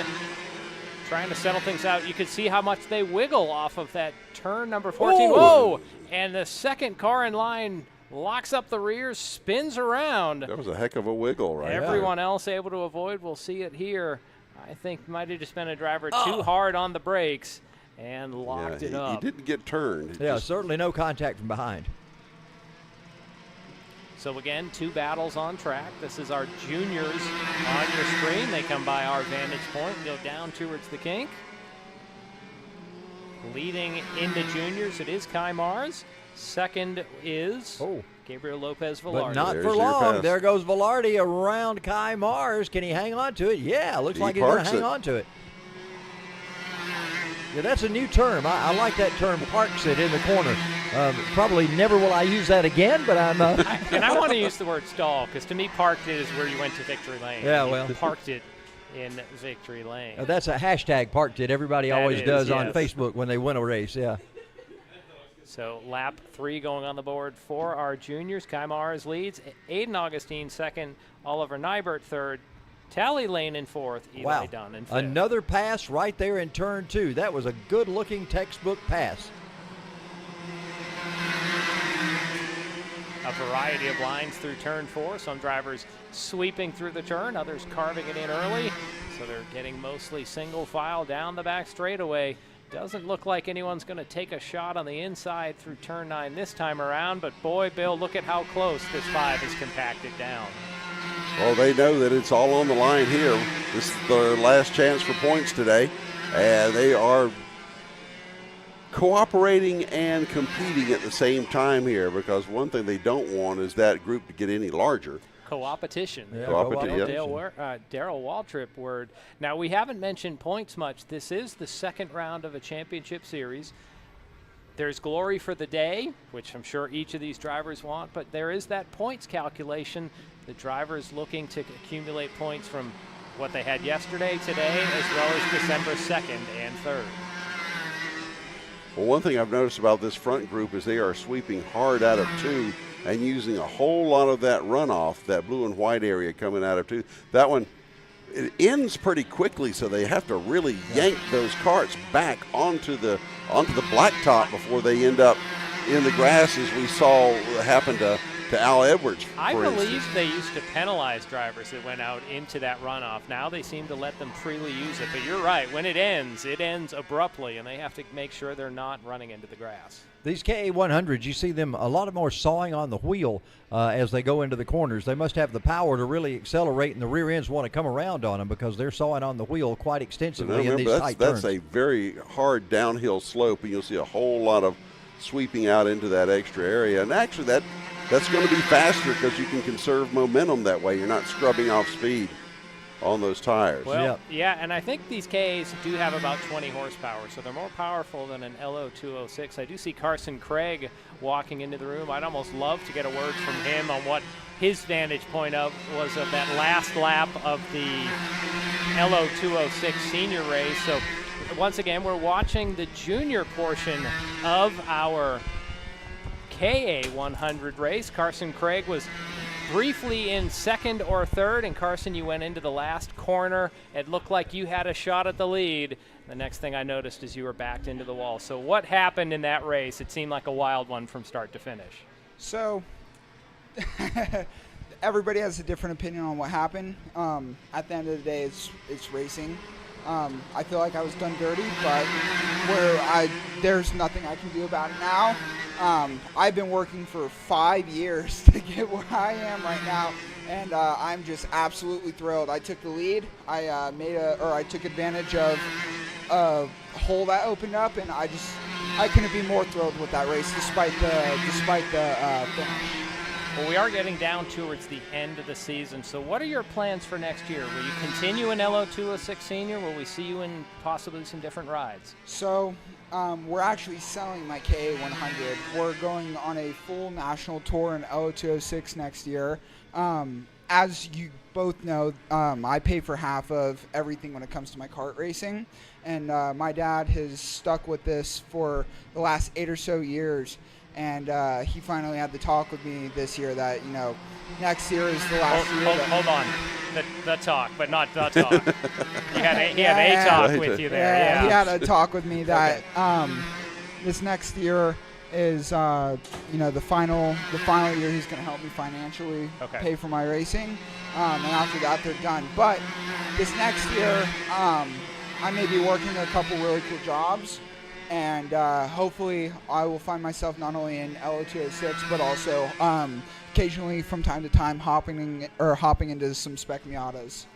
Trying to settle things out. You could see how much they wiggle off of that turn number 14. Whoa! And the second car in line locks up the rear, spins around. That was a heck of a wiggle right there. Everyone else able to avoid. We'll see it here. I think might have just been a driver too hard on the brakes and locked it up. He didn't get turned. Certainly no contact from behind. So again, 2 battles on track. This is our juniors on your screen. They come by our vantage point, go down towards the kink. Leading in the juniors, it is Kai Mars. Second is Gabriel Lopez Velarde. But not There's for your long. pass. There goes Velarde around Kai Mars. Can he hang on to it? Yeah, looks He like he's going to parks hang it. on to it. Yeah, that's a new term. I like that term, parks it in the corner. Probably never will I use that again, but I'm... And I want to use the word stall, because to me, parked it is where you went to victory lane. Yeah, You well. parked it in victory lane. That's a hashtag, parked it. Everybody That always is, does on yes. Facebook when they win a race, yeah. So lap 3 going on the board for our juniors. Kai Mars leads, Aiden Augustine second, Oliver Nybert third, Tally Lane in fourth, Eli Wow. Dunn in fifth. Another pass right there in turn 2. That was a good-looking textbook pass. A variety of lines through turn 4. Some drivers sweeping through the turn, others carving it in early. So they're getting mostly single file down the back straightaway. Doesn't look like anyone's going to take a shot on the inside through turn 9 this time around, but boy, Bill, look at how close this 5 is compacted down. Well, they know that it's all on the line here. This is their last chance for points today, and they are cooperating and competing at the same time here, because one thing they don't want is that group to get any larger. Co-opetition. Yeah, co-opetition. Daryl Waltrip word. Now, we haven't mentioned points much. This is the second round of a championship series. There's glory for the day, which I'm sure each of these drivers want, but there is that points calculation. The drivers looking to accumulate points from what they had yesterday, today, as well as December 2nd and 3rd. Well, one thing I've noticed about this front group is they are sweeping hard out of 2 and using a whole lot of that runoff, that blue and white area coming out of 2. That one, it ends pretty quickly, so they have to really yank those carts back onto the blacktop before they end up in the grass, as we saw happen to Al Edwards, I for believe instance. they used to penalize drivers that went out into that runoff. Now they seem to let them freely use it. But you're right. When it ends abruptly, and they have to make sure they're not running into the grass. These KA100s, you see them a lot more sawing on the wheel as they go into the corners. They must have the power to really accelerate, and the rear ends want to come around on them because they're sawing on the wheel quite extensively in these tight turns. That's a very hard downhill slope, and you'll see a whole lot of sweeping out into that extra area. And actually, that's going to be faster because you can conserve momentum that way. You're not scrubbing off speed on those tires. Well, yeah, and I think these Ks do have about 20 horsepower, so they're more powerful than an Lo206. I do see Carson Craig walking into the room. I'd almost love to get a word from him on what his vantage point was of that last lap of the Lo206 Senior race. So once again, we're watching the junior portion of our KA100 race. Carson Craig was briefly in second or third, and Carson, you went into the last corner. It looked like you had a shot at the lead. The next thing I noticed is you were backed into the wall. So what happened in that race? It seemed like a wild one from start to finish. So everybody has a different opinion on what happened. At the end of the day, it's racing. I feel like I was done dirty, but there's nothing I can do about it now. I've been working for 5 years to get where I am right now, and I'm just absolutely thrilled. I took the lead. I took advantage of a hole that opened up, and I couldn't be more thrilled with that race, despite the finish. Well, we are getting down towards the end of the season, so what are your plans for next year? Will you continue in Lo206 Senior? Will we see you in possibly some different rides? So we're actually selling my KA100. We're going on a full national tour in Lo206 next year. As you both know, I pay for half of everything when it comes to my kart racing, and my dad has stuck with this for the last 8 or so years. And he finally had the talk with me this year that, next year is the last year. Hold on. The talk, but not the talk. He had a talk with you there. Yeah, he had a talk with me that this next year is, the final year he's going to help me financially pay for my racing. And after that, they're done. But this next year, I may be working a couple really cool jobs. And hopefully I will find myself not only in Lo206, but also occasionally from time to time hopping into some Spec Miatas.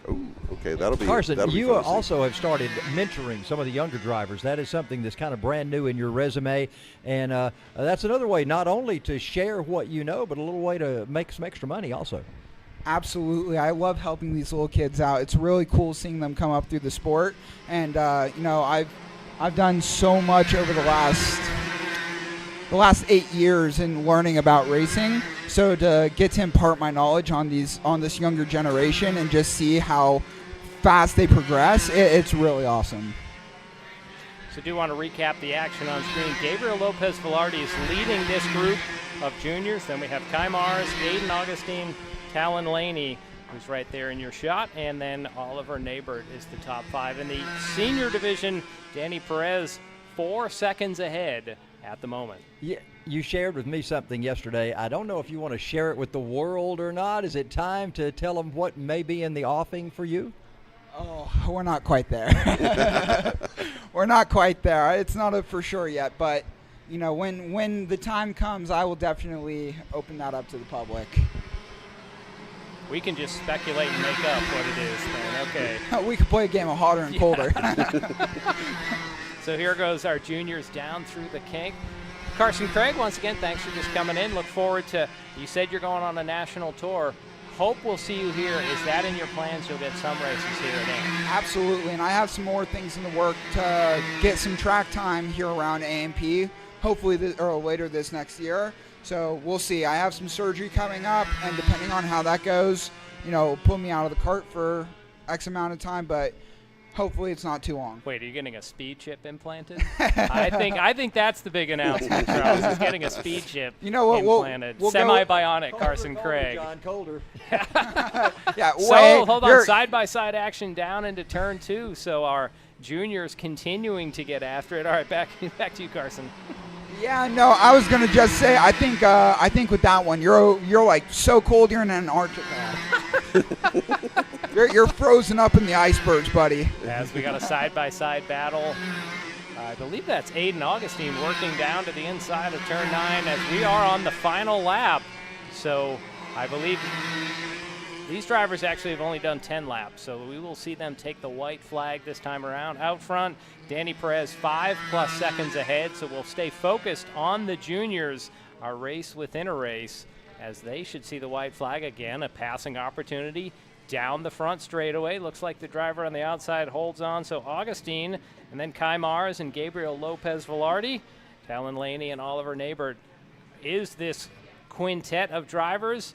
Oh, Okay, that'll be Carson, that'll be you fun to see. also have started mentoring some of the younger drivers. That is something that's kind of brand new in your resume, and that's another way not only to share what you know, but a little way to make some extra money also. Absolutely. I love helping these little kids out. It's really cool seeing them come up through the sport. And, I've done so much over the last 8 years in learning about racing. So to get to impart my knowledge on this younger generation and just see how fast they progress, it's really awesome. So do want to recap the action on screen. Gabriel Lopez Velarde is leading this group of juniors. Then we have Kai Mars, Aiden Augustine, Talon Laney, who's right there in your shot, and then Oliver Nabert is the top 5. In the senior division, Danny Perez 4 seconds ahead at the moment. Yeah, you shared with me something yesterday. I don't know if you want to share it with the world or not. Is it time to tell them what may be in the offing for you? Oh, we're not quite there. We're not quite there. It's not a for sure yet, but when the time comes, I will definitely open that up to the public. We can just speculate and make up what it is, then. Okay. We could play a game of hotter and colder. So here goes our juniors down through the kink. Carson Craig, once again, thanks for just coming in. Look forward to, you said you're going on a national tour. Hope we'll see you here. Is that in your plans? You'll get some races here at AMP. Absolutely, and I have some more things in the work to get some track time here around AMP, hopefully or later this next year. So we'll see. I have some surgery coming up, and depending on how that goes, pull me out of the cart for X amount of time, but hopefully it's not too long. Wait, are you getting a speed chip implanted? I think that's the big announcement, Charles, is getting a speed chip implanted. We'll Semi-bionic Carson Craig. Colder, John, colder. Yeah, so hold on, side-by-side action down into turn 2. So our juniors continuing to get after it. All right, back to you, Carson. Yeah, no, I was gonna just say I think with that one you're like so cold you're in Antarctica. you're frozen up in the icebergs, buddy. As we got a side-by-side battle. I believe that's Aiden Augustine working down to the inside of turn 9 as we are on the final lap. So I believe these drivers actually have only done 10 laps, so we will see them take the white flag this time around. Out front, Danny Perez 5+ seconds ahead, so we'll stay focused on the juniors, our race within a race, as they should see the white flag again, a passing opportunity down the front straightaway. Looks like the driver on the outside holds on, so Augustine, and then Kai Mars and Gabriel Lopez Velarde, Talon Laney and Oliver Nabert. Is this quintet of drivers?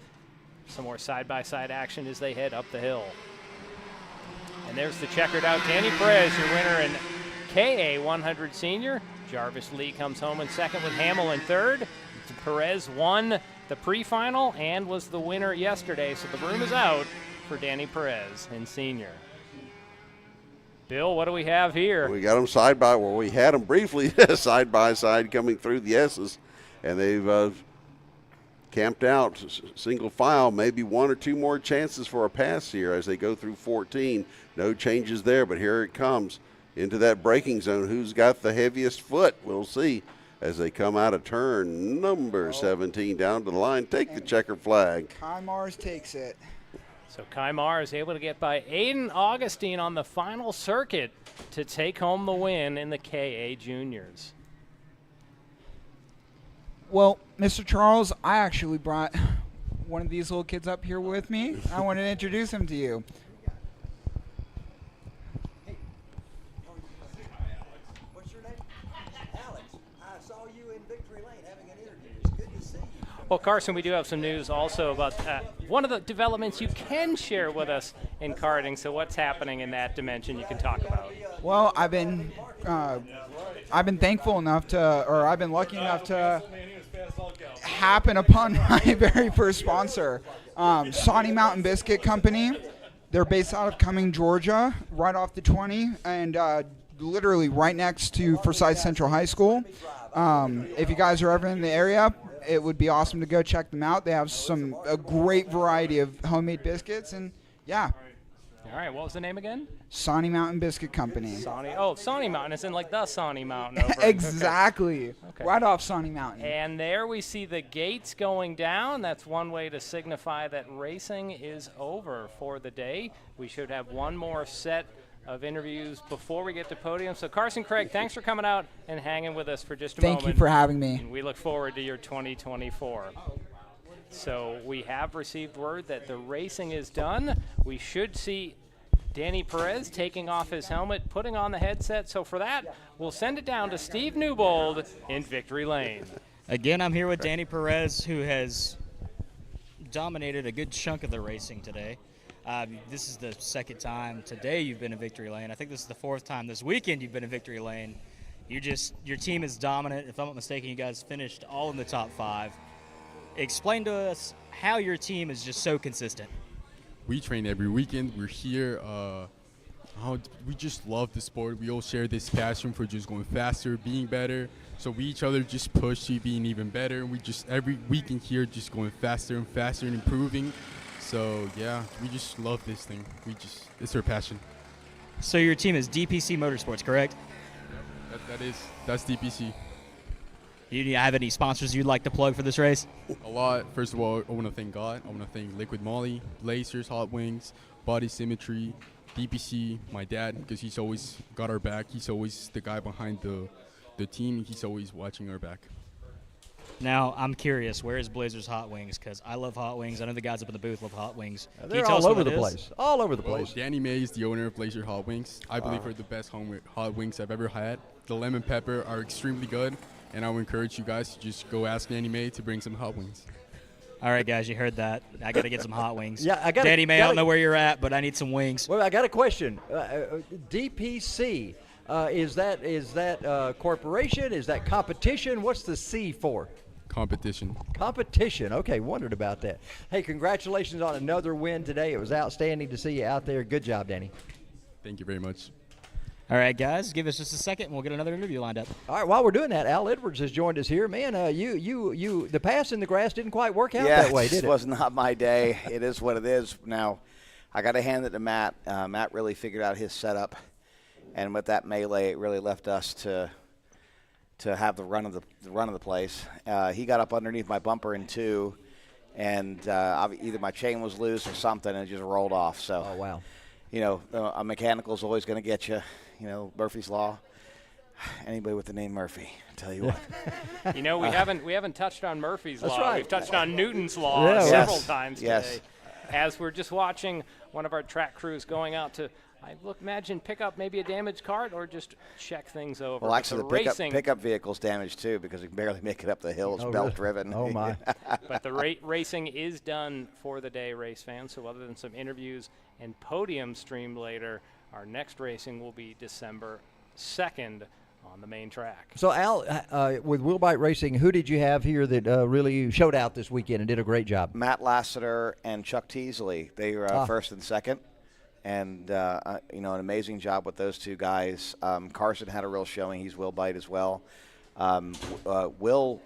Some more side-by-side action as they head up the hill. And there's the checkered out Danny Perez, your winner in KA 100 Senior. Jarvis Lee comes home in second with Hamill in third. Perez won the pre-final and was the winner yesterday, so the room is out for Danny Perez in Senior. Bill, what do we have here? We got them we had them briefly side-by-side coming through the S's, and they've camped out single file, maybe 1 or 2 more chances for a pass here as they go through 14. No changes there, but here it comes into that braking zone. Who's got the heaviest foot? We'll see as they come out of turn number 17 down to the line. Take the checker flag. Kai Mars takes it. So Kai Mars is able to get by Aiden Augustine on the final circuit to take home the win in the KA Juniors. Well, Mr. Charles, I actually brought one of these little kids up here with me. I want to introduce him to you. What's your name? Alex. I saw you in Victory Lane having an interview. It's good to see you. Well, Carson, we do have some news also about one of the developments you can share with us in karting. So what's happening in that dimension you can talk about? Well, I've been thankful enough to, or I've been lucky enough to happen upon my very first sponsor, Sawney Mountain Biscuit Company. They're based out of Cumming, Georgia, right off the 20, and literally right next to Forsyth Central High School. If you guys are ever in the area, it would be awesome to go check them out. They have a great variety of homemade biscuits, and yeah. All right, what was the name again? Sawney Mountain Biscuit Company. Sawney Mountain. It's in like the Sawney Mountain over. Exactly. Okay. Right off Sawney Mountain. And there we see the gates going down. That's one way to signify that racing is over for the day. We should have one more set of interviews before we get to podium. So Carson Craig, thanks for coming out and hanging with us for just a moment. Thank you for having me. And we look forward to your 2024. So we have received word that the racing is done. We should see Danny Perez taking off his helmet, putting on the headset. So for that, we'll send it down to Steve Newbold in Victory Lane. Again, I'm here with Danny Perez, who has dominated a good chunk of the racing today. This is the second time today you've been in Victory Lane. I think this is the fourth time this weekend you've been in Victory Lane. Your team is dominant. If I'm not mistaken, you guys finished all in the top 5. Explain to us how your team is just so consistent. We train every weekend. We're here. We just love the sport. We all share this passion for just going faster, being better. So we each other just push to being even better. We just every weekend here just going faster and faster and improving. So yeah, we just love this thing. It's our passion. So your team is DPC Motorsports, correct? That's DPC. Do you have any sponsors you'd like to plug for this race? A lot. First of all, I want to thank God. I want to thank Liquid Molly, Blazers, Hot Wings, Body Symmetry, DPC, my dad, because he's always got our back. He's always the guy behind the team. He's always watching our back. Now, I'm curious, where is Blazers Hot Wings? Because I love Hot Wings. I know the guys up in the booth love Hot Wings. They're all over the place. All over the place. Danny May is the owner of Blazer Hot Wings. I believe are the best hot wings I've ever had. The lemon pepper are extremely good, and I would encourage you guys to just go ask Danny May to bring some hot wings. All right, guys, you heard that. I got to get some hot wings. Yeah, Danny May, I don't know where you're at, but I need some wings. Well, I got a question. DPC, is that corporation? Is that competition? What's the C for? Competition. Competition. Okay, wondered about that. Hey, congratulations on another win today. It was outstanding to see you out there. Good job, Danny. Thank you very much. All right, guys, give us just a second, and we'll get another interview lined up. All right, while we're doing that, Al Edwards has joined us here. Man, the pass in the grass didn't quite work out that way, did it? This was not my day. It is what it is. Now, I got to hand it to Matt. Matt really figured out his setup, and with that melee, it really left us to have the run of the place. He got up underneath my bumper in 2, and either my chain was loose or something, and it just rolled off. So, oh wow, a mechanical's always going to get you. Murphy's Law. Anybody with the name Murphy, I tell you what. We haven't touched on Murphy's Law. Right. We've touched on Newton's Law several times today. As we're just watching one of our track crews going out to, I imagine, pick up maybe a damaged cart or just check things over. Well, actually, the pickup vehicle's damaged too because we can barely make it up the hill. It's belt driven. Oh my! But the racing is done for the day, race fans. So other than some interviews and podium streamed later, our next racing will be December 2nd on the main track. So, Al, with Wheel Bite Racing, who did you have here that really showed out this weekend and did a great job? Matt Lassiter and Chuck Teasley. They were first and second. And, an amazing job with those two guys. Carson had a real showing. He's Wheel Bite as well. Will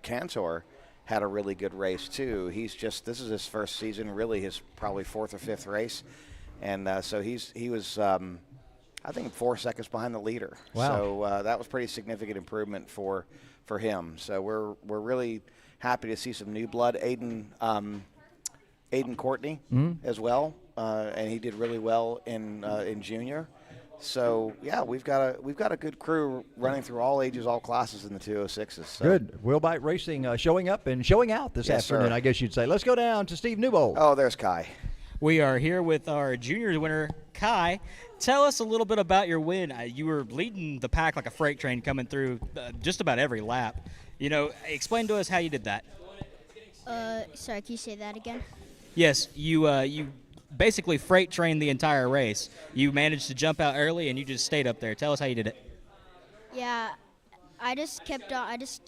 Cantor had a really good race, too. This is his first season, really his probably 4th or 5th race. And so he was, I think, 4 seconds behind the leader. Wow. So that was pretty significant improvement for him. So we're really happy to see some new blood. Aiden Courtney as well, and he did really well in junior. So yeah, we've got a good crew running through all ages, all classes in the 206s. So. Good. Wheel Bite Racing showing up and showing out this afternoon, sir. I guess you'd say. Let's go down to Steve Newbold. Oh, there's Kai. We are here with our juniors winner, Kai. Tell us a little bit about your win. You were leading the pack like a freight train coming through just about every lap. Explain to us how you did that. Sorry, can you say that again? Yes, you basically freight trained the entire race. You managed to jump out early, and you just stayed up there. Tell us how you did it. Yeah, I just kept on. I just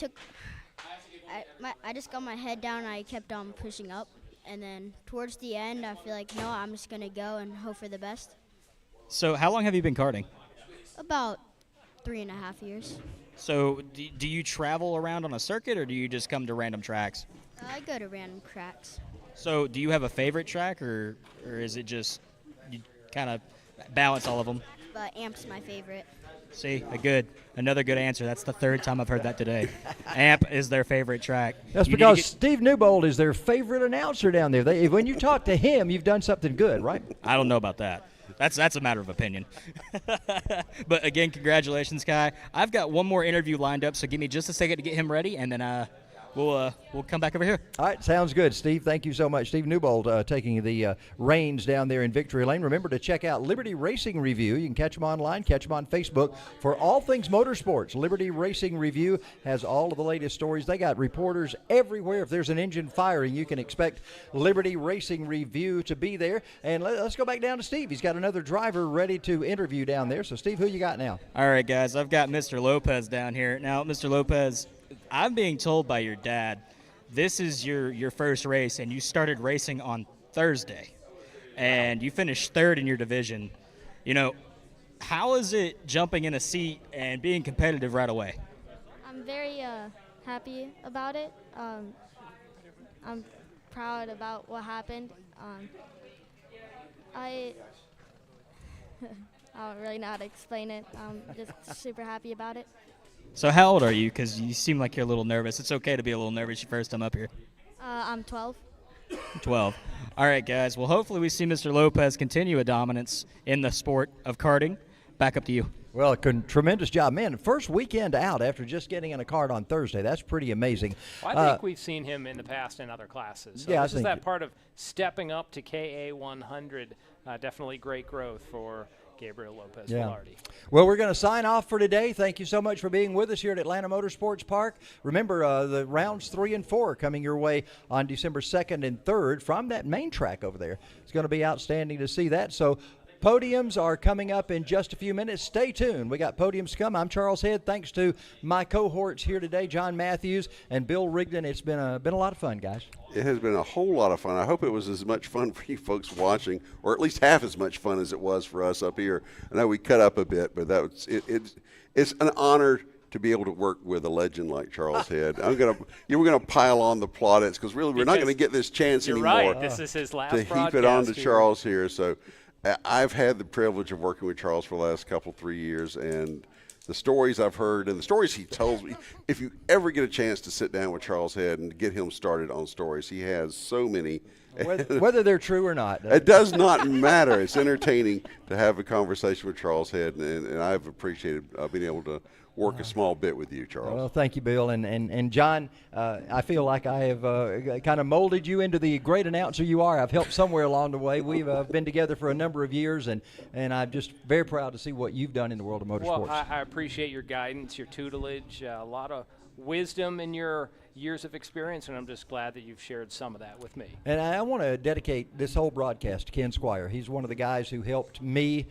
got my head down, and I kept on pushing up. And then towards the end, I feel like, no, I'm just going to go and hope for the best. So how long have you been karting? About 3.5 years. So do you travel around on a circuit, or do you just come to random tracks? I go to random tracks. So do you have a favorite track, or is it just you kind of balance all of them? But Amp's my favorite. See, another good answer. That's the third time I've heard that today. Amp is their favorite track. That's because Steve Newbold is their favorite announcer down there. When you talk to him, you've done something good, right? I don't know about that. That's a matter of opinion. But again, congratulations, Kai. I've got one more interview lined up, so give me just a second to get him ready, and then we'll come back over here. All right, sounds good, Steve. Thank you so much. Steve Newbold taking the reins down there in Victory Lane. Remember to check out Liberty Racing Review. You can catch them online, catch them on Facebook for all things motorsports. Liberty Racing Review has all of the latest stories. They got reporters everywhere. If there's an engine firing, you can expect Liberty Racing Review to be there. And let's go back down to Steve. He's got another driver ready to interview down there. So, Steve, who you got now? All right, guys. I've got Mr. Lopez down here. Now, Mr. Lopez, I'm being told by your dad this is your first race, and you started racing on Thursday, and you finished third in your division. You know, how is it jumping in a seat and being competitive right away? I'm very happy about it. I'm proud about what happened. I don't really know how to explain it. I'm just super happy about it. So how old are you? Because you seem like you're a little nervous. It's okay to be a little nervous your first time up here. I'm 12. 12. All right, guys. Well, hopefully we see Mr. Lopez continue a dominance in the sport of karting. Back up to you. Well, tremendous job. Man, first weekend out after just getting in a kart on Thursday. That's pretty amazing. Well, I think we've seen him in the past in other classes. So yeah, this is that part of stepping up to KA 100. Definitely great growth for Gabriel Lopez Velarde. Well, we're going to sign off for today. Thank you so much for being with us here at Atlanta Motorsports Park. Remember, the rounds 3 and 4 coming your way on December 2nd and 3rd from that main track over there. It's going to be outstanding to see that. So podiums are coming up in just a few minutes. Stay tuned. We got podiums come. I'm Charles Head. Thanks to my cohorts here today, John Matthews and Bill Rigdon. It's been a lot of fun, guys. It has been a whole lot of fun. I hope it was as much fun for you folks watching, or at least half as much fun as it was for us up here. I know we cut up a bit, but that was it's an honor to be able to work with a legend like Charles Head. We're gonna pile on the plaudits because really we're not going to get this chance you're anymore. Right. This is his last to heap it on to Charles here. So I've had the privilege of working with Charles for the last 3 years, and the stories I've heard and the stories he tells me, if you ever get a chance to sit down with Charles Head and get him started on stories, he has so many. Whether they're true or not. It does not matter. It's entertaining to have a conversation with Charles Head, and I've appreciated being able to work a small bit with you, Charles. Well, thank you, Bill. And John, I feel like I have kind of molded you into the great announcer you are. I've helped somewhere along the way. We've been together for a number of years, and I'm just very proud to see what you've done in the world of motorsports. Well, I appreciate your guidance, your tutelage, a lot of wisdom in your years of experience, and I'm just glad that you've shared some of that with me. And I want to dedicate this whole broadcast to Ken Squire. He's one of the guys who helped me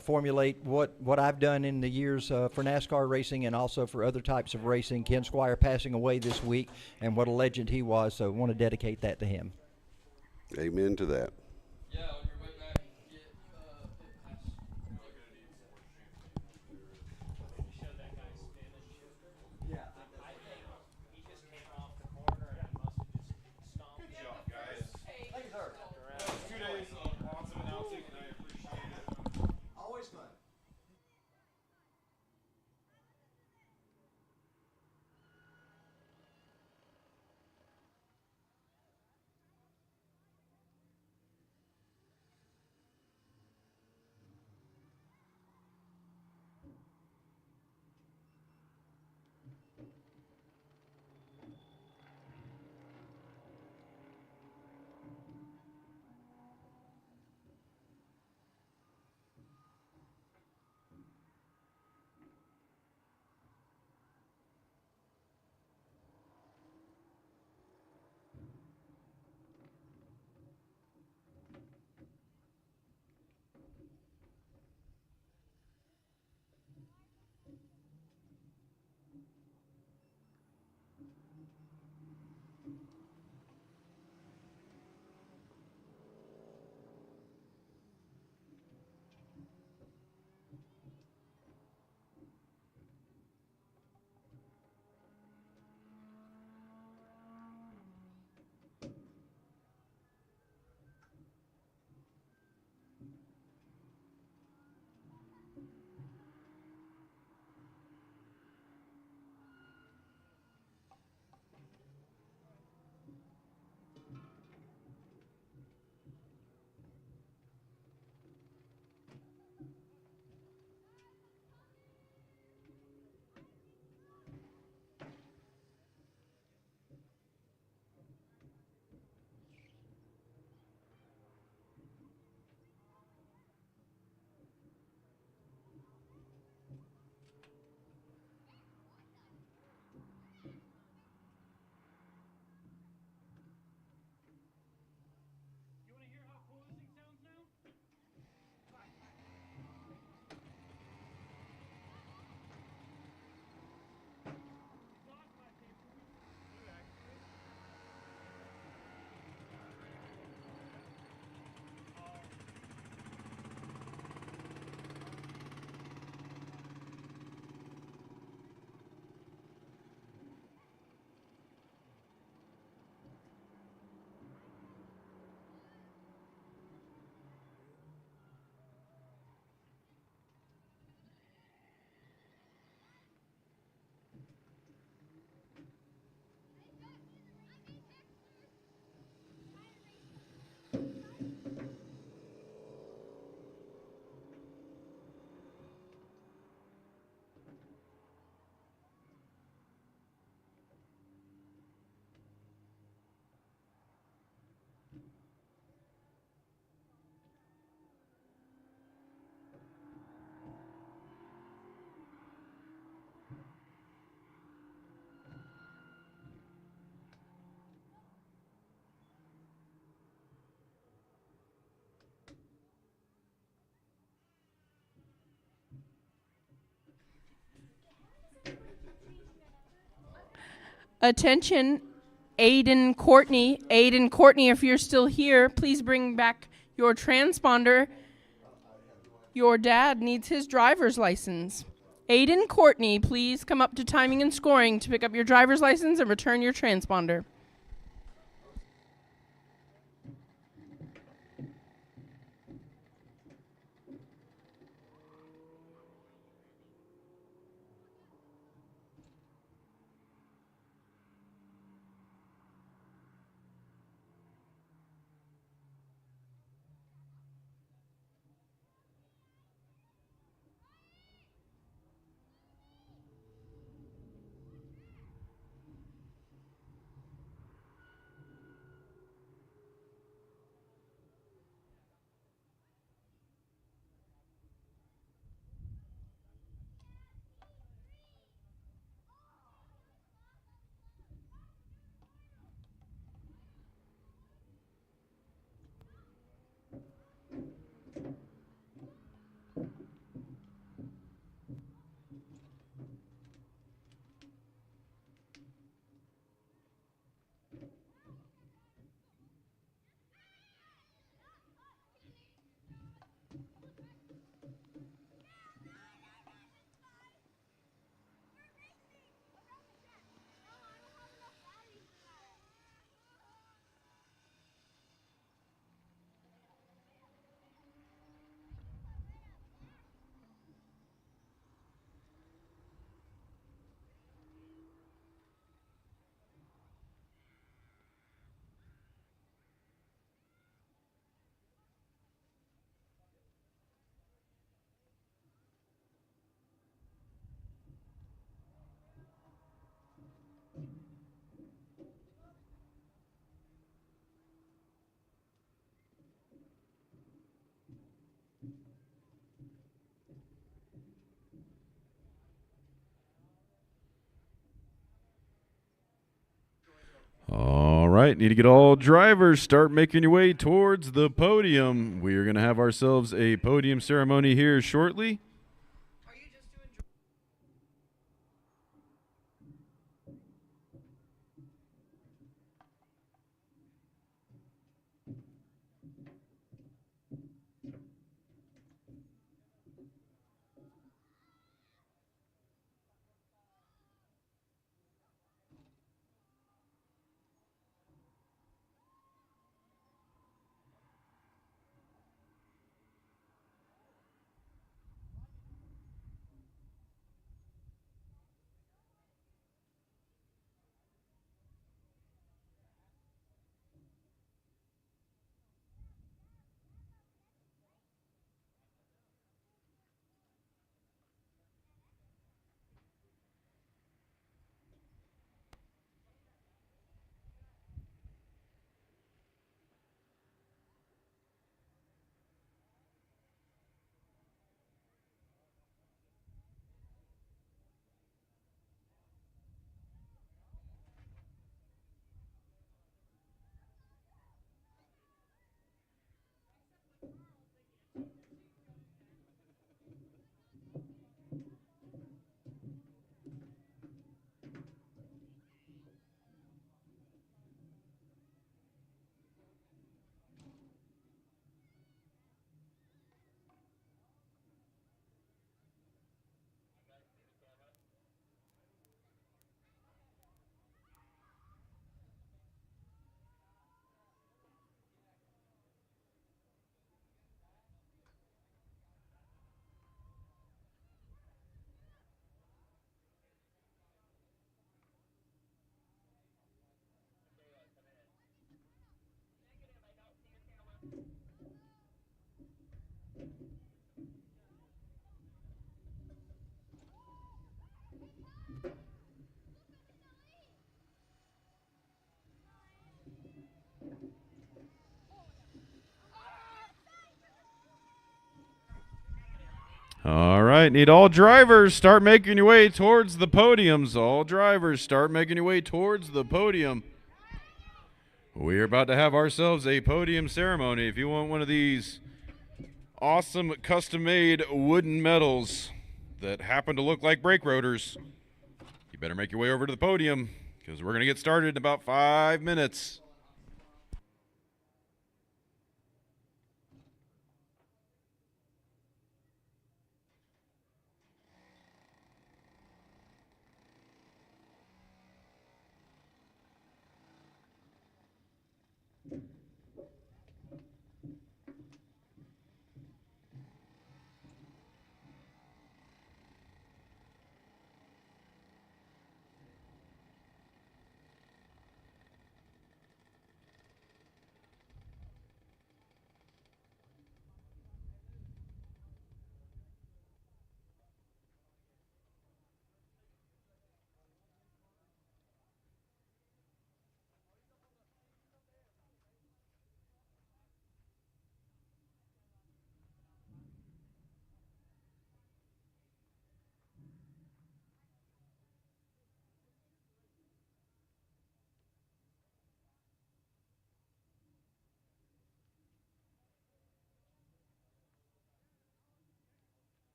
formulate what I've done in the years for NASCAR racing and also for other types of racing. Ken Squire passing away this week, and what a legend he was, so I want to dedicate that to him. Amen to that. Attention, Aiden Courtney. Aiden Courtney, if you're still here, please bring back your transponder. Your dad needs his driver's license. Aiden Courtney, please come up to timing and scoring to pick up your driver's license and return your transponder. All right, need to get all drivers start making your way towards the podium. We are going to have ourselves a podium ceremony here shortly. All right, need all drivers start making your way towards the podiums. All drivers start making your way towards the podium. We're about to have ourselves a podium ceremony. If you want one of these awesome custom-made wooden medals that happen to look like brake rotors, you better make your way over to the podium because we're going to get started in about 5 minutes.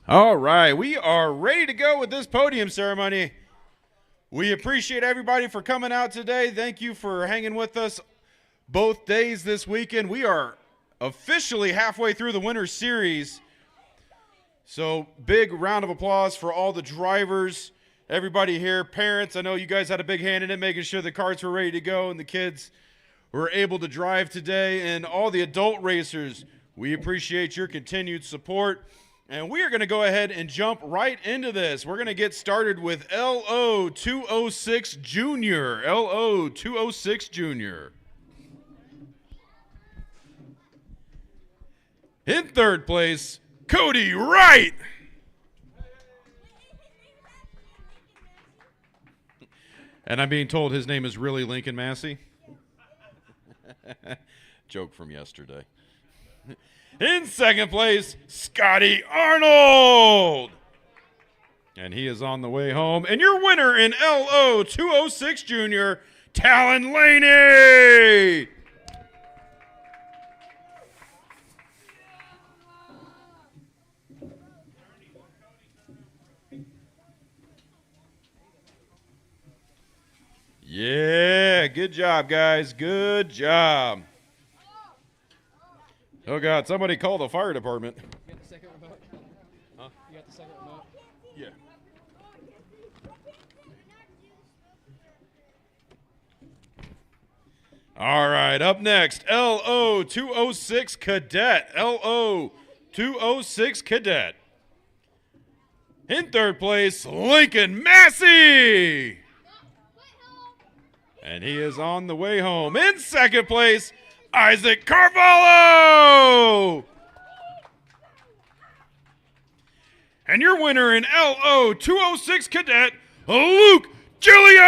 All right, we are ready to go with this podium ceremony. We appreciate everybody for coming out today. Thank you for hanging with us both days this weekend. We are officially halfway through the Winter Series. So big round of applause for all the drivers, everybody here, parents. I know you guys had a big hand in it, making sure the carts were ready to go and the kids were able to drive today. And all the adult racers, we appreciate your continued support. And we are going to go ahead and jump right into this. We're going to get started with Lo206 Junior. Lo206 Junior. In third place, Cody Wright. And I'm being told his name is really Lincoln Massey. Joke from yesterday. In second place, Scotty Arnold. And he is on the way home. And your winner in Lo206 Junior, Talon Laney. Yeah, good job, guys. Good job. Oh, God, somebody call the fire department. You got the second remote? Huh? You got the second remote? Yeah. All right, up next, Lo206 Cadet. Lo206 Cadet. In third place, Lincoln Massey. And he is on the way home. In second place, Isaac Carvalho! And your winner in Lo206 Cadet, Luke Giglio!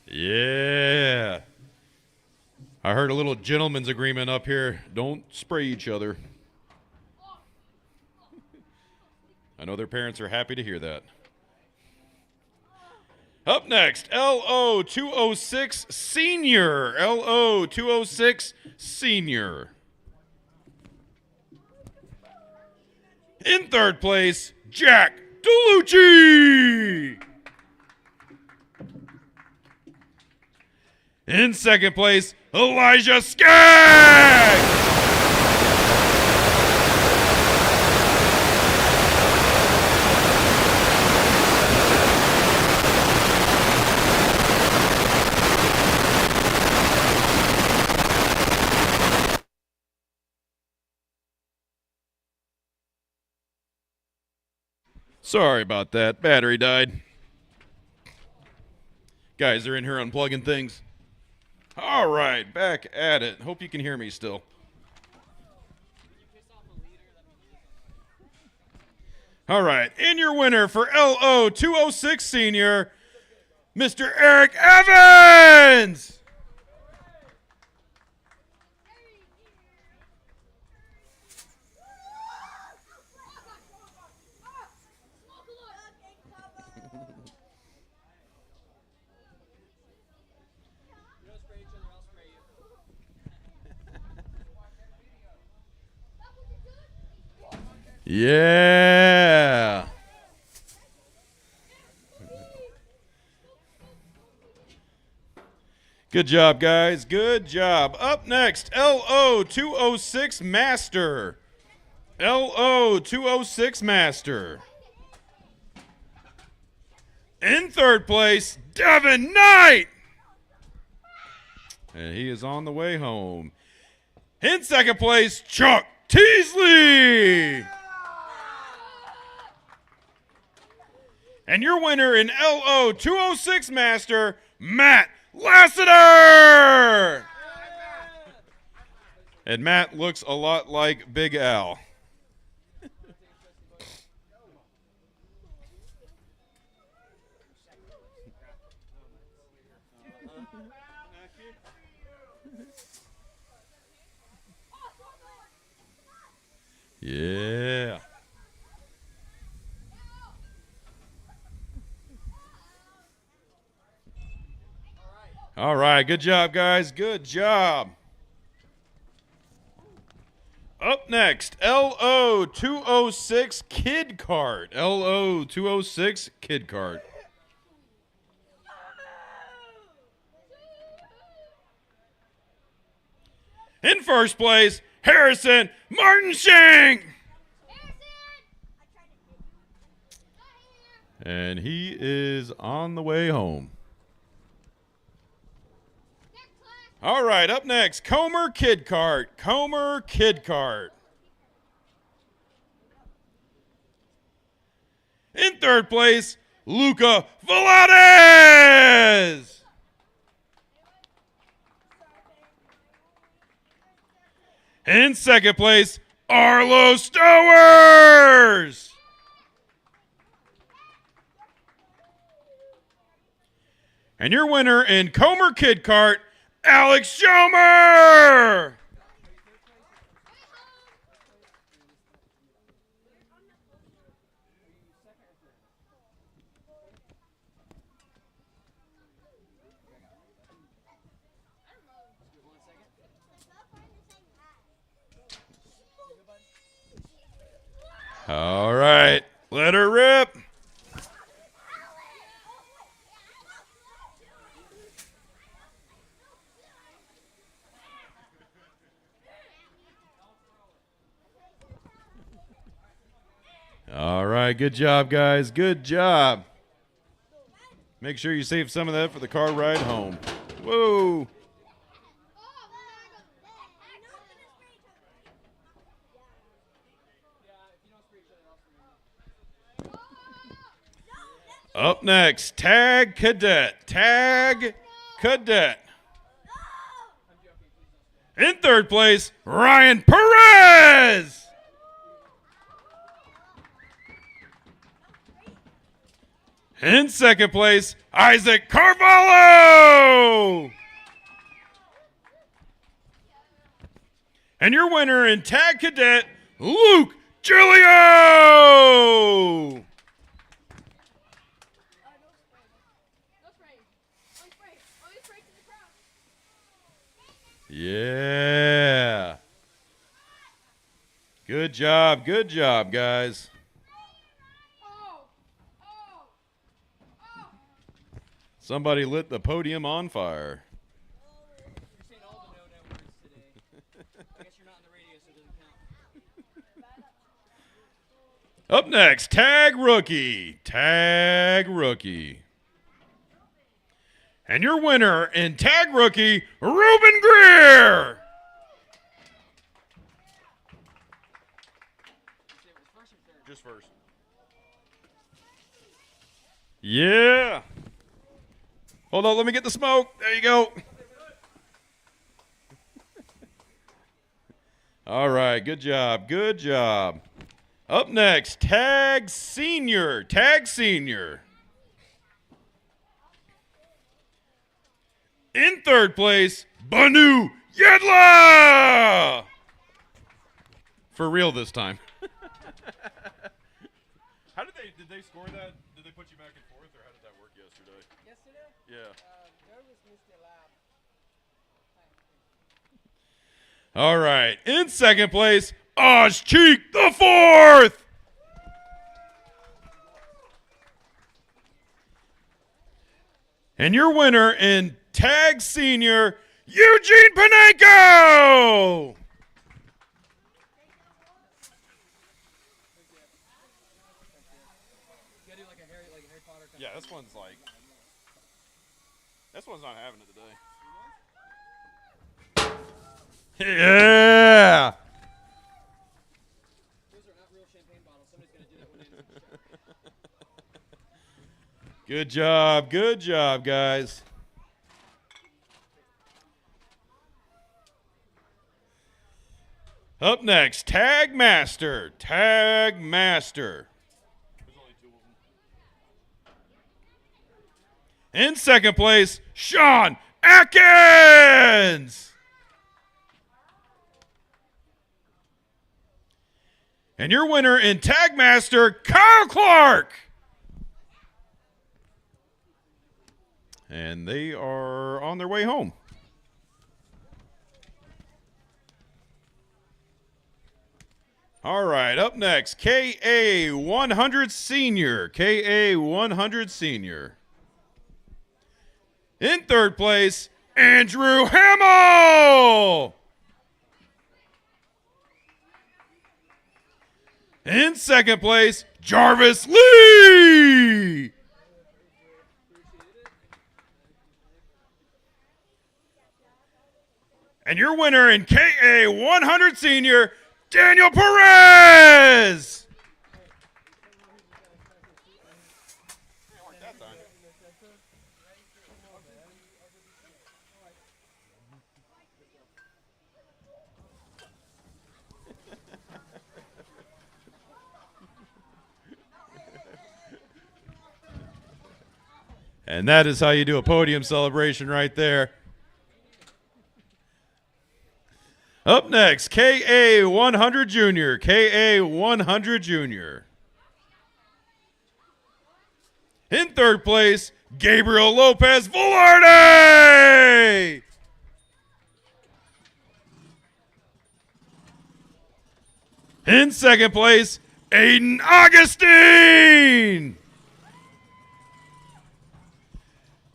Yeah. I heard a little gentleman's agreement up here. Don't spray each other. I know their parents are happy to hear that. Up next, Lo206 Senior. Lo206 Senior. In third place, Jack DeLucci. In second place, Elijah Skaggs. Sorry about that. Battery died. Guys are in here unplugging things. All right, back at it. Hope you can hear me still. All right, in your winner for Lo206 Senior, Mr. Eric Evans. Yeah. Good job, guys. Good job. Up next, Lo206 Master. Lo206 Master. In third place, Devin Knight. And he is on the way home. In second place, Chuck Teasley. And your winner in Lo206 Master, Matt Lassiter. And Matt looks a lot like Big Al. Yeah. All right, good job, guys. Good job. Up next, Lo206 Kid Kart. Lo206 Kid Kart. In first place, Harrison Martinshank. And he is on the way home. All right, up next, Comer Kid Kart. Comer Kid Kart. In third place, Luca Velades. In second place, Arlo Stowers. And your winner in Comer Kid Kart, Alex Schomer. All right, let her rip. All right, good job, guys. Good job. Make sure you save some of that for the car ride home. Whoa. Up next, Tag Cadet. Tag Cadet. In third place, Ryan Perez. In second place, Isaac Carvalho. And your winner in Tag Cadet, Luke Giglio. Yeah. Good job, guys. Somebody lit the podium on fire. Up next, tag rookie. Tag rookie. And your winner in tag rookie, Ruben Greer. Just first. Yeah. Hold on, let me get the smoke. There you go. All right, good job, good job. Up next, tag senior. Tag senior. In third place, Banu Yedla. For real this time. How did they score that? Did they put you back and forth, or how did that work yesterday? Yesterday? Yeah. Nervous missed the lap. All right. In second place, Oz Cheek the fourth. And your winner in tag senior, Eugene Panenko. Yeah, this one's not having it today. Yeah. Those are not real champagne bottles. Somebody's going to do that one in. Good job, guys. Up next, Tag Master. Tag Master. In second place, Sean Atkins. And your winner in Tag Master, Kyle Clark. And they are on their way home. All right, up next, KA100 Senior. KA100 Senior. In third place, Andrew Hamill. In second place, Jarvis Lee. And your winner in KA100 Senior, Daniel Perez. And that is how you do a podium celebration right there. Up next, KA100 Junior. KA100 Junior. In third place, Gabriel Lopez Velarde. In second place, Aiden Augustine.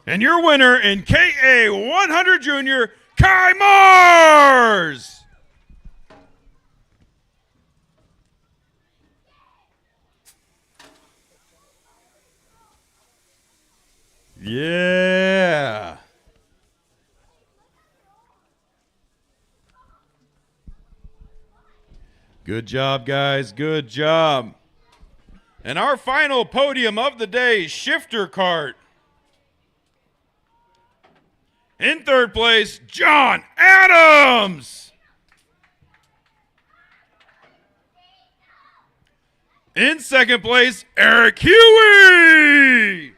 And your winner in KA100 Junior, Kai Mars. Yeah. Good job, guys. Good job. And our final podium of the day, shifter cart. In third place, John Adams. In second place, Eric Huey.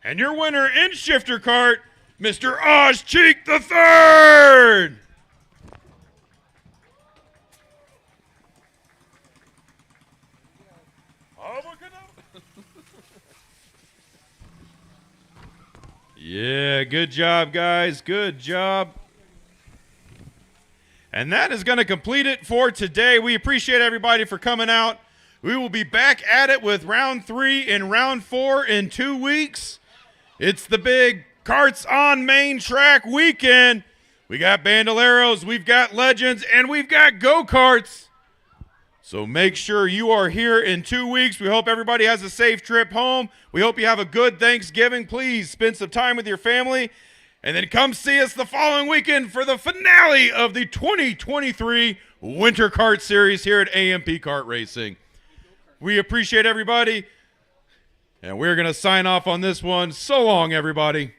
And your winner in shifter cart, Mr. Oz Cheek III. Yeah, Yeah, good job, guys. Good job. And that is going to complete it for today. We appreciate everybody for coming out. We will be back at it with round 3 and round 4 in 2 weeks. It's the big Karts on Main Track weekend. We got Bandoleros, we've got Legends, and we've got Go-Karts. So make sure you are here in 2 weeks. We hope everybody has a safe trip home. We hope you have a good Thanksgiving. Please spend some time with your family. And then come see us the following weekend for the finale of the 2023 Winter Kart Series here at AMP Kart Racing. We appreciate everybody. And we're going to sign off on this one. So long, everybody.